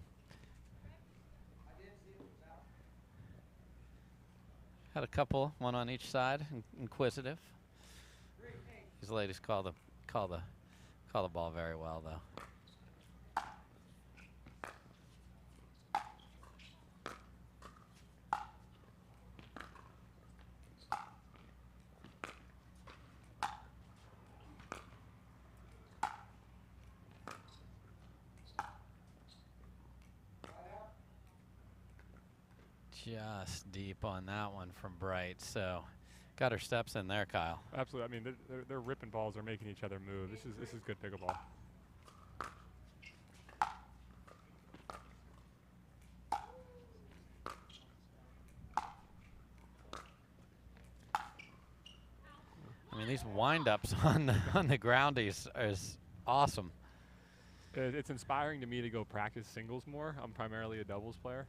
Had a couple, one on each side, inquisitive. These ladies call the ball very well, though. Just deep on that one from Bright. So got her steps in there, Kyle. Absolutely. I mean, they're ripping balls. They're making each other move. This is good pickleball. I mean, these wind-ups on the groundies is awesome. It's inspiring to me to go practice singles more. I'm primarily a doubles player.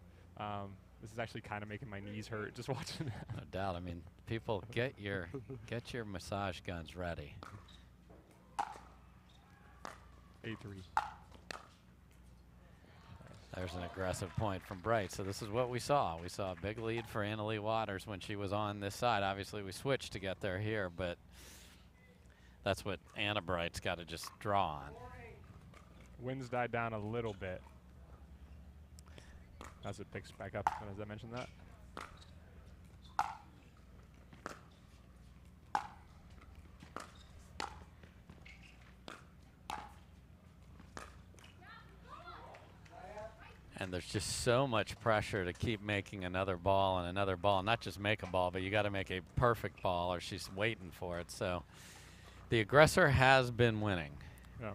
This is actually kind of making my knees hurt just watching that. No doubt. I mean, people, get your massage guns ready. 8-3. There's an aggressive point from Bright. So this is what we saw. We saw a big lead for Leigh Waters when she was on this side. Obviously, we switched to get there here, but that's what Anna Bright's got to just draw on. Winds died down a little bit as it picks back up, as I mentioned that. And there's just so much pressure to keep making another ball and another ball. Not just make a ball, but you got to make a perfect ball or she's waiting for it. So the aggressor has been winning. Yeah.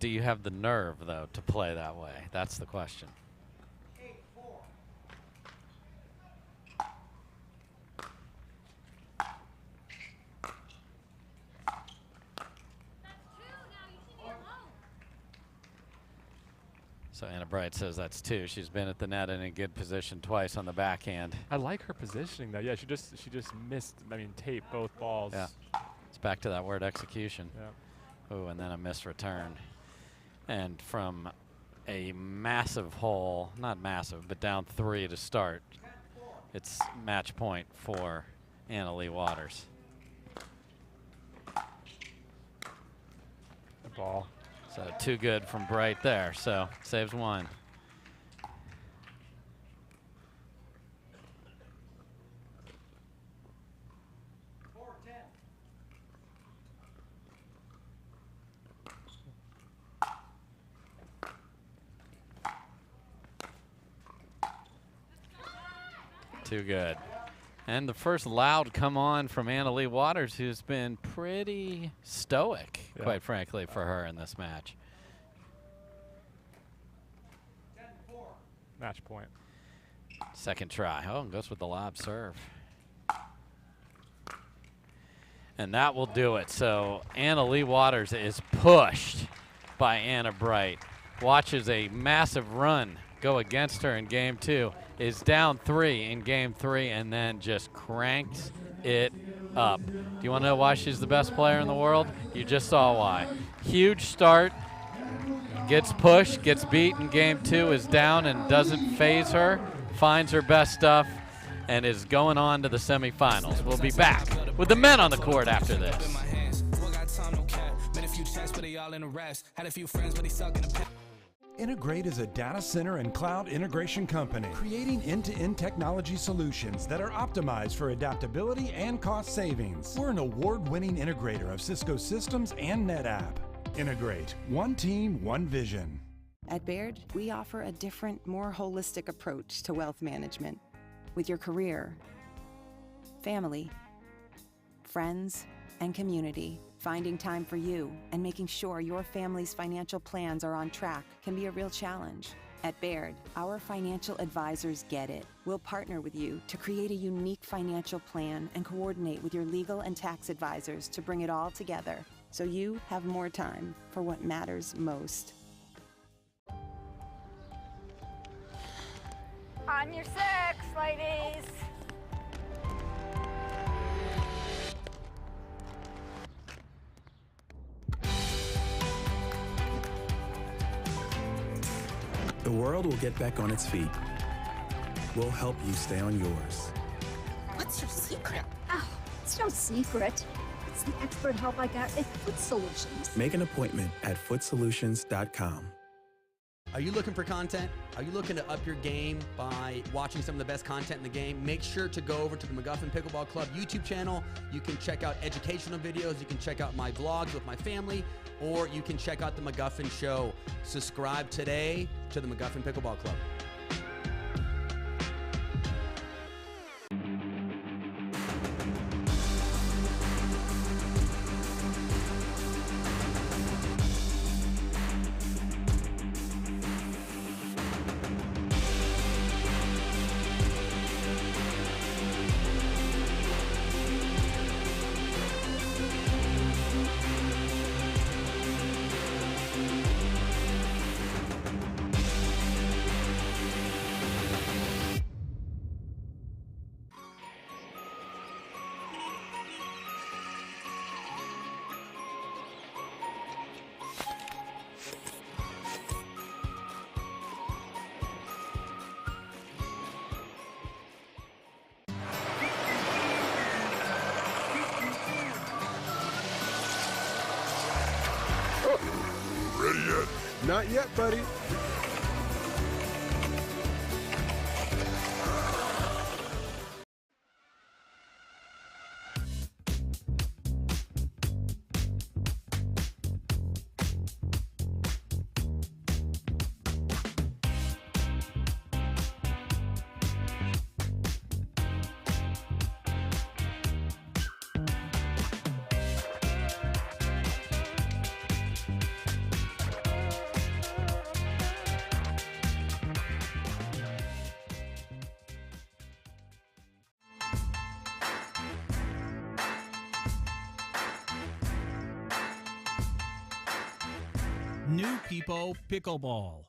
Do you have the nerve, though, to play that way? That's the question. 8-4. So Anna Bright says that's 2. She's been at the net in a good position twice on the backhand. I like her positioning, though. Yeah, she just missed, tape both balls. Yeah. It's back to that word execution. Yeah. Oh, and then a missed return. And from a massive hole, not massive, but down 3 to start, it's match point for Leigh Waters. The ball. So too good from Bright there, so saves 1. Too good. And the first loud come on from Leigh Waters, who's been pretty stoic, quite frankly, for her in this match. 10-4. Match point. Second try. Oh, and goes with the lob serve. And that will do it. So Leigh Waters is pushed by Anna Bright. Watches a massive run go against her in game 2, is down 3 in game 3, and then just cranks it up. Do you want to know why she's the best player in the world? You just saw why. Huge start, gets pushed, gets beat in game 2, is down and doesn't phase her, finds her best stuff, and is going on to the semifinals. We'll be back with the men on the court after this. Integrate is a data center and cloud integration company, creating end-to-end technology solutions that are optimized for adaptability and cost savings. We're an award-winning integrator of Cisco systems and NetApp. Integrate. One team, one vision. At Baird, we offer a different, more holistic approach to wealth management. With your career, family, friends, and community, finding time for you and making sure your family's financial plans are on track can be a real challenge. At Baird, our financial advisors get it. We'll partner with you to create a unique financial plan and coordinate with your legal and tax advisors to bring it all together so you have more time for what matters most. On your 6, ladies. The world will get back on its feet. We'll help you stay on yours. What's your secret? Oh, it's no secret. It's the expert help I got at Foot Solutions. Make an appointment at footsolutions.com. Are you looking for content? Are you looking to up your game by watching some of the best content in the game? Make sure to go over to the McGuffin Pickleball Club YouTube channel. You can check out educational videos. You can check out my vlogs with my family, or you can check out the McGuffin Show. Subscribe today to the McGuffin Pickleball Club. Not yet, buddy. New People Pickleball.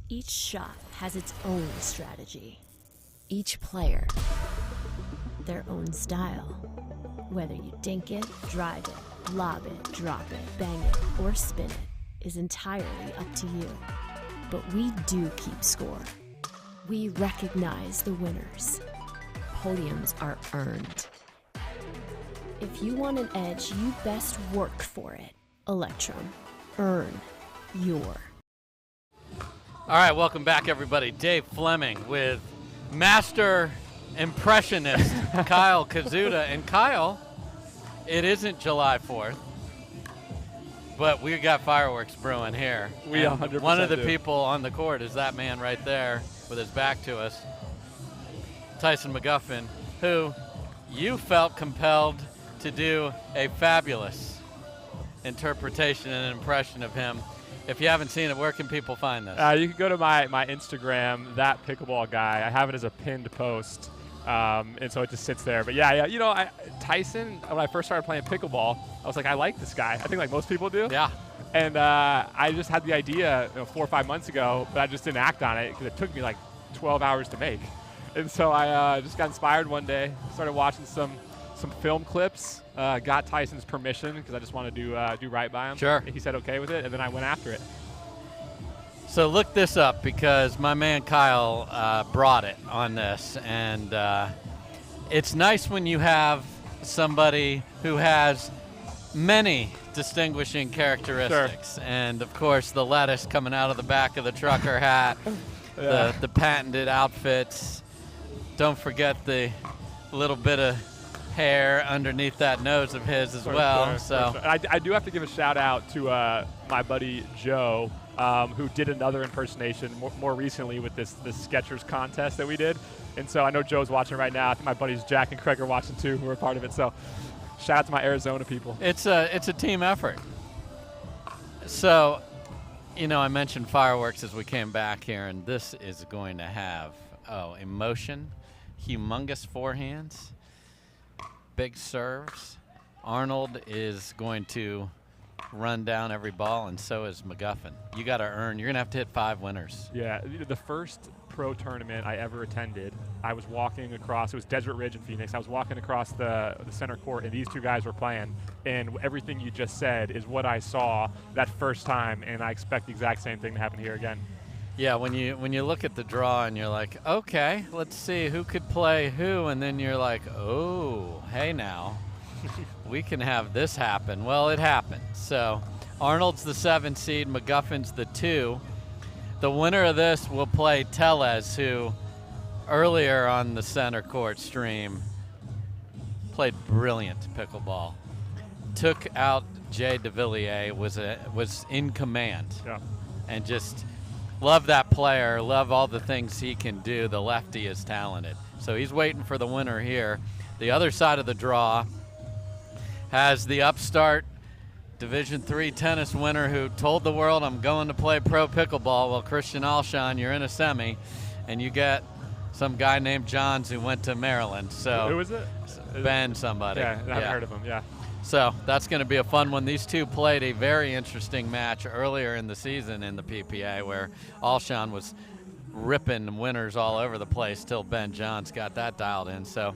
Each shot has its own strategy. Each player, their own style. Whether you dink it, drive it, lob it, drop it, bang it, or spin it is entirely up to you. But we do keep score. We recognize the winners. Podiums are earned. If you want an edge, you best work for it. Electrum. Earn your. All right, welcome back, everybody. Dave Fleming with master impressionist Kyle Kazuda. And Kyle, it isn't July 4th, but we got fireworks brewing here. We 100% One of the do. people on the court is that man right there with his back to us, Tyson McGuffin, who you felt compelled to do a fabulous interpretation and impression of him. If you haven't seen it, where can people find this? You can go to my Instagram, that pickleball guy. I have it as a pinned post, and so it just sits there. But yeah, you know, Tyson, when I first started playing pickleball, I was like, I like this guy. I think like most people do. Yeah. And I just had the idea 4 or 5 months ago, but I just didn't act on it because it took me like 12 hours to make. And so I just got inspired one day, started watching some film clips, got Tyson's permission because I just want to do right by him. Sure. He said okay with it, and then I went after it. So look this up because my man Kyle brought it on this, and it's nice when you have somebody who has many distinguishing characteristics. Sure. And of course the lettuce coming out of the back of the trucker hat, Yeah. the patented outfits. Don't forget the little bit of hair underneath that nose of his as well. Sure, so for sure. I do have to give a shout out to my buddy Joe, who did another impersonation more recently with this Skechers contest that we did. And so I know Joe's watching right now. I think my buddies Jack and Craig are watching too, who are part of it. So shout out to my Arizona people. It's a team effort. So, you know, I mentioned fireworks as we came back here, and this is going to have emotion, humongous forehands, big serves. Arnold is going to run down every ball, and so is McGuffin. You got to earn. You're going to have to hit 5 winners. Yeah, the first pro tournament I ever attended, I was walking across, it was Desert Ridge in Phoenix. I was walking across the center court, and these two guys were playing, and everything you just said is what I saw that first time, and I expect the exact same thing to happen here again. Yeah, when you look at the draw and you're like, okay, let's see who could play who, and then you're like, oh, hey now, we can have this happen. Well, it happened. So Arnold's the 7 seed, McGuffin's the 2. The winner of this will play Tellez, who earlier on the center court stream played brilliant pickleball. Took out Jay Devilliers, was in command. Yeah. And just love that player, love all the things he can do. The lefty is talented. So he's waiting for the winner here. The other side of the draw has the upstart Division III tennis winner who told the world, I'm going to play pro pickleball. Well, Christian Alshon, you're in a semi, and you get some guy named Johns who went to Maryland. So who is it? Ben somebody. Yeah, I haven't heard of him, yeah. So that's going to be a fun one. These two played a very interesting match earlier in the season in the PPA where Alshon was ripping winners all over the place till Ben Johns got that dialed in. So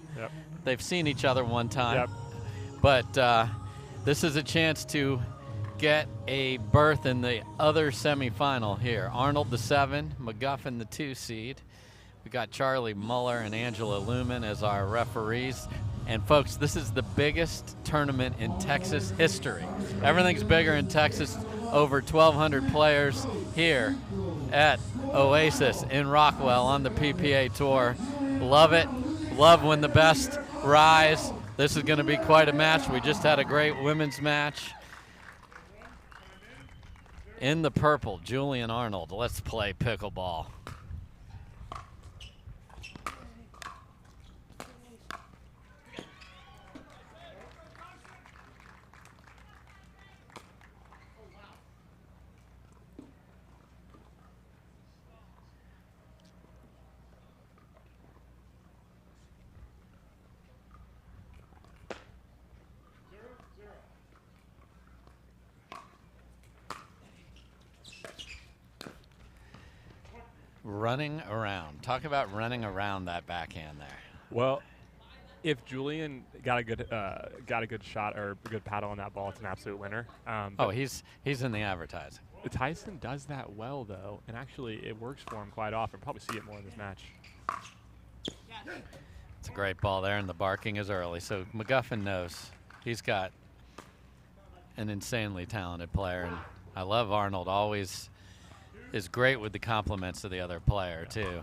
they've seen each other one time. But this is a chance to get a berth in the other semifinal here. Arnold the 7, McGuffin the 2 seed. We got Charlie Muller and Angela Lumen as our referees. And folks, this is the biggest tournament in Texas history. Everything's bigger in Texas. over 1,200 players here at Oasis in Rockwall on the PPA Tour. Love it. Love when the best rise. This is going to be quite a match. We just had a great women's match. In the purple, Julian Arnold. Let's play pickleball. Running around. Talk about running around that backhand there. Well, if Julian got a good shot or a good paddle on that ball, it's an absolute winner. He's in the advertising. Tyson does that well, though, and actually it works for him quite often. Probably see it more in this match. It's a great ball there, and the barking is early. So McGuffin knows he's got an insanely talented player, and I love Arnold. Always is great with the compliments of the other player, too.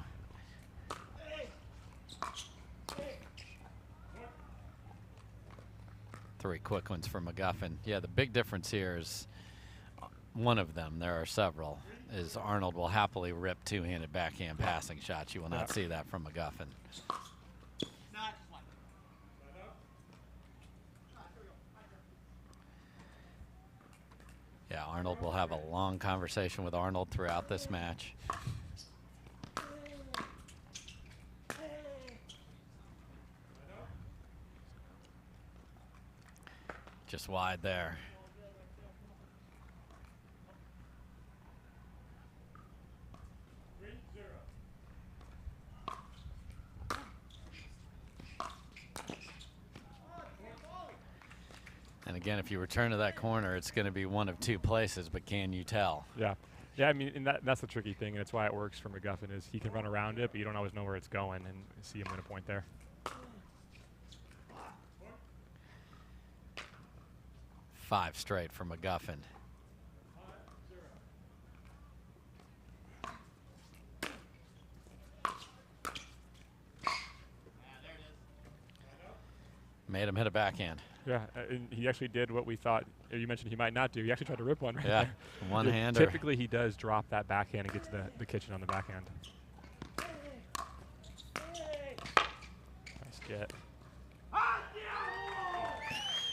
Three quick ones for McGuffin. Yeah, the big difference here is one of them, there are several, is Arnold will happily rip two-handed backhand passing shots. You will not see that from McGuffin. Yeah, Arnold will have a long conversation with Arnold throughout this match. Just wide there. And again, if you return to that corner, it's going to be one of two places, but can you tell? Yeah. Yeah, I mean, and that's the tricky thing, and it's why it works for McGuffin, is he can run around it, but you don't always know where it's going, and see him win a point there. Five straight for McGuffin. Made him hit a backhand. Yeah, and he actually did what we thought, you mentioned he might not do. He actually tried to rip one right there. One-hander. Typically he does drop that backhand and get to the kitchen on the backhand. Nice get.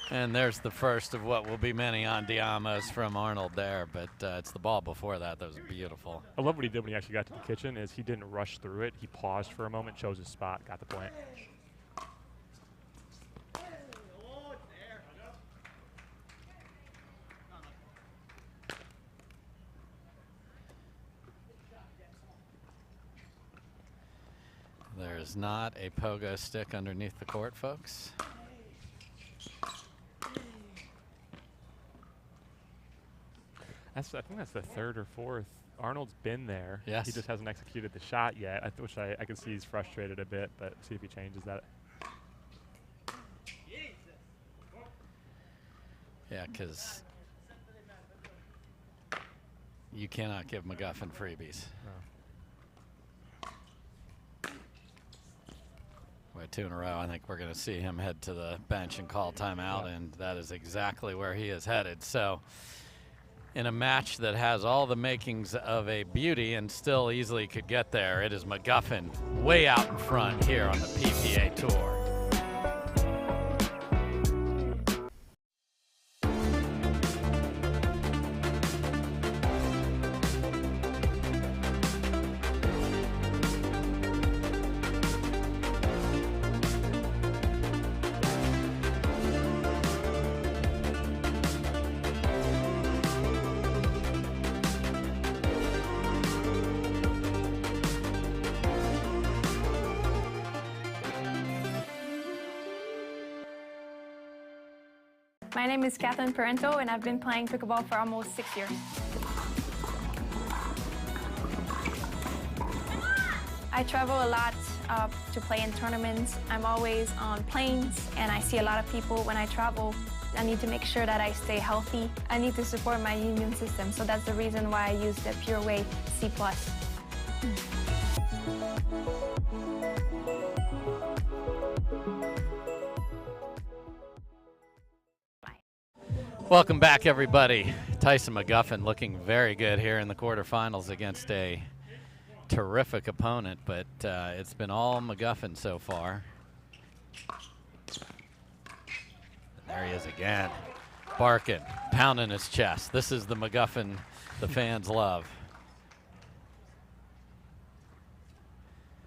And there's the first of what will be many on Diamos from Arnold there, but it's the ball before that that was beautiful. I love what he did when he actually got to the kitchen, is he didn't rush through it. He paused for a moment, chose his spot, got the point. There's not a pogo stick underneath the court, folks. I think that's the third or fourth. Arnold's been there. Yes. He just hasn't executed the shot yet. I can see he's frustrated a bit, but see if he changes that. Yeah, because you cannot give McGuffin freebies. No. With two in a row, I think we're going to see him head to the bench and call timeout, and that is exactly where he is headed. So in a match that has all the makings of a beauty and still easily could get there, it is McGuffin way out in front here on the PPA Tour. My name is Catherine Parenteau, and I've been playing pickleball for almost 6 years. I travel a lot to play in tournaments. I'm always on planes, and I see a lot of people when I travel. I need to make sure that I stay healthy. I need to support my immune system, so that's the reason why I use the Pure Whey C+. Welcome back, everybody. Tyson McGuffin looking very good here in the quarterfinals against a terrific opponent, but it's been all McGuffin so far. There he is again, barking, pounding his chest. This is the McGuffin the fans love.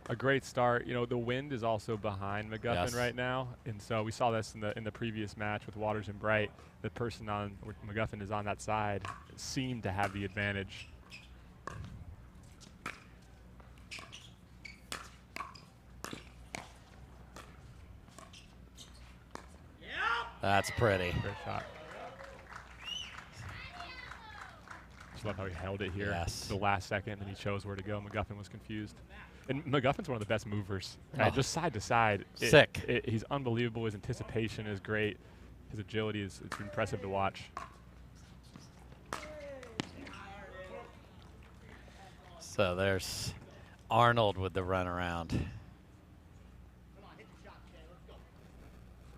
A great start. You know, the wind is also behind McGuffin Yes. right now, and so we saw this in the previous match with Waters and Bright. The person on where McGuffin is on that side seemed to have the advantage. That's pretty. Great shot. Just love how he held it here. Yes. The last second, and he chose where to go. McGuffin was confused. And McGuffin's one of the best movers. Oh. Just side to side. Sick. He's unbelievable. His anticipation is great. His agility is it's impressive to watch. So there's Arnold with the runaround.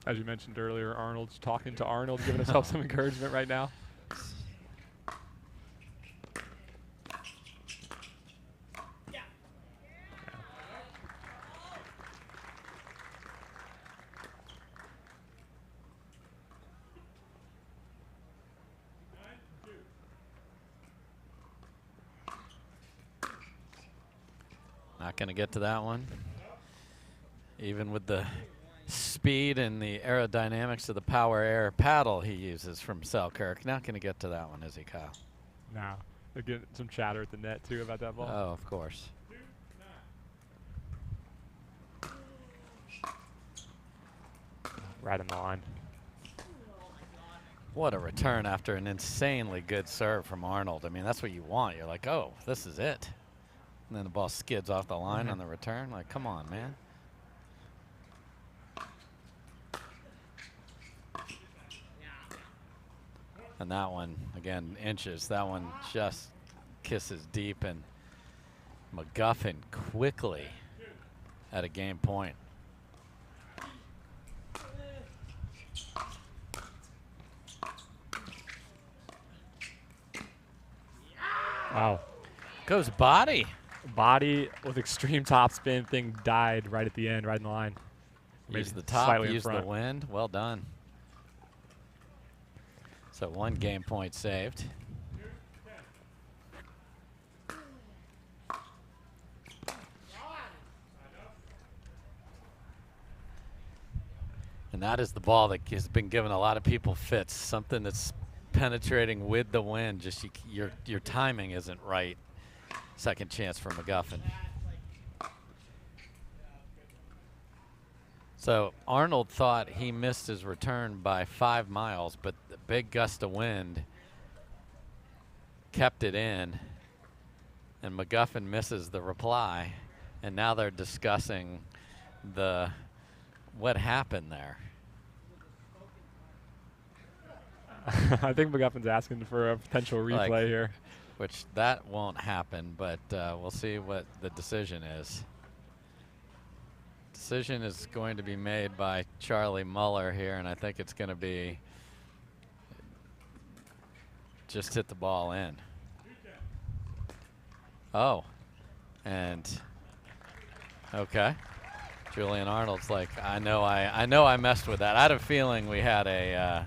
As you mentioned earlier, Arnold's talking to Arnold, giving himself some encouragement right now. Not going to get to that one. Even with the speed and the aerodynamics of the Power Air paddle he uses from Selkirk. Not going to get to that one, is he, Kyle? No. Again, some chatter at the net, too, about that ball. Oh, of course. Right on the line. What a return after an insanely good serve from Arnold. I mean, that's what you want. You're like, oh, this is it. And then the ball skids off the line on the return. Like, come on, man. And that one, again, inches. That one just kisses deep, and McGuffin quickly at a game point. Wow. Goes body. Body with extreme topspin. Thing died right at the end, right in the line. Use Maybe the top, slightly in use the front. wind. Well done. So one game point saved. And that is the ball that has been giving a lot of people fits. Something that's penetrating with the wind. Just your timing isn't right. Second chance for McGuffin. So Arnold thought he missed his return by 5 miles, but the big gust of wind kept it in, and McGuffin misses the reply, and now they're discussing what happened there. I think McGuffin's asking for a potential replay here. Which that won't happen, but we'll see what the decision is. Decision is going to be made by Charlie Muller here, and I think it's going to be just hit the ball in. Oh, and okay. Julian Arnold's like, I know I messed with that. I had a feeling we had a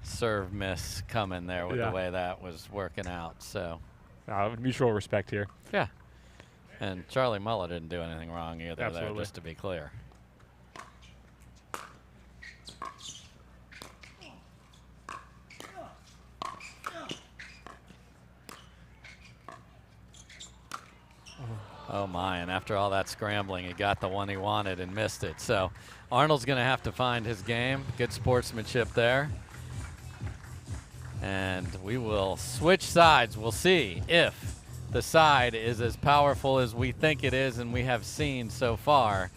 serve miss coming there with the way that was working out. So mutual respect here. Yeah. And Charlie Muller didn't do anything wrong either there, just to be clear. Oh my, and after all that scrambling, he got the one he wanted and missed it. So Arnold's going to have to find his game. Good sportsmanship there. And we will switch sides. We'll see if the side is as powerful as we think it is and we have seen so far.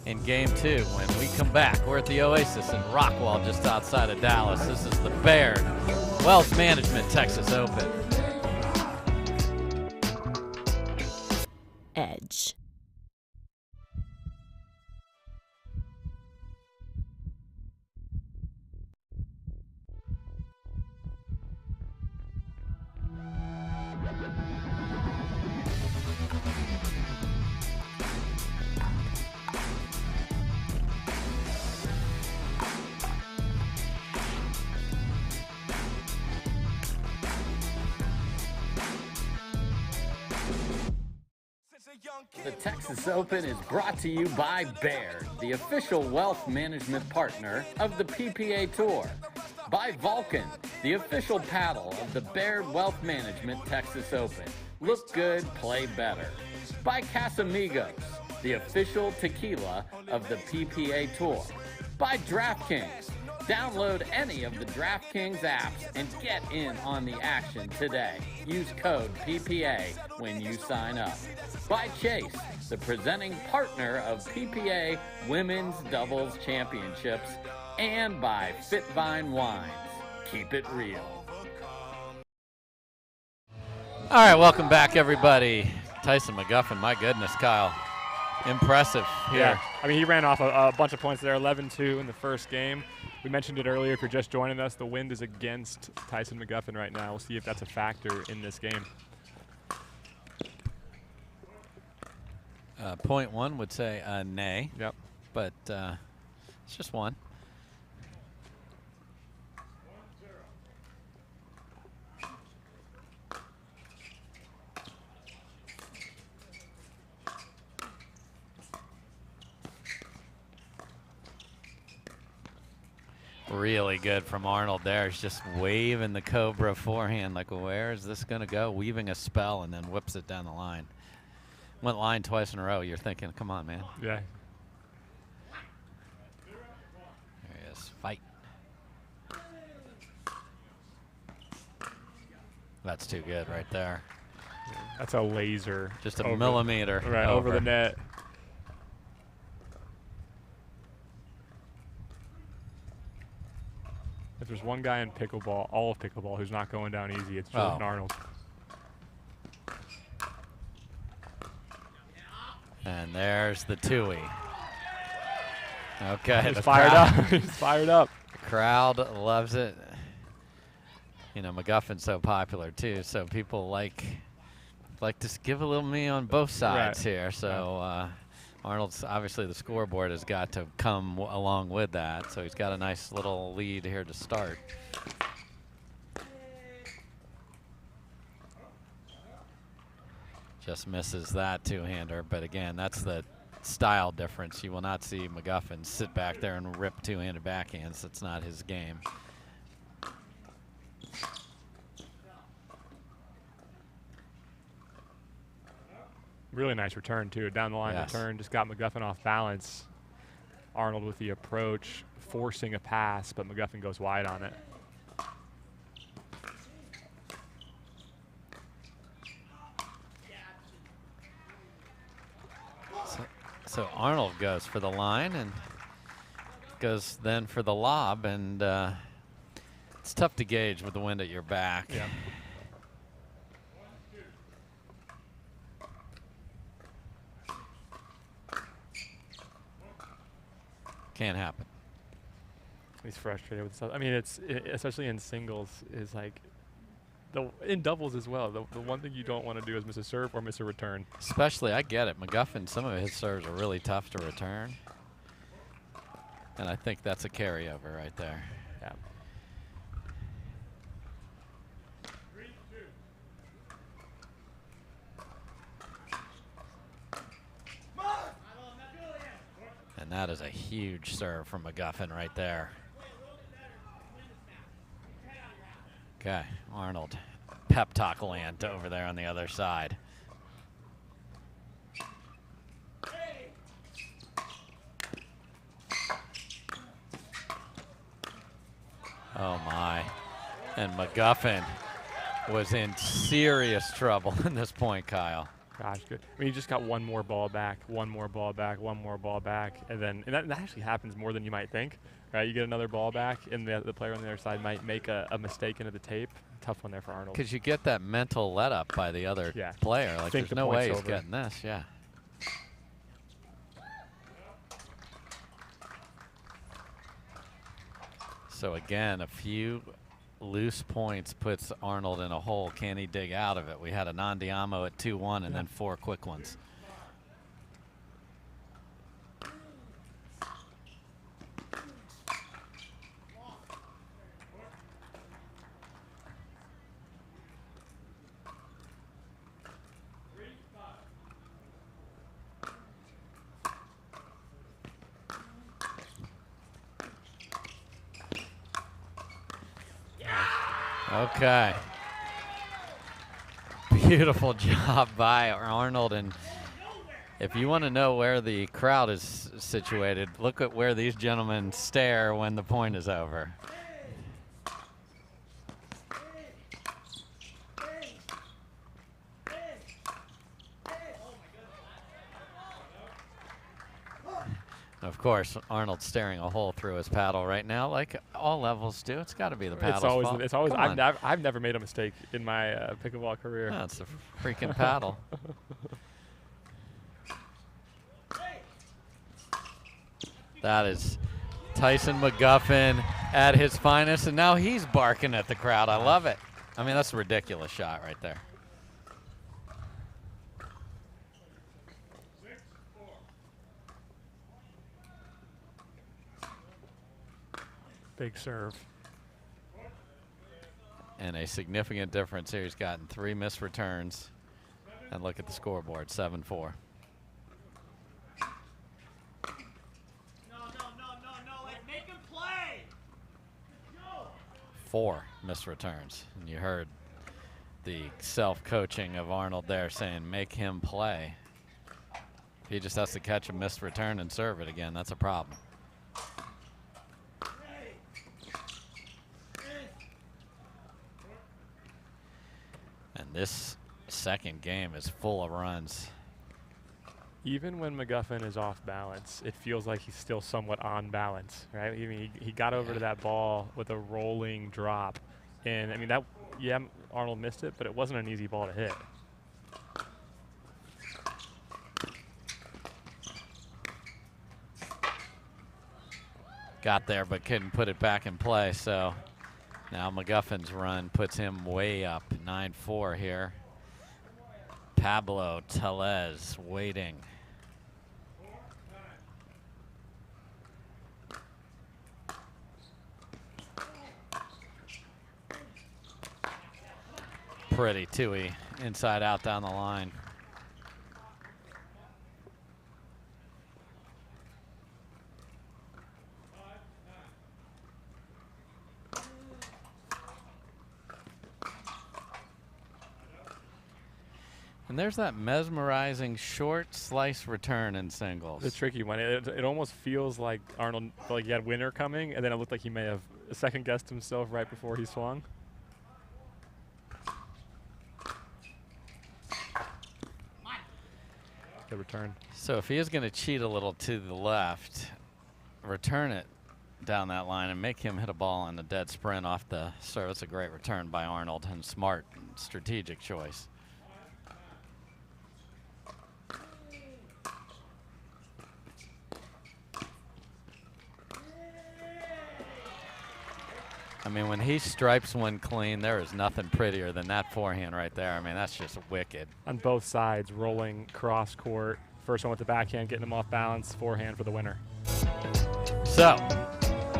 in Game 2 when we come back. We're at the Oasis in Rockwall, just outside of Dallas. This is the Baird Wealth Management Texas Open. Edge. The Texas Open is brought to you by Baird, the official wealth management partner of the PPA Tour. By Vulcan, the official paddle of the Baird Wealth Management Texas Open. Look good, play better. By Casamigos, the official tequila of the PPA Tour. By DraftKings. Download any of the DraftKings apps and get in on the action today. Use code PPA when you sign up. By Chase, the presenting partner of PPA Women's Doubles Championships. And by Fitvine Wines. Keep it real. All right, welcome back, everybody. Tyson McGuffin, my goodness, Kyle. Impressive here. Yeah, I mean, he ran off a bunch of points there, 11-2 in the first game. We mentioned it earlier. If you're just joining us, the wind is against Tyson McGuffin right now. We'll see if that's a factor in this game. Point one would say nay. Yep. But it's just one. Really good from Arnold there. He's just waving the Cobra forehand like, where is this going to go? Weaving a spell and then whips it down the line. Went line twice in a row. You're thinking, come on, man. Yeah. There he is. Fight. That's too good right there. That's a laser. Just a millimeter. Right, over the net. If there's one guy in pickleball, all of pickleball, who's not going down easy, it's Julian Arnold. And there's the Tui. Okay. He's fired up. He's fired up. The crowd loves it. You know, McGuffin's so popular too, so people like to give a little me on both sides here. So Arnold's obviously the scoreboard has got to come along with that. So he's got a nice little lead here to start. Just misses that two-hander, but again, that's the style difference. You will not see McGuffin sit back there and rip two-handed backhands. That's not his game. Really nice return, too. Down the line return, just got McGuffin off balance. Arnold with the approach, forcing a pass, but McGuffin goes wide on it. So Arnold goes for the line and goes then for the lob, and it's tough to gauge with the wind at your back. Yeah. Can't happen. He's frustrated with stuff. I mean, especially in singles, is like, in doubles as well. The one thing you don't want to do is miss a serve or miss a return. Especially, I get it. McGuffin, some of his serves are really tough to return. And I think that's a carryover right there. Yeah. And that is a huge serve from McGuffin right there. Okay, Arnold, pep talk land over there on the other side. Oh my, and McGuffin was in serious trouble in this point, Kyle. Gosh, good. I mean, you just got one more ball back, one more ball back, one more ball back, and that actually happens more than you might think, right? You get another ball back, and the player on the other side might make a mistake into the tape. Tough one there for Arnold. Because you get that mental let up by the other player. Like, there's no way he's getting this, So again, a few loose points puts Arnold in a hole. Can he dig out of it? We had a non-Diamo at 2-1 and then 4 quick ones. Okay. Beautiful job by Arnold. And if you want to know where the crowd is situated, look at where these gentlemen stare when the point is over. Of course, Arnold's staring a hole through his paddle right now, like all levels do. It's got to be the paddle's fault. It's always. I've never made a mistake in my pickleball career. No, it's the freaking paddle. That is Tyson McGuffin at his finest, and now he's barking at the crowd. I love it. I mean, that's a ridiculous shot right there. Big serve. And a significant difference here. He's gotten 3 missed returns. And look at the scoreboard, 7-4. Make him play. 4 missed returns. And you heard the self-coaching of Arnold there saying, make him play. He just has to catch a missed return and serve it again. That's a problem. And this second game is full of runs. Even when McGuffin is off balance, it feels like he's still somewhat on balance, right? I mean, he got over to that ball with a rolling drop. And, I mean, Arnold missed it, but it wasn't an easy ball to hit. Got there, but couldn't put it back in play, so now McGuffin's run puts him way up, 9-4 here. Pablo Tellez waiting. Pretty Tui, inside out down the line. And there's that mesmerizing short slice return in singles. The tricky one. It almost feels like Arnold, like he had winner coming, and then it looked like he may have second-guessed himself right before he swung. Good return. So if he is going to cheat a little to the left, return it down that line and make him hit a ball on the dead sprint off the serve. It's a great return by Arnold and smart, strategic choice. I mean, when he stripes one clean, there is nothing prettier than that forehand right there. I mean, that's just wicked. On both sides, rolling cross court. First one with the backhand, getting him off balance. Forehand for the winner. So,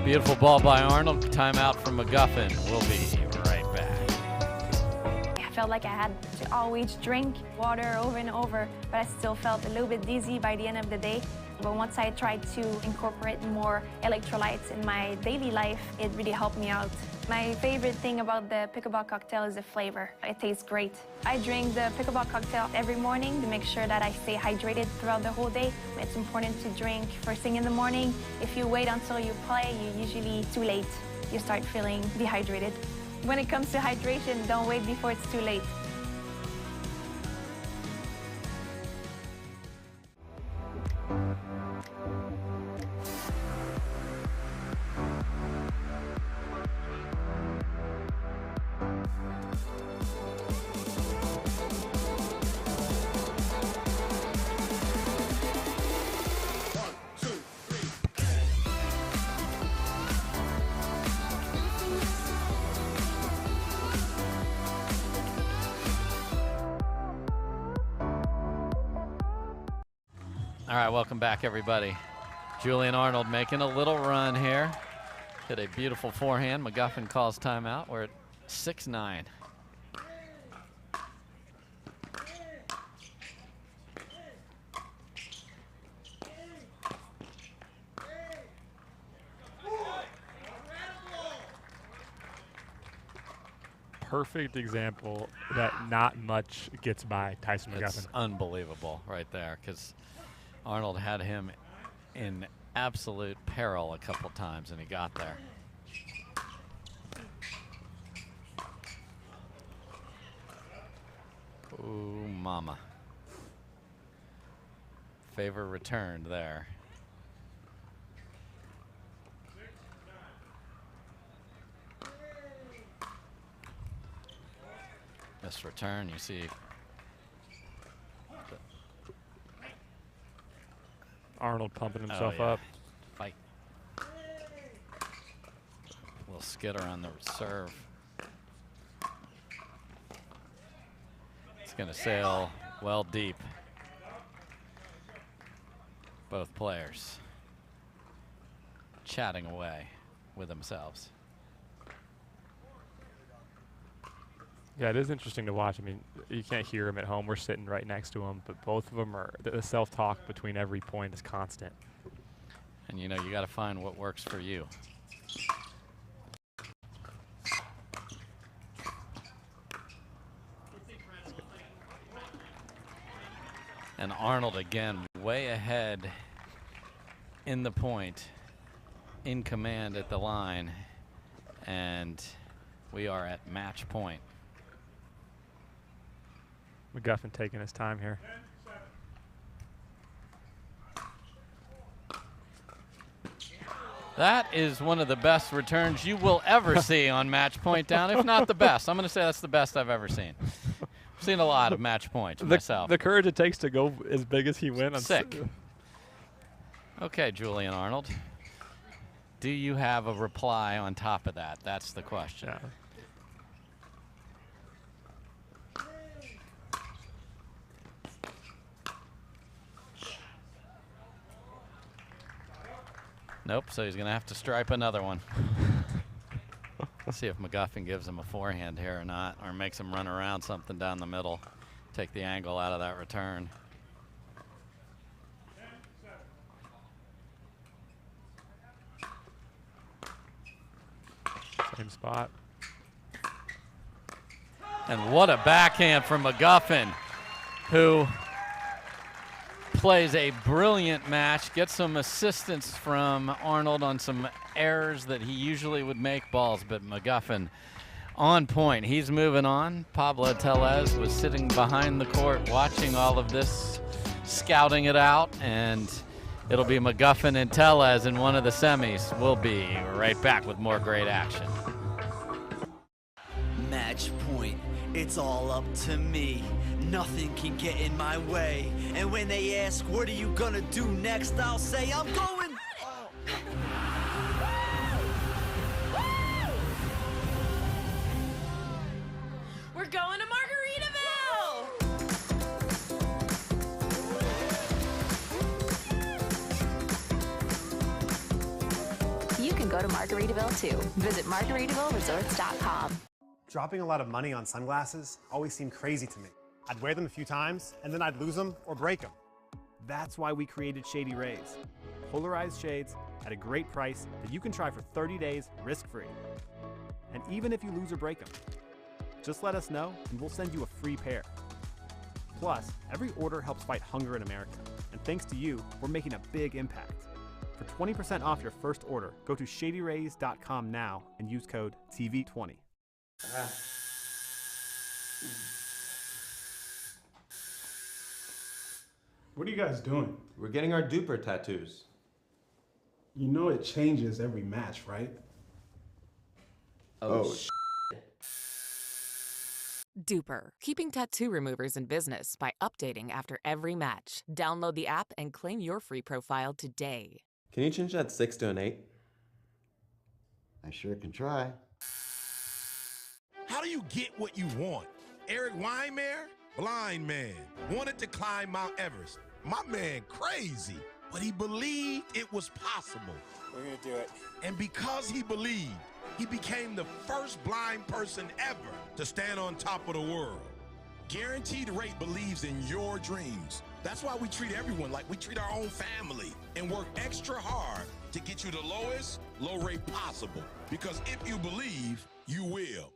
beautiful ball by Arnold. Timeout from McGuffin. We'll be right back. I felt like I had to always drink water over and over, but I still felt a little bit dizzy by the end of the day. But once I tried to incorporate more electrolytes in my daily life, it really helped me out. My favorite thing about the pickleball cocktail is the flavor. It tastes great. I drink the pickleball cocktail every morning to make sure that I stay hydrated throughout the whole day. It's important to drink first thing in the morning. If you wait until you play, you're usually too late. You start feeling dehydrated. When it comes to hydration, don't wait before it's too late. All right, welcome back, everybody. Julian Arnold making a little run here. Hit a beautiful forehand. McGuffin calls timeout. We're at 6-9. Perfect example that not much gets by Tyson McGuffin. It's unbelievable right there, because Arnold had him in absolute peril a couple times, and he got there. Ooh, mama. Favor returned there. This return, you see. Arnold pumping himself yeah. up. Fight. A little skitter on the serve. It's going to sail well deep. Both players chatting away with themselves. Yeah, it is interesting to watch. I mean, you can't hear him at home. We're sitting right next to him, but both of them are, the self-talk between every point is constant. And you know, you got to find what works for you. And Arnold again, way ahead in the point, in command at the line, and we are at match point. McGuffin taking his time here. That is one of the best returns you will ever see on match point down, if not the best. I'm going to say that's the best I've ever seen. I've seen a lot of match points myself. The courage it takes to go as big as he went. Sick. Okay, Julian Arnold. Do you have a reply on top of that? That's the question. Yeah. Nope, so he's going to have to stripe another one. Let's see if McGuffin gives him a forehand here or not, or makes him run around something down the middle, take the angle out of that return. Same spot. And what a backhand from McGuffin, who plays a brilliant match, gets some assistance from Arnold on some errors that he usually would make balls, but McGuffin on point. He's moving on. Pablo Tellez was sitting behind the court watching all of this, scouting it out, and it'll be McGuffin and Tellez in one of the semis. We'll be right back with more great action. Match point. It's all up to me. Nothing can get in my way. And when they ask, what are you gonna do next? I'll say, I'm going. We're going to Margaritaville! You can go to Margaritaville too. Visit MargaritavilleResorts.com. Dropping a lot of money on sunglasses always seemed crazy to me. I'd wear them a few times, and then I'd lose them or break them. That's why we created Shady Rays. Polarized shades at a great price that you can try for 30 days risk-free. And even if you lose or break them, just let us know and we'll send you a free pair. Plus, every order helps fight hunger in America. And thanks to you, we're making a big impact. For 20% off your first order, go to ShadyRays.com now and use code TV20. What are you guys doing? We're getting our duper tattoos. You know it changes every match, right? Oh, Duper, keeping tattoo removers in business by updating after every match. Download the app and claim your free profile today. Can you change that 6 to an 8? I sure can try. How do you get what you want? Eric Weimer, blind man, wanted to climb Mount Everest. My man crazy, but he believed it was possible. We're gonna do it. And because he believed, he became the first blind person ever to stand on top of the world. Guaranteed Rate believes in your dreams. That's why we treat everyone like we treat our own family and work extra hard to get you the lowest low rate possible. Because if you believe, you will.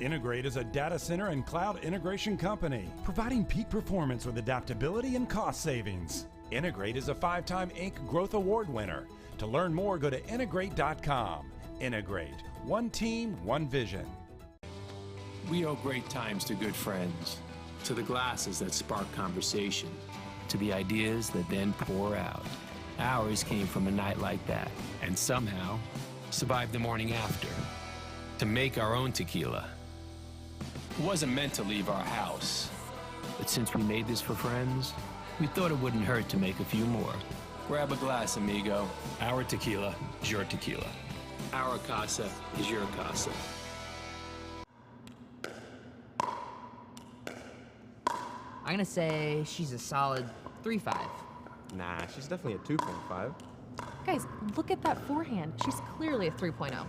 Integrate is a data center and cloud integration company, providing peak performance with adaptability and cost savings. Integrate is a 5-time Inc. Growth Award winner. To learn more, go to integrate.com. Integrate. One team, one vision. We owe great times to good friends, to the glasses that spark conversation, to the ideas that then pour out. Ours came from a night like that, and somehow survived the morning after. To make our own tequila. It wasn't meant to leave our house, but since we made this for friends, we thought it wouldn't hurt to make a few more. Grab a glass, amigo. Our tequila is your tequila. Our casa is your casa. I'm gonna say she's a solid 3.5. Nah, she's definitely a 2.5. Guys, look at that forehand. She's clearly a 3.0.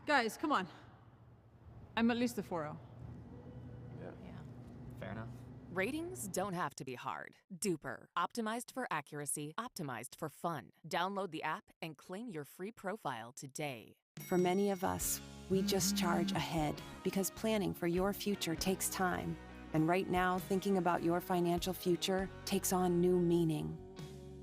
Guys, come on. I'm at least a 4.0. Yeah. Fair enough. Ratings don't have to be hard. Duper. Optimized for accuracy, optimized for fun. Download the app and claim your free profile today. For many of us, we just charge ahead because planning for your future takes time. And right now, thinking about your financial future takes on new meaning.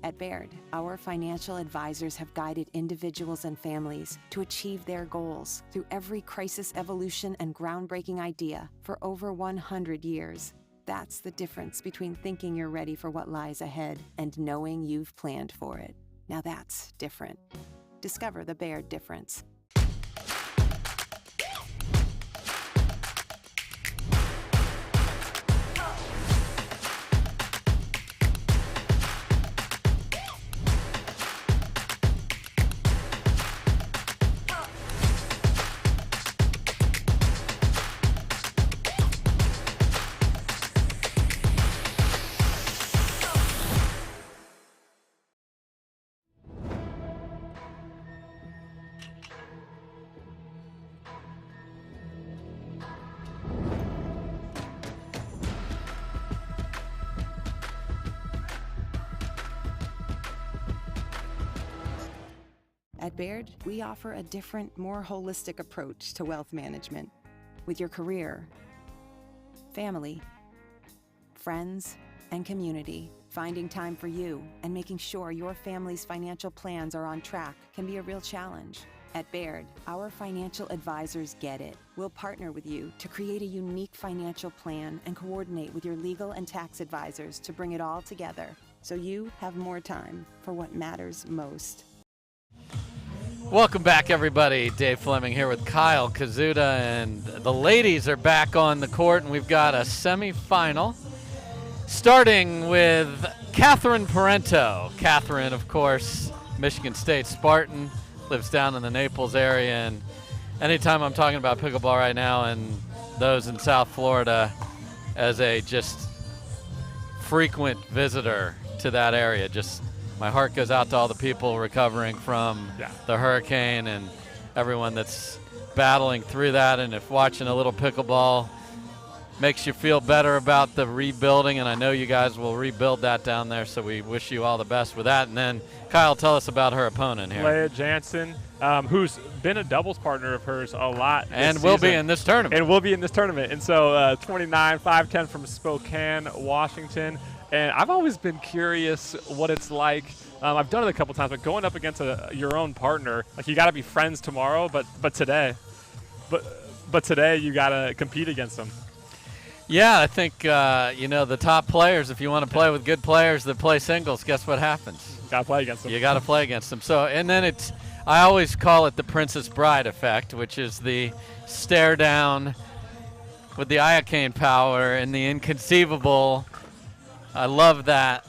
At Baird, our financial advisors have guided individuals and families to achieve their goals through every crisis evolution and groundbreaking idea for over 100 years. That's the difference between thinking you're ready for what lies ahead and knowing you've planned for it. Now that's different. Discover the Baird difference. At Baird, we offer a different, more holistic approach to wealth management. With your career, family, friends, and community, finding time for you and making sure your family's financial plans are on track can be a real challenge. At Baird, our financial advisors get it. We'll partner with you to create a unique financial plan and coordinate with your legal and tax advisors to bring it all together so you have more time for what matters most. Welcome back, everybody. Dave Fleming here with Kyle Kazuda, and the ladies are back on the court, and we've got a semifinal starting with Catherine Parenteau. Catherine, of course, Michigan State Spartan, lives down in the Naples area, and anytime I'm talking about pickleball right now and those in South Florida, as a just frequent visitor to that area, just my heart goes out to all the people recovering from the hurricane and everyone that's battling through that. And if watching a little pickleball makes you feel better about the rebuilding, and I know you guys will rebuild that down there, so we wish you all the best with that. And then, Kyle, tell us about her opponent here. Lea Jansen, who's been a doubles partner of hers a lot and this will season. be in this tournament. And will be in this tournament. And so 29, 5'10" from Spokane, Washington. And I've always been curious what it's like. I've done it a couple times, but going up against your own partner, like you got to be friends tomorrow, but today you got to compete against them. Yeah, I think, the top players, if you want to play with good players that play singles, guess what happens? Got to play against them. You got to play against them. So, and then I always call it the Princess Bride effect, which is the stare down with the iocane power and the inconceivable. I love that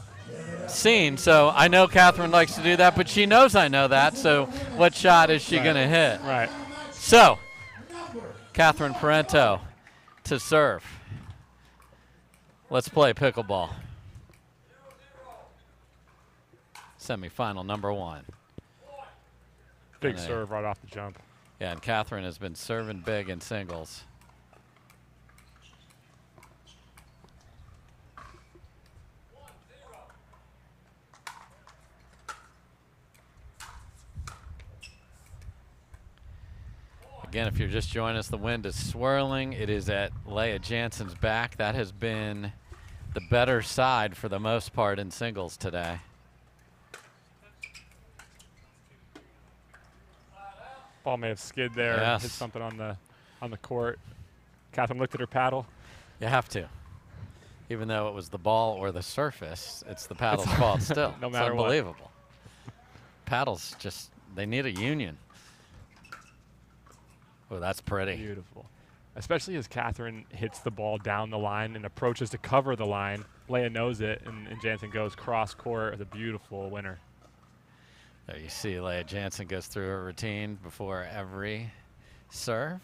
scene. So I know Catherine likes to do that, but she knows I know that. So what shot is she going to hit? Right. So Catherine Parenteau to serve. Let's play pickleball. Semifinal number 1. Big serve right off the jump. Yeah, and Catherine has been serving big in singles. Again, if you're just joining us, the wind is swirling. It is at Lea Jansen's back. That has been the better side for the most part in singles today. Ball may have skid there. Yes. Hit something on the court. Catherine looked at her paddle. You have to. Even though it was the ball or the surface, it's the paddle's fault still. No matter it's unbelievable. Paddles just, they need a union. Oh, that's pretty. Beautiful. Especially as Catherine hits the ball down the line and approaches to cover the line. Lea knows it, and Jansen goes cross court with a beautiful winner. There you see Lea Jansen goes through her routine before every serve.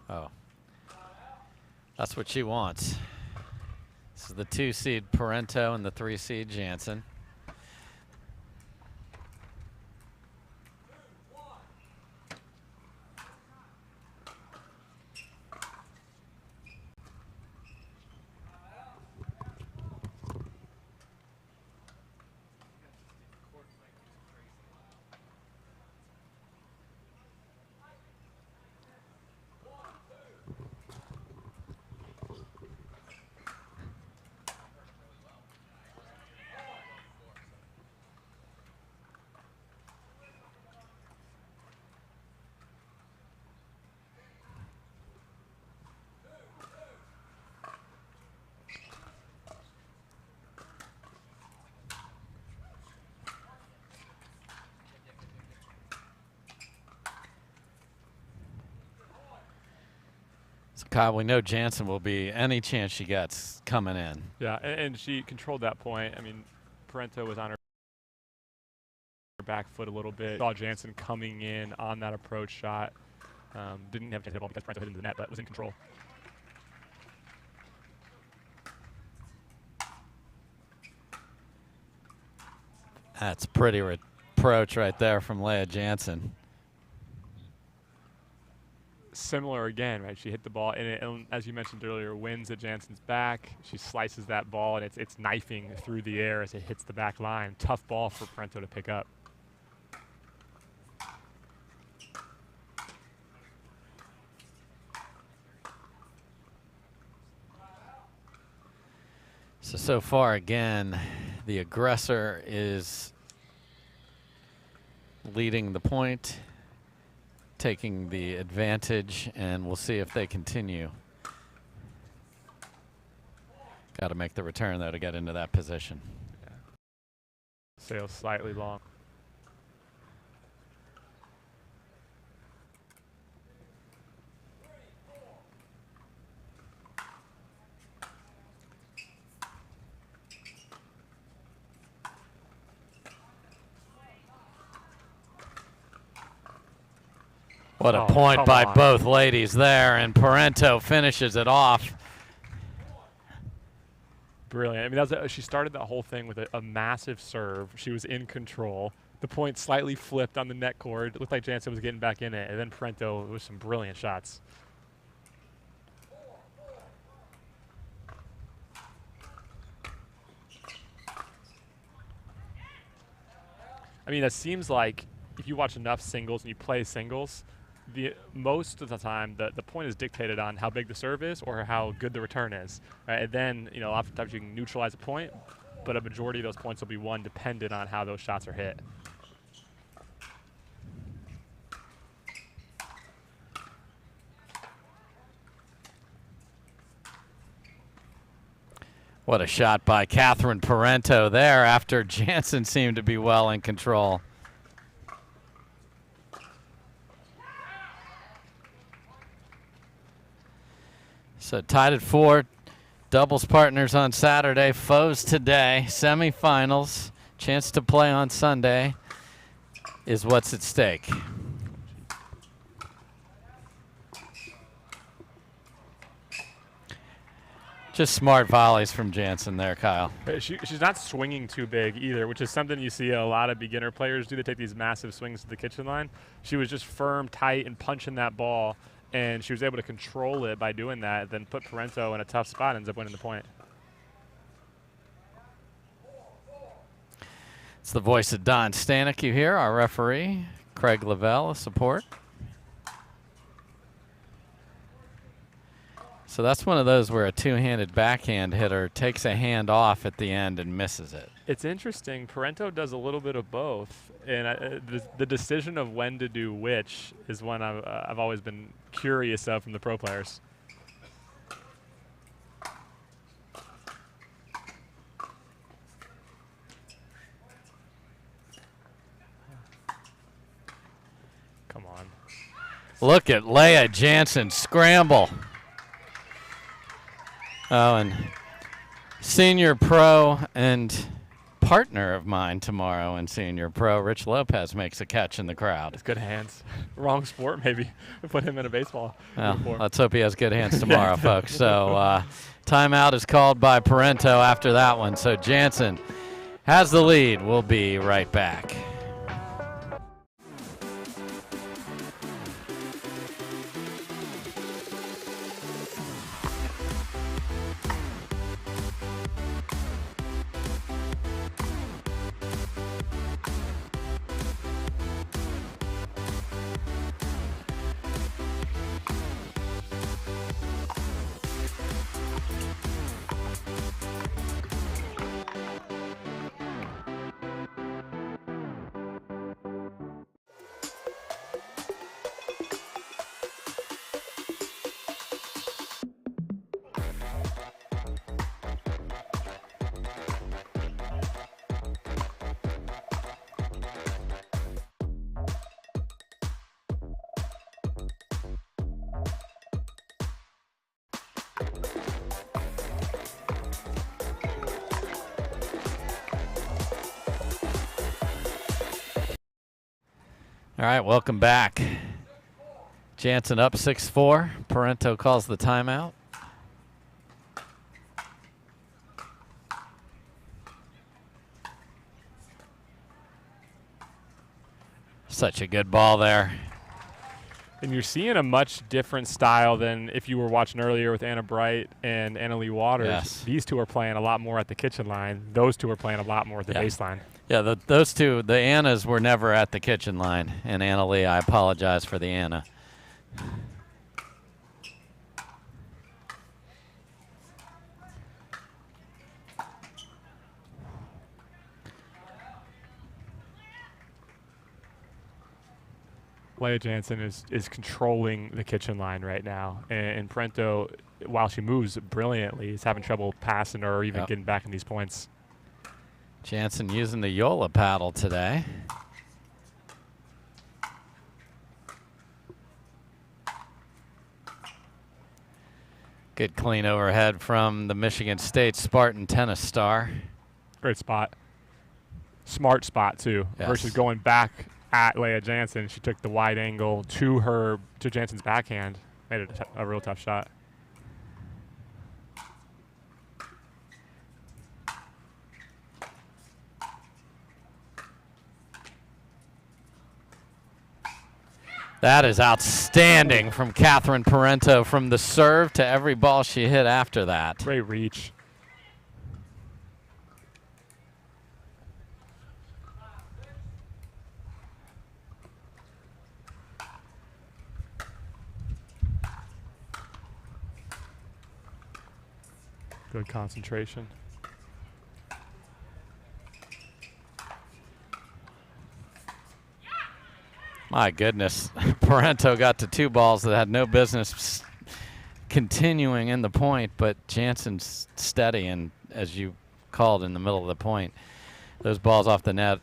Oh, that's what she wants. This is the 2-seed Parenteau and the 3-seed Jansen. Kyle, we know Jansen will be any chance she gets coming in. Yeah, and she controlled that point. I mean, Parenteau was on her back foot a little bit. Saw Jansen coming in on that approach shot. Didn't have to hit the ball because Parenteau hit into the net, but was in control. That's pretty approach right there from Lea Jansen. Similar again, right? She hit the ball, and as you mentioned earlier, wins at Jansen's back. She slices that ball, and it's knifing through the air as it hits the back line. Tough ball for Parenteau to pick up. So far, again, the aggressor is leading the point, taking the advantage, and we'll see if they continue. Got to make the return, though, to get into that position. Yeah. Sail slightly long. What a point by both ladies there, and Parenteau finishes it off. Brilliant. I mean, that was she started that whole thing with a massive serve. She was in control. The point slightly flipped on the net cord. It looked like Jansen was getting back in it, and then Parenteau with some brilliant shots. I mean, it seems like if you watch enough singles and you play singles, most of the time the point is dictated on how big the serve is or how good the return is. Right? And then, you know, oftentimes you can neutralize a point, but a majority of those points will be won dependent on how those shots are hit. What a shot by Catherine Parenteau there after Jansen seemed to be well in control. So tied at 4, doubles partners on Saturday, foes today, semifinals, chance to play on Sunday is what's at stake. Just smart volleys from Jansen there, Kyle. She's not swinging too big either, which is something you see a lot of beginner players do. They take these massive swings to the kitchen line. She was just firm, tight, and punching that ball. And she was able to control it by doing that, then put Parenteau in a tough spot, ends up winning the point. It's the voice of Don Stanek you hear, our referee, Craig Lavelle, support. So that's one of those where a two-handed backhand hitter takes a hand off at the end and misses it. It's interesting. Parenteau does a little bit of both, and the decision of when to do which is one I've always been curious of from the pro players. Come on. Look at Lea Jansen scramble. Oh, and senior pro and partner of mine tomorrow in senior pro, Rich Lopez, makes a catch in the crowd. It's good hands. Wrong sport, maybe. We put him in a baseball. Well, let's hope he has good hands tomorrow, folks. So timeout is called by Parenteau after that one. So Jansen has the lead. We'll be right back. All right, welcome back. Jansen up 6-4. Parenteau calls the timeout. Such a good ball there. And you're seeing a much different style than if you were watching earlier with Anna Bright and Leigh Waters. Yes. These two are playing a lot more at the kitchen line. Those two are playing a lot more at the baseline. Yeah, those two, the Annas were never at the kitchen line. And Anna Leigh, I apologize for the Anna. Lea Jansen is controlling the kitchen line right now. And Parenteau, while she moves brilliantly, is having trouble passing or even getting back in these points. Jansen using the Yola paddle today. Good clean overhead from the Michigan State Spartan tennis star. Great spot. Smart spot, too, versus going back at Lea Jansen. She took the wide angle to Jansen's backhand. Made it a real tough shot. That is outstanding from Catherine Parenteau, from the serve to every ball she hit after that. Great reach. Good concentration. My goodness, Parenteau got to 2 balls that had no business continuing in the point, but Jansen's steady, and as you called in the middle of the point, those balls off the net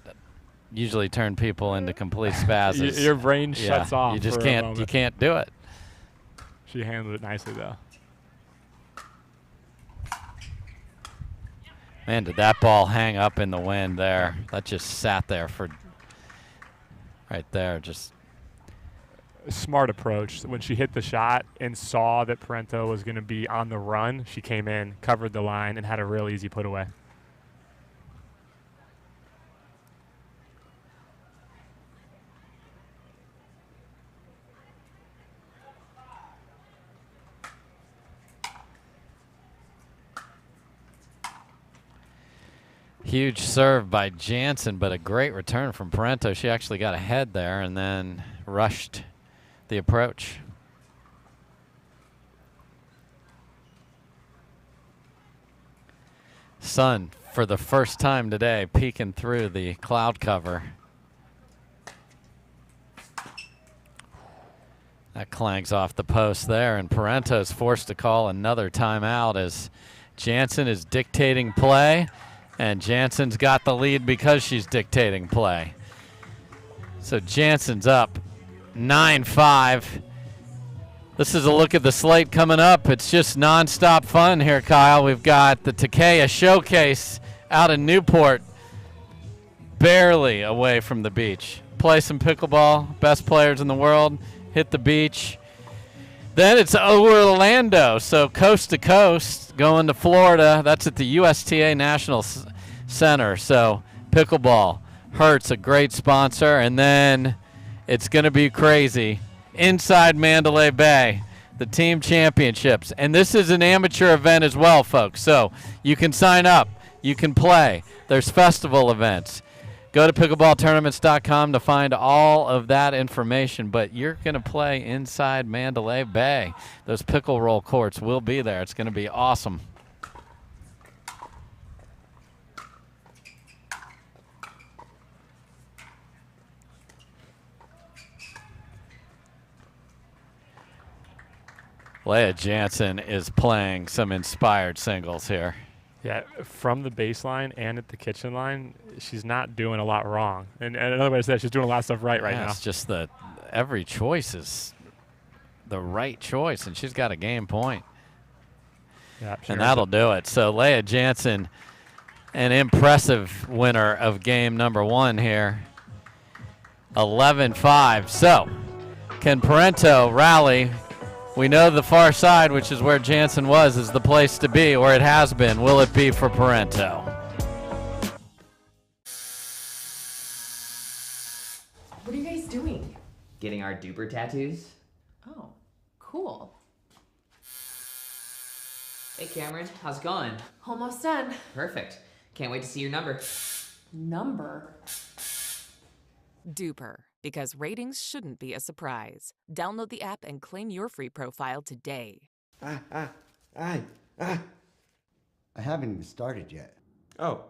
usually turn people into complete spazzes. Your brain shuts off. You just can't do it. She handled it nicely, though. Man, did that ball hang up in the wind there? That just sat there for right there. Just a smart approach. When she hit the shot and saw that Parenteau was going to be on the run, she came in, covered the line, and had a real easy put away. huge serve by Jansen, but a great return from Parenteau. She actually got ahead there and then rushed the approach. Sun, for the first time today, peeking through the cloud cover. That clangs off the post there, and Parenteau's forced to call another timeout as Jansen is dictating play, and Jansen's got the lead because she's dictating play. So Jansen's up 9-5. This is a look at the slate coming up. It's just nonstop fun here, Kyle. We've got the Takea Showcase out in Newport, barely away from the beach. Play some pickleball, best players in the world, hit the beach. Then it's Orlando, so coast to coast, going to Florida. That's at the USTA National Center. So pickleball, Hertz, a great sponsor. And then it's going to be crazy. Inside Mandalay Bay, the team championships. And this is an amateur event as well, folks. So you can sign up. You can play. There's festival events. Go to pickleballtournaments.com to find all of that information. But you're going to play inside Mandalay Bay. Those pickle roll courts will be there. It's going to be awesome. Lea Jansen is playing some inspired singles here. Yeah, from the baseline and at the kitchen line, she's not doing a lot wrong. And another way to say it, she's doing a lot of stuff right now. It's just that every choice is the right choice, and she's got a game point. Yeah, and that'll do it. So Lea Jansen, an impressive winner of game number 1 here. 11-5. So can Parenteau rally? We know the far side, which is where Jansen was, is the place to be, or it has been. Will it be for Parenteau? What are you guys doing? Getting our duper tattoos. Oh, cool. Hey Cameron, how's it going? Almost done. Perfect. Can't wait to see your number. Number? Duper, because ratings shouldn't be a surprise. Download the app and claim your free profile today. I haven't even started yet. Oh.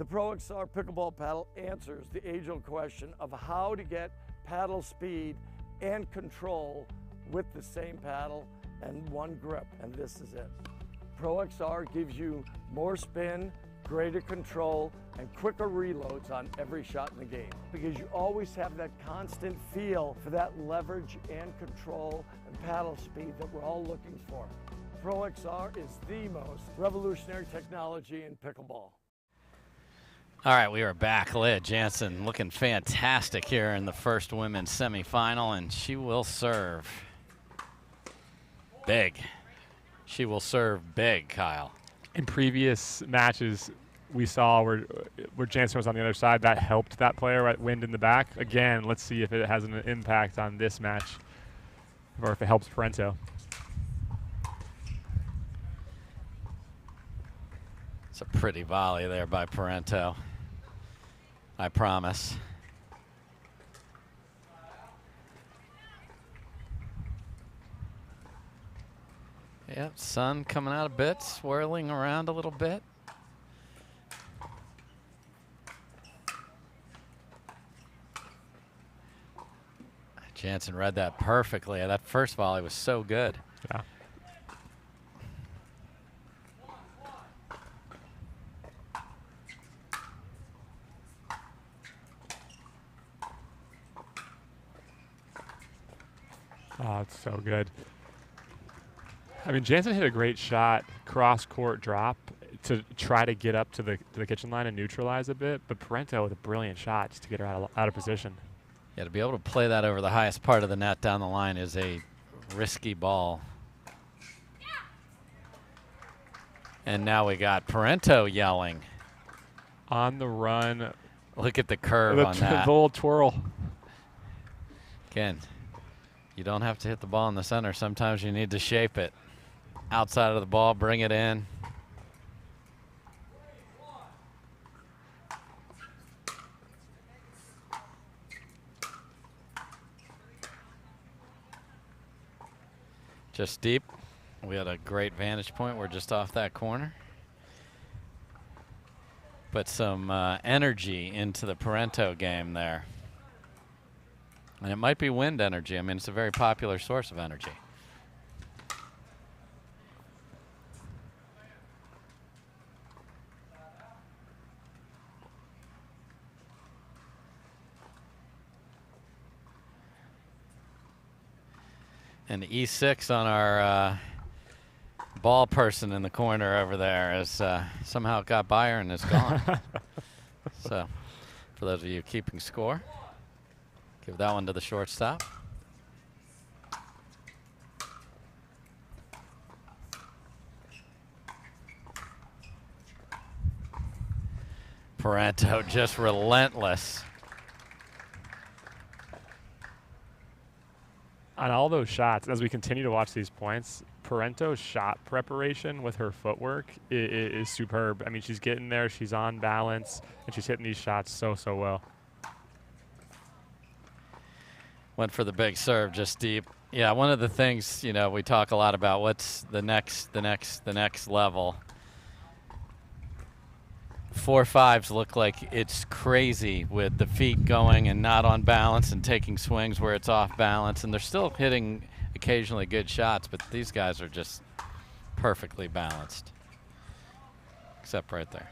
The Pro XR pickleball paddle answers the age-old question of how to get paddle speed and control with the same paddle and one grip, and this is it. Pro XR gives you more spin, greater control, and quicker reloads on every shot in the game, because you always have that constant feel for that leverage and control and paddle speed that we're all looking for. Pro XR is the most revolutionary technology in pickleball. All right, we are back. Lea Jansen looking fantastic here in the first women's semifinal, and she will serve big. She will serve big, Kyle. In previous matches, we saw where Jansen was on the other side. That helped that player, right, wind in the back. Again, let's see if it has an impact on this match or if it helps Parenteau. It's a pretty volley there by Parenteau, I promise. Yep, sun coming out a bit, swirling around a little bit. Jansen read that perfectly. That first volley was so good. Yeah. Oh, it's so good. I mean, Jansen hit a great shot, cross-court drop, to try to get up to the kitchen line and neutralize a bit, but Parenteau with a brilliant shot just to get her out of position. Yeah, to be able to play that over the highest part of the net down the line is a risky ball. And now we got Parenteau yelling. On the run. Look at the curve on that. The little twirl. Again, you don't have to hit the ball in the center. Sometimes you need to shape it. Outside of the ball, bring it in. Just deep. We had a great vantage point. We're just off that corner. Put some energy into the Parenteau game there. And it might be wind energy. I mean, it's a very popular source of energy. And the E6 on our ball person in the corner over there is somehow got by her and is gone. So, for those of you keeping score, give that one to the shortstop. Parenteau just relentless. On all those shots, as we continue to watch these points, Parenteau's shot preparation with her footwork is superb. I mean, she's getting there, she's on balance, and she's hitting these shots so well. Went for the big serve, just deep. Yeah, one of the things, you know, we talk a lot about what's the next level. 4-5s look like it's crazy with the feet going and not on balance and taking swings where it's off balance, and they're still hitting occasionally good shots, but these guys are just perfectly balanced, except right there.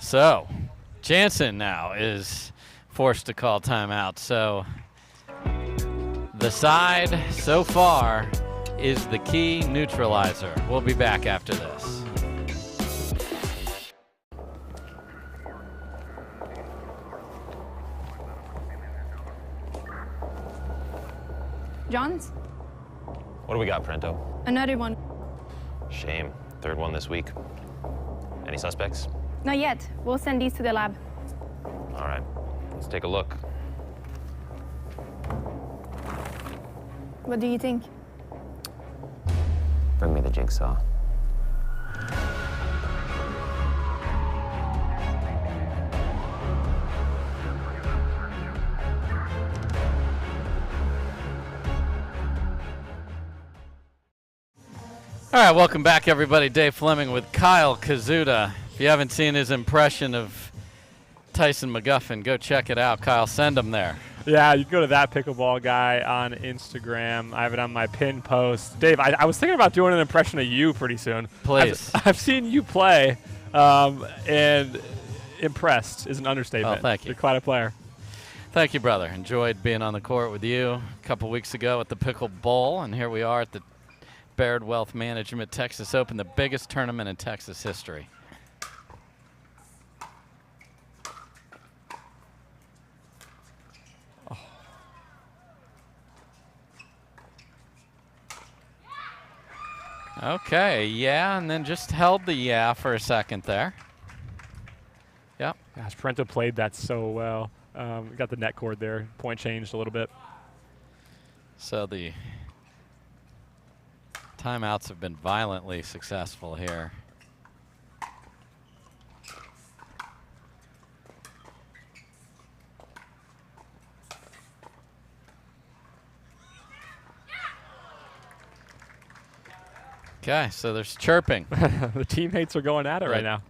So, Jansen now is forced to call timeout. So, the side so far is the key neutralizer. We'll be back after this. Johns? What do we got, Parenteau? Another one. Shame. Third one this week. Any suspects? Not yet. We'll send these to the lab. All right. Let's take a look. What do you think? Bring me the jigsaw. All right, welcome back, everybody. Dave Fleming with Kyle Kazuda. If you haven't seen his impression of Tyson McGuffin, go check it out. Kyle, send him there. Yeah, you can go to That Pickleball Guy on Instagram. I have it on my pin post. Dave, I was thinking about doing an impression of you pretty soon. Please. I've seen you play, and impressed is an understatement. Oh, thank you. You're quite a player. Thank you, brother. Enjoyed being on the court with you a couple weeks ago at the Pickle Bowl, and here we are at the Baird Wealth Management Texas Open, the biggest tournament in Texas history. Oh. Okay, yeah, and then just held the yeah for a second there. Yep. Gosh, Parenteau played that so well. Got the net cord there. Point changed a little bit. So the timeouts have been violently successful here. Okay, so there's chirping. The teammates are going at it right now.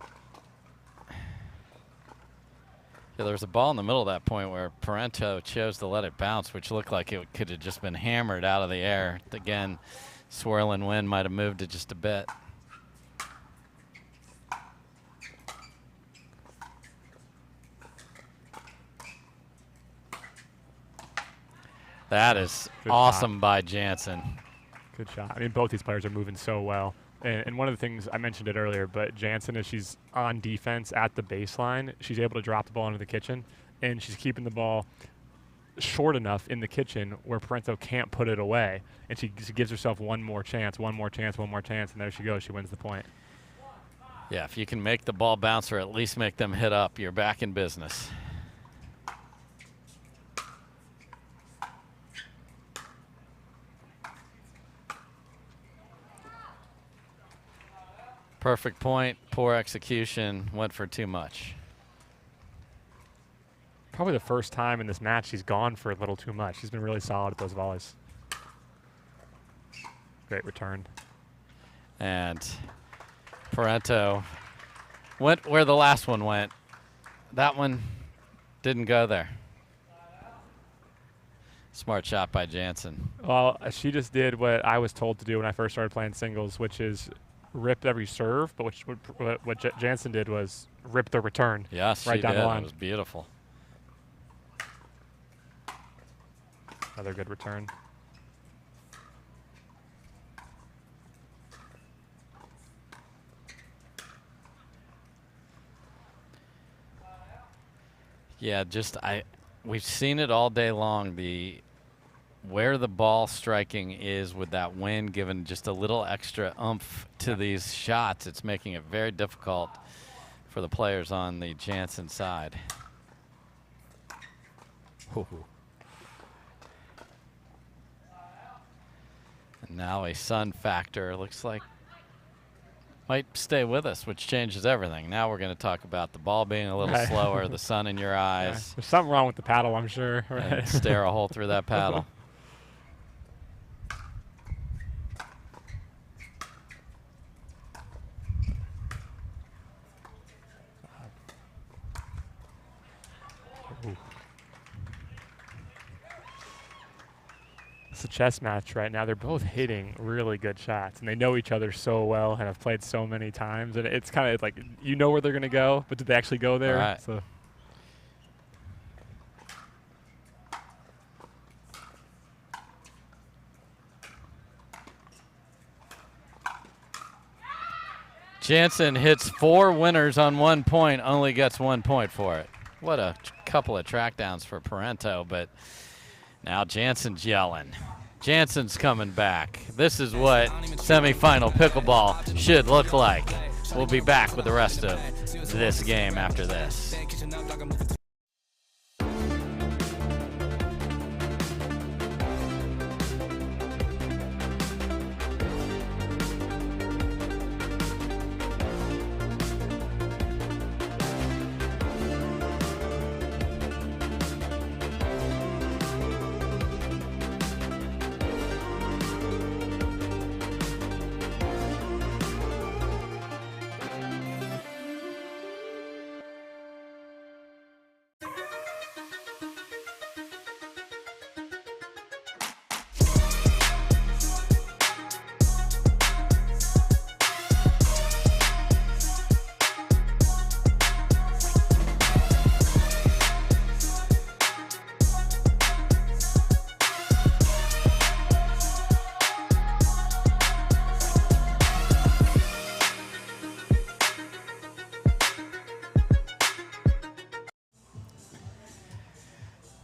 Yeah, there was a ball in the middle of that point where Parenteau chose to let it bounce, which looked like it could have just been hammered out of the air. Again, swirling wind might have moved it just a bit. That is Good awesome shot by Jansen. Good shot. I mean, both these players are moving so well. And one of the things, I mentioned it earlier, but Jansen, as she's on defense at the baseline, she's able to drop the ball into the kitchen, and she's keeping the ball short enough in the kitchen where Parenteau can't put it away. And she gives herself one more chance, and there she goes. She wins the point. Yeah, if you can make the ball bounce or at least make them hit up, you're back in business. Perfect point, poor execution, went for too much. Probably the first time in this match she's gone for a little too much. She's been really solid at those volleys. Great return. And Parenteau went where the last one went. That one didn't go there. Smart shot by Jansen. Well, she just did what I was told to do when I first started playing singles, which is rip every serve, but what Jansen did was rip the return. Yes, right down the line. It was beautiful. Another good return. Yeah, we've seen it all day long. Where the ball striking is with that wind, given just a little extra oomph to these shots, it's making it very difficult for the players on the Jansen side. Ooh. And now a sun factor looks like might stay with us, which changes everything. Now we're going to talk about the ball being a little slower, the sun in your eyes. Yeah. There's something wrong with the paddle, I'm sure. Right. Stare a hole through that paddle. It's a chess match right now. They're both hitting really good shots, and they know each other so well and have played so many times. And it's kind of like, you know where they're going to go, but did they actually go there? Right. So. Jansen hits 4 winners on 1 point, only gets 1 point for it. What a couple of track downs for Parenteau, but now Jansen's yelling. Jansen's coming back. This is what semifinal pickleball should look like. We'll be back with the rest of this game after this.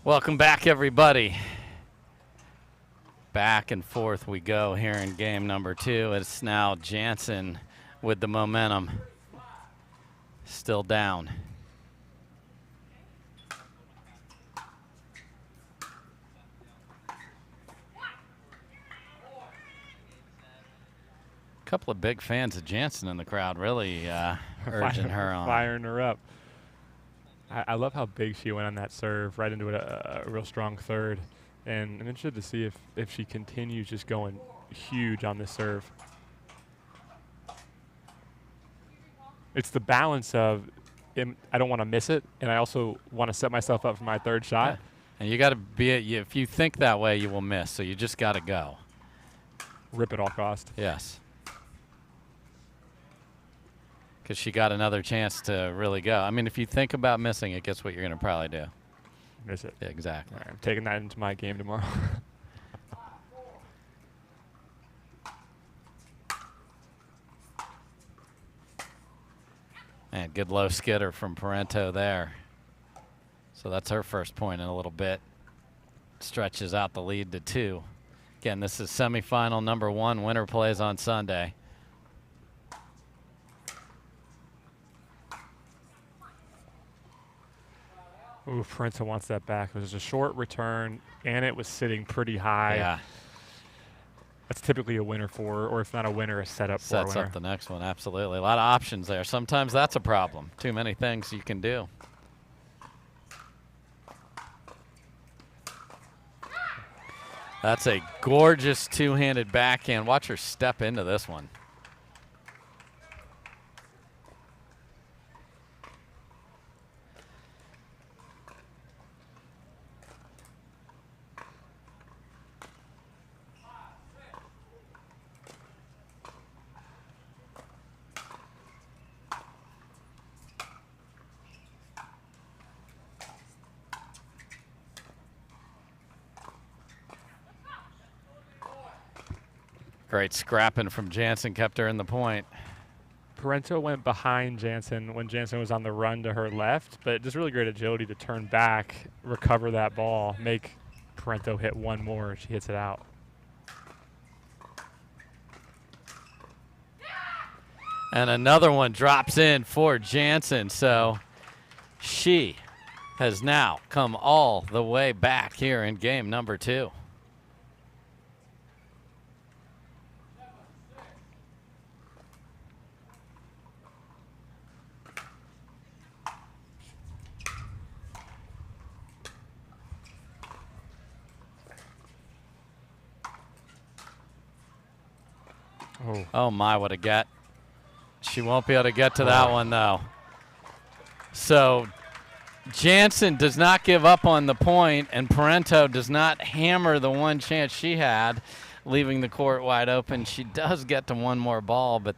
Welcome back, everybody. Back and forth we go here in game number 2. It's now Jansen with the momentum. Still down. A couple of big fans of Jansen in the crowd, really urging her on. Firing her up. I love how big she went on that serve, right into a real strong third. And I'm interested to see if she continues just going huge on this serve. It's the balance of I don't want to miss it, and I also want to set myself up for my third shot. Yeah. And you got to be if you think that way, you will miss. So you just got to go. Rip at all cost. Yes. Because she got another chance to really go. I mean, if you think about missing it, guess what you're going to probably do? Miss it. Yeah, exactly. Right, I'm taking that into my game tomorrow. And good low skidder from Parenteau there. So that's her first point in a little bit. Stretches out the lead to 2. Again, this is semifinal number 1. Winner plays on Sunday. Ooh, Parenteau wants that back. It was a short return, and it was sitting pretty high. Yeah. That's typically a winner for, or if not a winner, a setup for a winner. Sets up the next one, absolutely. A lot of options there. Sometimes that's a problem. Too many things you can do. That's a gorgeous two-handed backhand. Watch her step into this one. Great scrapping from Jansen, kept her in the point. Parenteau went behind Jansen when Jansen was on the run to her left, but just really great agility to turn back, recover that ball, make Parenteau hit one more. She hits it out. And another one drops in for Jansen, so she has now come all the way back here in game number 2. Oh my, what a get. She won't be able to get to that one though. So Jansen does not give up on the point, and Parenteau does not hammer the one chance she had, leaving the court wide open. She does get to one more ball, but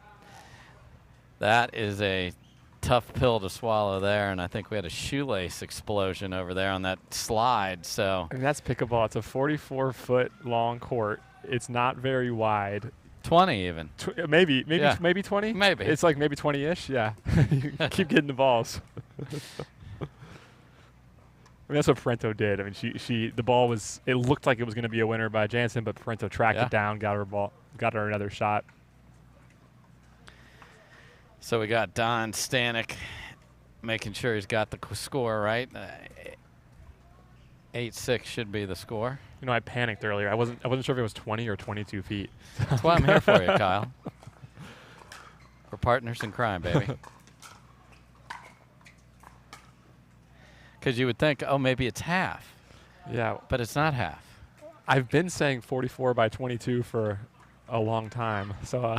that is a tough pill to swallow there, and I think we had a shoelace explosion over there on that slide. So I mean, that's pickleball. It's a 44-foot long court. It's not very wide. 20 even. Maybe Yeah. maybe 20? Maybe. It's like maybe 20-ish, yeah. You keep getting the balls. I mean, that's what Parenteau did. I mean, the ball was, it looked like it was going to be a winner by Jansen, but Parenteau tracked it down, got her another shot. So we got Don Stanek making sure he's got the score right. 8-6 should be the score. You know, I panicked earlier. I wasn't sure if it was 20 or 22 feet. That's why I'm here for you, Kyle. We're partners in crime, baby. Because you would think, oh, maybe it's half. Yeah. But it's not half. I've been saying 44 by 22 for a long time. So,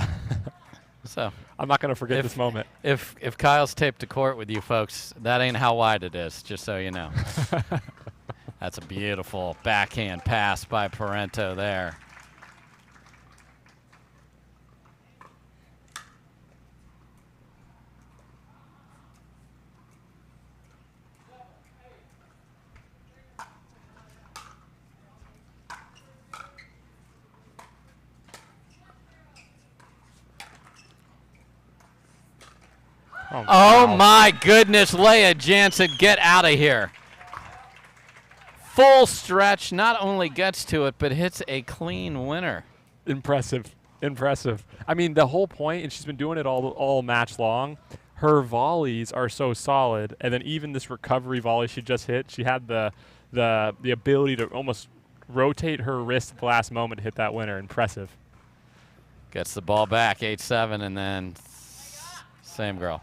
so I'm not going to forget this moment. If Kyle's taped to court with you folks, that ain't how wide it is, just so you know. That's a beautiful backhand pass by Parenteau there. Oh my goodness, Lea Jansen, get out of here. full stretch, not only gets to it, but hits a clean winner. Impressive. Impressive. I mean, the whole point, and she's been doing it all match long, her volleys are so solid, and then even this recovery volley she just hit, she had the ability to almost rotate her wrist at the last moment to hit that winner. Impressive. Gets the ball back, 8-7, and then same girl.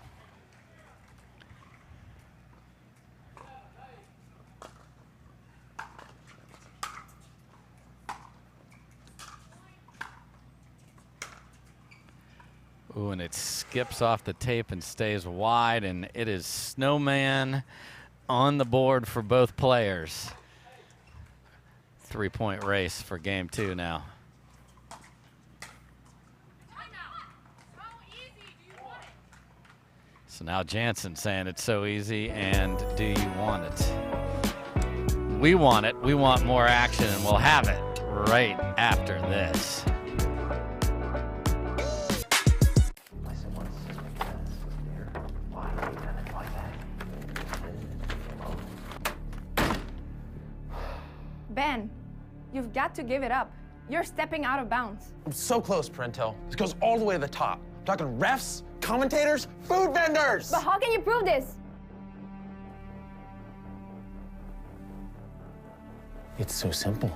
Ooh, and it skips off the tape and stays wide, and it is Snowman on the board for both players. 3-point race for game 2 now. So now Jansen saying it's so easy, and do you want it? We want it. We want more action, and we'll have it right after this. Ben, you've got to give it up. You're stepping out of bounds. I'm so close, Parenteau. This goes all the way to the top. I'm talking refs, commentators, food vendors. But how can you prove this? It's so simple.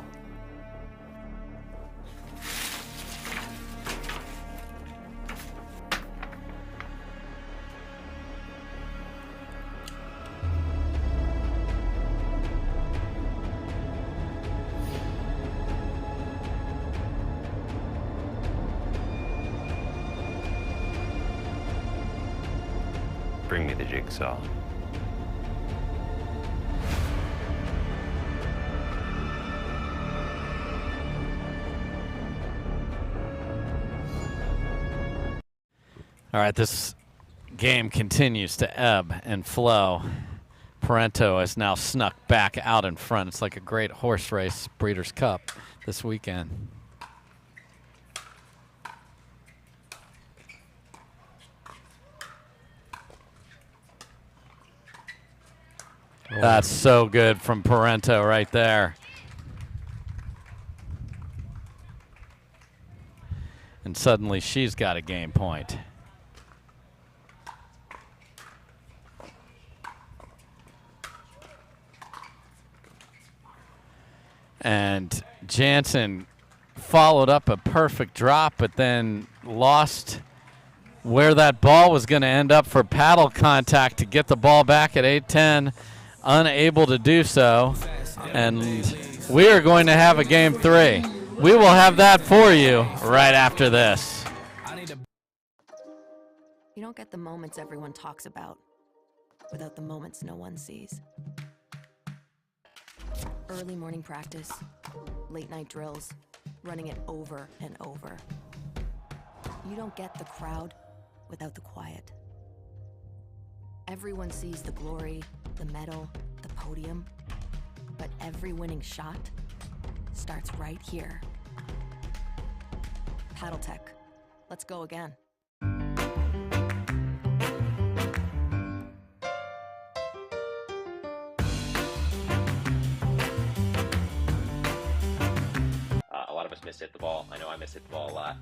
Bring me the jigsaw. All right, this game continues to ebb and flow. Parenteau has now snuck back out in front. It's like a great horse race, Breeders' Cup, this weekend. That's so good from Parenteau right there. And suddenly she's got a game point. And Jansen followed up a perfect drop, but then lost where that ball was going to end up for paddle contact to get the ball back at 8-10. Unable to do so. And we are going to have a game 3. We will have that for you right after this. You don't get the moments everyone talks about without the moments no one sees. Early morning practice, late night drills, running it over and over. You don't get the crowd without the quiet. Everyone sees the glory, the medal, the podium, but every winning shot starts right here. Paddle Tech, let's go again. A lot of us miss hit the ball. I know I miss hit the ball a lot.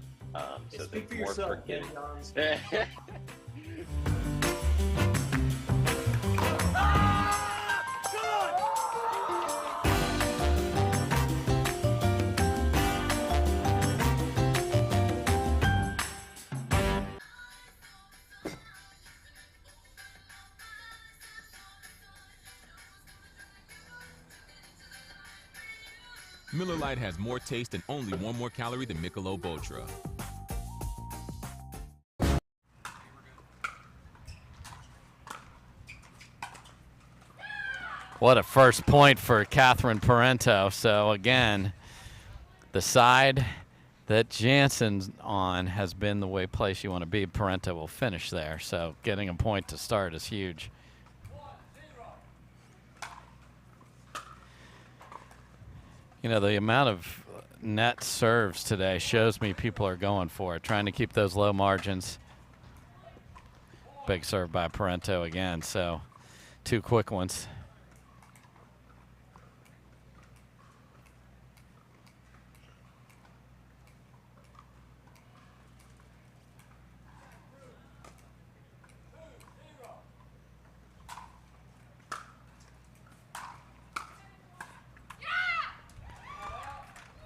So Speak for more yourself, forgiving. Miller Lite has more taste and only 1 more calorie than Michelob Ultra. What a first point for Catherine Parenteau. So again, the side that Jansen's on has been the way place you want to be. Parenteau will finish there. So getting a point to start is huge. You know, the amount of net serves today shows me people are going for it, trying to keep those low margins. Big serve by Parenteau again, so 2 quick ones.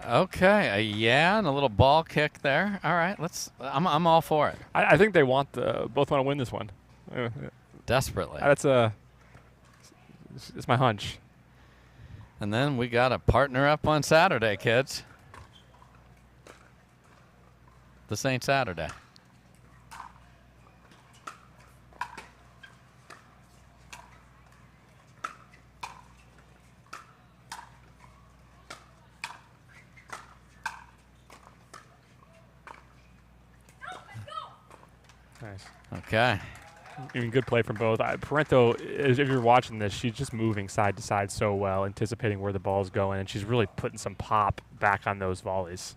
Okay, yeah, and a little ball kick there. All right, I'm all for it. I think they both want to win this one. Desperately. It's my hunch. And then we got a partner up on Saturday, kids. This ain't Saturday. Nice. Okay. I mean, good play from both. Parenteau, if you're watching this, she's just moving side to side so well, anticipating where the ball's going, and she's really putting some pop back on those volleys.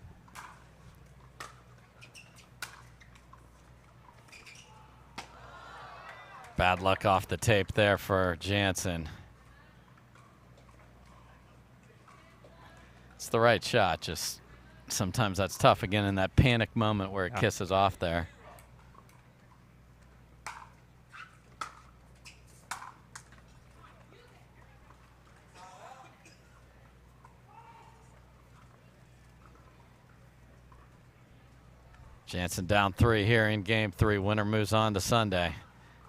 Bad luck off the tape there for Jansen. It's the right shot, just sometimes that's tough again in that panic moment where it kisses off there. Jansen down 3 here in game 3. Winner moves on to Sunday.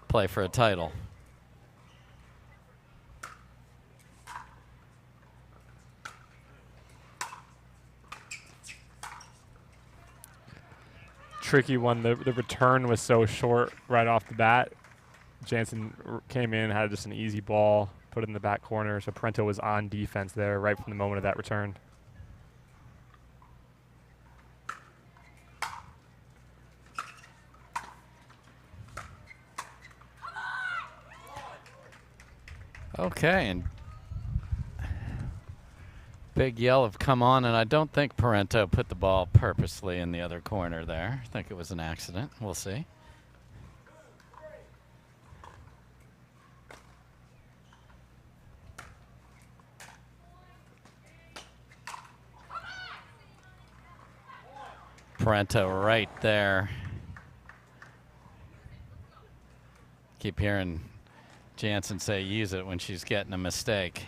Play for a title. Tricky one. The return was so short right off the bat. Jansen came in, had just an easy ball, put it in the back corner. So Parenteau was on defense there right from the moment of that return. Okay, and big yell of come on, and I don't think Parenteau put the ball purposely in the other corner there. I think it was an accident. We'll see. Parenteau right there. Keep hearing Jansen say use it when she's getting a mistake.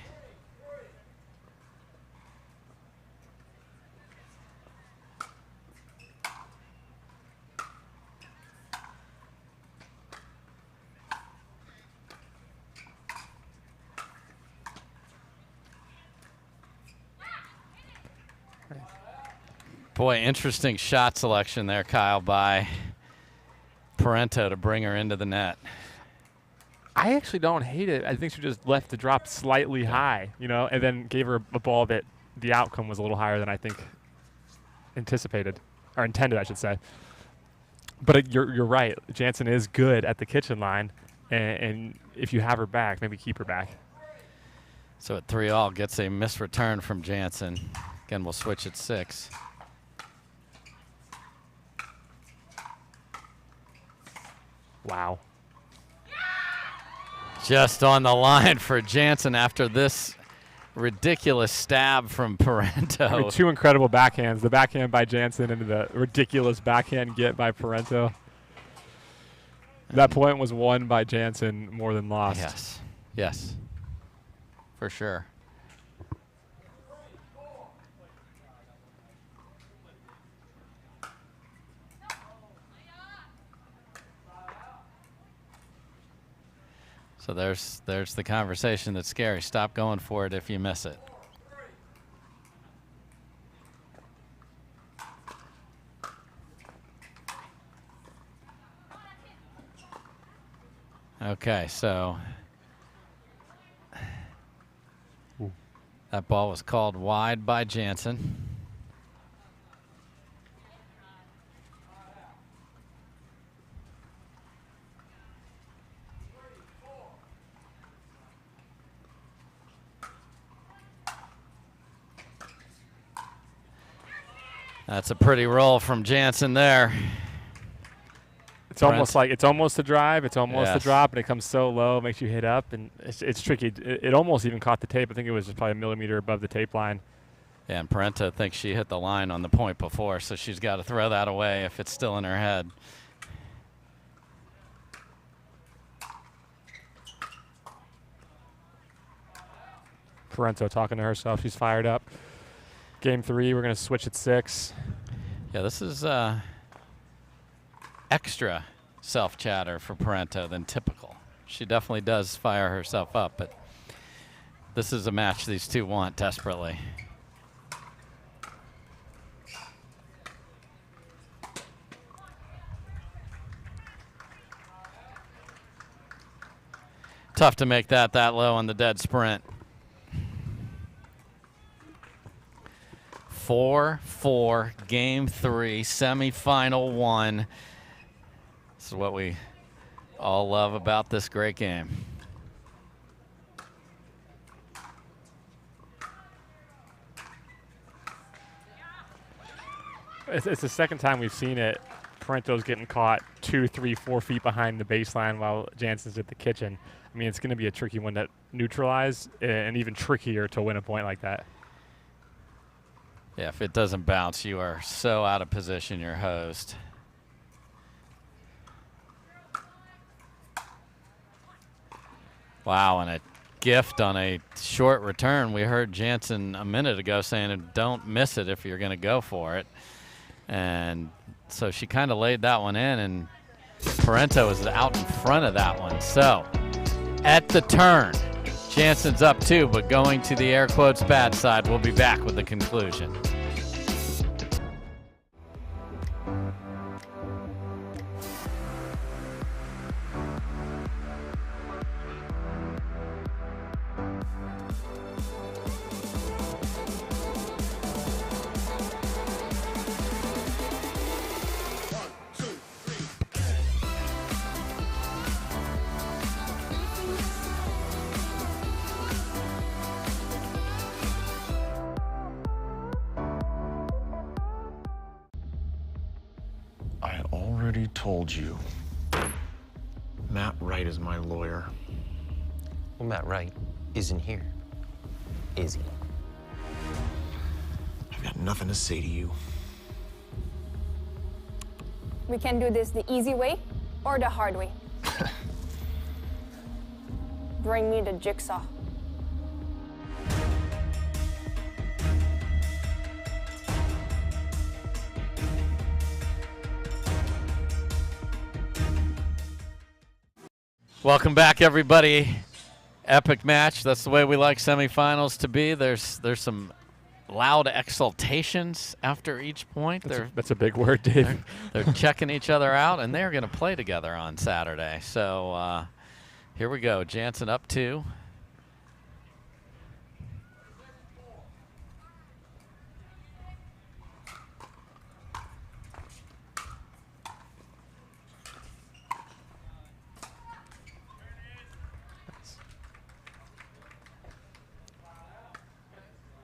Boy, interesting shot selection there, Kyle, by Parenteau to bring her into the net. I actually don't hate it. I think she just left the drop slightly high, you know, and then gave her a ball that the outcome was a little higher than I think anticipated, or intended, I should say. But you're right. Jansen is good at the kitchen line, and if you have her back, maybe keep her back. So at 3-all, gets a missed return from Jansen. Again, we'll switch at 6. Wow. Just on the line for Jansen after this ridiculous stab from Parenteau. I mean, 2 incredible backhands. The backhand by Jansen and the ridiculous backhand get by Parenteau. That point was won by Jansen more than lost. Yes. Yes. For sure. So there's the conversation that's scary. Stop going for it if you miss it. Okay, so that ball was called wide by Jansen. That's a pretty roll from Jansen there. It's almost like it's almost a drive, it's almost a drop, and it comes so low, makes you hit up, and it's tricky. It almost even caught the tape. I think it was just probably a millimeter above the tape line. Yeah, and Parenteau thinks she hit the line on the point before, so she's got to throw that away if it's still in her head. Parenteau talking to herself. She's fired up. Game 3, we're going to switch at 6. Yeah, this is extra self-chatter for Parenteau than typical. She definitely does fire herself up, but this is a match these two want desperately. Tough to make that low on the dead sprint. 4-4, game 3, semifinal 1. This is what we all love about this great game. It's the second time we've seen it. Parenteau's getting caught 2, 3, 4 feet behind the baseline while Jansen's at the kitchen. I mean, it's going to be a tricky one to neutralize and even trickier to win a point like that. Yeah, if it doesn't bounce, you are so out of position, your host. Wow, and a gift on a short return. We heard Jansen a minute ago saying, don't miss it if you're going to go for it. And so she kind of laid that one in, and Parenteau is out in front of that one. So at the turn, Jansen's up 2, but going to the air quotes bad side. We'll be back with the conclusion. Told you. Matt Wright is my lawyer. Well, Matt Wright isn't here, is he? I've got nothing to say to you. We can do this the easy way or the hard way. Bring me the jigsaw. Welcome back, everybody. Epic match. That's the way we like semifinals to be. There's some loud exultations after each point. That's a big word, Dave. They're checking each other out, and they're going to play together on Saturday. So here we go. Jansen up 2.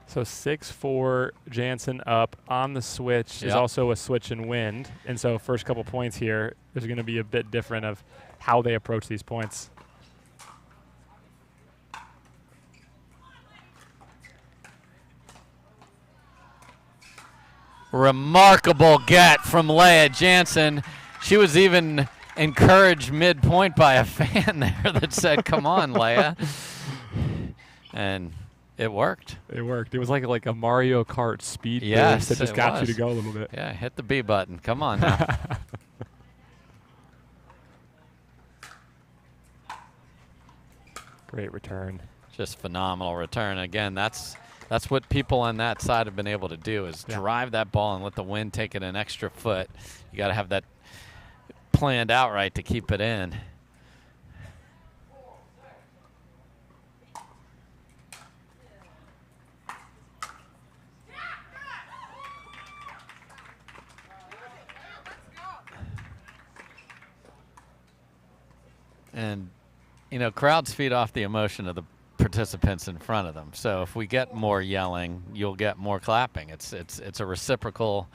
So 6-4, Jansen up on the switch. There's also a switch and wind. And so first couple points here, there's going to be a bit different of how they approach these points. Remarkable get from Lea Jansen. She was even encouraged mid-point by a fan there that said, come on, Lea. And it worked. It worked. It was like a Mario Kart speed boost that just got you to go a little bit. Yeah, hit the B button. Come on now. Great return. Just phenomenal return. Again, that's what people on that side have been able to do is drive that ball and let the wind take it an extra foot. You got to have that planned out right to keep it in. And, you know, crowds feed off the emotion of the participants in front of them. So if we get more yelling, you'll get more clapping. It's a reciprocal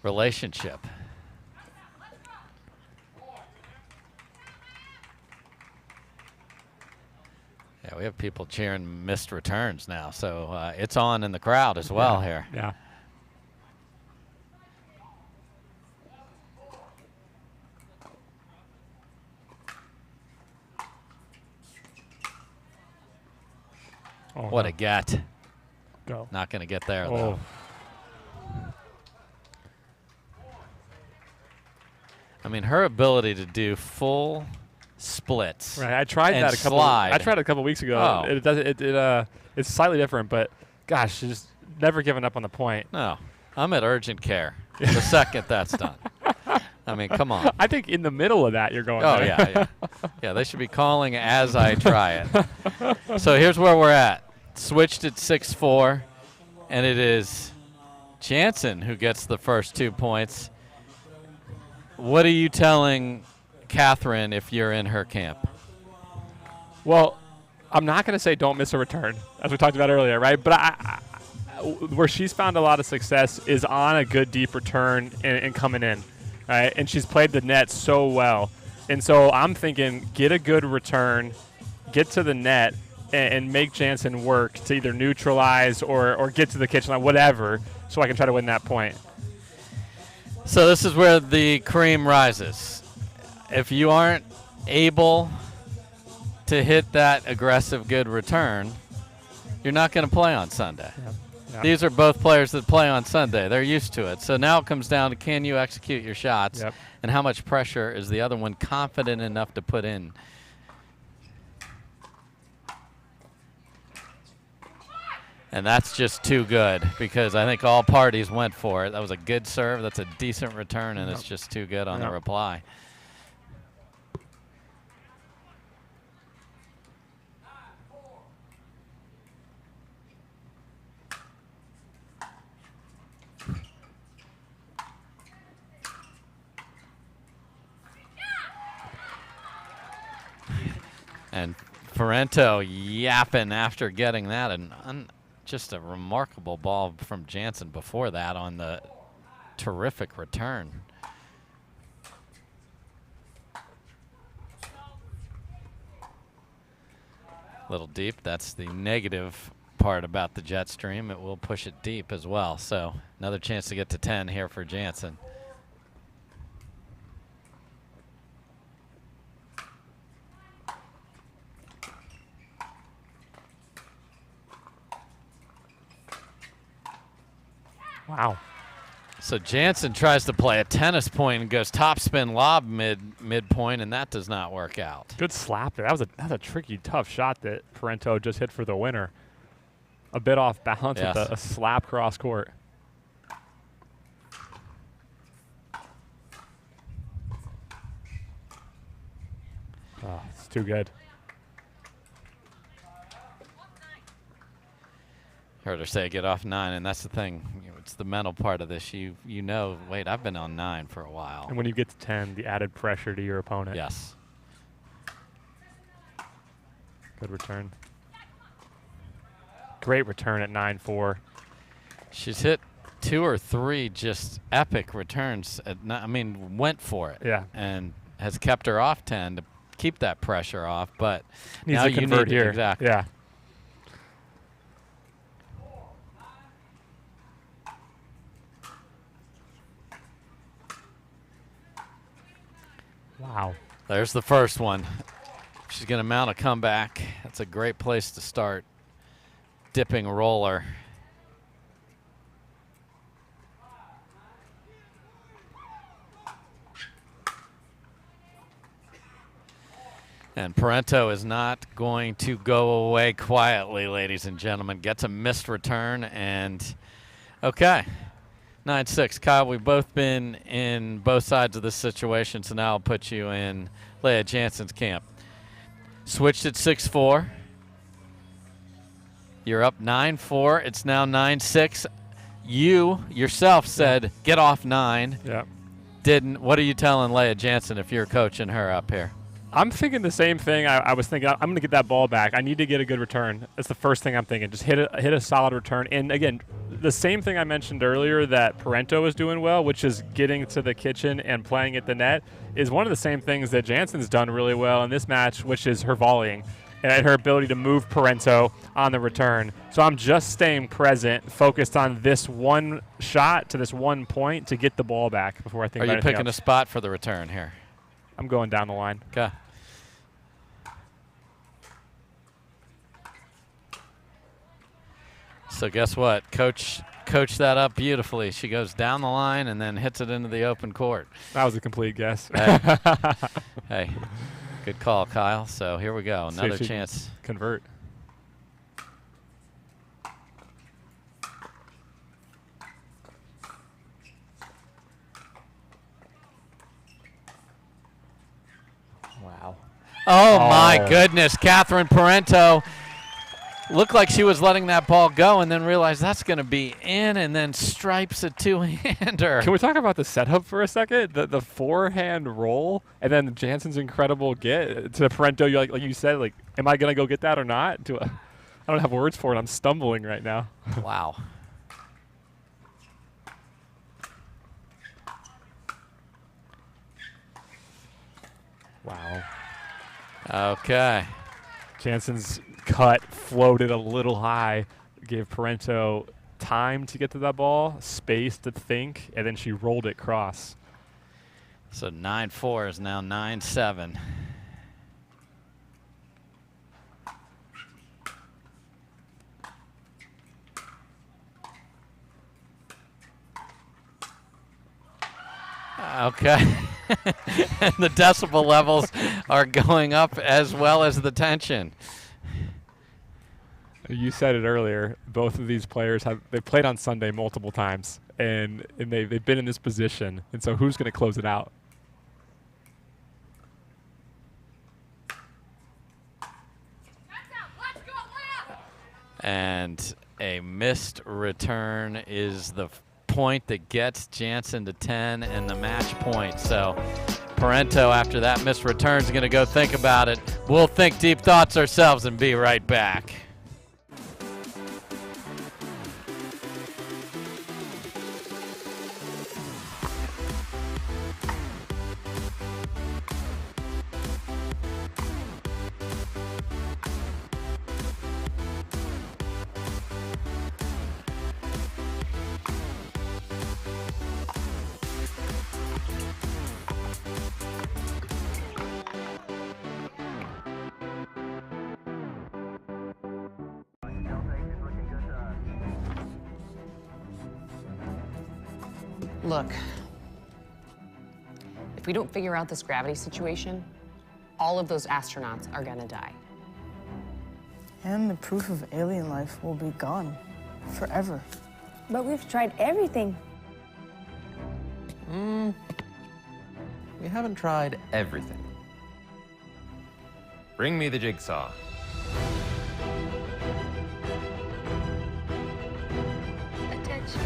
relationship. Yeah, we have people cheering missed returns now. So it's on in the crowd as well here. Yeah. What a get. Go. Not going to get there, though. I mean, her ability to do full splits. Right. I tried and that slide. I tried it a couple weeks ago. Oh. It's slightly different, but gosh, she's just never given up on the point. No. I'm at urgent care the second that's done. I mean, come on. I think in the middle of that you're going. Oh, there. yeah. Yeah, they should be calling as I try it. So here's where we're at. Switched at 6-4, and it is Jansen who gets the first 2 points. What are you telling Catherine if you're in her camp? Well, I'm not going to say don't miss a return, as we talked about earlier, right? But where she's found a lot of success is on a good deep return and coming in, right? And she's played the net so well. And so I'm thinking get a good return, get to the net, and make Jansen work to either neutralize or get to the kitchen line, whatever, so I can try to win that point. So this is where the cream rises. If you aren't able to hit that aggressive good return, you're not going to play on Sunday. Yeah. These are both players that play on Sunday. They're used to it. So now it comes down to can you execute your shots and how much pressure is the other one confident enough to put in. And that's just too good because I think all parties went for it. That was a good serve. That's a decent return, and it's just too good on the reply. And Parenteau yapping after getting that, and just a remarkable ball from Jansen before that on the terrific return. Little deep. That's the negative part about the jet stream. It will push it deep as well. So another chance to get to 10 here for Jansen. Wow. So Jansen tries to play a tennis point and goes topspin lob midpoint, and that does not work out. Good slap there. That was a tricky, tough shot that Parenteau just hit for the winner. A bit off balance with a slap cross court. Oh, it's too good. Heard her say get off 9, and that's the thing. It's the mental part of this. You know, wait, I've been on 9 for a while. And when you get to 10, the added pressure to your opponent. Yes. Good return. Great return at 9-4. She's hit 2 or 3 just epic returns. Went for it. Yeah. And has kept her off 10 to keep that pressure off. But needs now to you convert need here. Exactly. Yeah. Wow. There's the first one. She's going to mount a comeback. That's a great place to start. Dipping roller. And Parenteau is not going to go away quietly, ladies and gentlemen. Gets a missed return, and okay. 9-6. Kyle, we've both been in both sides of this situation, so now I'll put you in Lea Jansen's camp. Switched at 6-4. You're up 9-4. It's now 9-6. You yourself said get off 9. Yeah. Didn't. What are you telling Lea Jansen if you're coaching her up here? I'm thinking the same thing. I was thinking I'm going to get that ball back. I need to get a good return. That's the first thing I'm thinking. Just hit a solid return. And again, the same thing I mentioned earlier that Parenteau is doing well, which is getting to the kitchen and playing at the net, is one of the same things that Jansen's done really well in this match, which is her volleying and her ability to move Parenteau on the return. So I'm just staying present, focused on this one shot to this one point to get the ball back before I think about anything else. Are you picking a spot for the return here? I'm going down the line. Okay. So guess what? Coach that up beautifully. She goes down the line and then hits it into the open court. That was a complete guess. Hey, good call, Kyle. So here we go. Another chance. Convert. Wow. Oh, my goodness. Catherine Parenteau looked like she was letting that ball go and then realized that's going to be in and then stripes a two-hander. Can we talk about the setup for a second? The forehand roll and then Jansen's incredible get to Parenteau. You like you said, like, am I going to go get that or not? I don't have words for it. I'm stumbling right now. Wow. Wow. Okay. Jansen's cut floated a little high, gave Parenteau time to get to that ball, space to think, and then she rolled it cross. So 9-4 is now 9-7. Okay. And the decibel levels are going up as well as the tension. You said it earlier. Both of these players they played on Sunday multiple times, and they've been in this position. And so who's going to close it out? And a missed return is the point that gets Jansen to 10 and the match point. So Parenteau, after that missed return, is going to go think about it. We'll think deep thoughts ourselves and be right back. Look, if we don't figure out this gravity situation, all of those astronauts are gonna die. And the proof of alien life will be gone forever. But we've tried everything. We haven't tried everything. Bring me the jigsaw. Attention.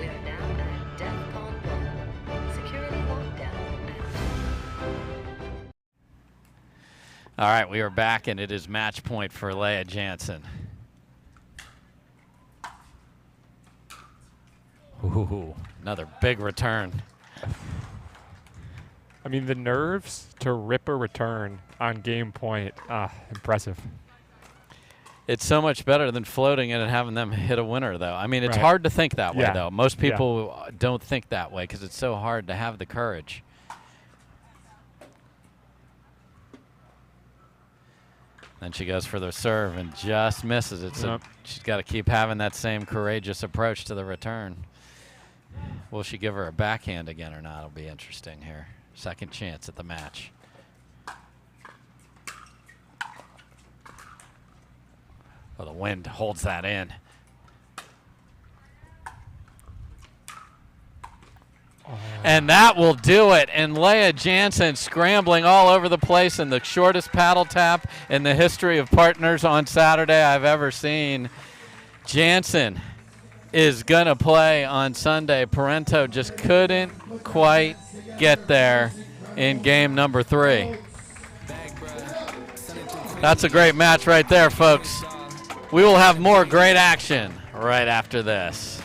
We are now at DEFCON 1. Security lockdown active. All right, we are back, and it is match point for Lea Jansen. Ooh, another big return. I mean, the nerves to rip a return on game point, impressive. It's so much better than floating it and having them hit a winner, though. I mean, it's Right. hard to think that way, Yeah. though. Most people don't think that way because it's so hard to have the courage. Then she goes for the serve and just misses it. So she's got to keep having that same courageous approach to the return. Will she give her a backhand again or not? It'll be interesting here. Second chance at the match. Oh, the wind holds that in. And that will do it. And Lea Jansen scrambling all over the place in the shortest paddle tap in the history of partners on Saturday I've ever seen. Jansen is going to play on Sunday. Parenteau just couldn't quite get there in game number 3. That's a great match right there, folks. We will have more great action right after this.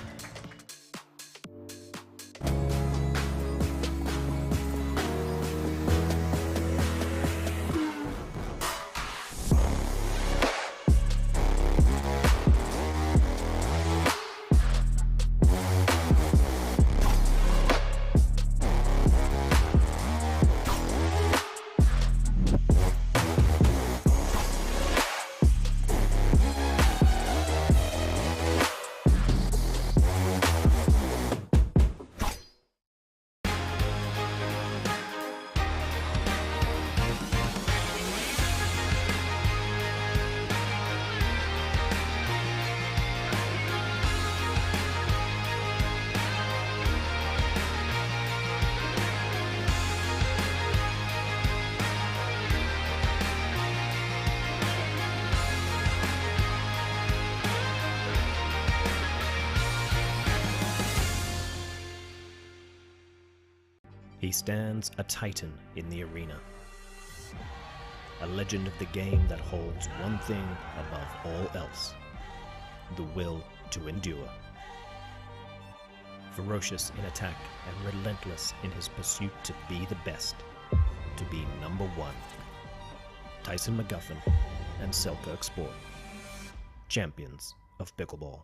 He stands a titan in the arena. A legend of the game that holds one thing above all else: the will to endure. Ferocious in attack and relentless in his pursuit to be the best, to be number one. Tyson McGuffin and Selkirk Sport, champions of pickleball.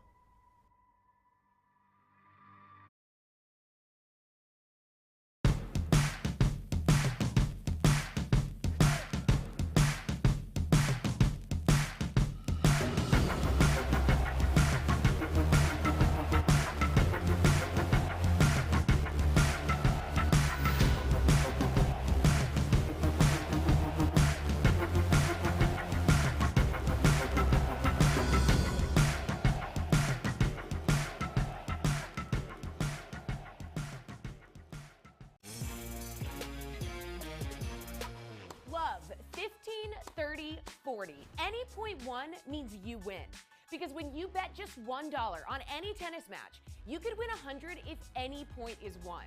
Any point won means you win. Because when you bet just $1 on any tennis match, you could win $100 if any point is won.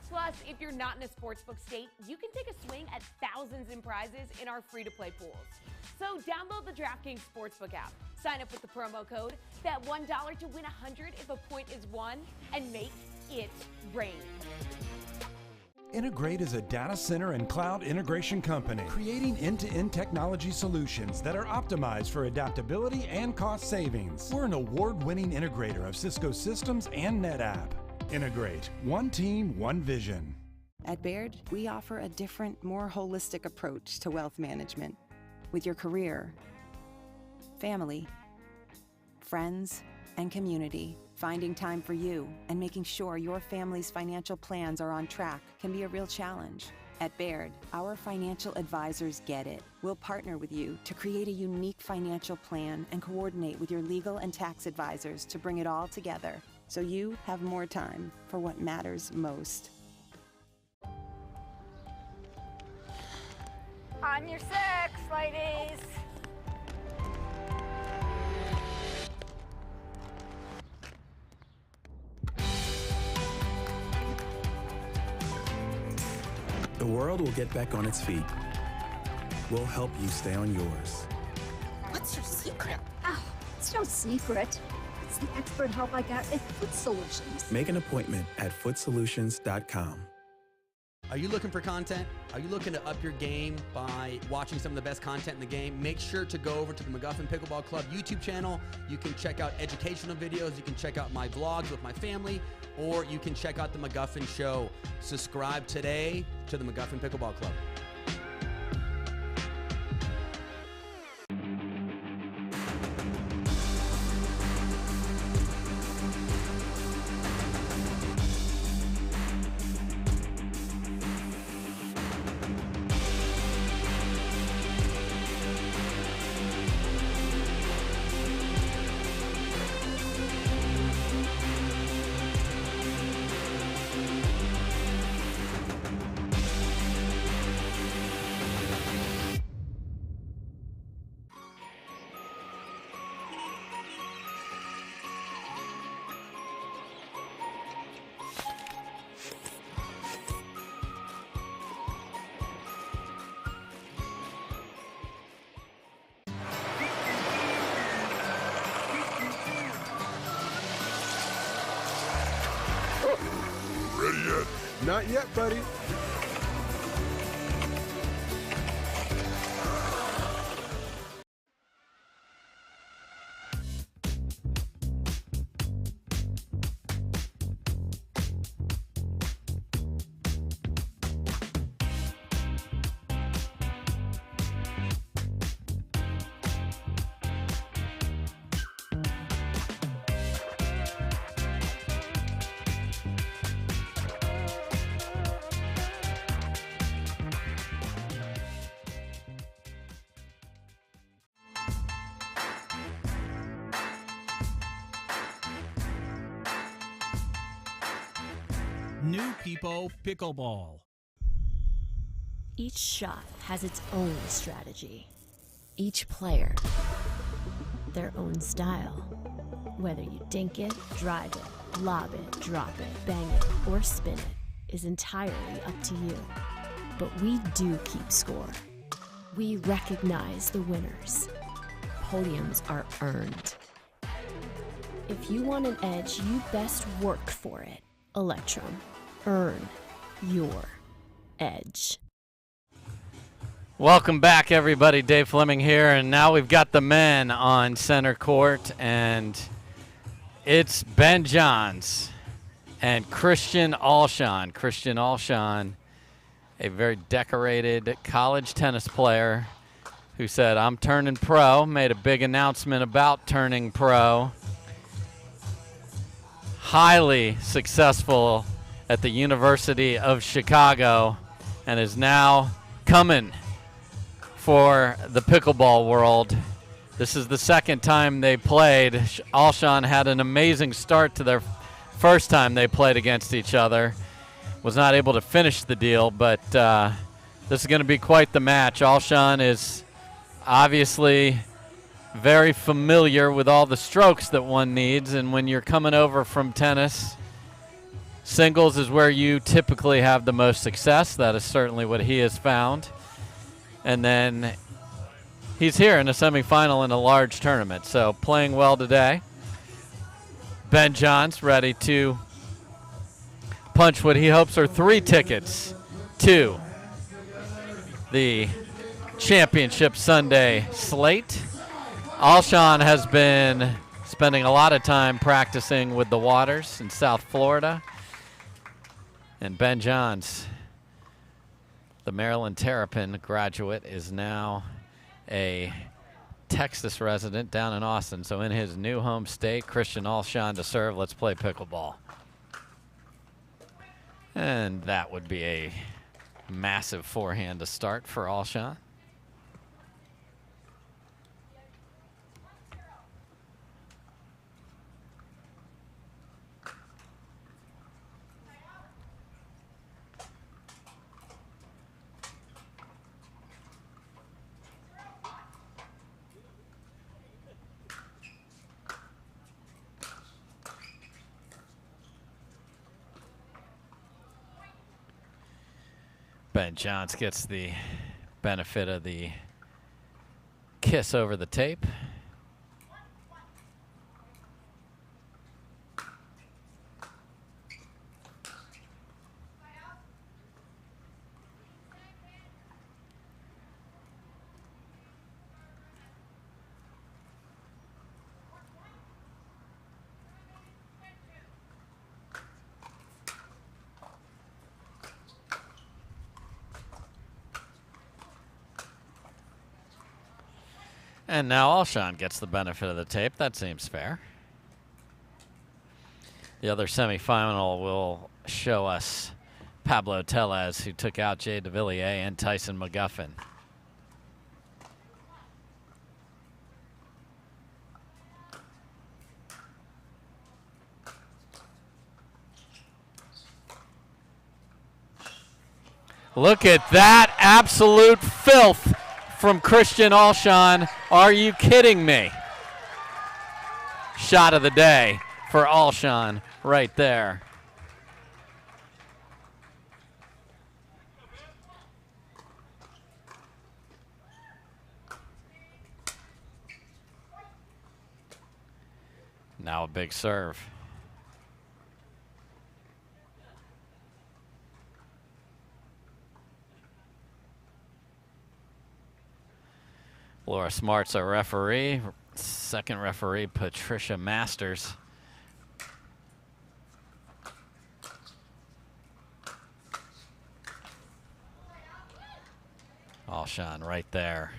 Plus, if you're not in a sportsbook state, you can take a swing at thousands in prizes in our free-to-play pools. So download the DraftKings Sportsbook app, sign up with the promo code, bet $1 to win $100 if a point is won, and make it rain. Integrate is a data center and cloud integration company creating end-to-end technology solutions that are optimized for adaptability and cost savings. We're an award-winning integrator of Cisco systems and NetApp. Integrate. One team, one vision. At Baird, we offer a different, more holistic approach to wealth management. With your career, family, friends, and community, finding time for you and making sure your family's financial plans are on track can be a real challenge. At Baird, our financial advisors get it. We'll partner with you to create a unique financial plan and coordinate with your legal and tax advisors to bring it all together so you have more time for what matters most. On your six, ladies. The world will get back on its feet. We'll help you stay on yours. What's your secret? Oh, it's no secret. It's the expert help I got at Foot Solutions. Make an appointment at footsolutions.com. Are you looking for content? Are you looking to up your game by watching some of the best content in the game? Make sure to go over to the McGuffin Pickleball Club YouTube channel. You can check out educational videos. You can check out my vlogs with my family, or you can check out the McGuffin Show. Subscribe today to the McGuffin Pickleball Club. Not yet, buddy. New People Pickleball. Each shot has its own strategy. Each player, their own style. Whether you dink it, drive it, lob it, drop it, bang it, or spin it, is entirely up to you. But we do keep score. We recognize the winners. Podiums are earned. If you want an edge, you best work for it. Electrum. Earn your edge. Welcome back, everybody. Dave Fleming here, and now we've got the men on center court, and it's Ben Johns and Christian Alshon. Christian Alshon, a very decorated college tennis player who said, I'm turning pro, made a big announcement about turning pro. Highly successful at the University of Chicago, and is now coming for the pickleball world. This is the second time they played. Alshon had an amazing start to their first time they played against each other. Was not able to finish the deal, but this is going to be quite the match. Alshon is obviously very familiar with all the strokes that one needs, and when you're coming over from tennis, singles is where you typically have the most success. That is certainly what he has found. And then he's here in a semifinal in a large tournament, so playing well today. Ben Johns ready to punch what he hopes are 3 tickets to the Championship Sunday slate. Alshon has been spending a lot of time practicing with the Waters in South Florida. And Ben Johns, the Maryland Terrapin graduate, is now a Texas resident down in Austin. So in his new home state, Christian Alshon to serve. Let's play pickleball. And that would be a massive forehand to start for Alshon. Ben Johns gets the benefit of the kiss over the tape. And now Alshon gets the benefit of the tape. That seems fair. The other semifinal will show us Pablo Tellez, who took out Jay Devilliers, and Tyson McGuffin. Look at that absolute filth from Christian Alshon. Are you kidding me? Shot of the day for Alshon right there. Now a big serve. Laura Smart's our referee. Second referee, Patricia Masters. Alshon right there.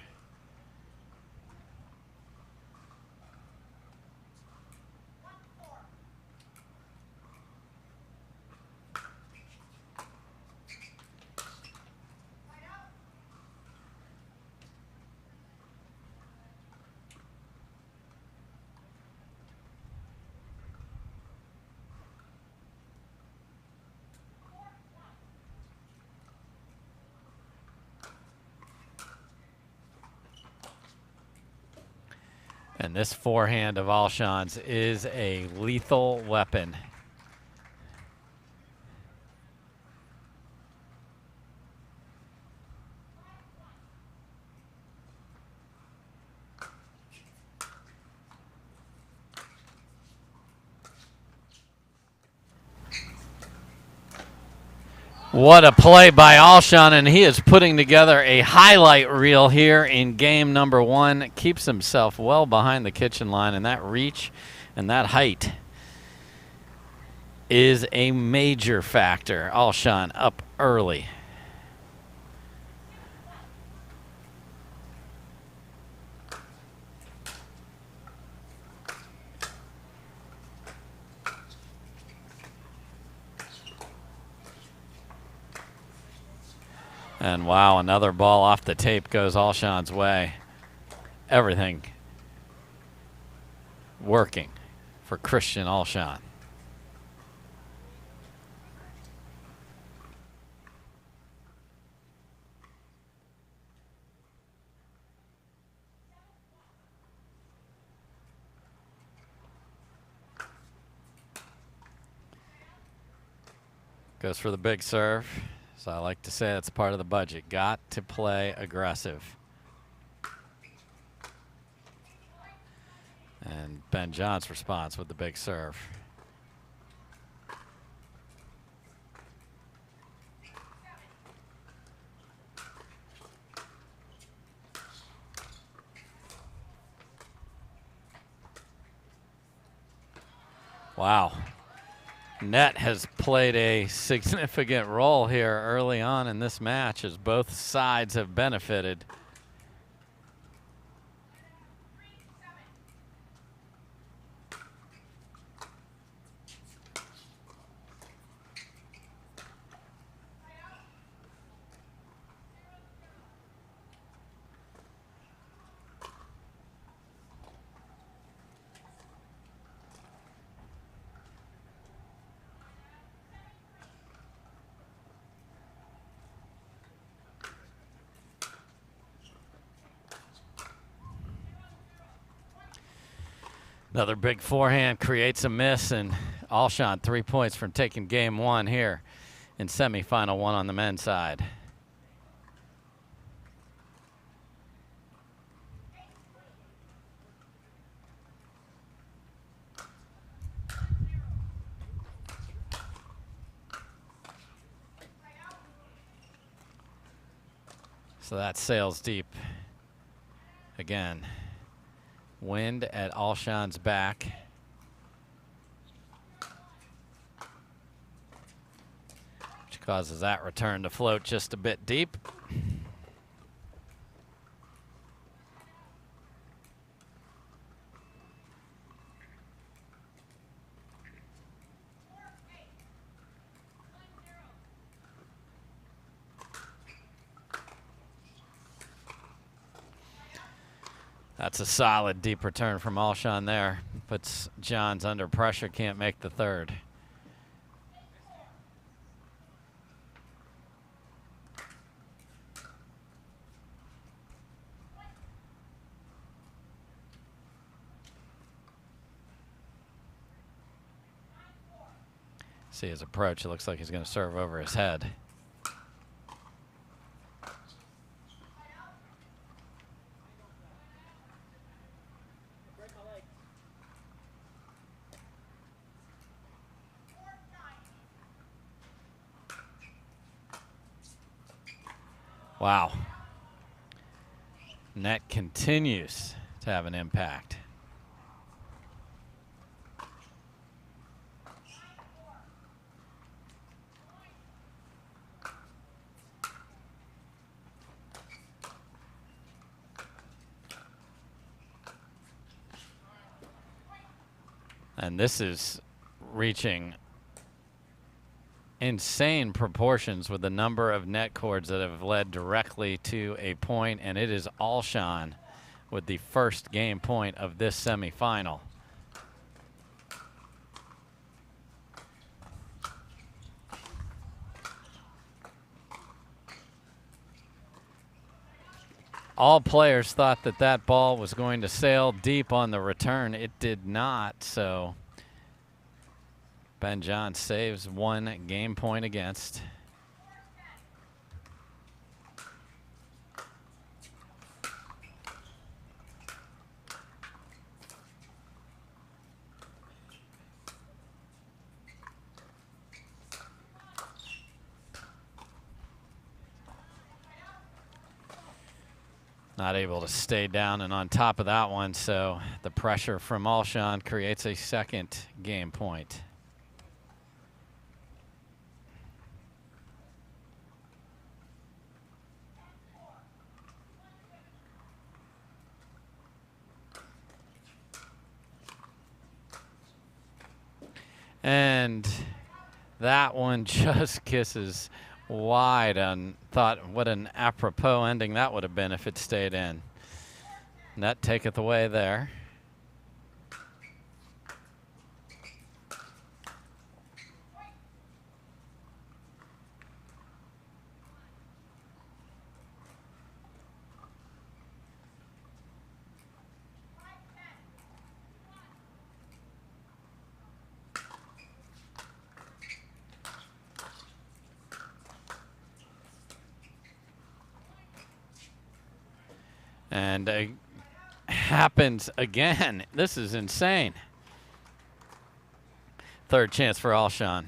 And this forehand of Alshon's is a lethal weapon. What a play by Alshon, and he is putting together a highlight reel here in game number 1. Keeps himself well behind the kitchen line, and that reach and that height is a major factor. Alshon up early. And wow, another ball off the tape goes Alshon's way. Everything working for Christian Alshon. Goes for the big serve. So I like to say that's part of the budget. Got to play aggressive. And Ben John's response with the big serve. Wow. Net has played a significant role here early on in this match as both sides have benefited. Another big forehand creates a miss, and Alshon 3 points from taking game 1 here in semifinal 1 on the men's side. So that sails deep again. Wind at Alshon's back. Which causes that return to float just a bit deep. That's a solid deep return from Alshon there. Puts Johns under pressure, can't make the third. See his approach, it looks like he's going to serve over his head. Wow. Net continues to have an impact. And this is reaching insane proportions with the number of net cords that have led directly to a point, and it is Alshon with the first game point of this semifinal. All players thought that that ball was going to sail deep on the return. It did not, so Ben John saves one game point against. Not able to stay down and on top of that one, so the pressure from Alshon creates a second game point. And that one just kisses wide, and thought what an apropos ending that would have been if it stayed in. Net taketh away there. And it happens again. This is insane. Third chance for Alshon.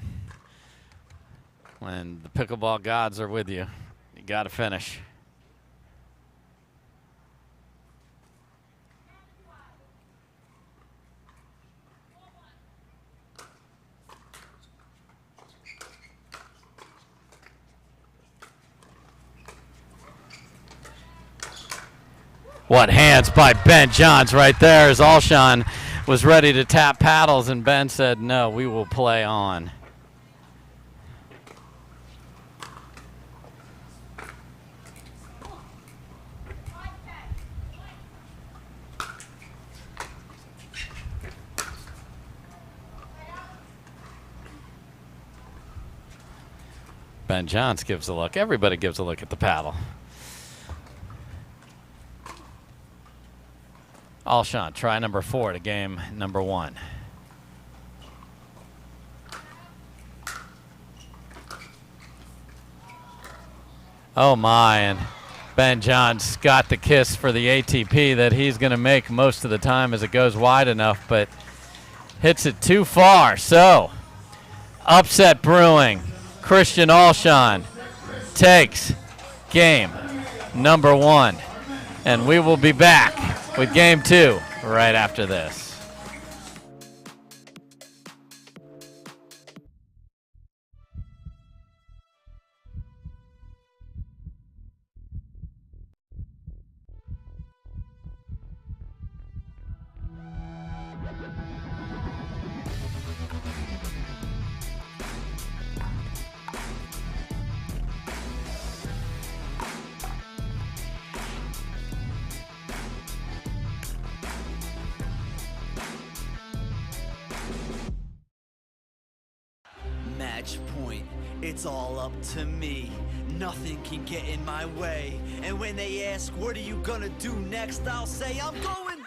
When the pickleball gods are with you, you got to finish. What hands by Ben Johns right there as Alshon was ready to tap paddles, and Ben said, no, we will play on. Ben Johns gives a look. Everybody gives a look at the paddle. Alshon, try number 4 to game number 1. Oh my, and Ben Johns got the kiss for the ATP that he's going to make most of the time as it goes wide enough, but hits it too far. So, upset brewing. Christian Alshon takes game number 1. And we will be back with game 2 right after this. Match point, it's all up to me. Nothing can get in my way. And when they ask, what are you gonna do next? I'll say, I'm going.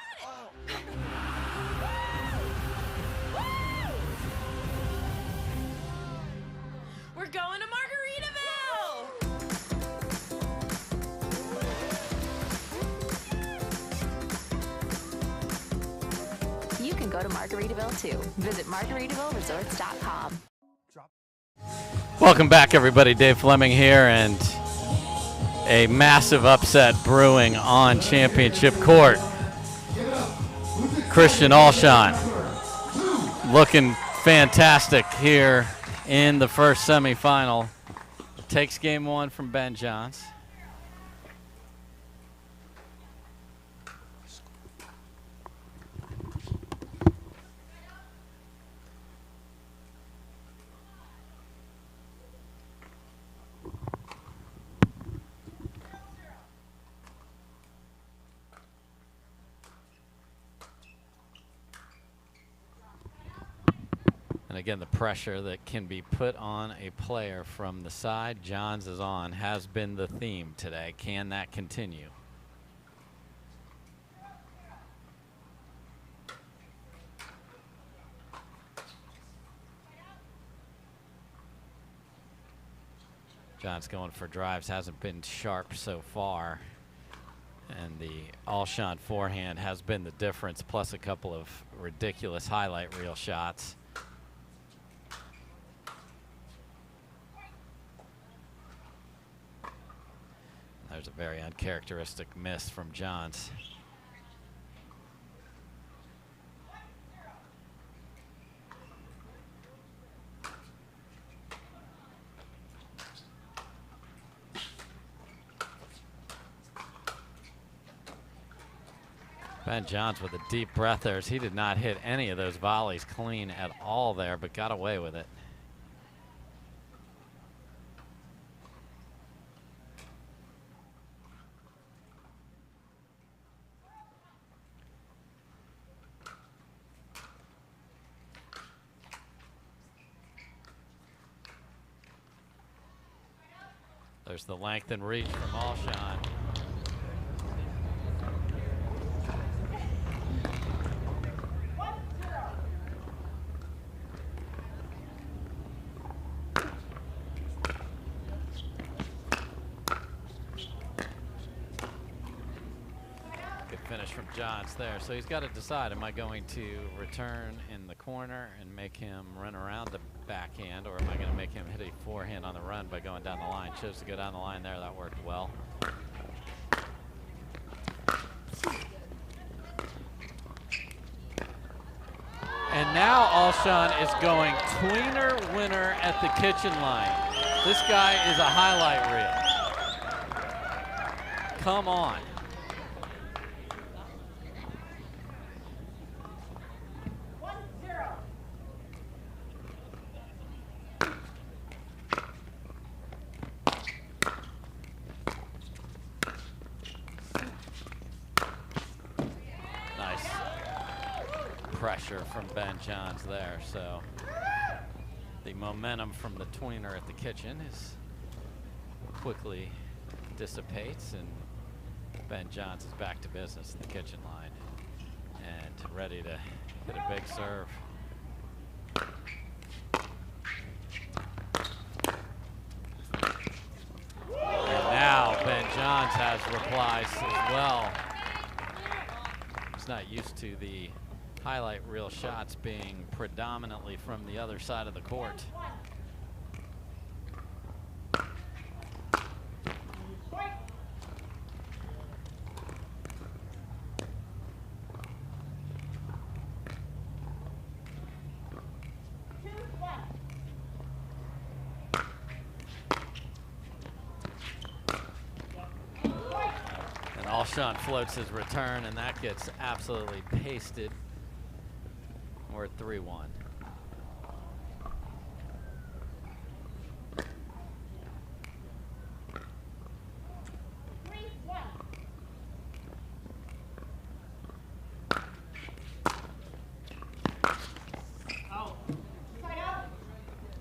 We're going to Margaritaville! You can go to Margaritaville too. Visit MargaritavilleResorts.com. Welcome back, everybody. Dave Fleming here, and a massive upset brewing on championship court. Christian Alshon looking fantastic here in the first semifinal. Takes game 1 from Ben Johns. And again, the pressure that can be put on a player from the side Johns is on has been the theme today. Can that continue? Johns going for drives, hasn't been sharp so far. And the Alshon forehand has been the difference, plus a couple of ridiculous highlight reel shots. There's a very uncharacteristic miss from Johns. Ben Johns with a deep breath there, as he did not hit any of those volleys clean at all there, but got away with it. There's the length and reach from Alshon. Good finish from Johns there. So he's got to decide, am I going to return in the corner and make him run around the backhand, or am I going to make him hit a forehand on the run by going down the line? Chose to go down the line there. That worked well. And now Alshon is going tweener winner at the kitchen line. This guy is a highlight reel. Come on. Pressure from Ben Johns there, so the momentum from the tweener at the kitchen is quickly dissipates, and Ben Johns is back to business in the kitchen line and ready to hit a big serve. And now Ben Johns has replies as well. He's not used to the highlight reel shots being predominantly from the other side of the court. And Alshon floats his return, and that gets absolutely pasted. We're at 3-1.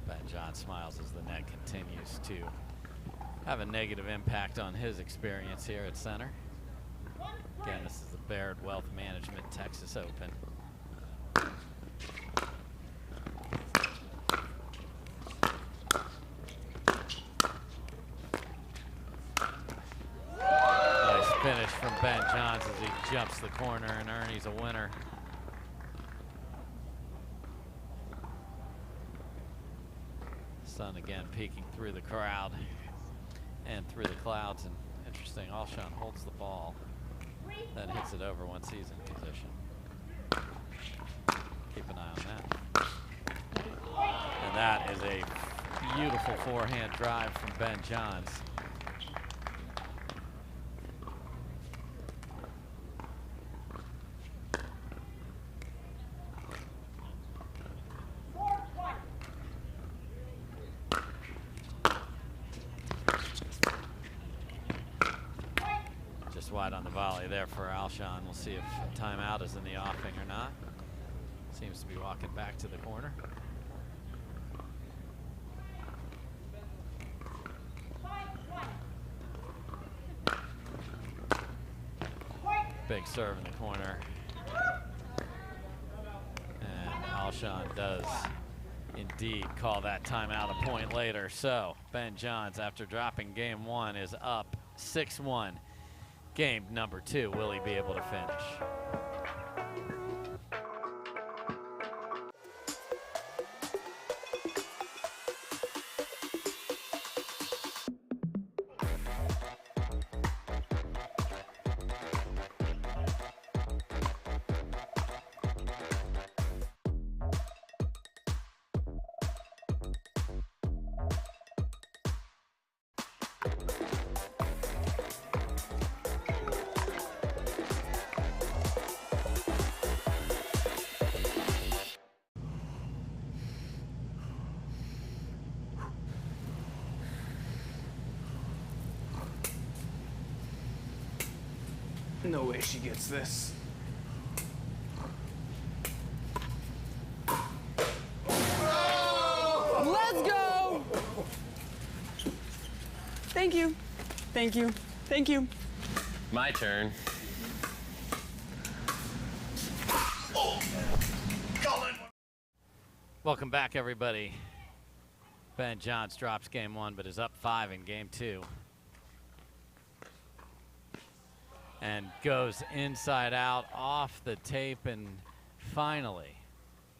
Ben Johns smiles as the net continues to have a negative impact on his experience here at center. Again, this is the Baird Wealth Management Texas Open. Finish from Ben Johns as he jumps the corner, and Ernie's a winner. Sun again peeking through the crowd and through the clouds, and interesting, Alshon holds the ball, then hits it over once he's in position. Keep an eye on that. And that is a beautiful forehand drive from Ben Johns. Wide on the volley there for Alshon. We'll see if timeout is in the offing or not. Seems to be walking back to the corner. Big serve in the corner. And Alshon does indeed call that timeout a point later. So Ben Johns, after dropping game one, is up 6-1. Game number 2, will he be able to finish? no way she gets this. Let's go! Thank you. Thank you. Thank you. My turn. Welcome back, everybody. Ben Johns drops game 1, but is up 5 in game 2. And goes inside out off the tape, and finally,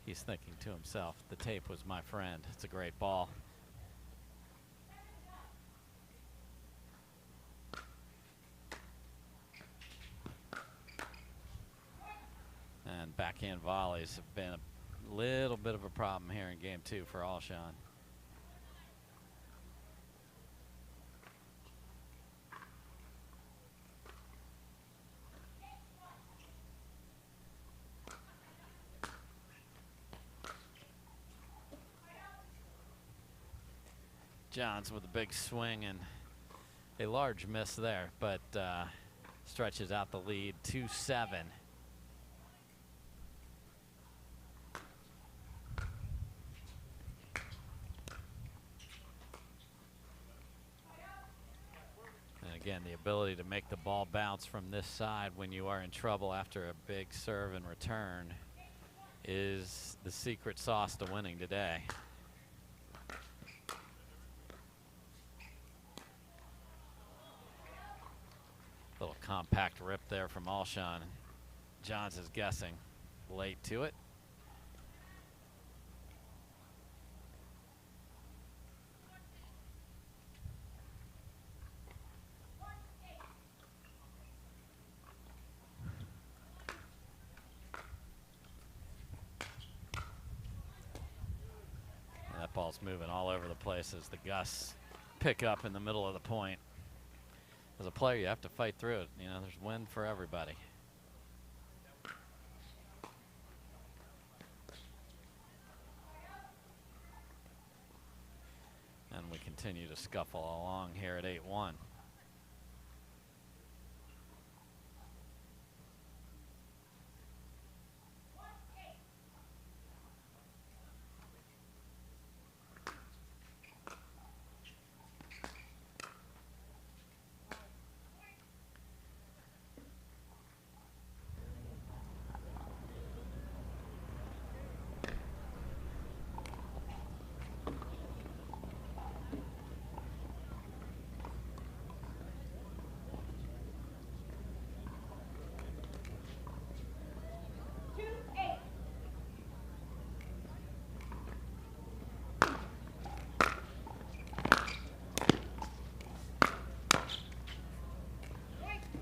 he's thinking to himself, the tape was my friend. It's a great ball. And backhand volleys have been a little bit of a problem here in game 2 for Alshon. Johns with a big swing and a large miss there, but stretches out the lead 2-7. And again, the ability to make the ball bounce from this side when you are in trouble after a big serve and return is the secret sauce to winning today. Little compact rip there from Alshon. Johns is guessing late to it. And that ball's moving all over the place as the gusts pick up in the middle of the point. As a player, you have to fight through it. You know, there's win for everybody. And we continue to scuffle along here at 8-1.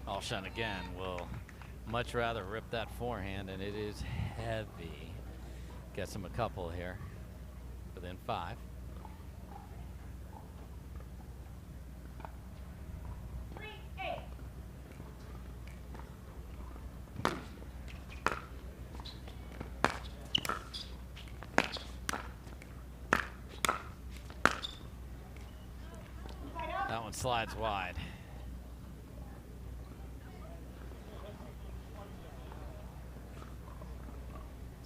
Alshon again will much rather rip that forehand, and it is heavy. Gets him a couple here, within 5. That one slides wide.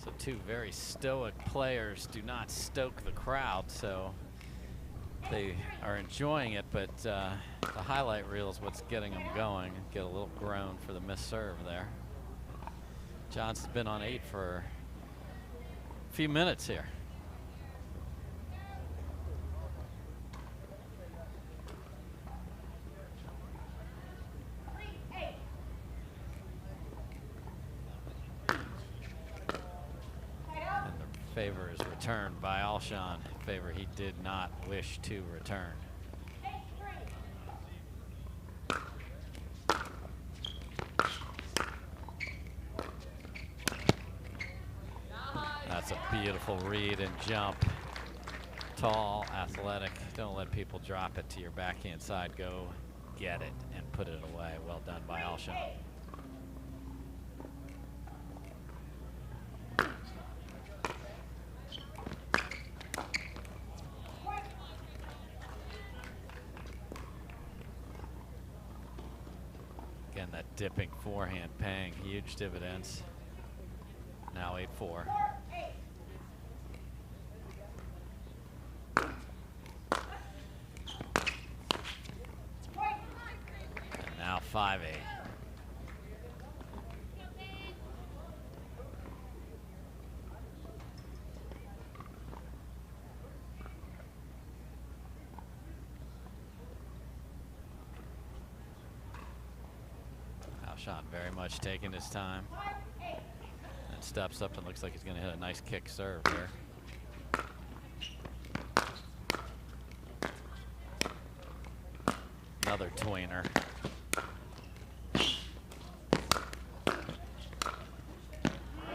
So two very stoic players do not stoke the crowd, so they are enjoying it, but the highlight reel is what's getting them going. Get a little groan for the missed serve there. Johnson's been on 8 for a few minutes here. Favor is returned by Alshon. Favor he did not wish to return. That's a beautiful read and jump. Tall, athletic. Don't let people drop it to your backhand side. Go get it and put it away. Well done by Alshon. dipping forehand paying huge dividends. Now 8-4. And now 5-8. Alshon very much taking his time. And steps up and looks like he's going to hit a nice kick serve here. Another tweener.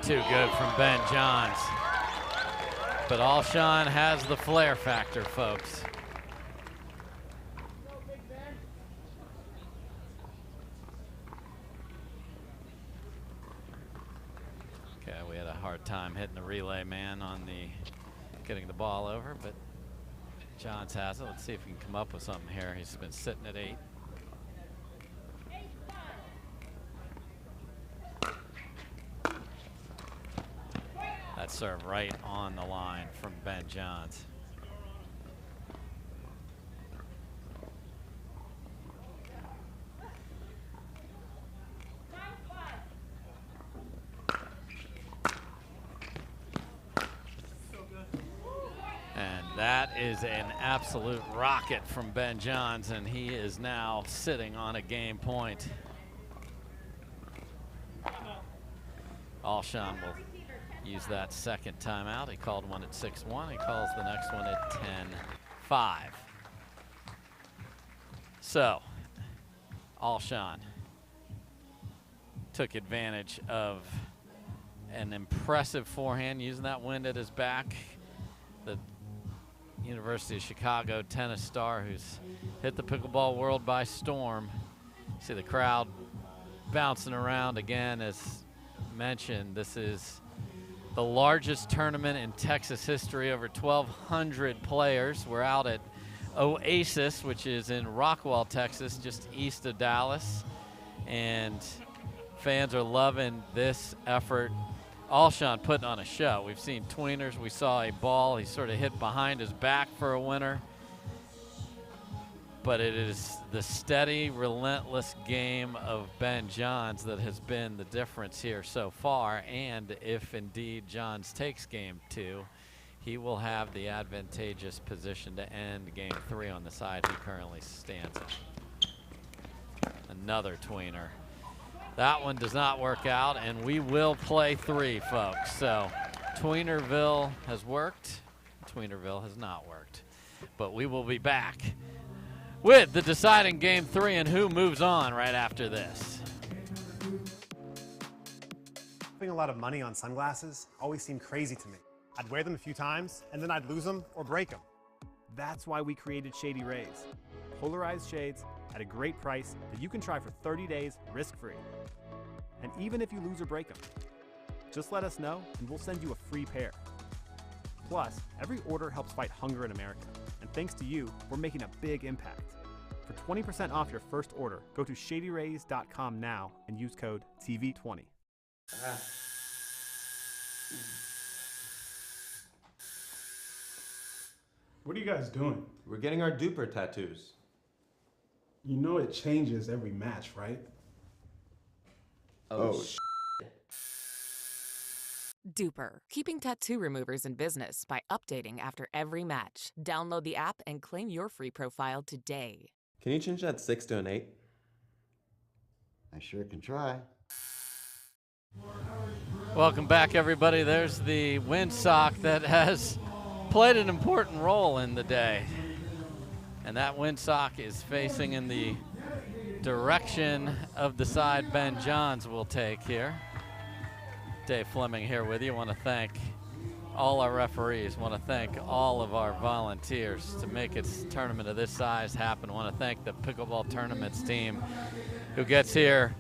Too good from Ben Johns. But Alshon has the flair factor, folks. Okay, we had a hard time hitting the relay man on the getting the ball over, but Johns has it. Let's see if he can come up with something here. He's been sitting at 8. That serve right on the line from Ben Johns. And that is an absolute rocket from Ben Johns, and he is now sitting on a game point. Alshon will use that second timeout. He called one at 6-1. He calls the next one at 10-5. So, Alshon took advantage of an impressive forehand, using that wind at his back. The University of Chicago tennis star who's hit the pickleball world by storm. See the crowd bouncing around again. As mentioned, this is the largest tournament in Texas history, over 1,200 players. We're out at Oasis, which is in Rockwall, Texas, just east of Dallas. And fans are loving this effort. Alshon putting on a show. We've seen tweeners. We saw a ball. He sort of hit behind his back for a winner. But it is the steady, relentless game of Ben Johns that has been the difference here so far. And if indeed Johns takes game 2, he will have the advantageous position to end game 3 on the side he currently stands in. Another tweener. That one does not work out, and we will play 3, folks. So Tweenerville has worked. Tweenerville has not worked. But we will be back with the deciding game 3 and who moves on right after this. Spending a lot of money on sunglasses always seemed crazy to me. I'd wear them a few times, and then I'd lose them or break them. That's why we created Shady Rays. Polarized shades at a great price that you can try for 30 days risk-free. And even if you lose or break them, just let us know and we'll send you a free pair. Plus, every order helps fight hunger in America. And thanks to you, we're making a big impact. For 20% off your first order, go to shadyrays.com now and use code TV20. What are you guys doing? We're getting our duper tattoos. You know it changes every match, right? Oh, Duper, keeping tattoo removers in business by updating after every match. Download the app and claim your free profile today. Can you change that 6 to an 8? I sure can try. Welcome back, everybody. There's the windsock that has played an important role in the day. And that windsock is facing in the direction of the side Ben Johns will take here. Dave Fleming here with you. Want to thank all our referees. Want to thank all of our volunteers to make its tournament of this size happen. Want to thank the Pickleball Tournaments team who gets here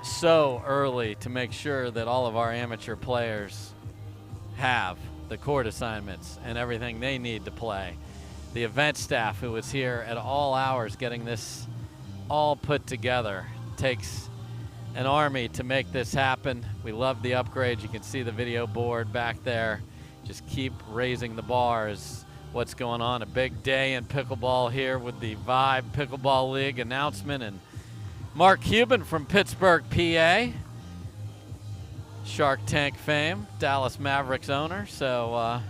so early to make sure that all of our amateur players have the court assignments and everything they need to play. The event staff who was here at all hours getting this all put together. takes an army to make this happen. We love the upgrades. You can see the video board back there. Just keep raising the bars. What's going on? A big day in pickleball here with the Vibe Pickleball League announcement. And Mark Cuban from Pittsburgh, PA. Shark Tank fame, Dallas Mavericks owner. So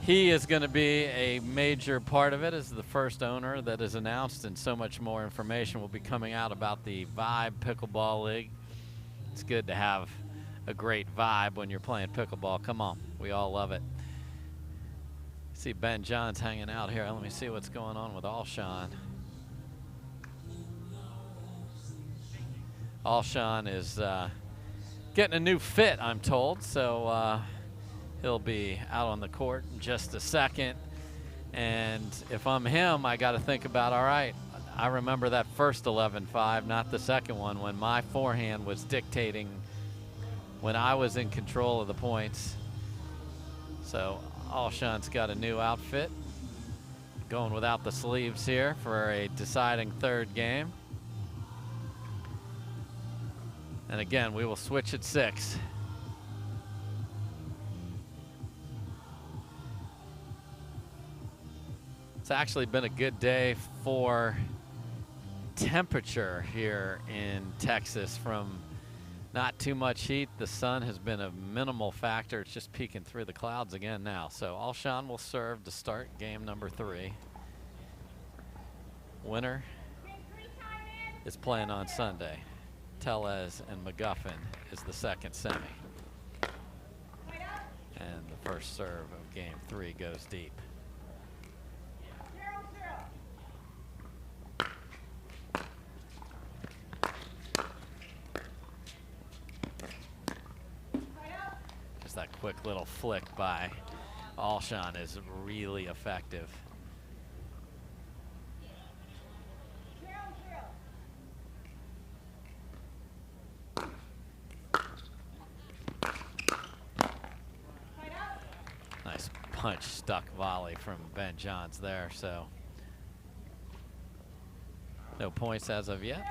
he is going to be a major part of it as the first owner that is announced, and so much more information will be coming out about the Vibe Pickleball League. It's good to have a great vibe when you're playing pickleball. Come on, we all love it. See Ben Johns hanging out here. Let me see what's going on with Alshon. Alshon is getting a new fit, I'm told, so he'll be out on the court in just a second. And if I'm him, I got to think about, all right, I remember that first 11-5, not the second one, when my forehand was dictating when I was in control of the points. So Alshon's got a new outfit, going without the sleeves here for a deciding third game. And again, we will switch at 6. It's actually been a good day for temperature here in Texas. From not too much heat, the sun has been a minimal factor. It's just peeking through the clouds again now. So Alshon will serve to start game number 3. Winner is playing on Sunday. Tellez and McGuffin is the second semi. And the first serve of game 3 goes deep. Just that quick little flick by Alshon is really effective. Nice punch stuck volley from Ben Johns there, so no points as of yet.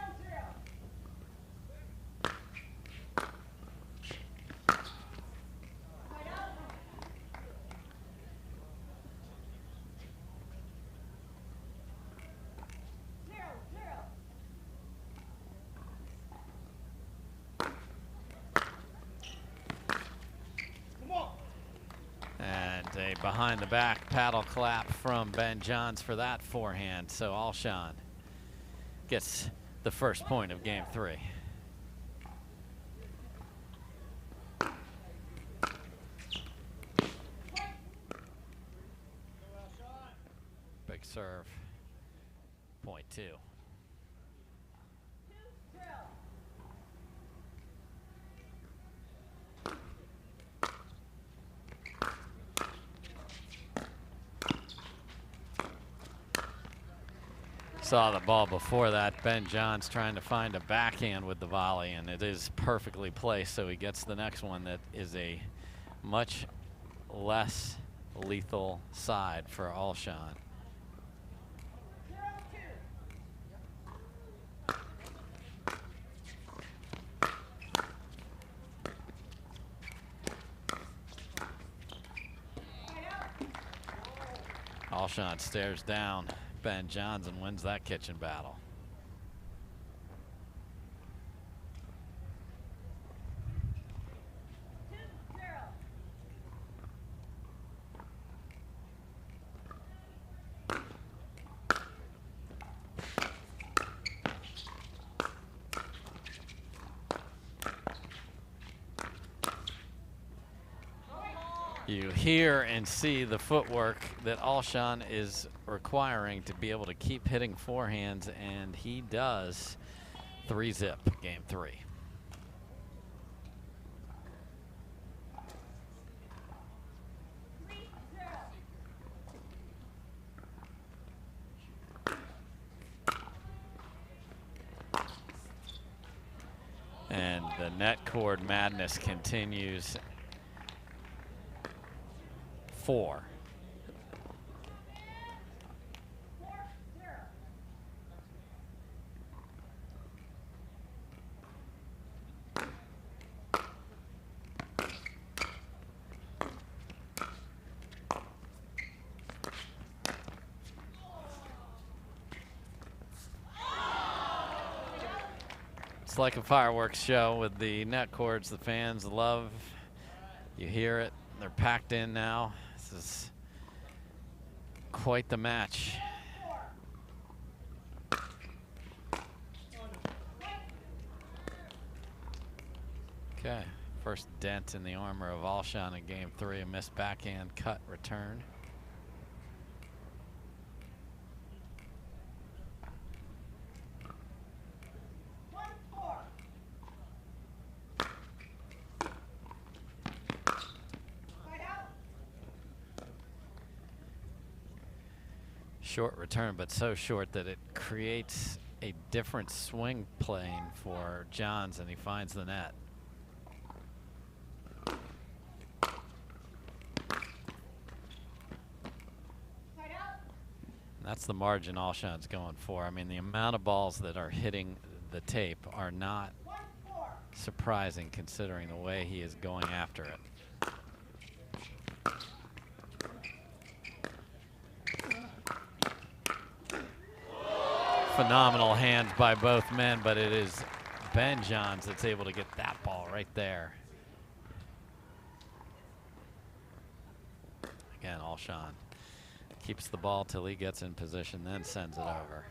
A behind the back paddle clap from Ben Johns for that forehand. So Alshon gets the first point of game 3. Big serve, point 2. Saw the ball before that. Ben Johns trying to find a backhand with the volley, and it is perfectly placed, so he gets the next one that is a much less lethal side for Alshon. Alshon stares down Ben Johns and wins that kitchen battle. You hear and see the footwork that Alshon is requiring to be able to keep hitting forehands, and he does. 3-zip, game 3. And the net cord madness continues. 4. It's like a fireworks show with the net cords. The fans love. You hear it. They're packed in now. This is quite the match. Okay, first dent in the armor of Alshon in game 3, a missed backhand cut return. Short return, but so short that it creates a different swing plane for Johns, and he finds the net. That's the margin Alshon's going for. I mean, the amount of balls that are hitting the tape are not surprising considering the way he is going after it. Phenomenal hands by both men, but it is Ben Johns that's able to get that ball right there. Again, Alshon keeps the ball till he gets in position, then sends it over.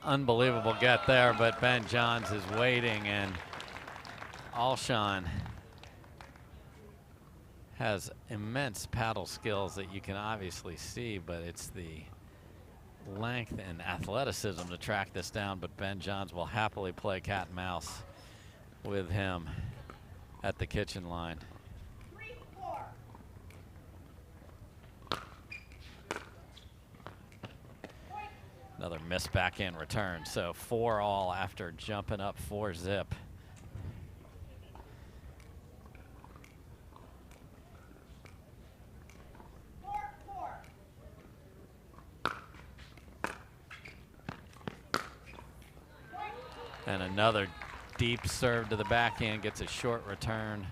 Unbelievable get there, but Ben Johns is waiting, and Alshon has immense paddle skills that you can obviously see, but it's the length and athleticism to track this down. But Ben Johns will happily play cat and mouse with him at the kitchen line. Another missed backhand return, so 4-all after jumping up 4-zip. And another deep serve to the backhand, gets a short return.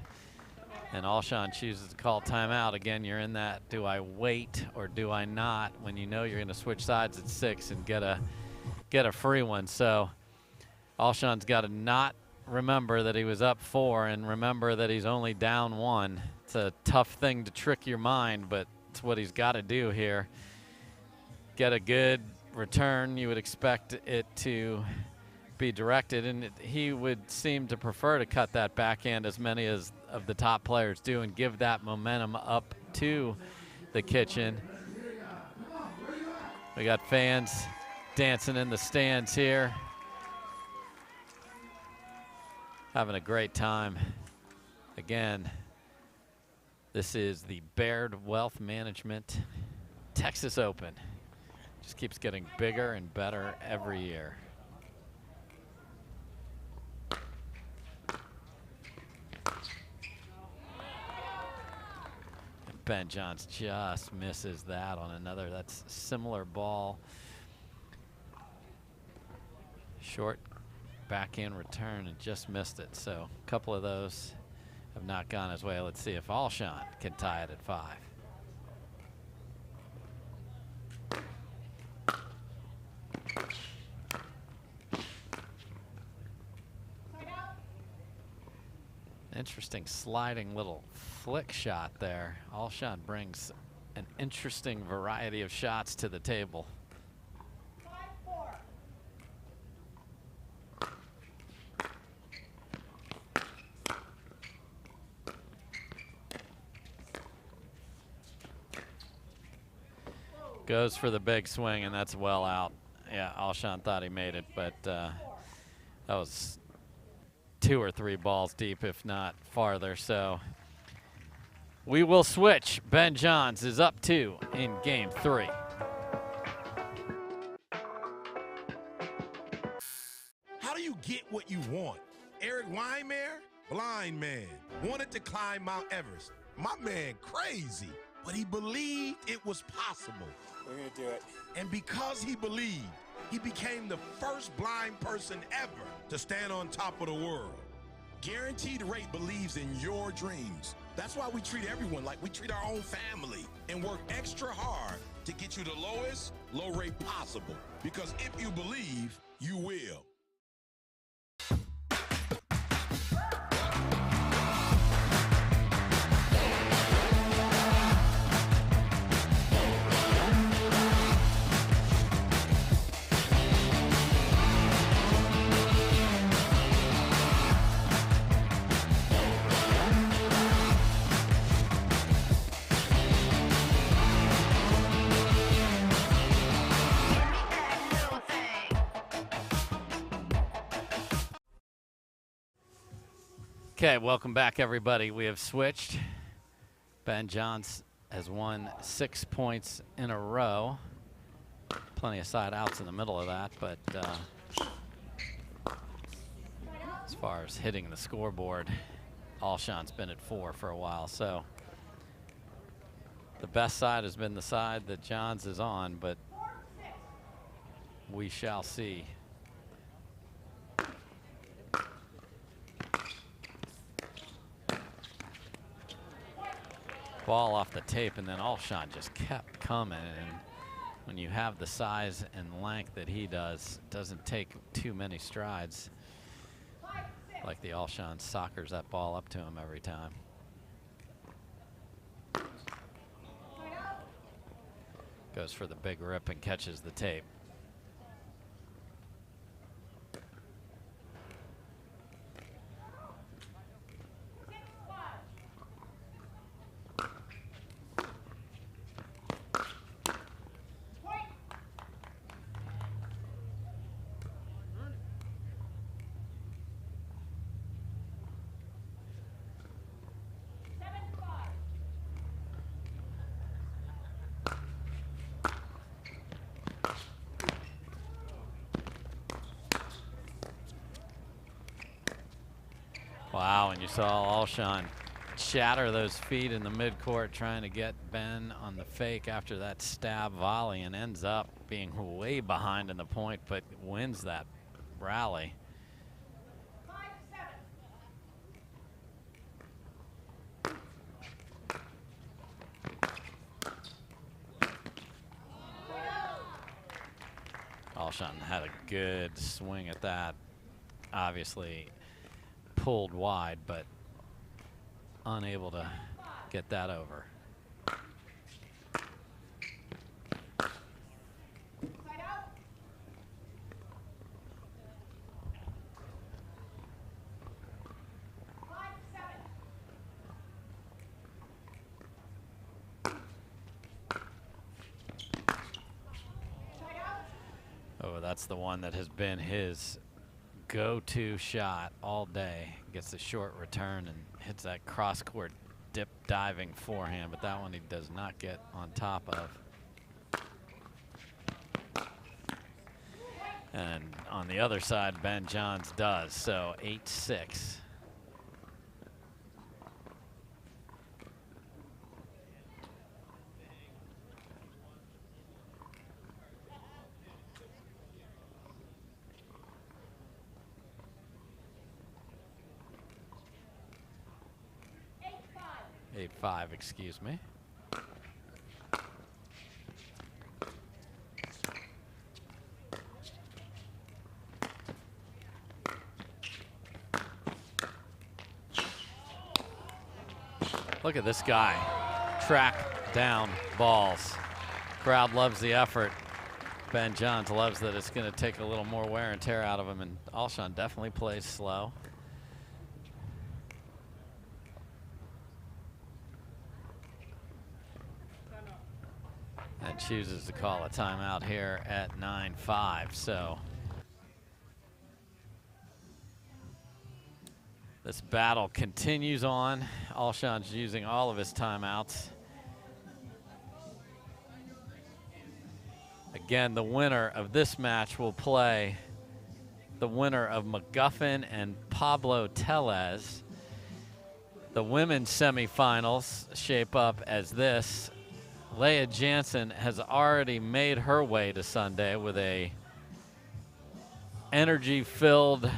And Alshon chooses to call timeout. Again, you're in that, do I wait or do I not, when you know you're going to switch sides at 6 and get a free one. So Alshon's got to not remember that he was up 4 and remember that he's only down 1. It's a tough thing to trick your mind, but it's what he's got to do here. Get a good return. You would expect it to be directed, and he would seem to prefer to cut that backhand, as many of the top players do, and give that momentum up to the kitchen. We got fans dancing in the stands here, having a great time. Again, this is the Baird Wealth Management Texas Open. Just keeps getting bigger and better every year. Ben Johns just misses that on another. That's similar ball. Short backhand return and just missed it. So a couple of those have not gone his way. Let's see if Alshon can tie it at 5. Interesting sliding little flick shot there. Alshon brings an interesting variety of shots to the table. Goes for the big swing, and that's well out. Yeah, Alshon thought he made it, but that was 2 or 3 balls deep, if not farther. So we will switch. Ben Johns is up 2 in game 3. How do you get what you want? Eric Weimer, blind man, wanted to climb Mount Everest. My man crazy, but he believed it was possible. We're gonna do it. And because he believed, He became the first blind person ever to stand on top of the world. Guaranteed Rate believes in your dreams. That's why we treat everyone like we treat our own family and work extra hard to get you the lowest low rate possible. Because if you believe, you will. Okay, welcome back, everybody. We have switched. Ben Johns has won 6 points in a row. Plenty of side outs in the middle of that, but as far as hitting the scoreboard, Alshon's been at 4 for a while. So the best side has been the side that Johns is on, but we shall see. Ball off the tape, and then Alshon just kept coming. And when you have the size and length that he does, it doesn't take too many strides. Like the Alshon soccers that ball up to him every time. Goes for the big rip and catches the tape. Wow, and you saw Alshon shatter those feet in the midcourt trying to get Ben on the fake after that stab volley, and ends up being way behind in the point, but wins that rally. Alshon had a good swing at that. Obviously pulled wide, but unable to get that over. Oh, that's the one that has been his go-to shot all day. Gets a short return and hits that cross-court dip diving forehand, but that one he does not get on top of. And on the other side, Ben Johns does, so 8-6. Excuse me. Look at this guy track down balls. Crowd loves the effort. Ben Johns loves that it's going to take a little more wear and tear out of him, and Alshon definitely plays slow. And chooses to call a timeout here at 9-5. So this battle continues on. Alshon's using all of his timeouts. Again, the winner of this match will play the winner of McGuffin and Pablo Tellez. The women's semifinals shape up as this. Lea Jansen has already made her way to Sunday with a energy-filled,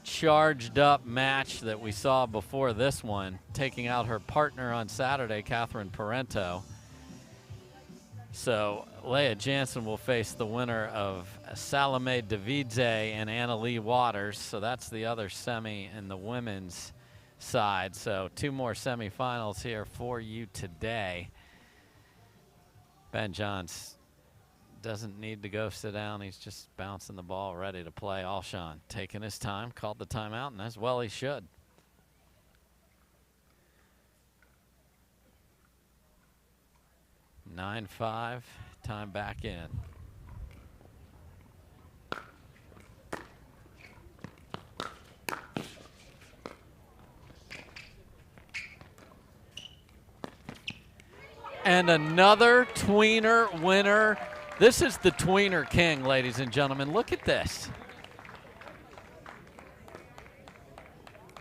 charged-up match that we saw before this one, taking out her partner on Saturday, Catherine Parenteau. So Lea Jansen will face the winner of Salome Devidze and Leigh Waters. So that's the other semi in the women's side. So 2 more semifinals here for you today. Ben Johns doesn't need to go sit down. He's just bouncing the ball, ready to play. Alshon taking his time, called the timeout, and as well he should. (9-5), time back in. And another tweener winner. This is the tweener king, ladies and gentlemen. Look at this.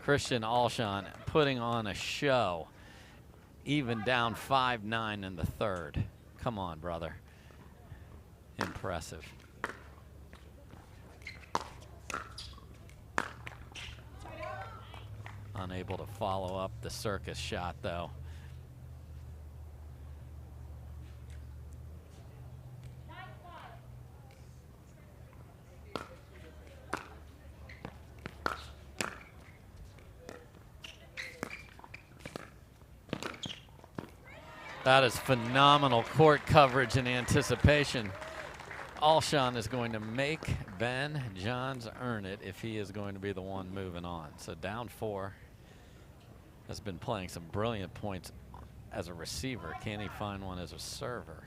Christian Alshon putting on a show, even down 5-9 in the third. Come on, brother. Impressive. Unable to follow up the circus shot, though. That is phenomenal court coverage and anticipation. Alshon is going to make Ben Johns earn it if he is going to be the one moving on. So down 4. Has been playing some brilliant points as a receiver. Can he find one as a server?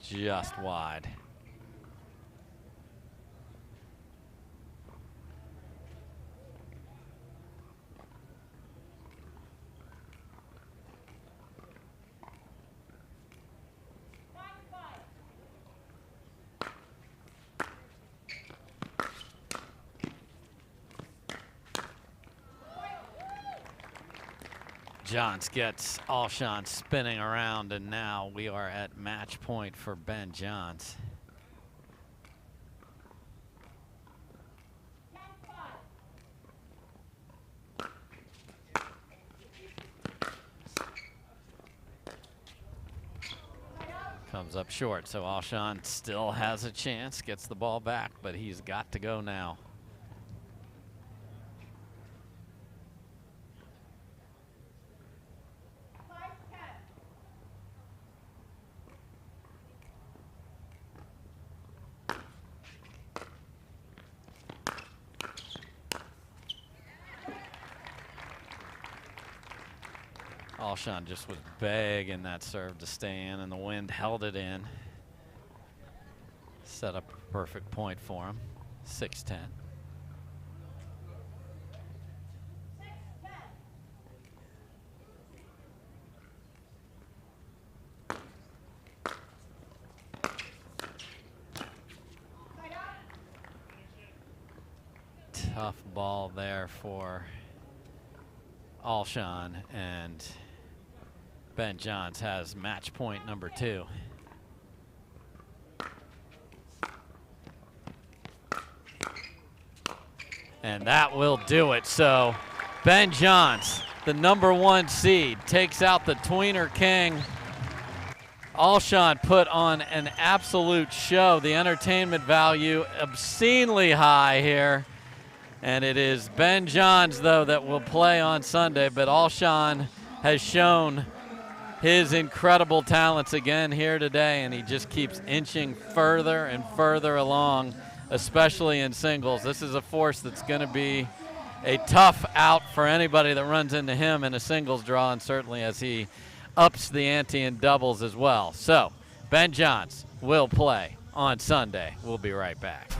Just wide. Johns gets Alshon spinning around, and now we are at match point for Ben Johns. Comes up short, so Alshon still has a chance, gets the ball back, but he's got to go now. Alshon just was begging that serve to stay in, and the wind held it in. Set up a perfect point for him. 6-10. Tough ball there for Alshon, and Ben Johns has match point number 2. And that will do it. So Ben Johns, the number 1 seed, takes out the tweener king. Alshon put on an absolute show. The entertainment value obscenely high here. And it is Ben Johns, though, that will play on Sunday. But Alshon has shown his incredible talents again here today, and he just keeps inching further and further along, especially in singles. This is a force that's going to be a tough out for anybody that runs into him in a singles draw, and certainly as he ups the ante in doubles as well. So Ben Johns will play on Sunday. We'll be right back.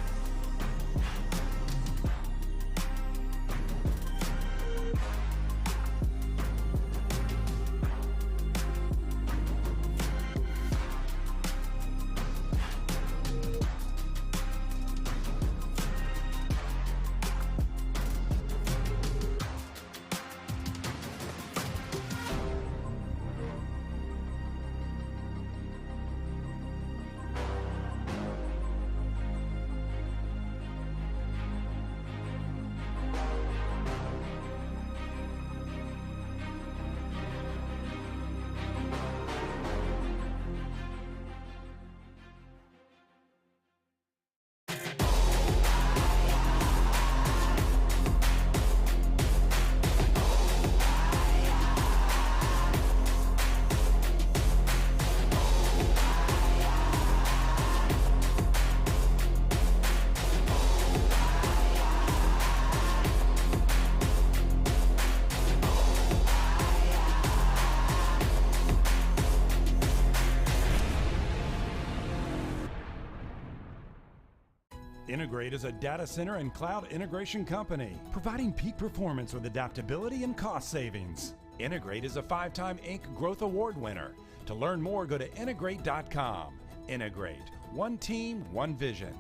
Integrate is a data center and cloud integration company, providing peak performance with adaptability and cost savings. Integrate is a 5-time Inc. Growth Award winner. To learn more, go to integrate.com. Integrate. One team, one vision.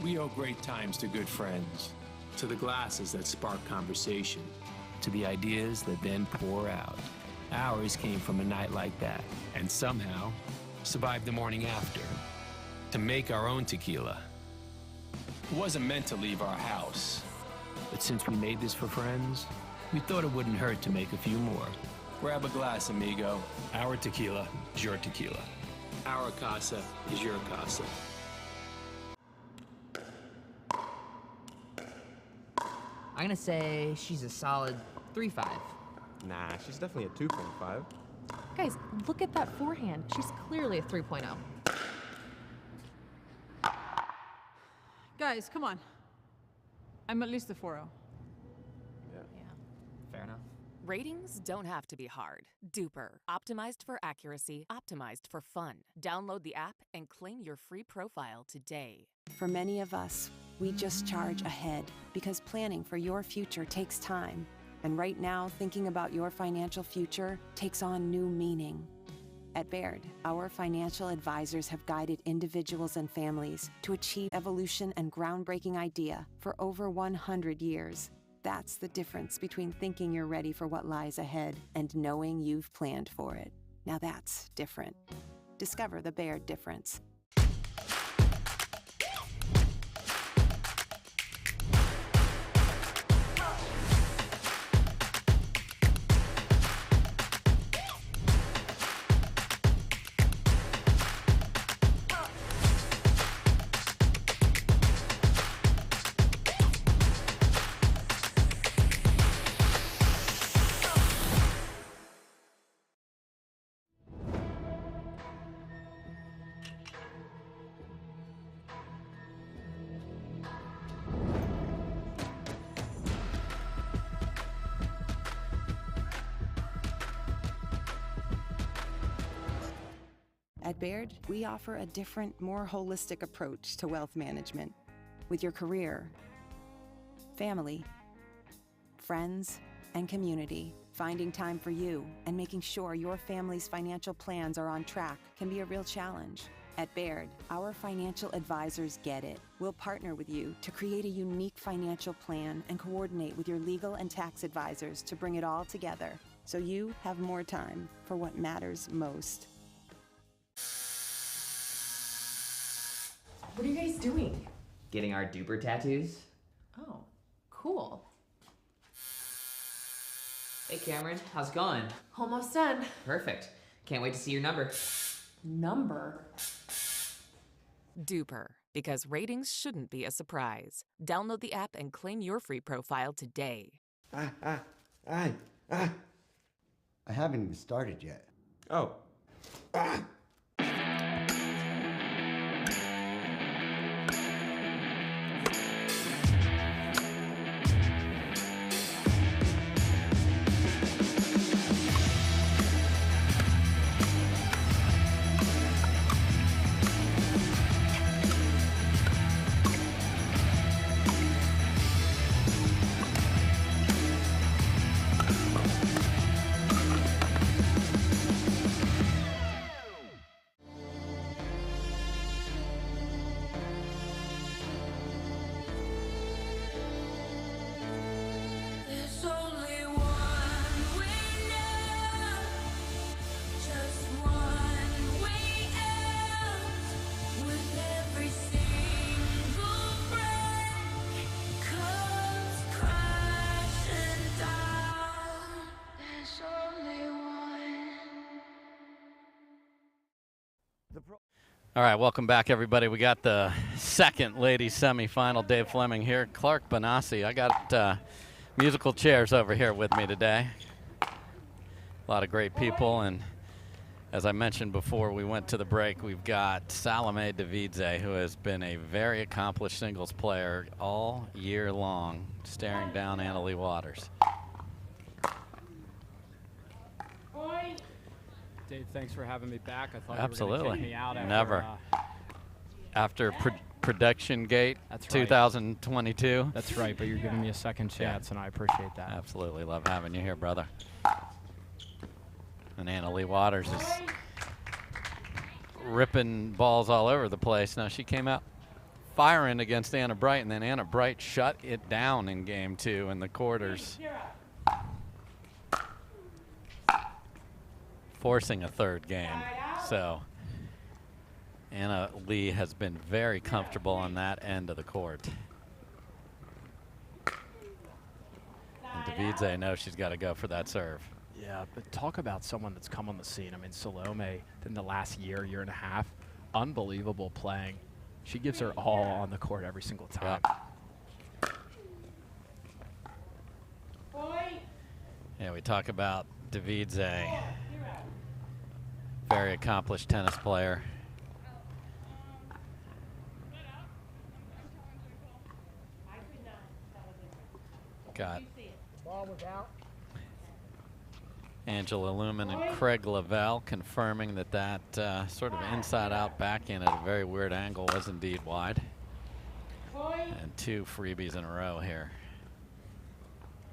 We owe great times to good friends, to the glasses that spark conversation, to the ideas that then pour out. Ours came from a night like that, and somehow survived the morning after to make our own tequila. It wasn't meant to leave our house, but since we made this for friends, we thought it wouldn't hurt to make a few more. Grab a glass, amigo. Our tequila is your tequila. Our casa is your casa. I'm gonna say she's a solid 3.5. Nah, she's definitely a 2.5. Guys, look at that forehand. She's clearly a 3.0. Guys, come on. I'm at least a 4.0. Yeah, fair enough. Ratings don't have to be hard. Duper. Optimized for accuracy, optimized for fun. Download the app and claim your free profile today. For many of us, we just charge ahead because planning for your future takes time. And right now, thinking about your financial future takes on new meaning. At Baird, our financial advisors have guided individuals and families to achieve evolution and groundbreaking idea for over 100 years. That's the difference between thinking you're ready for what lies ahead and knowing you've planned for it. Now that's different. Discover the Baird difference. At Baird, we offer a different, more holistic approach to wealth management. With your career, family, friends, and community, finding time for you and making sure your family's financial plans are on track can be a real challenge. At Baird, our financial advisors get it. We'll partner with you to create a unique financial plan and coordinate with your legal and tax advisors to bring it all together so you have more time for what matters most. What are you guys doing? Getting our duper tattoos? Oh, cool. Hey Cameron, how's it going? Almost done. Perfect. Can't wait to see your number. Number? Duper. Because ratings shouldn't be a surprise. Download the app and claim your free profile today. I haven't even started yet. Oh. All right, welcome back, everybody. We got the second ladies semifinal. Dave Fleming here, Clark Benassi. I got musical chairs over here with me today. A lot of great people, and as I mentioned before we went to the break, we've got Salome Devidze, who has been a very accomplished singles player all year long, staring down Leigh Waters. Dave, thanks for having me back. I thought Absolutely. you were going to kick me out after, Never. After production gate. That's right. 2022. That's right, but you're giving me a second chance, and I appreciate that. Absolutely love having you here, brother. And Leigh Waters is ripping balls all over the place. Now, she came out firing against Anna Bright, and then Anna Bright shut it down in game 2 in the quarters, forcing a third game. So Anna Leigh has been very comfortable on that end of the court. And Devidze knows she's got to go for that serve. Yeah, but talk about someone that's come on the scene. I mean, Salome, in the last year and a half, unbelievable playing. She gives her all on the court every single time. Yeah, we talk about Devidze, very accomplished tennis player. Got Angela Lumen and Craig Lavelle confirming that sort of inside-out backhand at a very weird angle was indeed wide. And 2 freebies in a row here.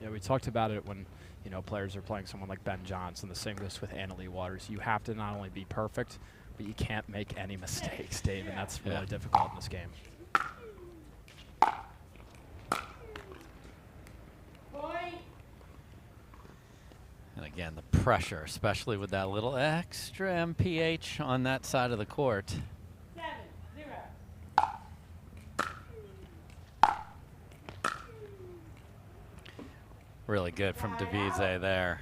Yeah, we talked about it when, you know, players are playing someone like Ben Johnson. The same goes with Leigh Waters. You have to not only be perfect, but you can't make any mistakes, Dave, and that's really difficult in this game. And again, the pressure, especially with that little extra MPH on that side of the court. 7-0. Really good from Devidze there.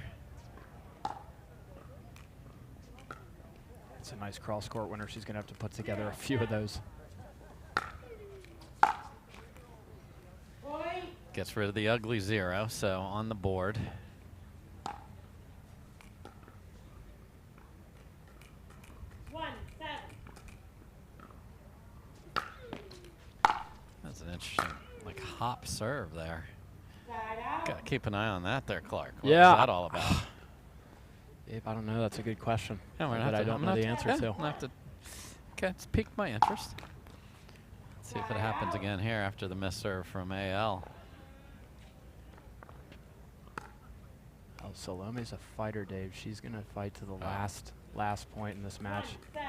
It's a nice cross court winner. She's going to have to put together a few of those. Gets rid of the ugly 0, so on the board. That's an interesting, like, hop serve there. Got to keep an eye on that there, Clark. What was that all about? Dave, I don't know. That's a good question. Yeah, that I don't know the answer to. Okay, it's piqued my interest. Let's see if it happens again here after the miss serve from AL. Oh, Salome's a fighter, Dave. She's going to fight to the last point in this match. 7.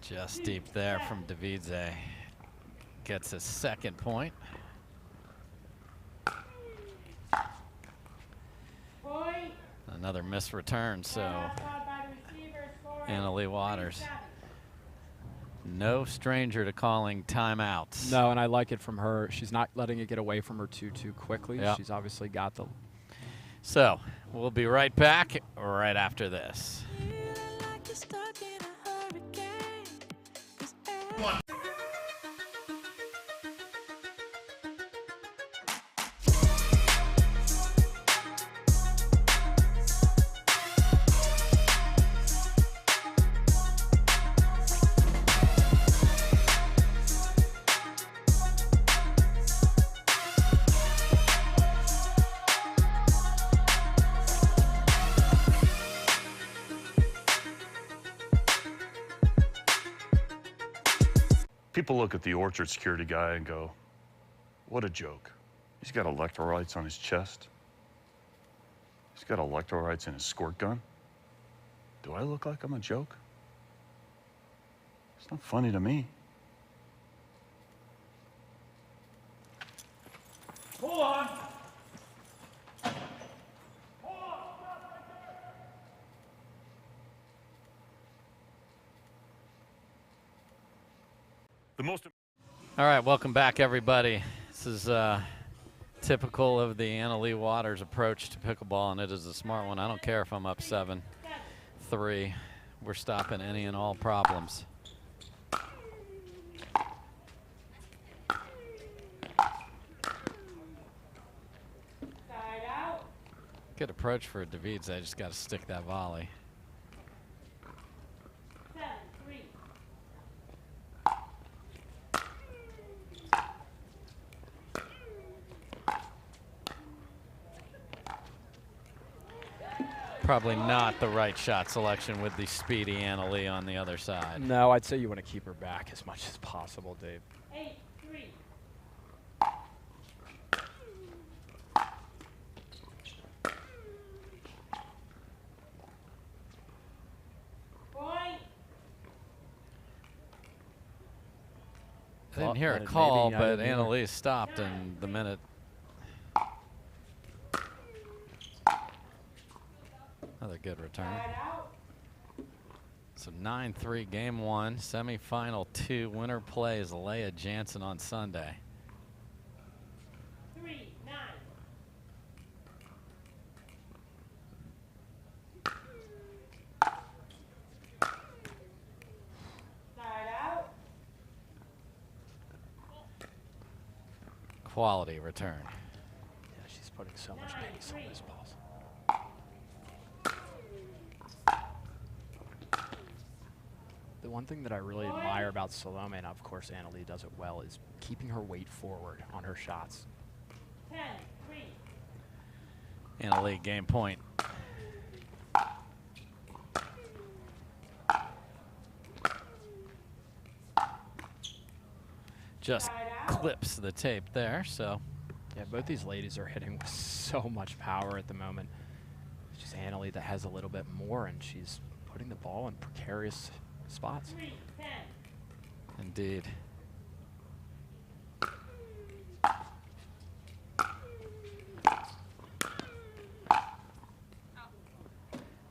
Just deep there from Devidze. Gets his second point. Another missed return, so Leigh Waters, no stranger to calling timeouts. No, and I like it from her. She's not letting it get away from her too quickly. Yep. She's obviously got the... So we'll be right back right after this. People look at the Orchard security guy and go, what a joke. He's got electrolytes on his chest. He's got electrolytes in his squirt gun. Do I look like I'm a joke? It's not funny to me. Hold on. All right, welcome back, everybody. This is typical of the Leigh Waters approach to pickleball, and it is a smart one. I don't care if I'm up 7-3. We're stopping any and all problems. Good approach for Devidze. I just got to stick that volley. 7-3. Probably not the right shot selection with the speedy Anna Leigh on the other side. No, I'd say you want to keep her back as much as possible, Dave. 8-3. I didn't hear a call, but Anna Leigh stopped in the minute. Another good return. So 9-3 game 1, semifinal 2. Winner plays Lea Jansen on Sunday. 3-9. Quality return. Yeah, she's putting so much pace on these balls. The one thing that I really admire about Salome, and of course Anna Leigh does it well, is keeping her weight forward on her shots. 10-3. Anna Leigh game point. Just clips the tape there, so. Yeah, both these ladies are hitting with so much power at the moment. It's just Anna Leigh that has a little bit more, and she's putting the ball in precarious spots. 3-10. Indeed.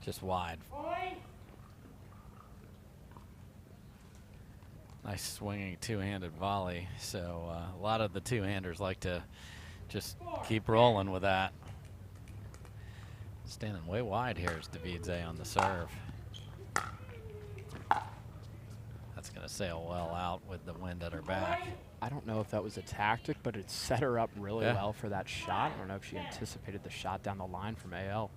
Just wide. Nice swinging two-handed volley. So a lot of the two-handers like to just keep rolling with that. Standing way wide here is Devidze on the serve. That's going to sail well out with the wind at her back. I don't know if that was a tactic, but it set her up really well for that shot. I don't know if she anticipated the shot down the line from AL.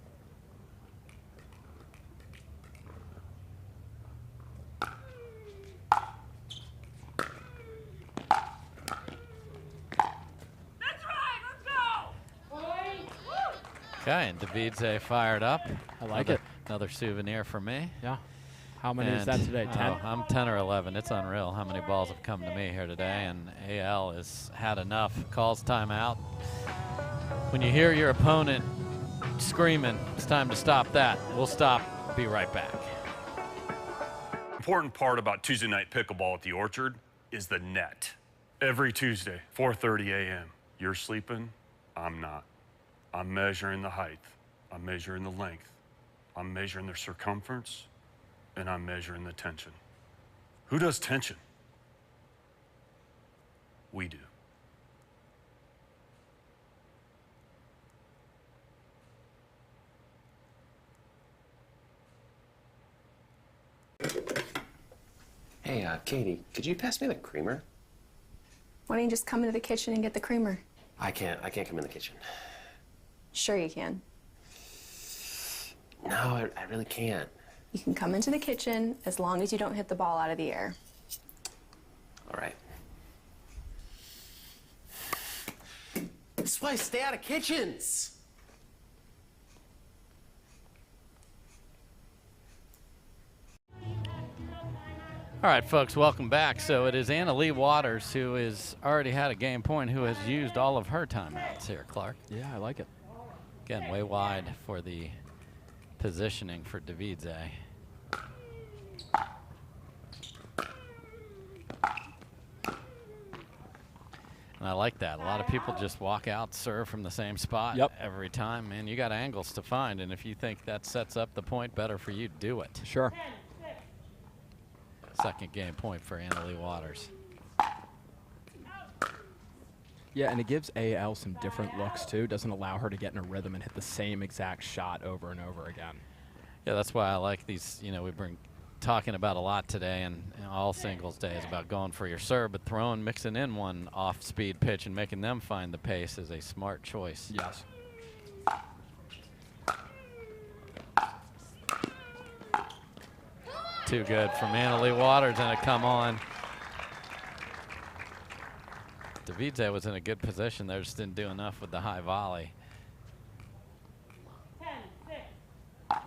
Okay, and Devidze fired up. I like it. Another souvenir for me. Yeah. How many is that today? 10? I'm 10 or 11. It's unreal how many balls have come to me here today, and AL has had enough. Calls timeout. When you hear your opponent screaming, it's time to stop that. We'll stop. Be right back. Important part about Tuesday night pickleball at the Orchard is the net. Every Tuesday, 4:30 a.m. You're sleeping, I'm not. I'm measuring the height, I'm measuring the length, I'm measuring the circumference, and I'm measuring the tension. Who does tension? We do. Hey, Katie, could you pass me the creamer? Why don't you just come into the kitchen and get the creamer? I can't come in the kitchen. Sure you can. No, I really can't. You can come into the kitchen as long as you don't hit the ball out of the air. All right. This is why I stay out of kitchens. All right, folks, welcome back. So it is Leigh Waters who has already had a game point, who has used all of her timeouts here, Clark. Yeah, I like it. Again, way wide for the positioning for Devidze. And I like that. A lot of people just walk out, serve from the same spot every time. Man, you got angles to find, and if you think that sets up the point better for you, do it. Sure. Second game point for Leigh Waters. Yeah, and it gives AL some different looks, too. Doesn't allow her to get in a rhythm and hit the same exact shot over and over again. Yeah, that's why I like these. You know, we've been talking about a lot today, and all singles days about going for your serve, but mixing in one off-speed pitch and making them find the pace is a smart choice. Yes. Too good from Leigh Waters, and a come on. Devidze was in a good position there, just didn't do enough with the high volley. 10-6.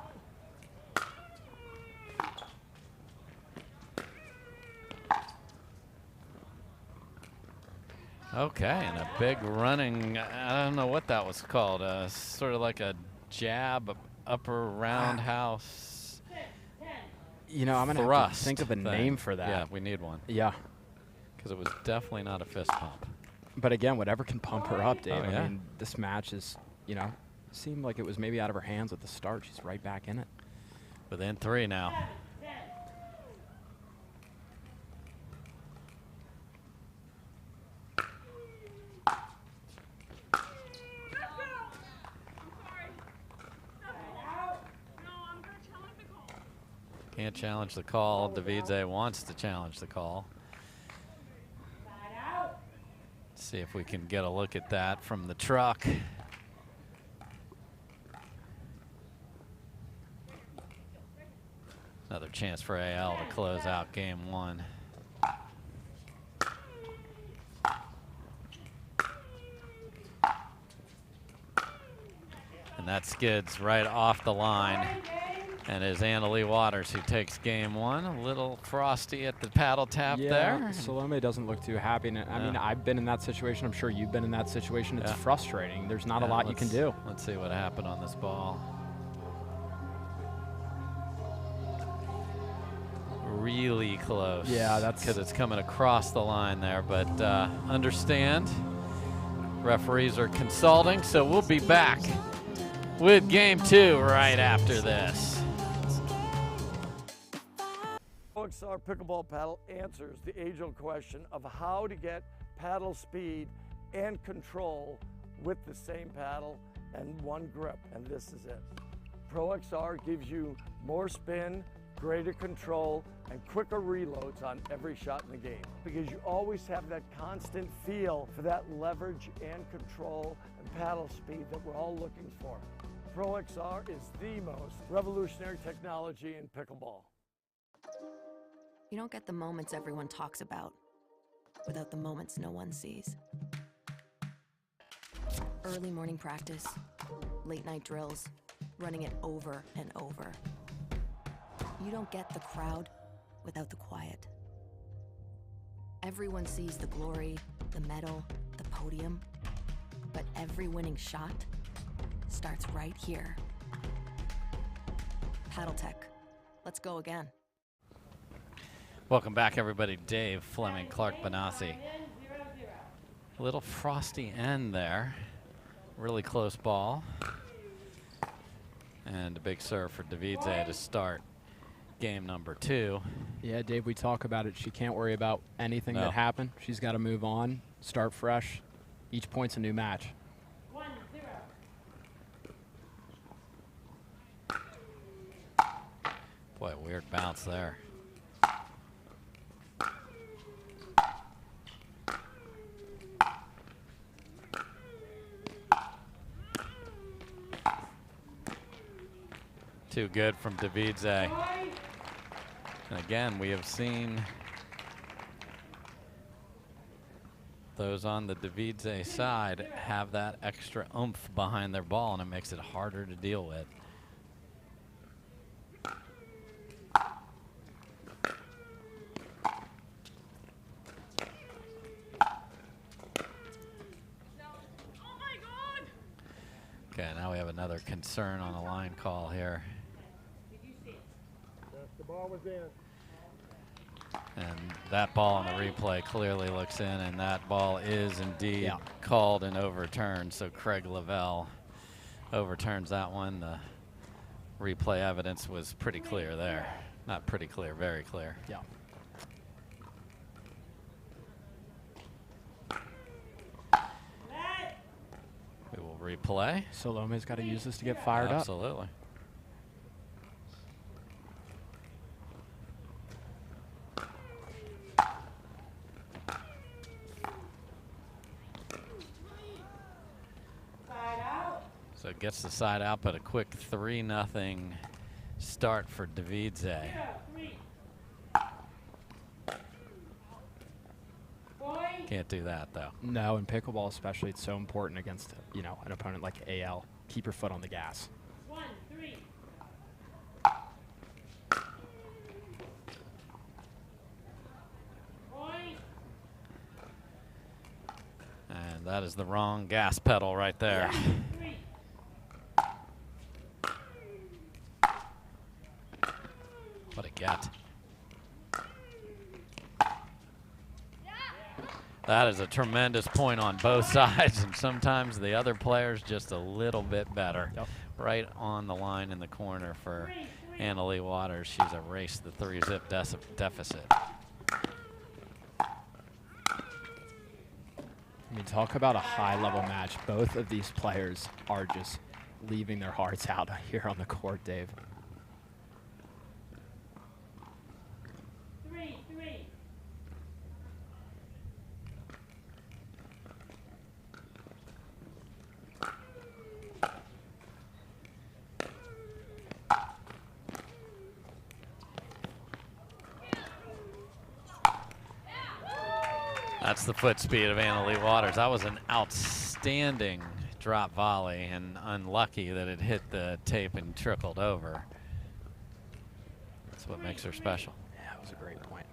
Okay, and a big running, I don't know what that was called, sort of like a jab upper roundhouse. You know, I'm going to have to think of a name for that. Yeah, we need one. Yeah. Because it was definitely not a fist pump. But again, whatever can pump her up, Dave. Oh, yeah. I mean, this match is, you know, seemed like it was maybe out of her hands at the start. She's right back in it. Within 3 now. Can't challenge the call. Devidze wants to challenge the call. Let's see if we can get a look at that from the truck. Another chance for AL to close out game 1. And that skids right off the line. And is Leigh Waters who takes game 1. A little frosty at the paddle tap there. Salome doesn't look too happy. And I mean, I've been in that situation. I'm sure you've been in that situation. It's frustrating. There's not a lot you can do. Let's see what happened on this ball. Really close. Yeah, that's because it's coming across the line there. But understand, referees are consulting, so we'll be back with game 2 right after this. OXR pickleball paddle answers the age-old question of how to get paddle speed and control with the same paddle and one grip, and this is it. Pro XR gives you more spin, greater control, and quicker reloads on every shot in the game, because you always have that constant feel for that leverage and control and paddle speed that we're all looking for. Pro XR is the most revolutionary technology in pickleball. You don't get the moments everyone talks about without the moments no one sees. Early morning practice, late night drills, running it over and over. You don't get the crowd without the quiet. Everyone sees the glory, the medal, the podium, but every winning shot starts right here. Paddle Tech, let's go again. Welcome back, everybody. Dave, Fleming, Clark, Benassi. A little frosty end there. Really close ball. And a big serve for Devidze to start game number 2. Yeah, Dave, we talk about it. She can't worry about anything that happened. She's got to move on, start fresh. Each point's a new match. 1-0. Boy, weird bounce there. Too good from Devidze. And again, we have seen those on the Devidze side have that extra oomph behind their ball, and it makes it harder to deal with. Okay, now we have another concern on a line call here. The ball was in. And that ball on the replay clearly looks in, and that ball is indeed called and overturned. So Craig Lavelle overturns that one. The replay evidence was pretty clear there. Not pretty clear, very clear. Yeah. We will replay. Salome's got to use this to get fired up. Absolutely. So it gets the side out, but a quick 3-0 start for Devidze. Can't do that, though. No, in pickleball especially, it's so important against, you know, an opponent like AL. Keep your foot on the gas. 1-3. And that is the wrong gas pedal right there. What a get. That is a tremendous point on both sides, and sometimes the other player's just a little bit better. Yep. Right on the line in the corner for Leigh Waters. She's erased the 3-zip deficit. I mean, talk about a high-level match. Both of these players are just leaving their hearts out here on the court, Dave. That's the foot speed of Leigh Waters. That was an outstanding drop volley, and unlucky that it hit the tape and trickled over. That's what makes her special. Yeah, that was a great point.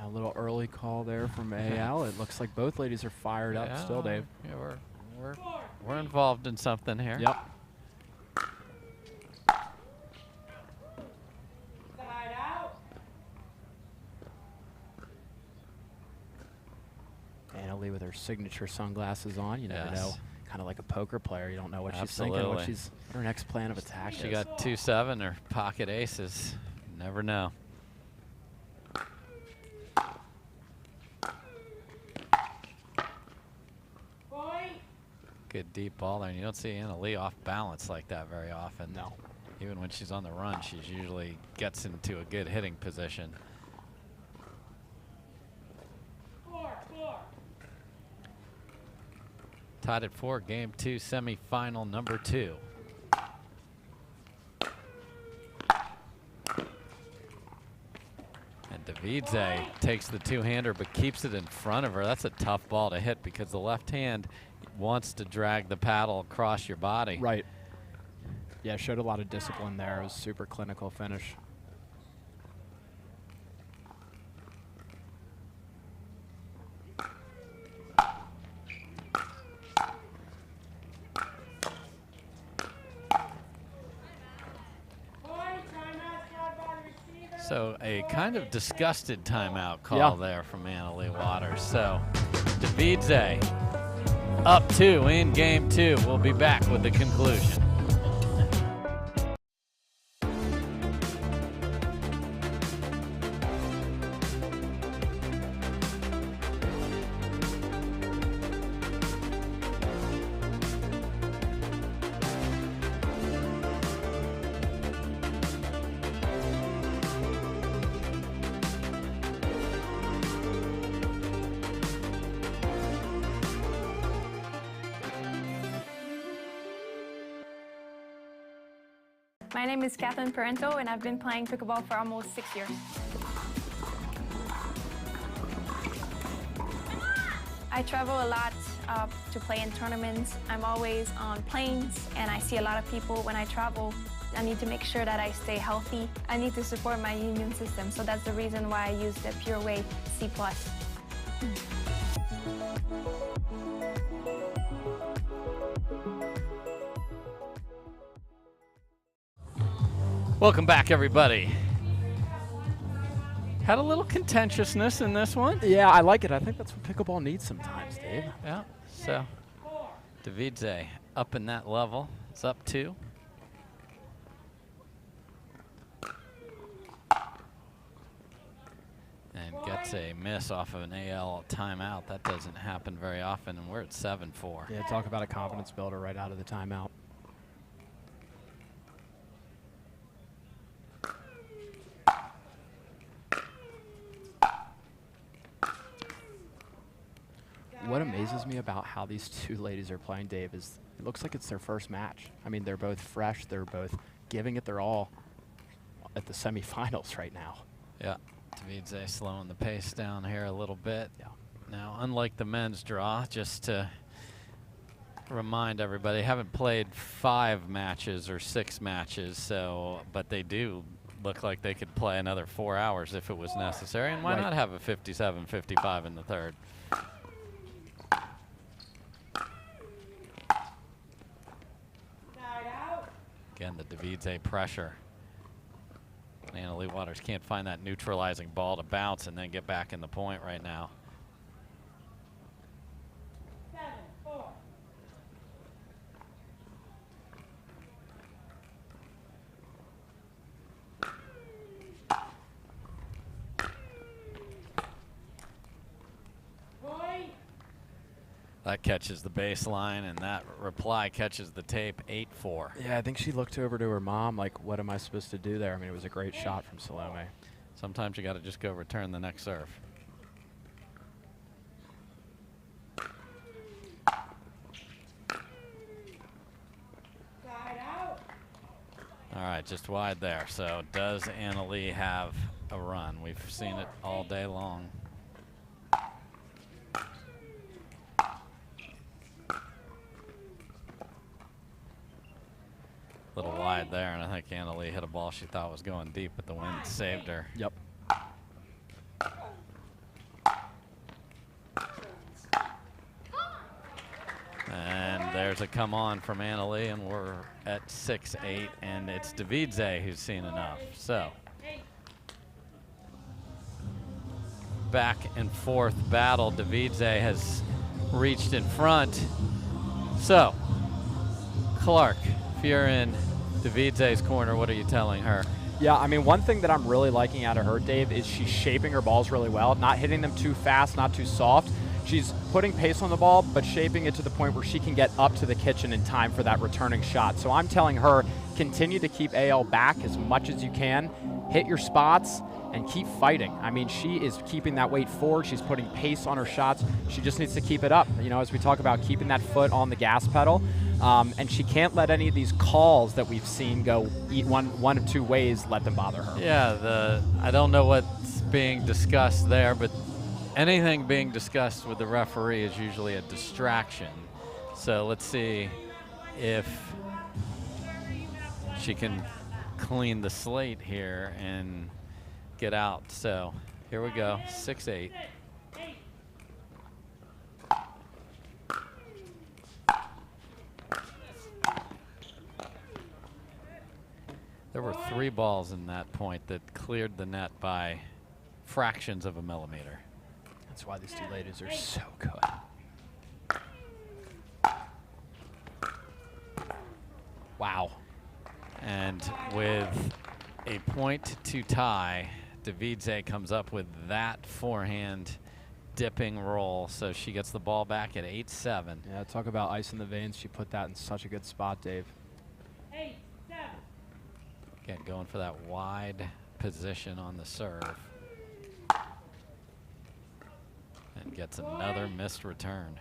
A little early call there from AL. It looks like both ladies are fired up still, Dave. Yeah, we're involved in something here. Yep. Leigh with her signature sunglasses on. You never know. Kind of like a poker player. You don't know what she's thinking, what her next plan of attack is. She got 2-7 or pocket aces. Never know. Good deep ball there, and you don't see Leigh off balance like that very often. No. Even when she's on the run, she usually gets into a good hitting position. Tied at 4, game 2, semifinal number 2. And Devidze takes the two-hander but keeps it in front of her. That's a tough ball to hit because the left hand wants to drag the paddle across your body. Right. Yeah, showed a lot of discipline there. It was super clinical finish. So a kind of disgusted timeout call there from Leigh Waters. So Devidze up 2 in game 2. We'll be back with the conclusion. My name is Catherine Parenteau, and I've been playing pickleball for almost 6 years. I travel a lot to play in tournaments. I'm always on planes, and I see a lot of people when I travel. I need to make sure that I stay healthy. I need to support my immune system, so that's the reason why I use the Pure Whey C+. Welcome back, everybody. Had a little contentiousness in this one. Yeah, I like it. I think that's what pickleball needs sometimes, Dave. Yeah, so Devidze up in that level. It's up 2. And gets a miss off of an AL timeout. That doesn't happen very often, and we're at 7-4. Yeah, talk about a confidence builder right out of the timeout. What amazes me about how these two ladies are playing, Dave, is it looks like it's their first match. I mean, they're both fresh. They're both giving it their all at the semifinals right now. Yeah, Devidze slowing the pace down here a little bit. Yeah. Now, unlike the men's draw, just to remind everybody, haven't played 5 matches or 6 matches, so but they do look like they could play another 4 hours if it was necessary. And why not have a 57-55 in the third? Again, the Devidze pressure. And Leigh Waters can't find that neutralizing ball to bounce and then get back in the point right now. 7-4. That catches the baseline, and that reply catches the tape. 8-4. Yeah, I think she looked over to her mom like, what am I supposed to do there? I mean, it was a great shot from Salome. Sometimes you got to just go return the next serve. All right, just wide there. So does Anna Leigh have a run? We've seen it all day long. Little wide there, and I think Anna Leigh hit a ball she thought was going deep, but the wind saved her. Yep. And there's a come on from Anna Leigh, and we're at 6-8, and it's Devidze who's seen enough. So back and forth battle. Devidze has reached in front. So Clark, if you're in Devidze's corner, what are you telling her? Yeah, I mean, one thing that I'm really liking out of her, Dave, is she's shaping her balls really well, not hitting them too fast, not too soft. She's putting pace on the ball, but shaping it to the point where she can get up to the kitchen in time for that returning shot. So I'm telling her, continue to keep AL back as much as you can, hit your spots, and keep fighting. I mean, she is keeping that weight forward. She's putting pace on her shots. She just needs to keep it up. You know, as we talk about keeping that foot on the gas pedal. And she can't let any of these calls that we've seen go one of two ways, let them bother her. Yeah, I don't know what's being discussed there, but anything being discussed with the referee is usually a distraction. So let's see if she can clean the slate here and get out. So here we go, 6-8. There were 3 balls in that point that cleared the net by fractions of a millimeter. That's why these two ladies are so good. Wow. And with a point to tie, Devidze comes up with that forehand dipping roll, so she gets the ball back at 8-7. Yeah, talk about ice in the veins. She put that in such a good spot, Dave. 8-7. Again, going for that wide position on the serve. And gets another missed return.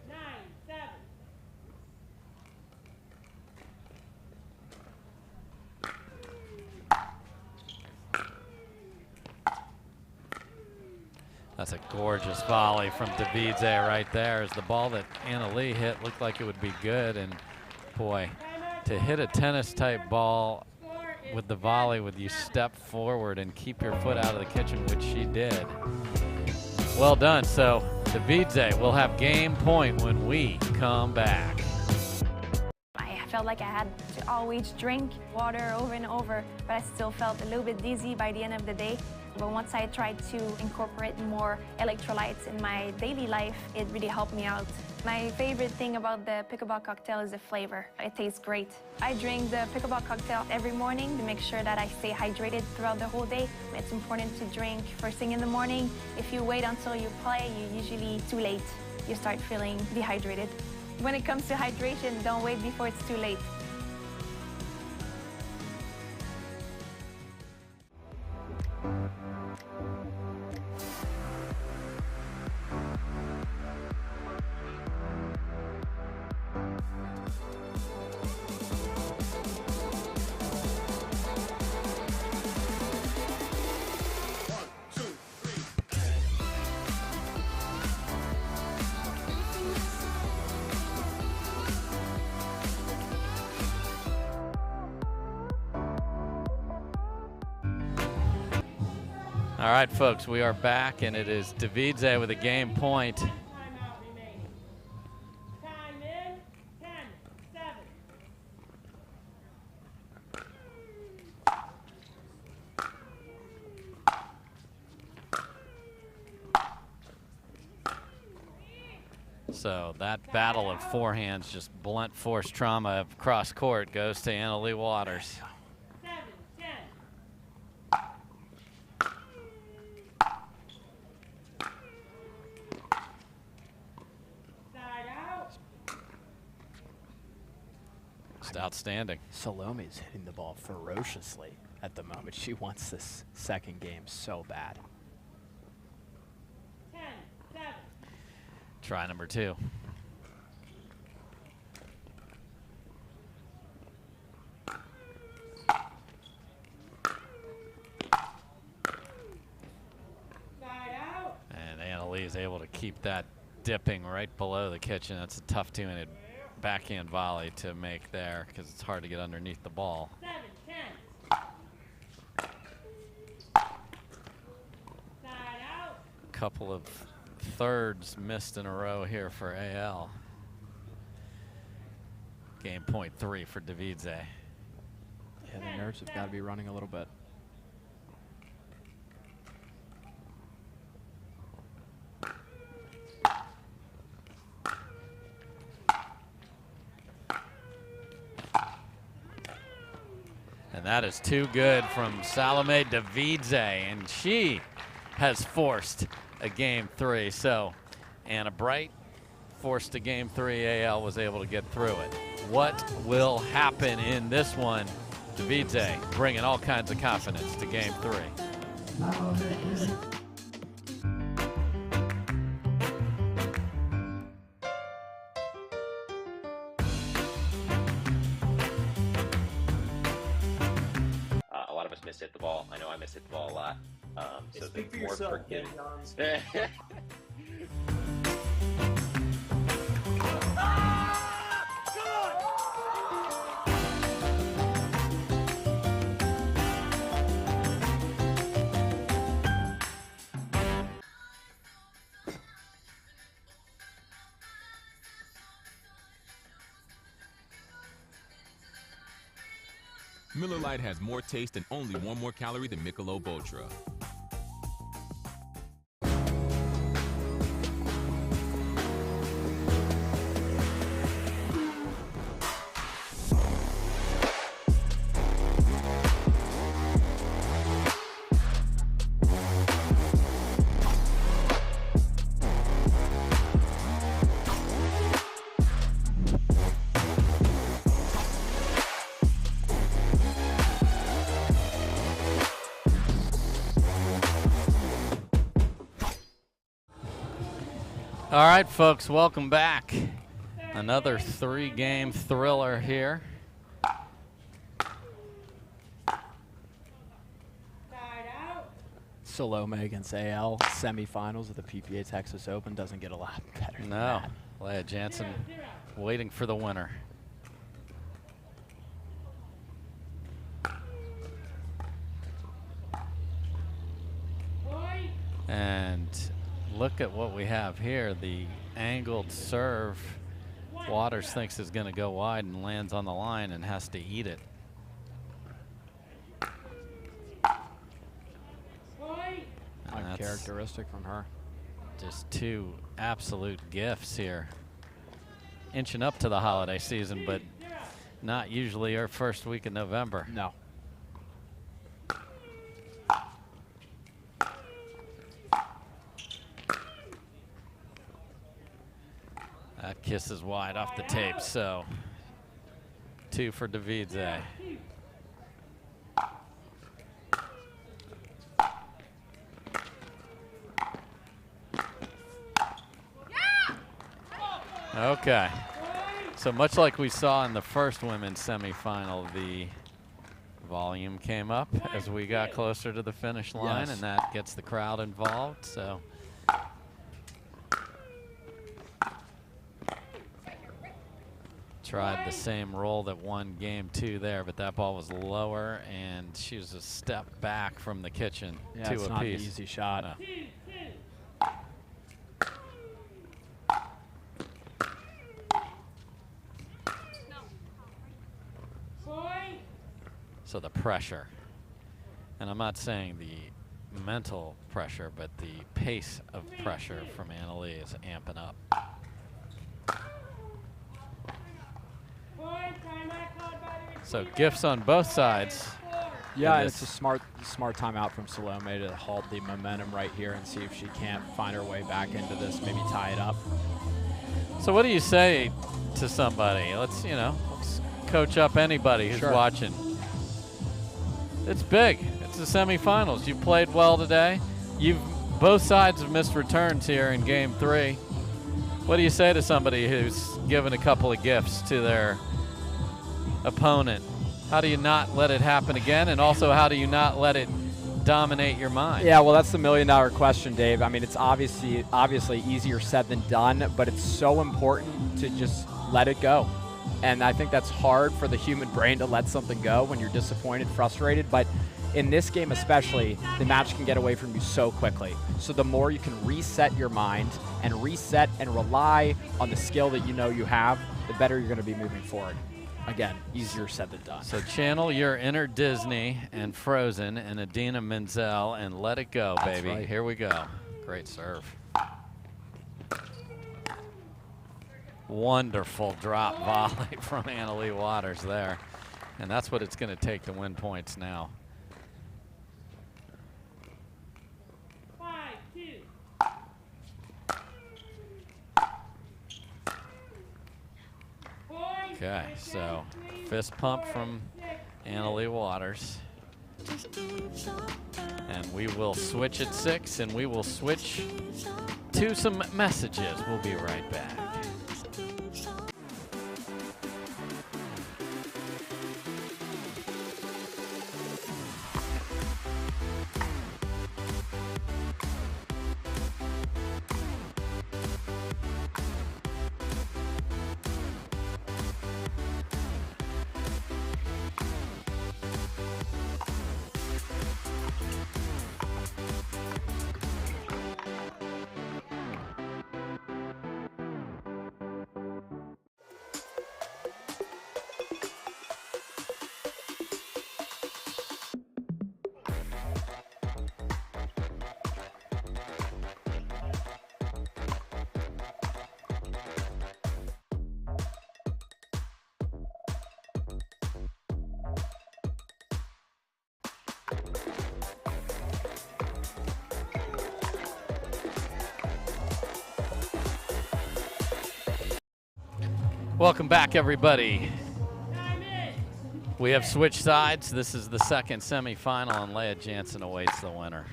9-7. That's a gorgeous volley from Devidze right there. As the ball that Anna Leigh hit looked like it would be good, and boy, to hit a tennis-type ball with the volley, with you step forward and keep your foot out of the kitchen, which she did. Well done. So Devidze will have game point when we come back. I felt like I had to always drink water over and over, but I still felt a little bit dizzy by the end of the day. But once I tried to incorporate more electrolytes in my daily life, it really helped me out. My favorite thing about the pickleball cocktail is the flavor. It tastes great. I drink the pickleball cocktail every morning to make sure that I stay hydrated throughout the whole day. It's important to drink first thing in the morning. If you wait until you play, you're usually too late. You start feeling dehydrated. When it comes to hydration, don't wait before it's too late. All right, folks, we are back, and it is Devidze with a game point. Timeout remains. Time in 10, 7. So that battle of forehands, just blunt force trauma of cross court, goes to Leigh Waters. 7, 10. Side out. Just outstanding. Salome's hitting the ball ferociously at the moment. She wants this second game so bad. 10, 7. Try number 2. Side out. And Leigh is able to keep that dipping right below the kitchen. That's a tough two-handed backhand volley to make there because it's hard to get underneath the ball. 7, 10. Side out. Couple of thirds missed in a row here for AL. Game point 3 for Devidze. Yeah, the nerves have got to be running a little bit. And that is too good from Salome Devidze, and she has forced a game 3. So Anna Bright forced a game 3. AL was able to get through it. What will happen in this one? Devidze bringing all kinds of confidence to game 3. A lot of us miss hit the ball. I know I miss hit the ball a lot. So Speak for more yourself, forgiving. Ben. Miller Lite has more taste and only 1 more calorie than Michelob Ultra. All right, folks, welcome back. Another 3-game thriller here. Salome against AL semifinals of the PPA Texas Open doesn't get a lot better than No, that. Lea Jansen waiting for the winner. And look at what we have here. The angled serve. Waters thinks is going to go wide and lands on the line and has to eat it. Uncharacteristic from her. Just 2 absolute gifts here. Inching up to the holiday season, but not usually our first week in November. No. That kiss is wide off the tape, so 2 for Devidze. Okay. So much like we saw in the first women's semifinal, the volume came up as we got closer to the finish line, Yes. and that gets the crowd involved. So tried the same roll that won game 2 there, but that ball was lower, and she was a step back from the kitchen. Yeah, 2 it's apiece. not an easy shot. No. So the pressure, and I'm not saying the mental pressure, but the pace of pressure from Annalie is amping up. So gifts on both sides. Yeah, and it's a smart timeout from Salome to halt the momentum right here and see if she can't find her way back into this, maybe tie it up. So what do you say to somebody? Let's coach up anybody who's watching. It's big. It's the semifinals. You've played well today. Both sides have missed returns here in game 3. What do you say to somebody who's given a couple of gifts to their opponent? How do you not let it happen again? And also, how do you not let it dominate your mind? Yeah, well, that's the million-dollar question, Dave. I mean, it's obviously easier said than done, but it's so important to just let it go. And I think that's hard for the human brain to let something go when you're disappointed, frustrated. But in this game especially, the match can get away from you so quickly. So the more you can reset your mind and reset and rely on the skill that you know you have, the better you're going to be moving forward. Again, easier said than done. So channel your inner Disney and Frozen and Adina Menzel and let it go, That's baby. right. Here we go. Great serve. Wonderful drop volley from Leigh Waters there. And that's what it's going to take to win points now. 5-2. Okay, so fist pump from Leigh Waters. And we will switch at 6, and we will switch to some messages. We'll be right back. Welcome back, everybody. We have switched sides. This is the second semifinal, and Lea Jansen awaits the winner.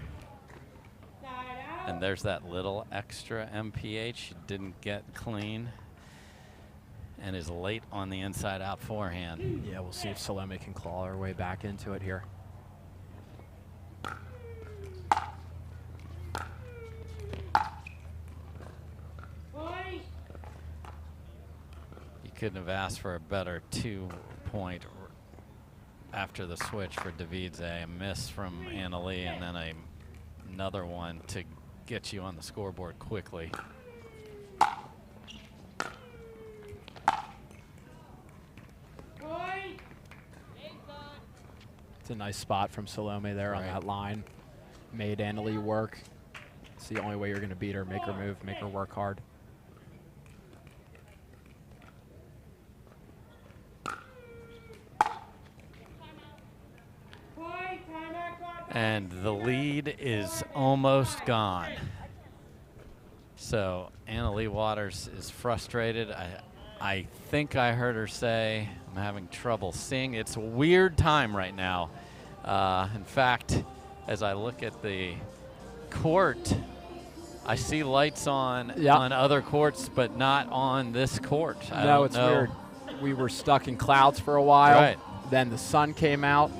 And there's that little extra MPH. She didn't get clean and is late on the inside-out forehand. Yeah, we'll see if Salome can claw her way back into it here. Couldn't have asked for a better 2-point after the switch for Devidze. A miss from Leigh, and then another one to get you on the scoreboard quickly. It's a nice spot from Salome there on that line. Made Leigh work. It's the only way you're going to beat her. Make her move, make her work hard. And the lead is almost gone. So Leigh Waters is frustrated. I think I heard her say, I'm having trouble seeing. It's a weird time right now. In fact, as I look at the court, I see lights on other courts, but not on this court. No, it's weird. We were stuck in clouds for a while. Right. Then the sun came out.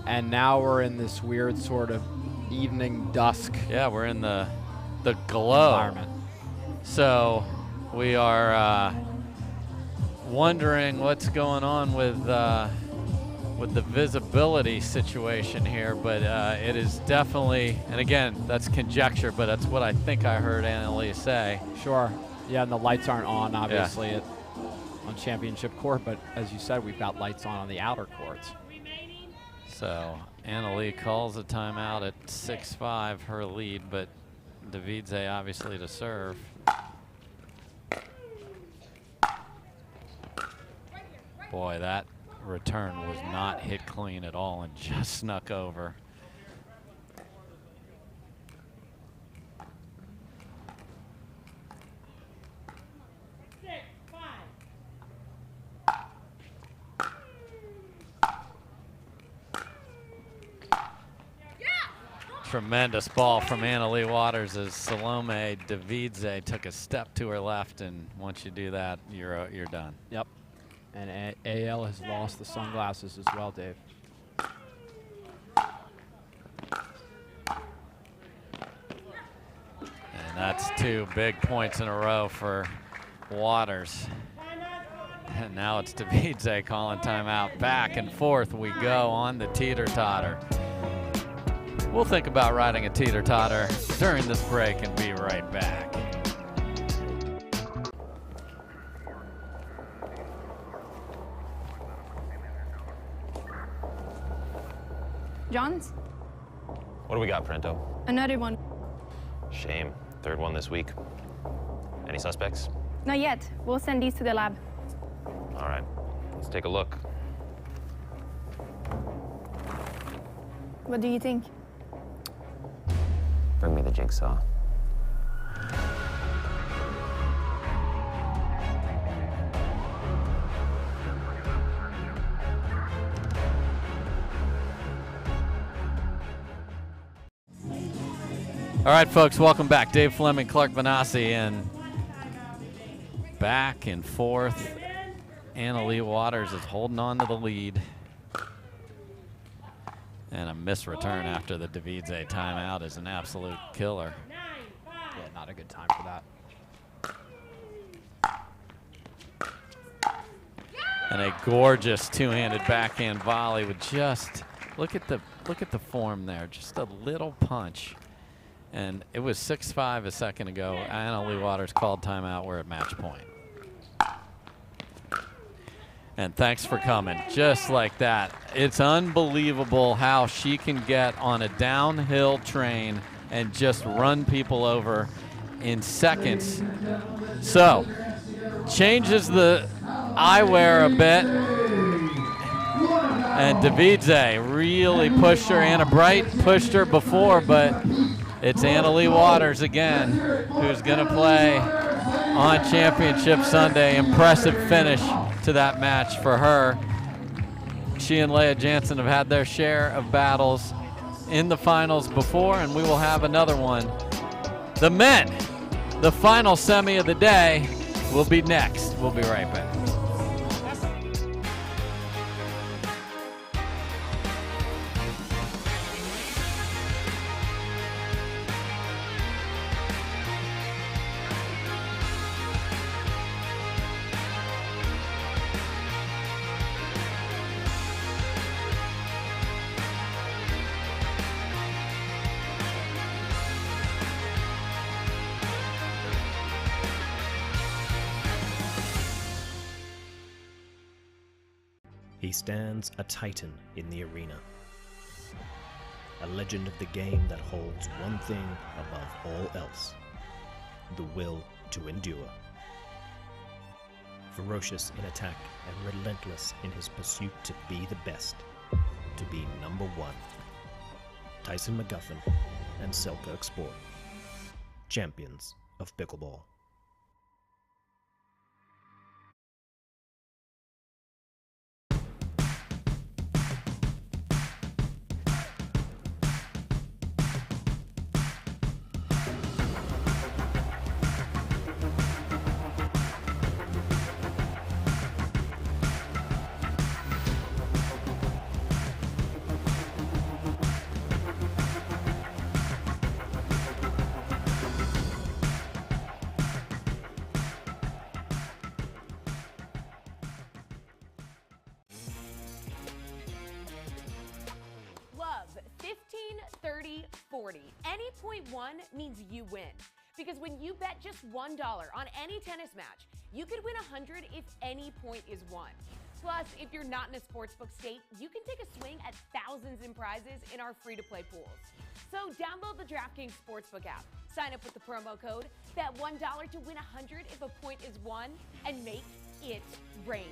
And now we're in this weird sort of evening dusk. Yeah, we're in the glow environment. So we are wondering what's going on with the visibility situation here, but it is definitely, and again, that's conjecture, but that's what I think I heard Annalie say. Sure. Yeah, and the lights aren't on, obviously, on championship court, but as you said, we've got lights on the outer courts. So Annalie calls a timeout at 6-5, her lead, but Devidze obviously to serve. Boy, that return was not hit clean at all and just snuck over. Tremendous ball from Leigh Waters as Salome Devidze took a step to her left, and once you do that, you're done. Yep. And AL has lost the sunglasses as well, Dave. And that's 2 big points in a row for Waters. And now it's Devidze calling timeout. Back and forth we go on the teeter-totter. We'll think about riding a teeter-totter during this break and be right back. John's? What do we got, Parenteau? Another one. Shame. 3rd one this week. Any suspects? Not yet. We'll send these to the lab. All right. Let's take a look. What do you think? Bring me the jigsaw. All right, folks, welcome back. Dave Fleming, Clark Benassi, and back and forth. Leigh Waters is holding on to the lead. And a missed return after the Devidze timeout is an absolute killer. Yeah, not a good time for that. And a gorgeous two-handed backhand volley with just look at the form there, just a little punch. And it was 6-5 a second ago. Leigh Waters called timeout. We're at match point. And thanks for coming. Just like that. It's unbelievable how she can get on a downhill train and just run people over in seconds. So, changes the eyewear a bit. And Devidze really pushed her. Anna Bright pushed her before, but it's Leigh Waters again who's going to play on Championship Sunday. Impressive finish to that match for her. She and Lea Jansen have had their share of battles in the finals before, and we will have another one. The men, the final semi of the day, will be next. We'll be right back. He stands a titan in the arena, a legend of the game that holds one thing above all else: the will to endure. Ferocious in attack and relentless in his pursuit to be the best, to be number one. Tyson McGuffin and Selkirk Sport, champions of pickleball. 40. Any point won means you win. Because when you bet just $1 on any tennis match, you could win 100 if any point is won. Plus, if you're not in a sportsbook state, you can take a swing at thousands in prizes in our free-to-play pools. So download the DraftKings Sportsbook app, sign up with the promo code, bet $1 to win 100 if a point is won, and make it rain.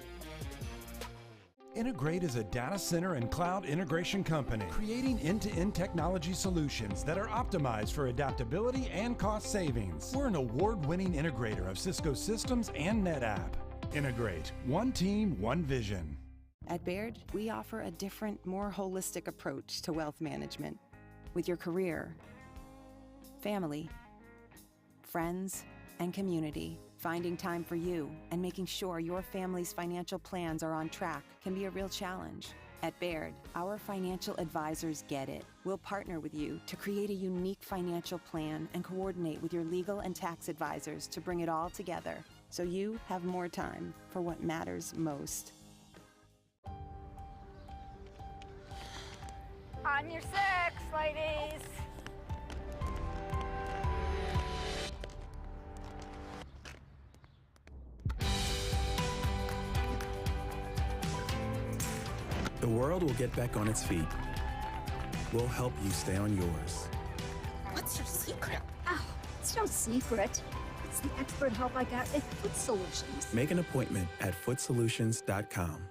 Integrate is a data center and cloud integration company, creating end-to-end technology solutions that are optimized for adaptability and cost savings. We're an award-winning integrator of Cisco systems and NetApp. Integrate. One team, one vision. At Baird, we offer a different, more holistic approach to wealth management. With your career, family, friends, and community, finding time for you and making sure your family's financial plans are on track can be a real challenge. At Baird, our financial advisors get it. We'll partner with you to create a unique financial plan and coordinate with your legal and tax advisors to bring it all together so you have more time for what matters most. On your six, ladies. The world will get back on its feet. We'll help you stay on yours. What's your secret? Oh, it's no secret. It's the expert help I got at Foot Solutions. Make an appointment at footsolutions.com.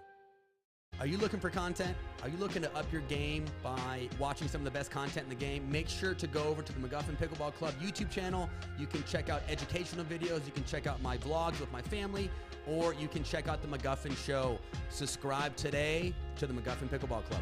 Are you looking for content? Are you looking to up your game by watching some of the best content in the game? Make sure to go over to the McGuffin Pickleball Club YouTube channel. You can check out educational videos. You can check out my vlogs with my family, or you can check out the McGuffin Show. Subscribe today to the McGuffin Pickleball Club.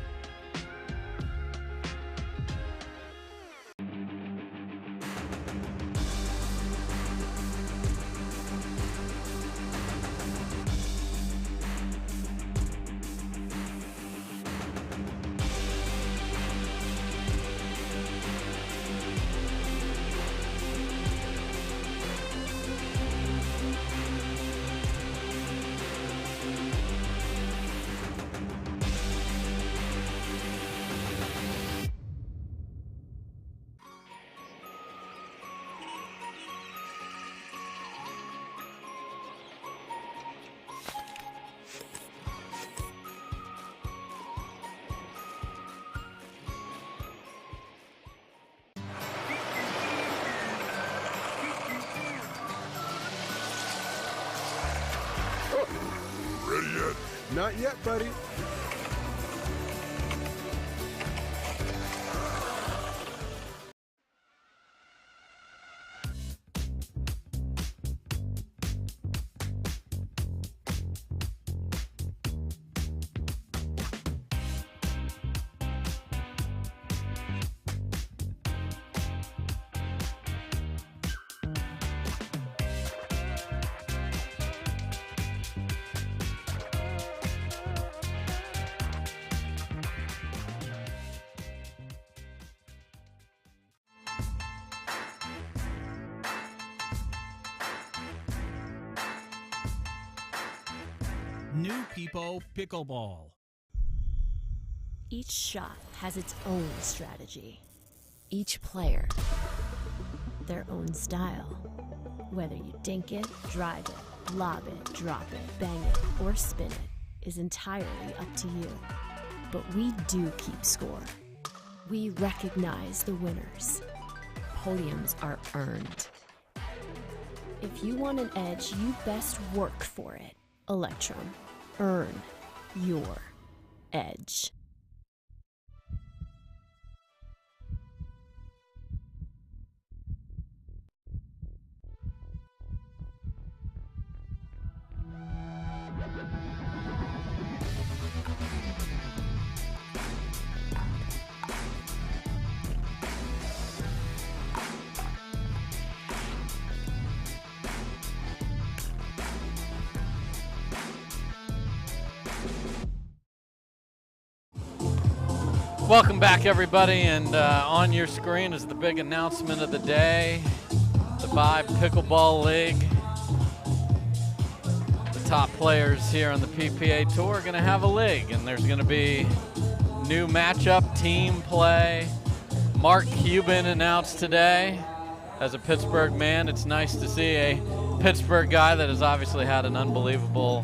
Ready yet? Not yet, buddy. New People Pickleball. Each shot has its own strategy. Each player, their own style. Whether you dink it, drive it, lob it, drop it, bang it, or spin it is entirely up to you. But we do keep score. We recognize the winners. Podiums are earned. If you want an edge, you best work for it. Electrum. Earn your edge. Welcome back, everybody, and on your screen is the big announcement of the day. The Baird Pickleball League. The top players here on the PPA Tour are going to have a league, and there's going to be new matchup, team play, Mark Cuban announced today. As a Pittsburgh man, it's nice to see a Pittsburgh guy that has obviously had an unbelievable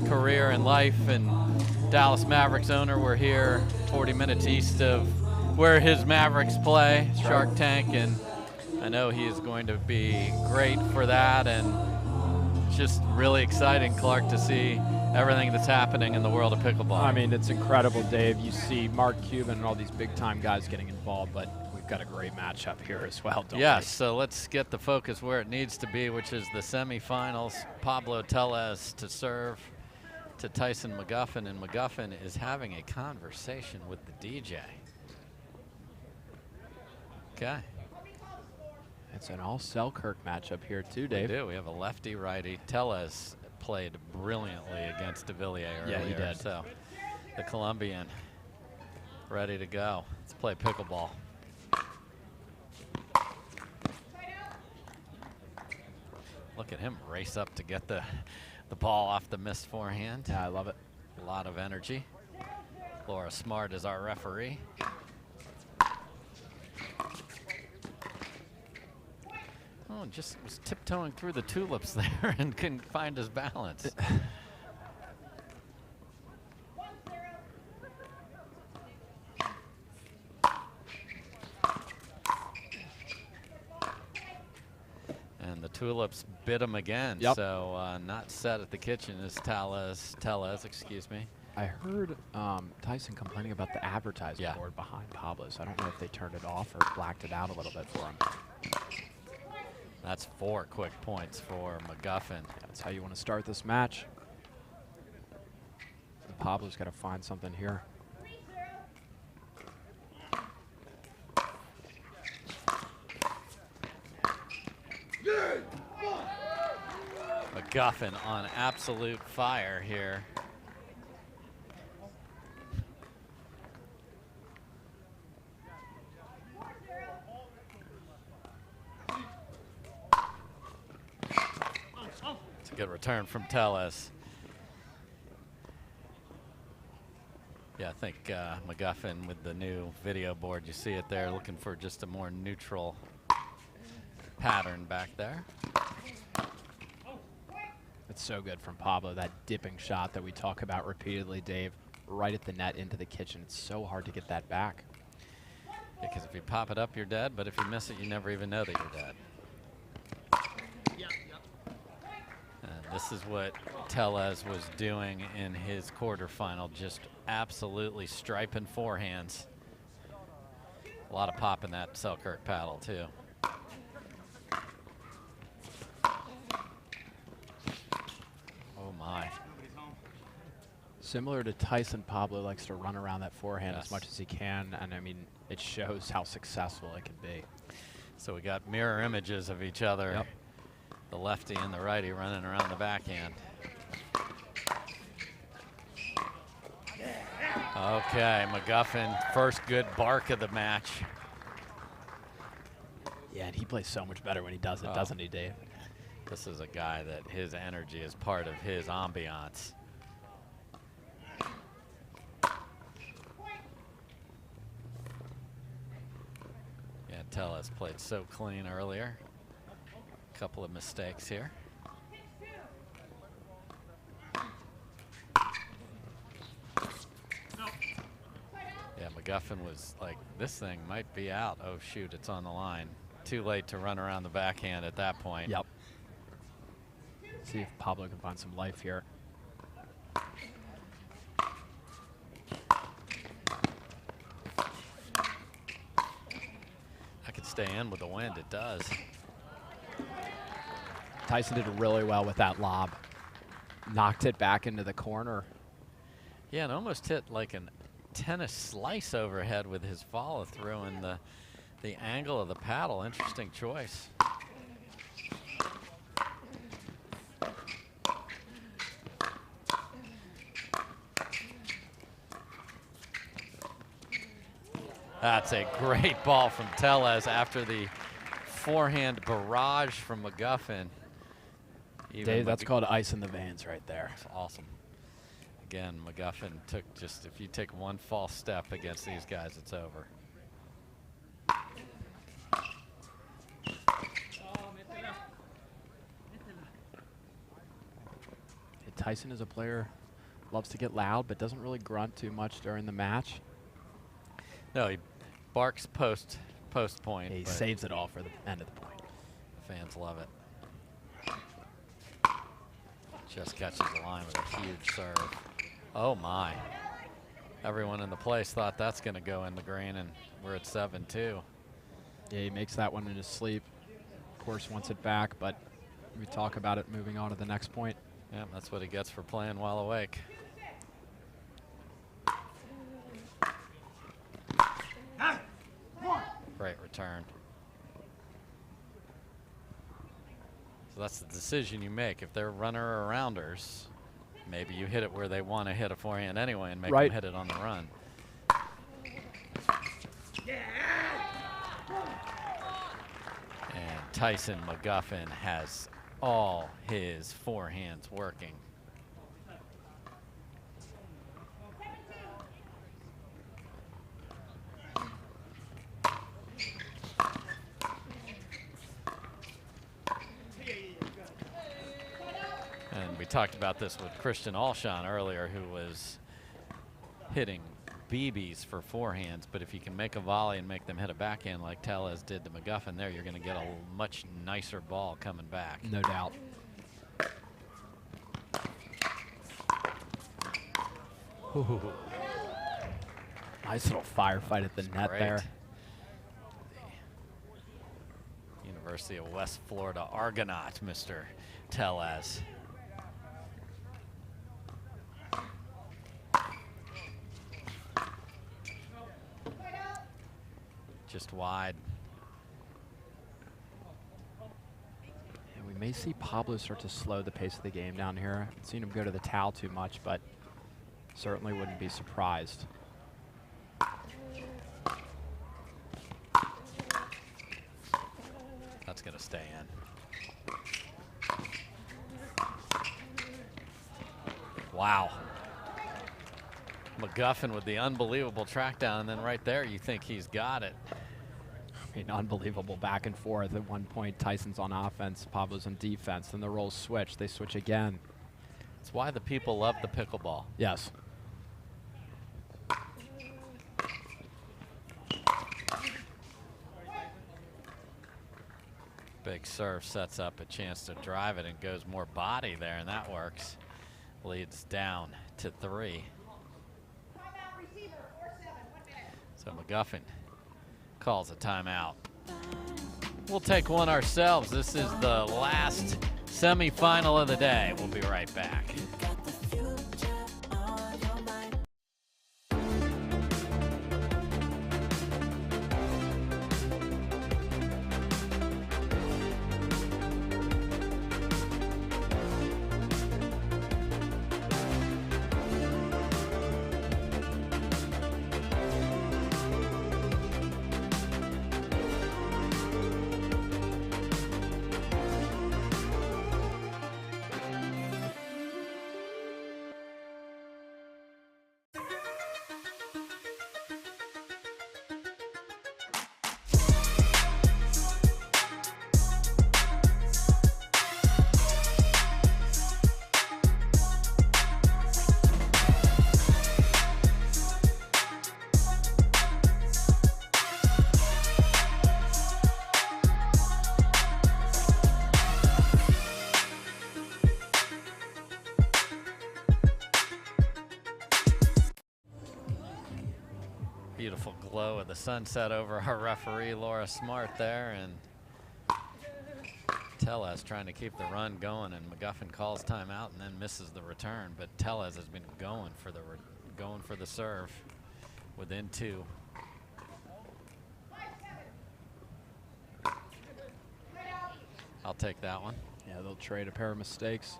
career in life, and Dallas Mavericks owner. We're here 40 minutes east of where his Mavericks play, Shark Tank, and I know he is going to be great for that, and it's just really exciting, Clark, to see everything that's happening in the world of pickleball. I mean, it's incredible, Dave. You see Mark Cuban and all these big-time guys getting involved, but we've got a great matchup here as well, don't we? Yes, so let's get the focus where it needs to be, which is the semifinals. Pablo Tellez to serve to Tyson McGuffin, and McGuffin is having a conversation with the DJ. Okay. It's an all-Selkirk matchup here too, Dave. We do. We have a lefty-righty. Tellez played brilliantly against Devilliers earlier. Yeah, he did. So the Colombian ready to go. Let's play pickleball. Look at him race up to get the ball off the missed forehand. Yeah, I love it. A lot of energy. Laura Smart is our referee. Oh, just was tiptoeing through the tulips there and couldn't find his balance. And the tulips bit him again. Yep. So not set at the kitchen is Tellez, excuse me. I heard Tyson complaining about the advertising board behind Pablo's. I don't know if they turned it off or blacked it out a little bit for him. That's 4 quick points for McGuffin. That's how you want to start this match. And Pablo's got to find something here. McGuffin on absolute fire here. Good return from Tellez. Yeah, I think McGuffin with the new video board, you see it there, looking for just a more neutral pattern back there. It's so good from Pablo, that dipping shot that we talk about repeatedly, Dave, right at the net into the kitchen. It's so hard to get that back. Because if you pop it up, you're dead, but if you miss it, you never even know that you're dead. This is what Tellez was doing in his quarterfinal, just absolutely striping forehands. A lot of pop in that Selkirk paddle, too. Oh, my. Similar to Tyson, Pablo likes to run around that forehand as much as he can, and I mean, it shows how successful it can be. So we got mirror images of each other. Yep. The lefty and the righty running around the backhand. Okay, McGuffin, first good bark of the match. Yeah, and he plays so much better when he does it, doesn't he, Dave? This is a guy that his energy is part of his ambiance. Yeah, Tellez played so clean earlier. Couple of mistakes here. Yeah, McGuffin was like, this thing might be out. Oh, shoot, it's on the line. Too late to run around the backhand at that point. Yep. See if Pablo can find some life here. I could stay in with the wind. It does. Tyson did really well with that lob. Knocked it back into the corner. Yeah, and almost hit like a tennis slice overhead with his follow through and the angle of the paddle. Interesting choice. That's a great ball from Tellez after the forehand barrage from McGuffin. Dave, that's called ice in the veins right there. That's awesome. Again, McGuffin took just, if you take one false step against these guys, it's over. Tyson is a player, loves to get loud, but doesn't really grunt too much during the match. No, he barks post point. He saves it all for the end of the point. Fans love it. Just catches the line with a huge serve. Oh my. Everyone in the place thought that's going to go in the green, and we're at 7-2. Yeah, he makes that one in his sleep. Of course, wants it back, but we talk about it moving on to the next point. Yeah, that's what he gets for playing while awake. Great return. So that's the decision you make. If they're runner or rounders, maybe you hit it where they want to hit a forehand anyway and make them hit it on the run. And Tyson McGuffin has all his forehands working. And we talked about this with Christian Alshon earlier, who was hitting BBs for forehands, but if you can make a volley and make them hit a backhand like Tellez did to McGuffin there, you're going to get a much nicer ball coming back. No doubt. Ooh. Nice little firefight at the net there. University of West Florida Argonaut, Mr. Tellez. Just wide. And we may see Pablo start to slow the pace of the game down here. I haven't seen him go to the towel too much, but certainly wouldn't be surprised. That's going to stay in. Wow. McGuffin with the unbelievable track down, and then right there you think he's got it. I mean, unbelievable back and forth. At one point, Tyson's on offense, Pablo's on defense. Then the roles switch. They switch again. It's why the people love the pickleball. Yes. Big serve sets up a chance to drive it and goes more body there, and that works. Leads down to 3. So McGuffin calls a timeout. We'll take one ourselves. This is the last semifinal of the day. We'll be right back. Beautiful glow of the sunset over our referee, Laura Smart, there, and Tellez trying to keep the run going, and McGuffin calls timeout and then misses the return, but Tellez has been going for the serve within 2. I'll take that one. Yeah, they'll trade a pair of mistakes.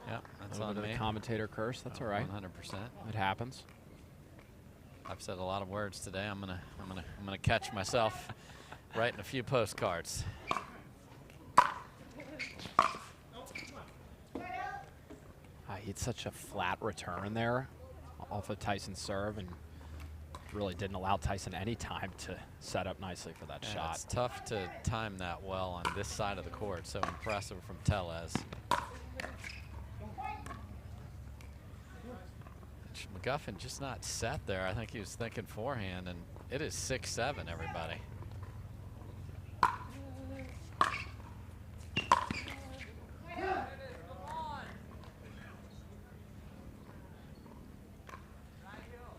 Yep, that's a little on bit me. of the commentator curse. That's all right. 100%. It happens. I've said a lot of words today. I'm gonna catch myself writing a few postcards. He had such a flat return there off of Tyson's serve, and really didn't allow Tyson any time to set up nicely for that shot. It's tough to time that well on this side of the court. So impressive from Tellez. McGuffin just not set there. I think he was thinking forehand, and it is 6-7, everybody.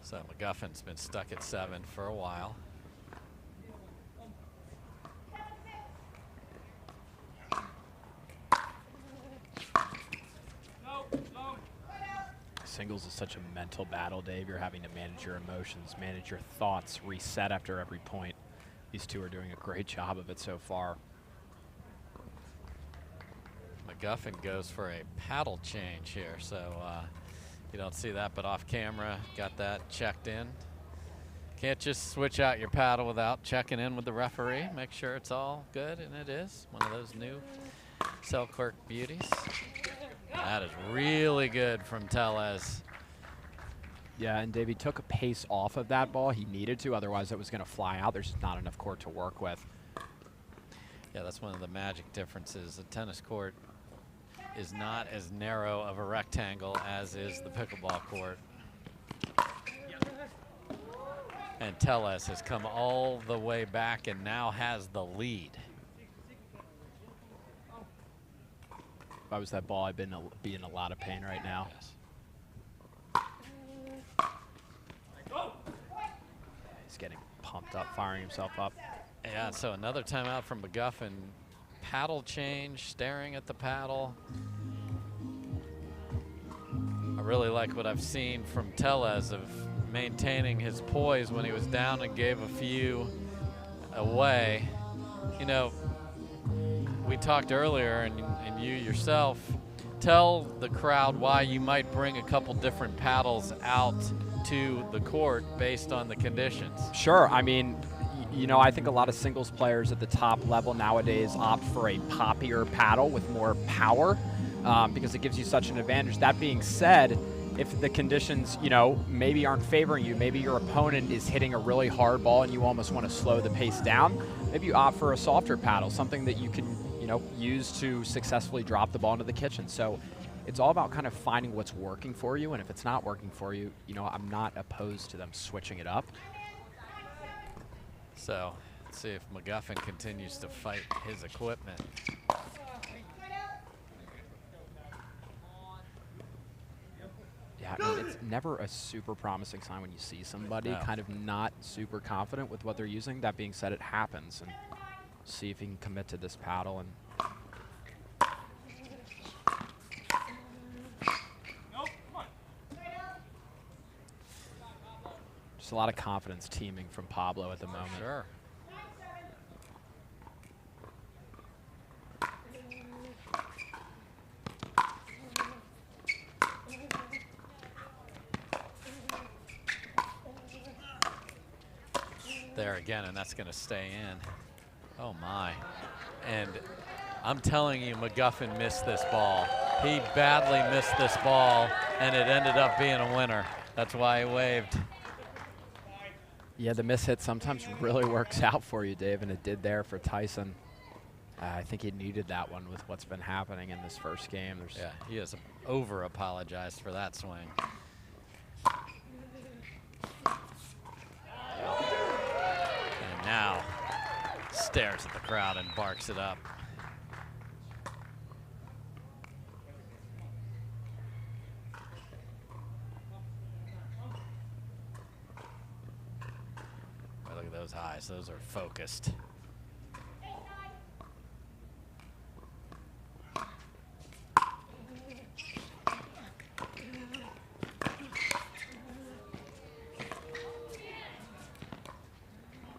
So McGuffin's been stuck at 7 for a while. Singles is such a mental battle, Dave. You're having to manage your emotions, manage your thoughts, reset after every point. These two are doing a great job of it so far. McGuffin goes for a paddle change here, so you don't see that, but off camera, got that checked in. Can't just switch out your paddle without checking in with the referee, make sure it's all good, and it is. One of those new Selkirk beauties. That is really good from Tellez. Yeah, and Dave, he took a pace off of that ball. He needed to, otherwise it was going to fly out. There's just not enough court to work with. Yeah, that's one of the magic differences. The tennis court is not as narrow of a rectangle as is the pickleball court. And Tellez has come all the way back and now has the lead. If I was that ball, I'd be in a lot of pain right now. Yes. He's getting pumped up, firing himself up. Yeah, so another timeout from McGuffin. Paddle change, staring at the paddle. I really like what I've seen from Tellez of maintaining his poise when he was down and gave a few away. You know, we talked earlier, and you yourself tell the crowd why you might bring a couple different paddles out to the court based on the conditions. Sure, I mean, you know, I think a lot of singles players at the top level nowadays opt for a poppier paddle with more power because it gives you such an advantage. That being said, if the conditions, you know, maybe aren't favoring you, maybe your opponent is hitting a really hard ball and you almost want to slow the pace down, maybe you opt for a softer paddle, something that you can, you know, use to successfully drop the ball into the kitchen. So it's all about kind of finding what's working for you, and if it's not working for you, you know, I'm not opposed to them switching it up. So let's see if McGuffin continues to fight his equipment. Yeah, I mean, it's never a super promising sign when you see somebody kind of not super confident with what they're using. That being said, it happens, and see if he can commit to this paddle. And just a lot of confidence teaming from Pablo at the moment. Sure. There again, and that's going to stay in. Oh my. And I'm telling you, McGuffin missed this ball. He badly missed this ball, and it ended up being a winner. That's why he waved. Yeah, the miss hit sometimes really works out for you, Dave, and it did there for Tyson. I think he needed that one with what's been happening in this first game. Yeah, he has over-apologized for that swing. And now stares at the crowd and barks it up. Oh, look at those eyes. Those are focused.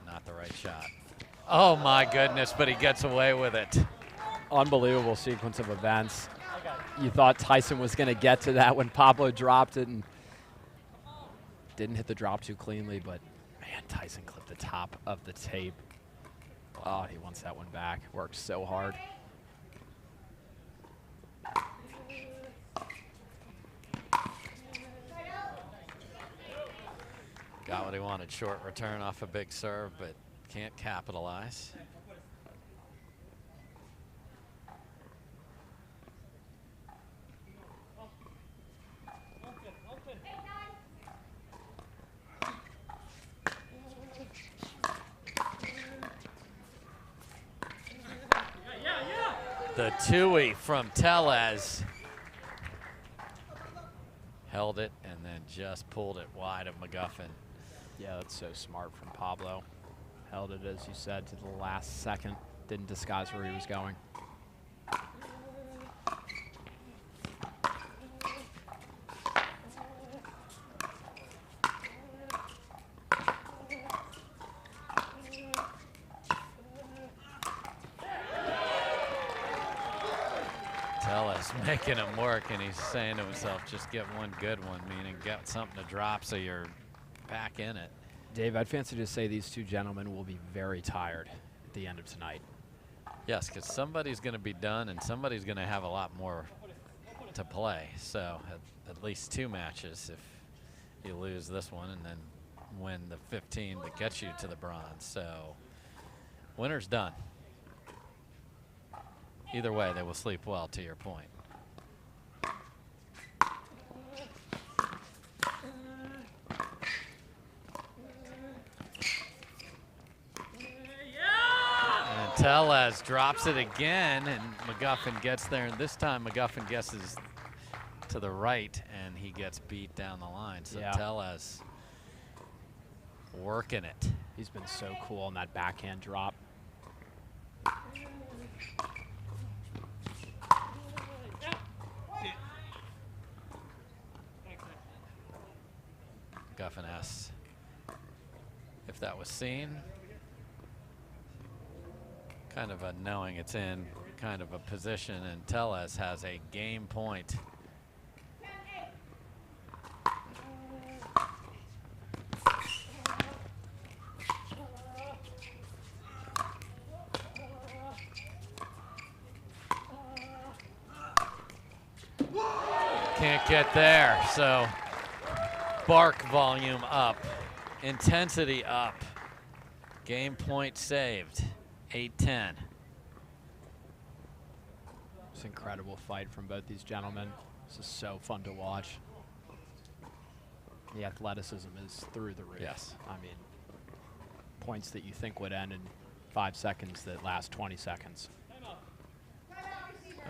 Not the right shot. Oh my goodness, but he gets away with it. Unbelievable sequence of events. You thought Tyson was going to get to that when Pablo dropped it and didn't hit the drop too cleanly, but man, Tyson clipped the top of the tape. Oh, he wants that one back. Worked so hard. Got what he wanted, short return off a big serve, but can't capitalize. The two-way from Tellez. Held it and then just pulled it wide of McGuffin. Yeah, that's so smart from Pablo. Held it, as you said, to the last second. Didn't disguise where he was going. Tellez making him work, and he's saying to himself, just get one good one, meaning get something to drop so you're back in it. Dave, I'd fancy to say these two gentlemen will be very tired at the end of tonight. Yes, because somebody's going to be done and somebody's going to have a lot more to play. So at least 2 matches if you lose this one and then win the 15 that gets you to the bronze. So winner's done. Either way, they will sleep well, to your point. And Tellez drops it again, and McGuffin gets there, and this time McGuffin guesses to the right, and he gets beat down the line. So yeah. Tellez working it. He's been so cool on that backhand drop. McGuffin asks if that was seen. Kind of a knowing it's in kind of a position, and Tellez has a game point. Can't get there, so bark volume up, intensity up, game point saved, 8-10. It's an incredible fight from both these gentlemen. This is so fun to watch. The athleticism is through the roof. Yes. I mean, points that you think would end in 5 seconds that last 20 seconds.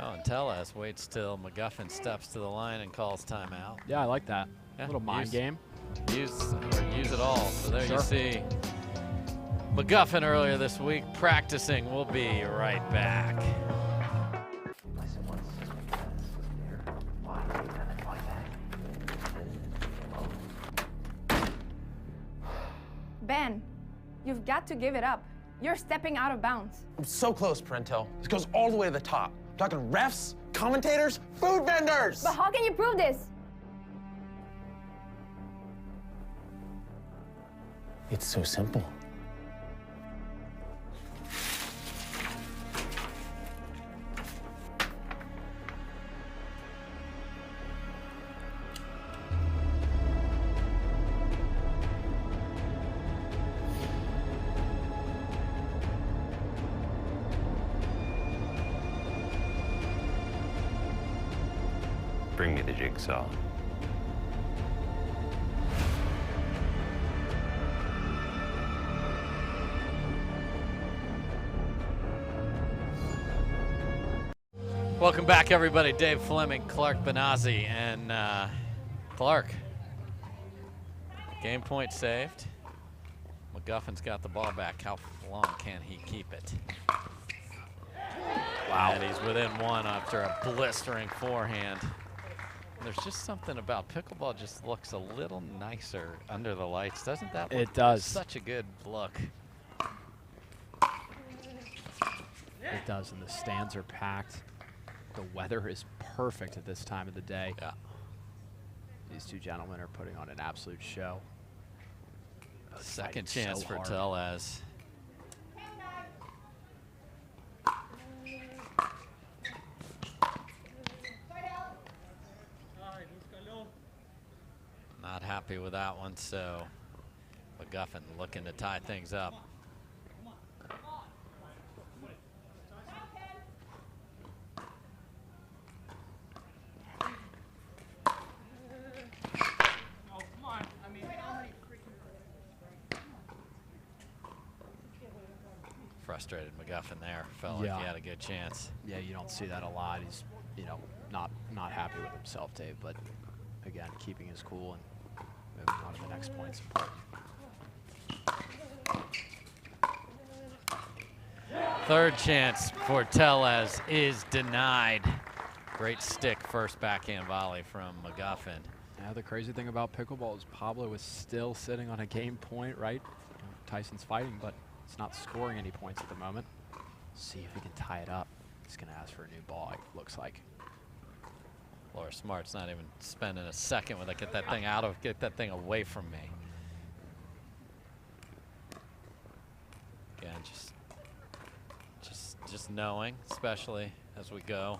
Oh, and Tellez waits till McGuffin steps to the line and calls timeout. Yeah, I like that. Yeah, little mind game. Use it all. So there Sure. you see McGuffin earlier this week practicing. We'll be right back. Ben, you've got to give it up. You're stepping out of bounds. I'm so close, Parenteau. This goes all the way to the top. I'm talking refs, commentators, food vendors. But how can you prove this? It's so simple. Bring me the jigsaw. Welcome back, everybody. Dave Fleming, Clark Benazzi, and Clark. Game point saved. McGuffin's got the ball back. How long can he keep it? Wow. And he's within one after a blistering forehand. And there's just something about pickleball just looks a little nicer under the lights, doesn't that? It does. Such a good look. It does, and the stands are packed. The weather is perfect at this time of the day. Yeah. These two gentlemen are putting on an absolute show. Second chance so for hard. Tellez. Not happy with that one, so McGuffin looking to tie things up. frustrated McGuffin there. Felt like he had a good chance. Yeah, you don't see that a lot. He's, not happy with himself, Dave. But again, keeping his cool and moving on to the next point is important. Third chance for Tellez is denied. Great stick first backhand volley from McGuffin. Now the crazy thing about pickleball is Pablo is still sitting on a game point, right? Tyson's fighting, but he's not scoring any points at the moment. See if he can tie it up. He's going to ask for a new ball, it looks like. Laura Smart's not even spending a second with it. Get that thing out of, get that thing away from me. Again, just knowing, especially as we go.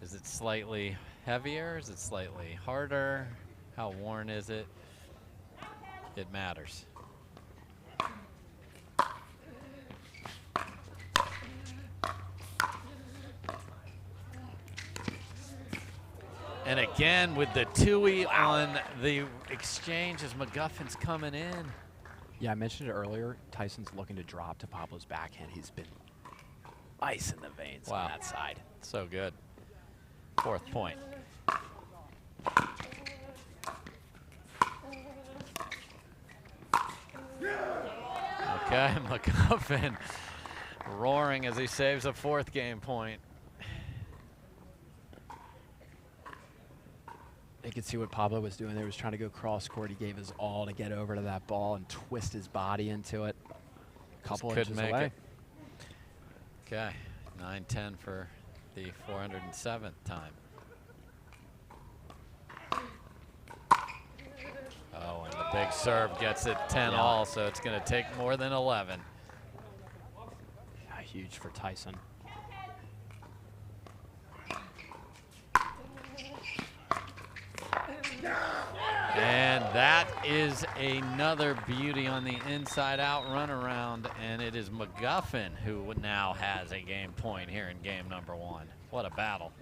Is it slightly heavier? Is it slightly harder? How worn is it? It matters. And again with the two-y on the exchange as McGuffin's coming in. Yeah, I mentioned it earlier. Tyson's looking to drop to Pablo's backhand. He's been ice in the veins on that side. So good. Fourth point. Okay, McGuffin roaring as he saves a fourth game point. You could see what Pablo was doing there. He was trying to go cross court. He gave his all to get over to that ball and twist his body into it. Couple inches away. It. Okay, 9-10 for the 407th time. Oh, and the big serve gets it 10 all, so it's going to take more than 11. Yeah, huge for Tyson. And that is another beauty on the inside out runaround, and it is McGuffin who now has a game point here in game number one. What a battle.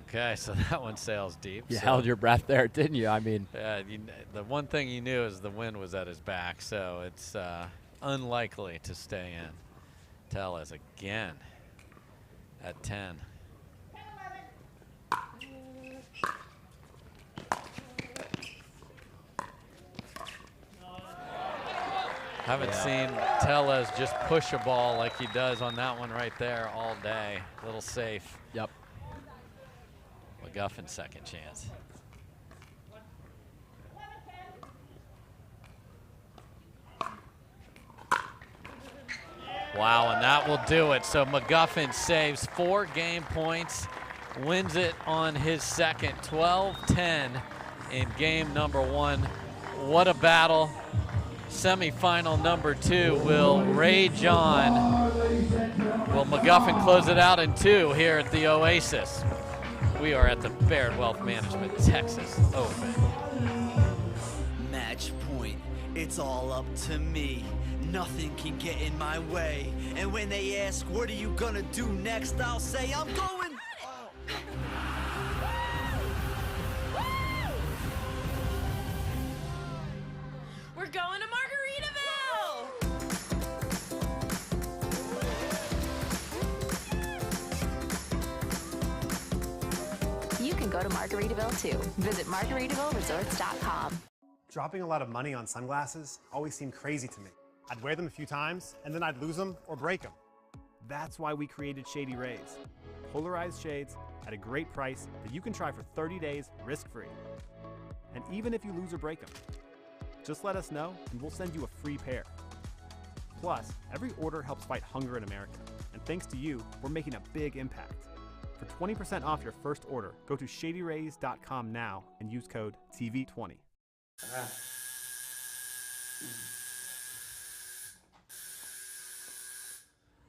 Okay, so that one sails deep. You held your breath there, didn't you? I mean, the one thing you knew is the wind was at his back, so it's unlikely to stay in. Tellez again at 10. Haven't seen Tellez just push a ball like he does on that one right there all day. A little safe. Yep. McGuffin second chance. Wow, and that will do it. So McGuffin saves 4 game points, wins it on his second, 12-10 in game number one. What a battle. Semifinal number 2 will rage on. Will McGuffin close it out in 2 here at the Oasis? We are at the Baird Wealth Management Texas Open. Match point, it's all up to me. Nothing can get in my way. And when they ask, what are you gonna do next? I'll say, I'm going. We're going to Margaritaville! You can go to Margaritaville too. Visit MargaritavilleResorts.com. Dropping a lot of money on sunglasses always seemed crazy to me. I'd wear them a few times, and then I'd lose them or break them. That's why we created Shady Rays. Polarized shades at a great price that you can try for 30 days risk-free. And even if you lose or break them, just let us know and we'll send you a free pair. Plus, every order helps fight hunger in America. And thanks to you, we're making a big impact. For 20% off your first order, go to ShadyRays.com now and use code TV20.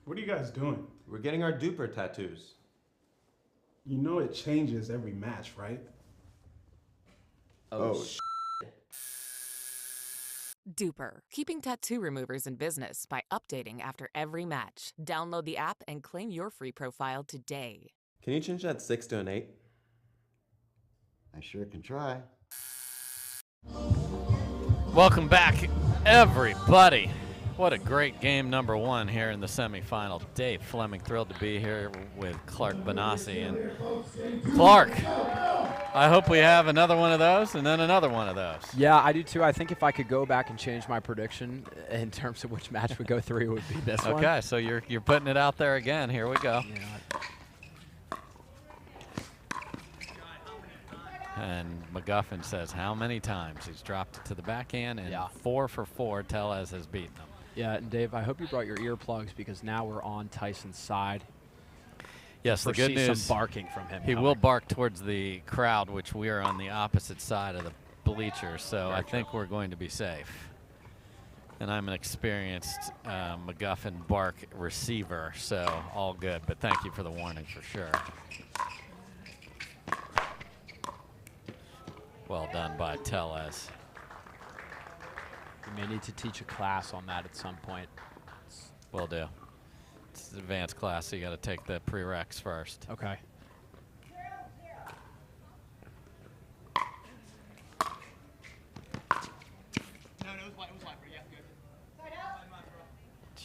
What are you guys doing? We're getting our duper tattoos. You know it changes every match, right? Oh, Duper, keeping tattoo removers in business by updating after every match. Download the app and claim your free profile today. Can you change that 6 to an 8? I sure can try. Welcome back, everybody. What a great game number 1 here in the semifinal. Dave Fleming, thrilled to be here with Clark Benassi. And Clark, I hope we have another one of those and then another one of those. Yeah, I do too. I think if I could go back and change my prediction in terms of which match would go 3, it would be this one. Okay, so you're putting it out there again. Here we go. And McGuffin says how many times he's dropped it to the backhand, and 4 for 4, Tellez has beaten him. Yeah, and Dave, I hope you brought your earplugs because now we're on Tyson's side. Yes, the good news, some barking from him. He will bark towards the crowd, which we are on the opposite side of the bleachers, so I think we're going to be safe. And I'm an experienced McGuffin bark receiver, so all good, but thank you for the warning for sure. Well done by Tellez. We may need to teach a class on that at some point. Will do. It's an advanced class, so you got to take the prereqs first. Okay.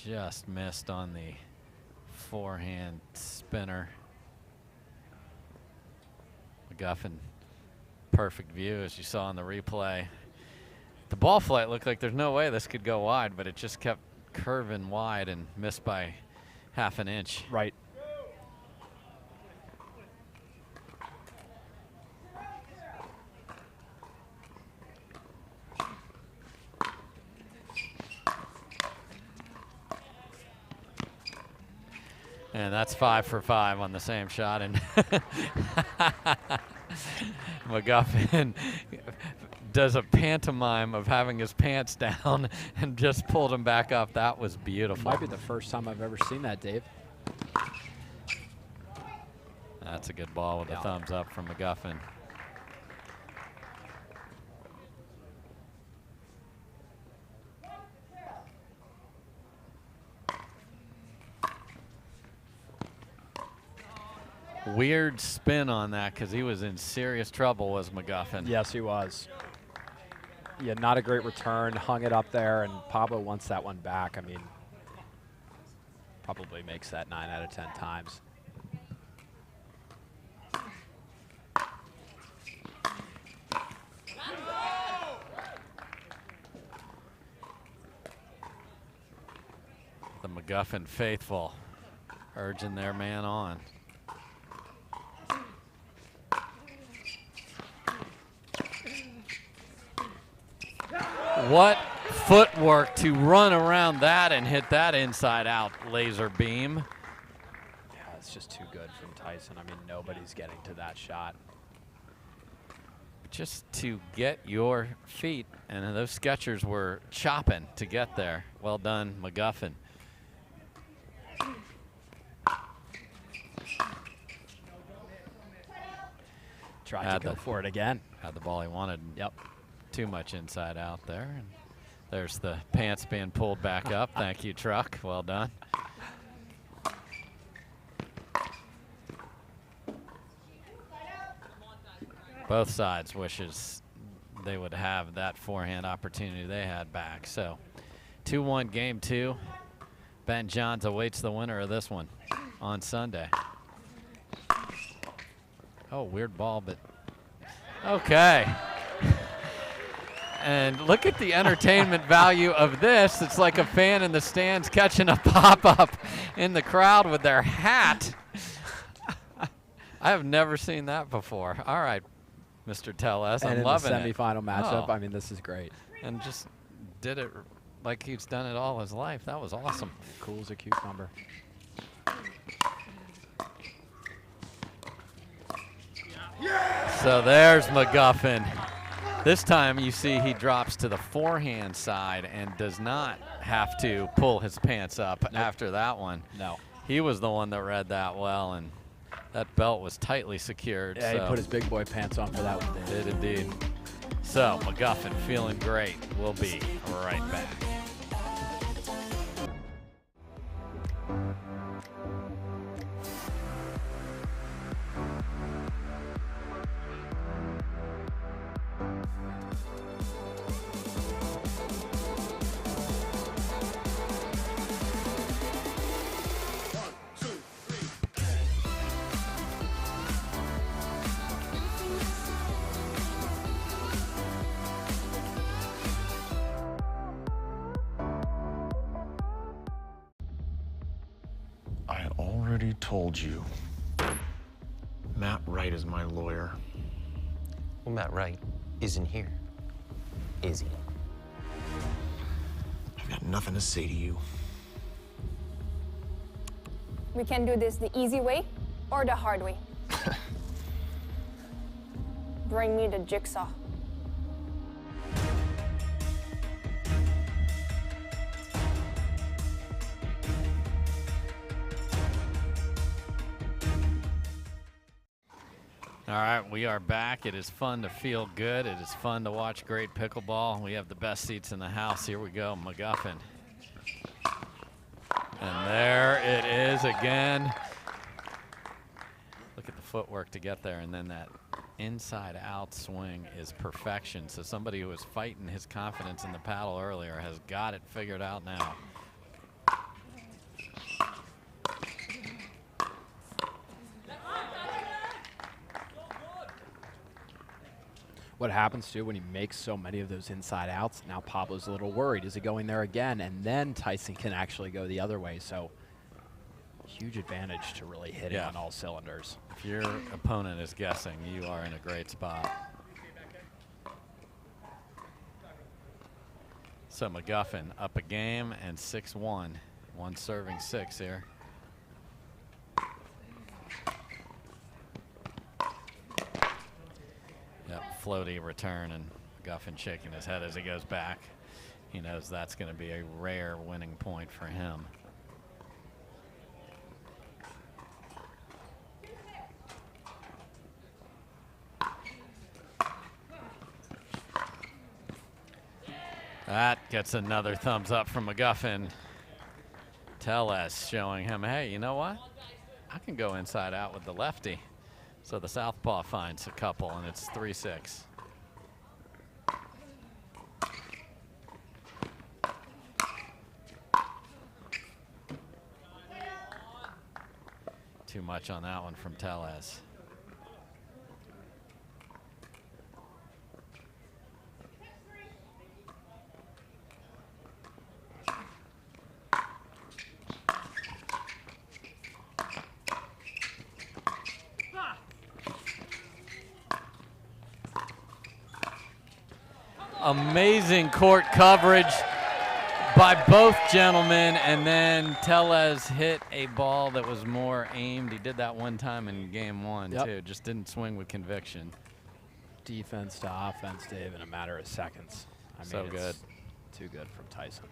Just missed on the forehand spinner. McGuffin, perfect view as you saw in the replay. The ball flight looked like there's no way this could go wide, but it just kept curving wide and missed by half an inch. Right. And that's 5 for 5 on the same shot. And McGuffin does a pantomime of having his pants down and just pulled him back up. That was beautiful. Might be the first time I've ever seen that, Dave. That's a good ball with a thumbs up from McGuffin. Weird spin on that because he was in serious trouble, was McGuffin. Yes, he was. Yeah, not a great return. Hung it up there, and Pablo wants that one back. I mean, probably makes that 9 out of 10 times. The McGuffin faithful urging their man on. What footwork to run around that and hit that inside out laser beam. Yeah, it's just too good from Tyson. I mean, nobody's getting to that shot. Just to get your feet, and those Skechers were chopping to get there. Well done, McGuffin. Tried to go for it again. Had the ball he wanted. Yep. Too much inside out there. And there's the pants being pulled back up. Thank you, Truck. Well done. Both sides wishes they would have that forehand opportunity they had back. So 2-1 game 2. Ben Johns awaits the winner of this one on Sunday. Oh, weird ball, but okay. And look at the entertainment value of this. It's like a fan in the stands catching a pop-up in the crowd with their hat. I have never seen that before. All right, Mr. Tellez, I'm loving it. And in the semifinal matchup, I mean, this is great. And just did it like he's done it all his life. That was awesome. Cool as a cucumber. So there's McGuffin. This time you see he drops to the forehand side and does not have to pull his pants up after that one. No. He was the one that read that well, and that belt was tightly secured. Yeah, so he put his big boy pants on for that one. Did indeed. So McGuffin feeling great. We'll be right back. told you. Matt Wright is my lawyer. Well, Matt Wright isn't here, is he? I've got nothing to say to you. We can do this the easy way or the hard way. Bring me the jigsaw. All right, we are back. It is fun to feel good. It is fun to watch great pickleball. We have the best seats in the house. Here we go, McGuffin. And there it is again. Look at the footwork to get there, and then that inside-out swing is perfection. So somebody who was fighting his confidence in the paddle earlier has got it figured out now. What happens too when he makes so many of those inside outs, now Pablo's a little worried. Is he going there again? And then Tyson can actually go the other way. So huge advantage to really hit it on all cylinders. If your opponent is guessing, you are in a great spot. So McGuffin up a game and 6-1. One serving 6 here. Yep, floaty return, and McGuffin shaking his head as he goes back. He knows that's going to be a rare winning point for him. That gets another thumbs up from McGuffin. Tellez showing him, hey, you know what? I can go inside out with the lefty. So the southpaw finds a couple, and it's 3-6. Too much on that one from Tellez. Amazing court coverage by both gentlemen, and then Tellez hit a ball that was more aimed. He did that one time in game 1 too. Just didn't swing with conviction. Defense to offense, Dave, in a matter of seconds. I mean, so good. Too good from Tyson.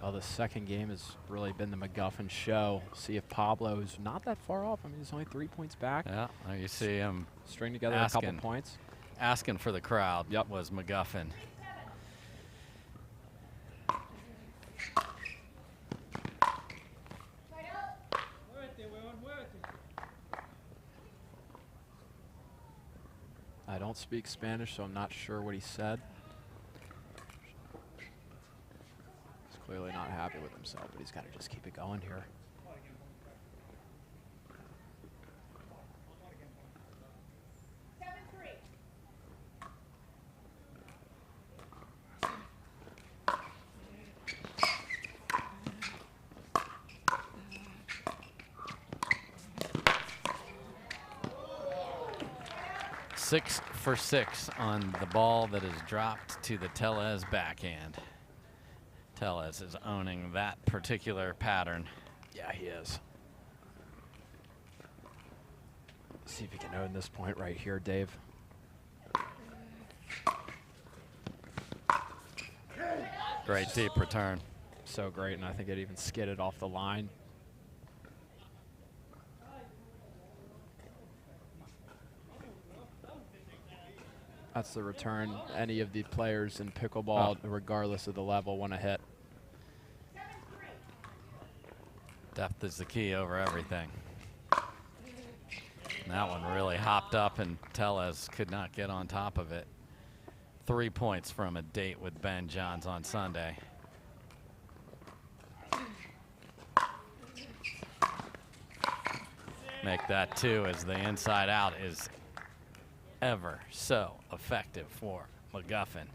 Well, the second game has really been the McGuffin show. See if Pablo's not that far off. I mean, he's only 3 points back. Yeah, there you see him string together a couple points. Asking for the crowd was McGuffin. I don't speak Spanish, so I'm not sure what he said. Clearly not happy with himself, but he's got to just keep it going here. Six for 6 on the ball that is dropped to the Tellez backhand. Tellez is owning that particular pattern. Yeah, he is. See if he can own this point right here, Dave. Great deep return. So great, and I think it even skidded off the line. That's the return any of the players in pickleball, regardless of the level, want to hit. Depth is the key over everything. And that one really hopped up, and Tellez could not get on top of it. 3 points from a date with Ben Johns on Sunday. Make that 2 as the inside out is ever so effective for McGuffin.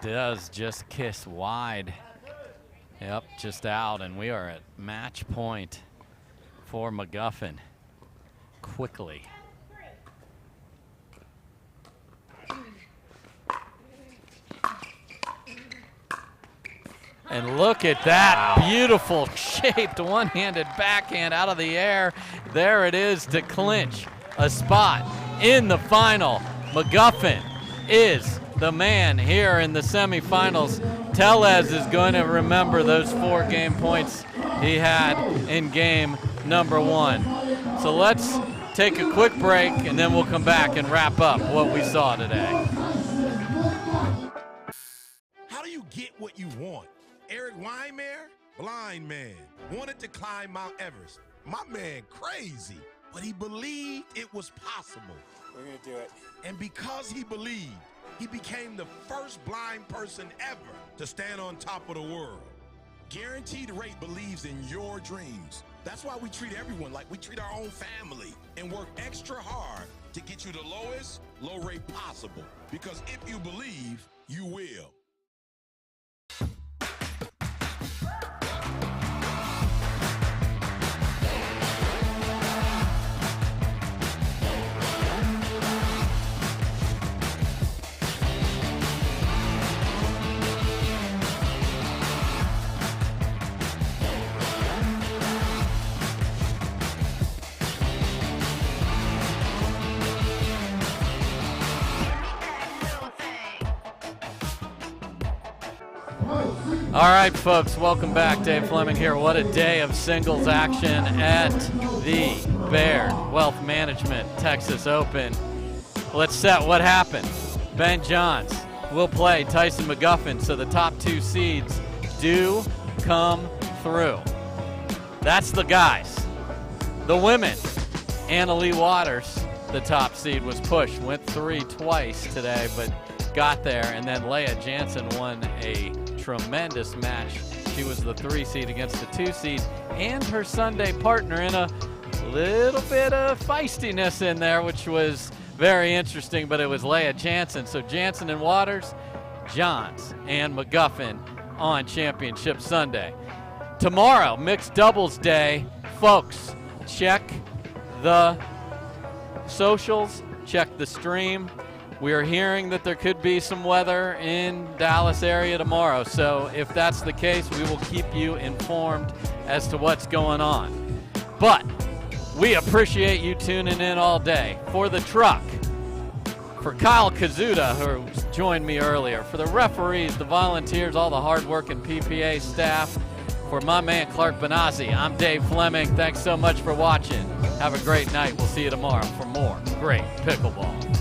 does just kiss wide. Yep, just out, and we are at match point for McGuffin. Quickly. And look at that beautiful shaped one-handed backhand out of the air. There it is to clinch a spot in the final. McGuffin is the man here in the semifinals. Tellez is going to remember those 4 game points he had in game number 1. So let's take a quick break and then we'll come back and wrap up what we saw today. How do you get what you want? Eric Weimer, blind man, wanted to climb Mount Everest. My man crazy, but he believed it was possible. We're gonna do it. And because he believed, he became the first blind person ever to stand on top of the world. Guaranteed Rate believes in your dreams. That's why we treat everyone like we treat our own family and work extra hard to get you the lowest low rate possible. Because if you believe, you will. All right, folks, welcome back. Dave Fleming here. What a day of singles action at the Baird Wealth Management Texas Open. Let's set what happened. Ben Johns will play Tyson McGuffin, so the top 2 seeds do come through. That's the guys. The women, Leigh Waters, the top seed, was pushed. Went 3 twice today, but got there. And then Lea Jansen won a tremendous match. She was the 3 seed against the 2 seed, and her Sunday partner in a little bit of feistiness in there, which was very interesting, but it was Lea Jansen. So Jansen and Waters, Johns and McGuffin on Championship Sunday. Tomorrow, mixed doubles day. Folks, check the socials, check the stream. We are hearing that there could be some weather in Dallas area tomorrow. So if that's the case, we will keep you informed as to what's going on. But we appreciate you tuning in all day. For the truck, for Kyle Kazuda, who joined me earlier, for the referees, the volunteers, all the hard-working PPA staff, for my man Clark Benazzi, I'm Dave Fleming. Thanks so much for watching. Have a great night. We'll see you tomorrow for more great pickleball.